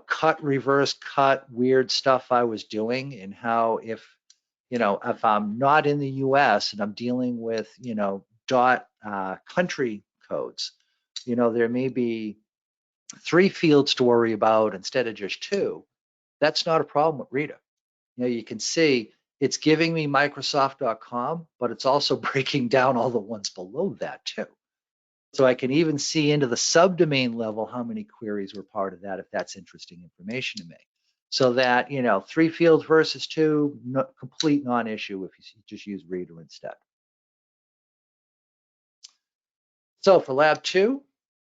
cut, reverse cut, weird stuff I was doing, and how if I'm not in the US and I'm dealing with, country codes, there may be 3 fields to worry about instead of just 2. That's not a problem with Rita. You can see it's giving me Microsoft.com, but it's also breaking down all the ones below that too. So I can even see into the subdomain level how many queries were part of that, if that's interesting information to me. So that, 3 fields versus 2, complete non-issue if you just use Reader instead. So for lab 2,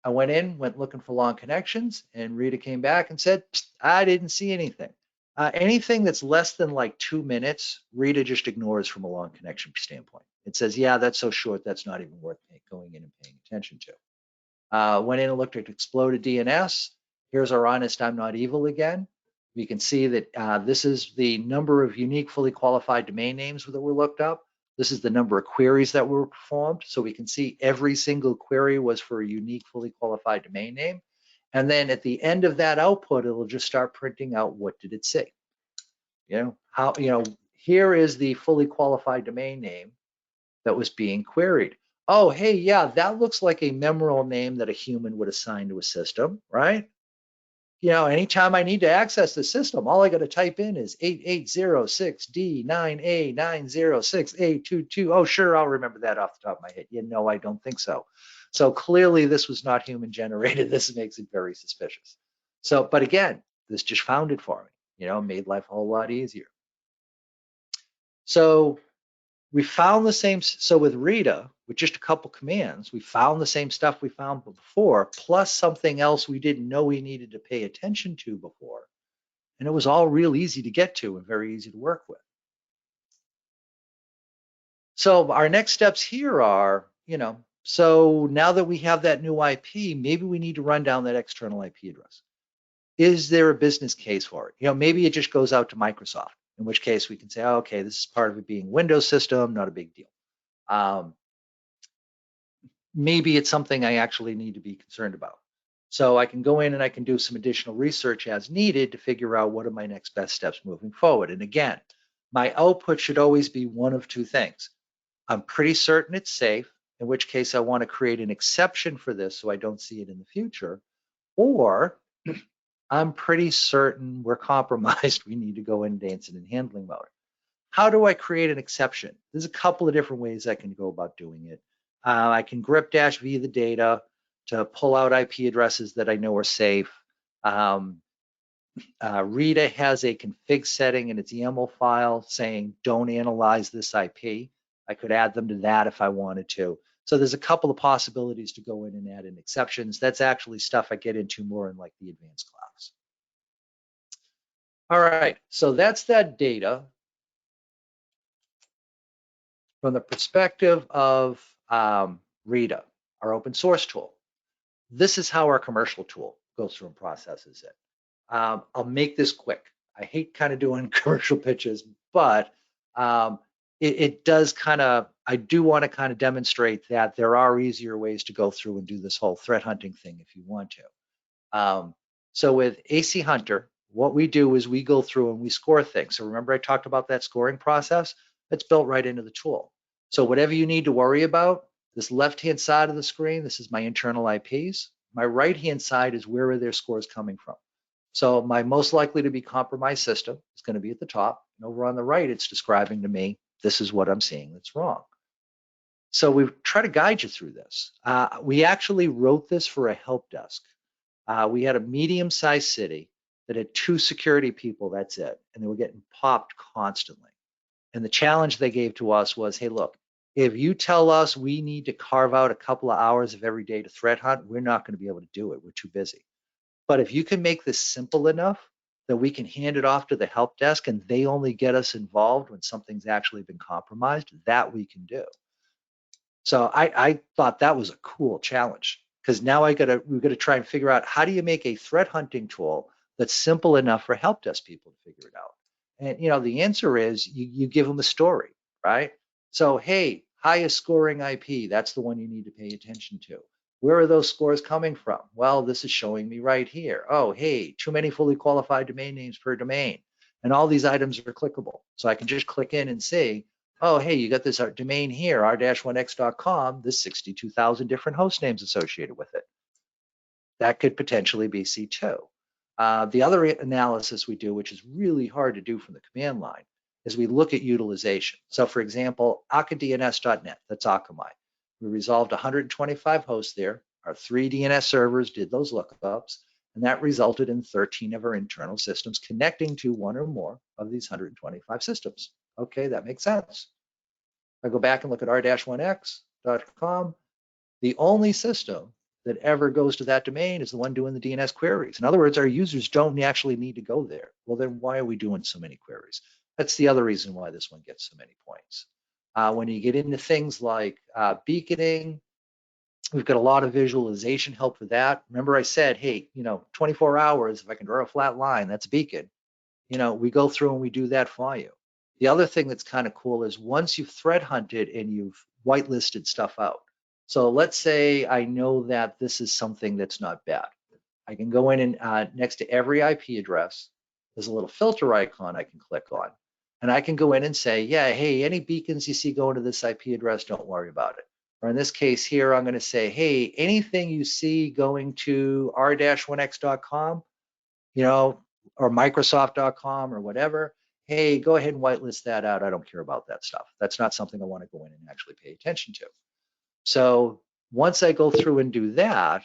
I went looking for long connections, and Rita came back and said, I didn't see anything. Anything that's less than like 2 minutes, Rita just ignores from a long connection standpoint. It says, yeah, that's so short, that's not even worth going in and paying attention to. Went in and looked at exploded DNS. Here's our honest I'm not evil again. We can see that this is the number of unique fully qualified domain names that were looked up. This is the number of queries that were performed. So we can see every single query was for a unique fully qualified domain name. And then at the end of that output, it'll just start printing out what did it say. Here is the fully qualified domain name that was being queried. Oh, hey, yeah, that looks like a memorial name that a human would assign to a system, right? Anytime I need to access the system, all I got to type in is 8806D9A906A22. Oh, sure, I'll remember that off the top of my head. I don't think so. So clearly this was not human generated. This makes it very suspicious. So, but again, this just found it for me, made life a whole lot easier. So we found the same, so with Rita, with just a couple commands, we found the same stuff we found before, plus something else we didn't know we needed to pay attention to before. And it was all real easy to get to and very easy to work with. So our next steps here are, so now that we have that new IP, maybe we need to run down that external IP address. Is there a business case for it? Maybe it just goes out to Microsoft, in which case we can say, oh, okay, this is part of it being Windows system, not a big deal. Maybe it's something I actually need to be concerned about. So I can go in and I can do some additional research as needed to figure out what are my next best steps moving forward. And again, my output should always be one of two things. I'm pretty certain it's safe, in which case I want to create an exception for this so I don't see it in the future, or I'm pretty certain we're compromised. We need to go into incident handling mode. How do I create an exception? There's a couple of different ways I can go about doing it. I can grep-v the data to pull out IP addresses that I know are safe. Rita has a config setting in its YAML file saying, don't analyze this IP. I could add them to that if I wanted to. So there's a couple of possibilities to go in and add in exceptions. That's actually stuff I get into more in like the advanced class. All right, so that's that data. From the perspective of Rita, our open source tool, this is how our commercial tool goes through and processes it. I'll make this quick. I hate kind of doing commercial pitches, but it does I do want to kind of demonstrate that there are easier ways to go through and do this whole threat hunting thing if you want to. So with AC Hunter, what we do is we go through and we score things. So remember I talked about that scoring process? It's built right into the tool. So whatever you need to worry about, this left-hand side of the screen, this is my internal IPs. My right-hand side is where are their scores coming from. So my most likely to be compromised system is going to be at the top. And over on the right, it's describing to me, this is what I'm seeing that's wrong. So we try to guide you through this. We actually wrote this for a help desk. We had a medium-sized city that had 2 security people, that's it. And they were getting popped constantly. And the challenge they gave to us was, hey, look, if you tell us we need to carve out a couple of hours of every day to threat hunt, we're not going to be able to do it. We're too busy. But if you can make this simple enough that we can hand it off to the help desk and they only get us involved when something's actually been compromised, that we can do. So I thought that was a cool challenge, because now we've got to try and figure out, how do you make a threat hunting tool that's simple enough for help desk people to figure it out? And the answer is you give them a story, right? So, hey, highest scoring IP, that's the one you need to pay attention to. Where are those scores coming from? Well, this is showing me right here. Oh, hey, too many fully qualified domain names per domain. And all these items are clickable. So I can just click in and see, oh, hey, you got this domain here, r-1x.com, there's 62,000 different host names associated with it. That could potentially be C2. The other analysis we do, which is really hard to do from the command line, is we look at utilization. So for example, akadns.net, that's Akamai. We resolved 125 hosts there. Our 3 DNS servers did those lookups, and that resulted in 13 of our internal systems connecting to one or more of these 125 systems. Okay, that makes sense. If I go back and look at r-1x.com, the only system that ever goes to that domain is the one doing the DNS queries. In other words, our users don't actually need to go there. Well, then why are we doing so many queries? That's the other reason why this one gets so many points. When you get into things like beaconing, we've got a lot of visualization help for that. Remember I said, hey, 24 hours, if I can draw a flat line, that's a beacon. we go through and we do that for you. The other thing that's kind of cool is once you've threat hunted and you've whitelisted stuff out. So let's say I know that this is something that's not bad. I can go in and next to every IP address, there's a little filter icon I can click on. And I can go in and say, yeah, hey, any beacons you see going to this IP address, don't worry about it. Or in this case here, I'm going to say, hey, anything you see going to r-1x.com, or Microsoft.com or whatever, hey, go ahead and whitelist that out. I don't care about that stuff. That's not something I want to go in and actually pay attention to. So once I go through and do that,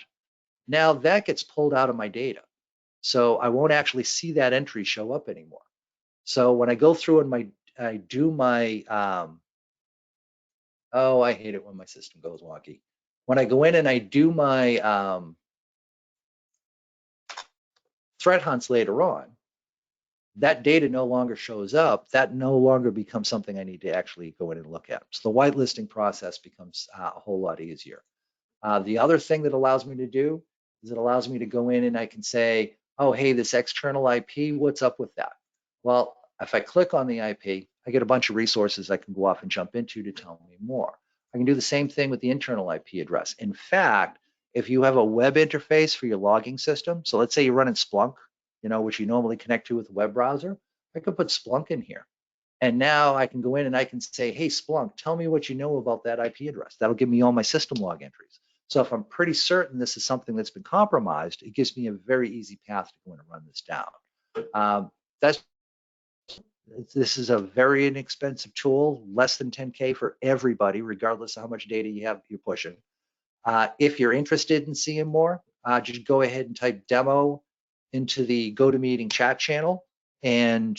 now that gets pulled out of my data. So I won't actually see that entry show up anymore. So when I go through and I do my, oh, I hate it when my system goes wonky. When I go in and I do my threat hunts later on, that data no longer shows up. That no longer becomes something I need to actually go in and look at. So the whitelisting process becomes a whole lot easier. The other thing that allows me to do is it allows me to go in and I can say, oh, hey, this external IP, what's up with that? Well, if I click on the IP, I get a bunch of resources I can go off and jump into to tell me more. I can do the same thing with the internal IP address. In fact, if you have a web interface for your logging system, so let's say you're running Splunk, which you normally connect to with a web browser, I could put Splunk in here. And now I can go in and I can say, hey, Splunk, tell me what you know about that IP address. That'll give me all my system log entries. So if I'm pretty certain this is something that's been compromised, it gives me a very easy path to go in and run this down. This is a very inexpensive tool, less than 10K for everybody, regardless of how much data you're pushing. If you're interested in seeing more, just go ahead and type demo into the GoToMeeting chat channel, and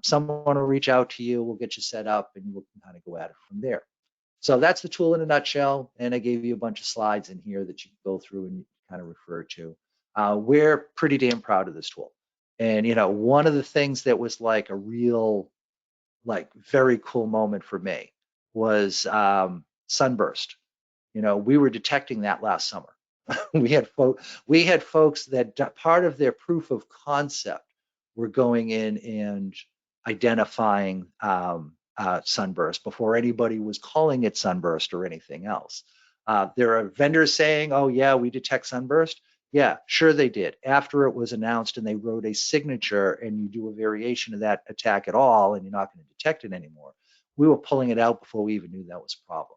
someone will reach out to you. We'll get you set up, and we'll kind of go at it from there. So that's the tool in a nutshell, and I gave you a bunch of slides in here that you can go through and kind of refer to. We're pretty damn proud of this tool. And one of the things that was like a real, very cool moment for me was sunburst. We were detecting that last summer. we had folks that part of their proof of concept were going in and identifying sunburst before anybody was calling it sunburst or anything else. There are vendors saying, oh yeah, we detect sunburst. Yeah, sure they did. After it was announced and they wrote a signature and you do a variation of that attack at all and you're not going to detect it anymore, we were pulling it out before we even knew that was a problem.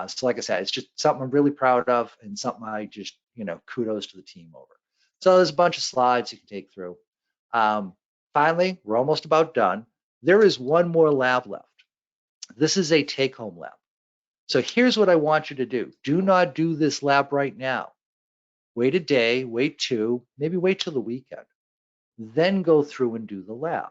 So like I said, it's just something I'm really proud of and something I just, kudos to the team over. So there's a bunch of slides you can take through. Finally, we're almost about done. There is one more lab left. This is a take-home lab. So here's what I want you to do. Do not do this lab right now. Wait a day, wait two, maybe wait till the weekend. Then go through and do the lab.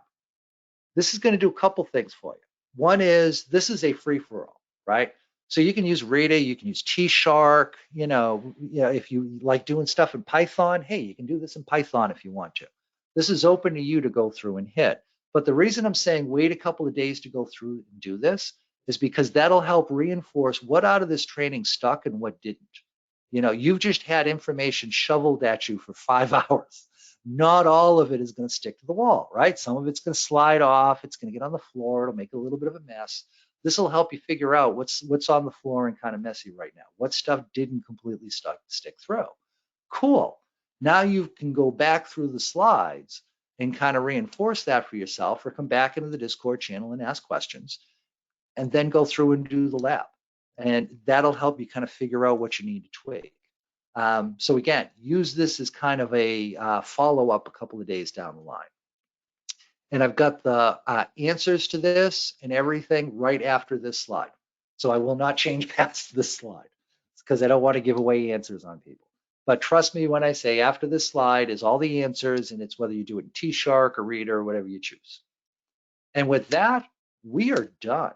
This is going to do a couple things for you. One is this is a free-for-all, right? So you can use Rita, you can use T-Shark, if you like doing stuff in Python, hey, you can do this in Python if you want to. This is open to you to go through and hit. But the reason I'm saying wait a couple of days to go through and do this is because that'll help reinforce what out of this training stuck and what didn't. You've just had information shoveled at you for 5 hours. Not all of it is going to stick to the wall, right? Some of it's going to slide off. It's going to get on the floor. It'll make a little bit of a mess. This will help you figure out what's on the floor and kind of messy right now. What stuff didn't completely stick through. Cool. Now you can go back through the slides and kind of reinforce that for yourself, or come back into the Discord channel and ask questions, and then go through and do the lab. And that'll help you kind of figure out what you need to tweak. So again, use this as kind of a follow-up a couple of days down the line. And I've got the answers to this and everything right after this slide. So I will not change past this slide because I don't want to give away answers on people. But trust me when I say after this slide is all the answers, and it's whether you do it in T-Shark or Reader or whatever you choose. And with that, we are done.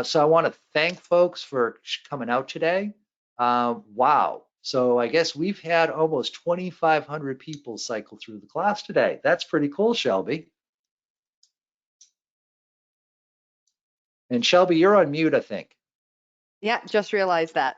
So I want to thank folks for coming out today. Wow. So I guess we've had almost 2,500 people cycle through the class today. That's pretty cool, Shelby. And Shelby, you're on mute, I think. Yeah, just realized that.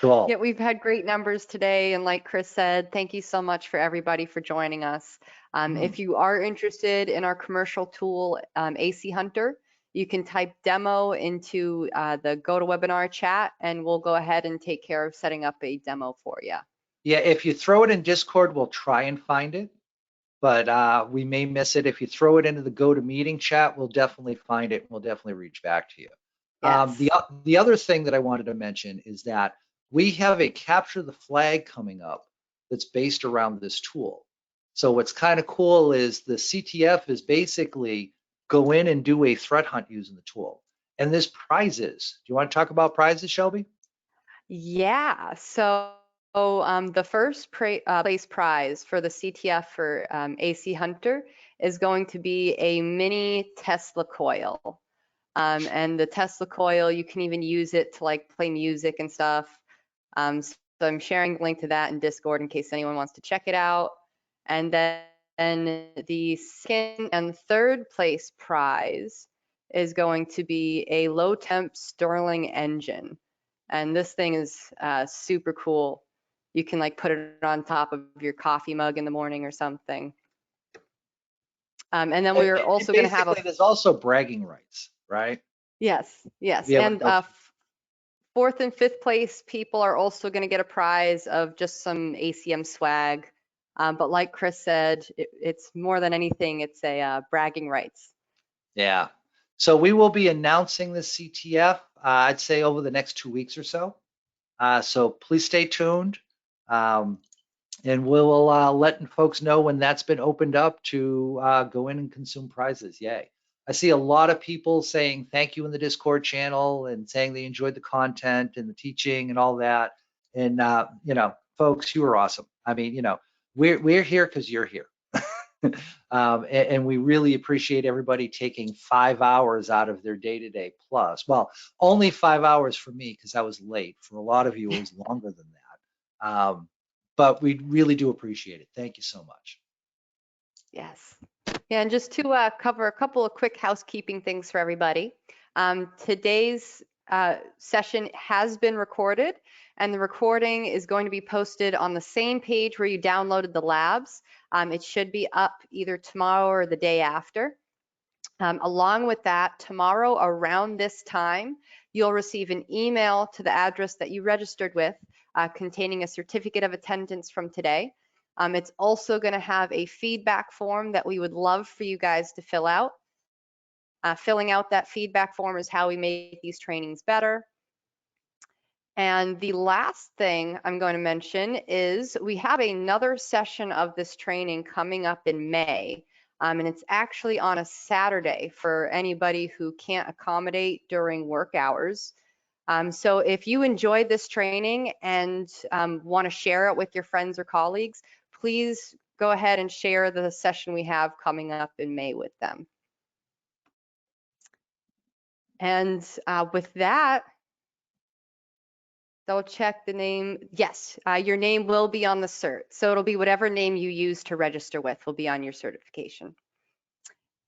Cool. Yeah, we've had great numbers today. And like Chris said, thank you so much for everybody for joining us. If you are interested in our commercial tool, AC Hunter, you can type demo into the GoToWebinar chat, and we'll go ahead and take care of setting up a demo for you. Yeah, if you throw it in Discord, we'll try and find it, but we may miss it. If you throw it into the GoToMeeting chat, we'll definitely find it. We'll definitely reach back to you. Yes. The other thing that I wanted to mention is that we have a capture the flag coming up that's based around this tool. So what's kind of cool is the CTF is basically go in and do a threat hunt using the tool. And there's prizes. Do you want to talk about prizes, Shelby? Yeah, so the first place prize for the CTF for AC Hunter is going to be a mini Tesla coil. And the Tesla coil, you can even use it to like play music and stuff. So I'm sharing the link to that in Discord in case anyone wants to check it out. And then the second and third place prize is going to be a low temp Stirling engine. And this thing is super cool. You can like put it on top of your coffee mug in the morning or something. And then we're also going to have Basically, there's also bragging rights, right? yes. Yeah, And fourth and fifth place people are also going to get a prize of just some ACM swag. But like Chris said, it's more than anything, it's a bragging rights. Yeah. So we will be announcing the CTF, I'd say over the next 2 weeks or so. So please stay tuned. And we'll let folks know when that's been opened up to go in and consume prizes. Yay. I see a lot of people saying thank you in the Discord channel and saying they enjoyed the content and the teaching and all that. And, you know, folks, you are awesome. I mean, you know, we're here because you're here. And we really appreciate everybody taking 5 hours out of their day-to-day plus. Well, only 5 hours for me because I was late. For a lot of you, it was longer than that. But we really do appreciate it. Thank you so much. Yes. Yeah, and just to cover a couple of quick housekeeping things for everybody. Today's session has been recorded, and the recording is going to be posted on the same page where you downloaded the labs. It should be up either tomorrow or the day after. Along with that, tomorrow around this time, you'll receive an email to the address that you registered with containing a certificate of attendance from today. It's also going to have a feedback form that we would love for you guys to fill out. Filling out that feedback form is how we make these trainings better. And the last thing I'm going to mention is we have another session of this training coming up in May. And it's actually on a Saturday for anybody who can't accommodate during work hours. So if you enjoyed this training and want to share it with your friends or colleagues, please go ahead and share the session we have coming up in May with them. And with that, double check the name. Yes, your name will be on the cert. So it'll be whatever name you use to register with will be on your certification.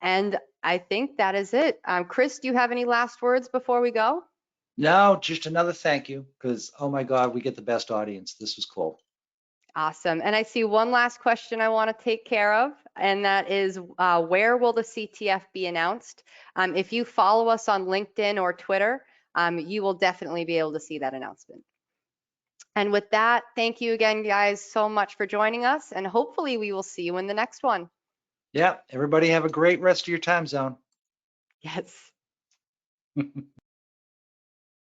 And I think that is it. Chris, do you have any last words before we go? No, just another thank you because, oh my God, we get the best audience. This was cool. Awesome. And I see one last question I want to take care of, and that is where will the CTF be announced? If you follow us on LinkedIn or Twitter, you will definitely be able to see that announcement. And with that, thank you again, guys, so much for joining us, and hopefully we will see you in the next one. Yeah, everybody have a great rest of your time zone. Yes.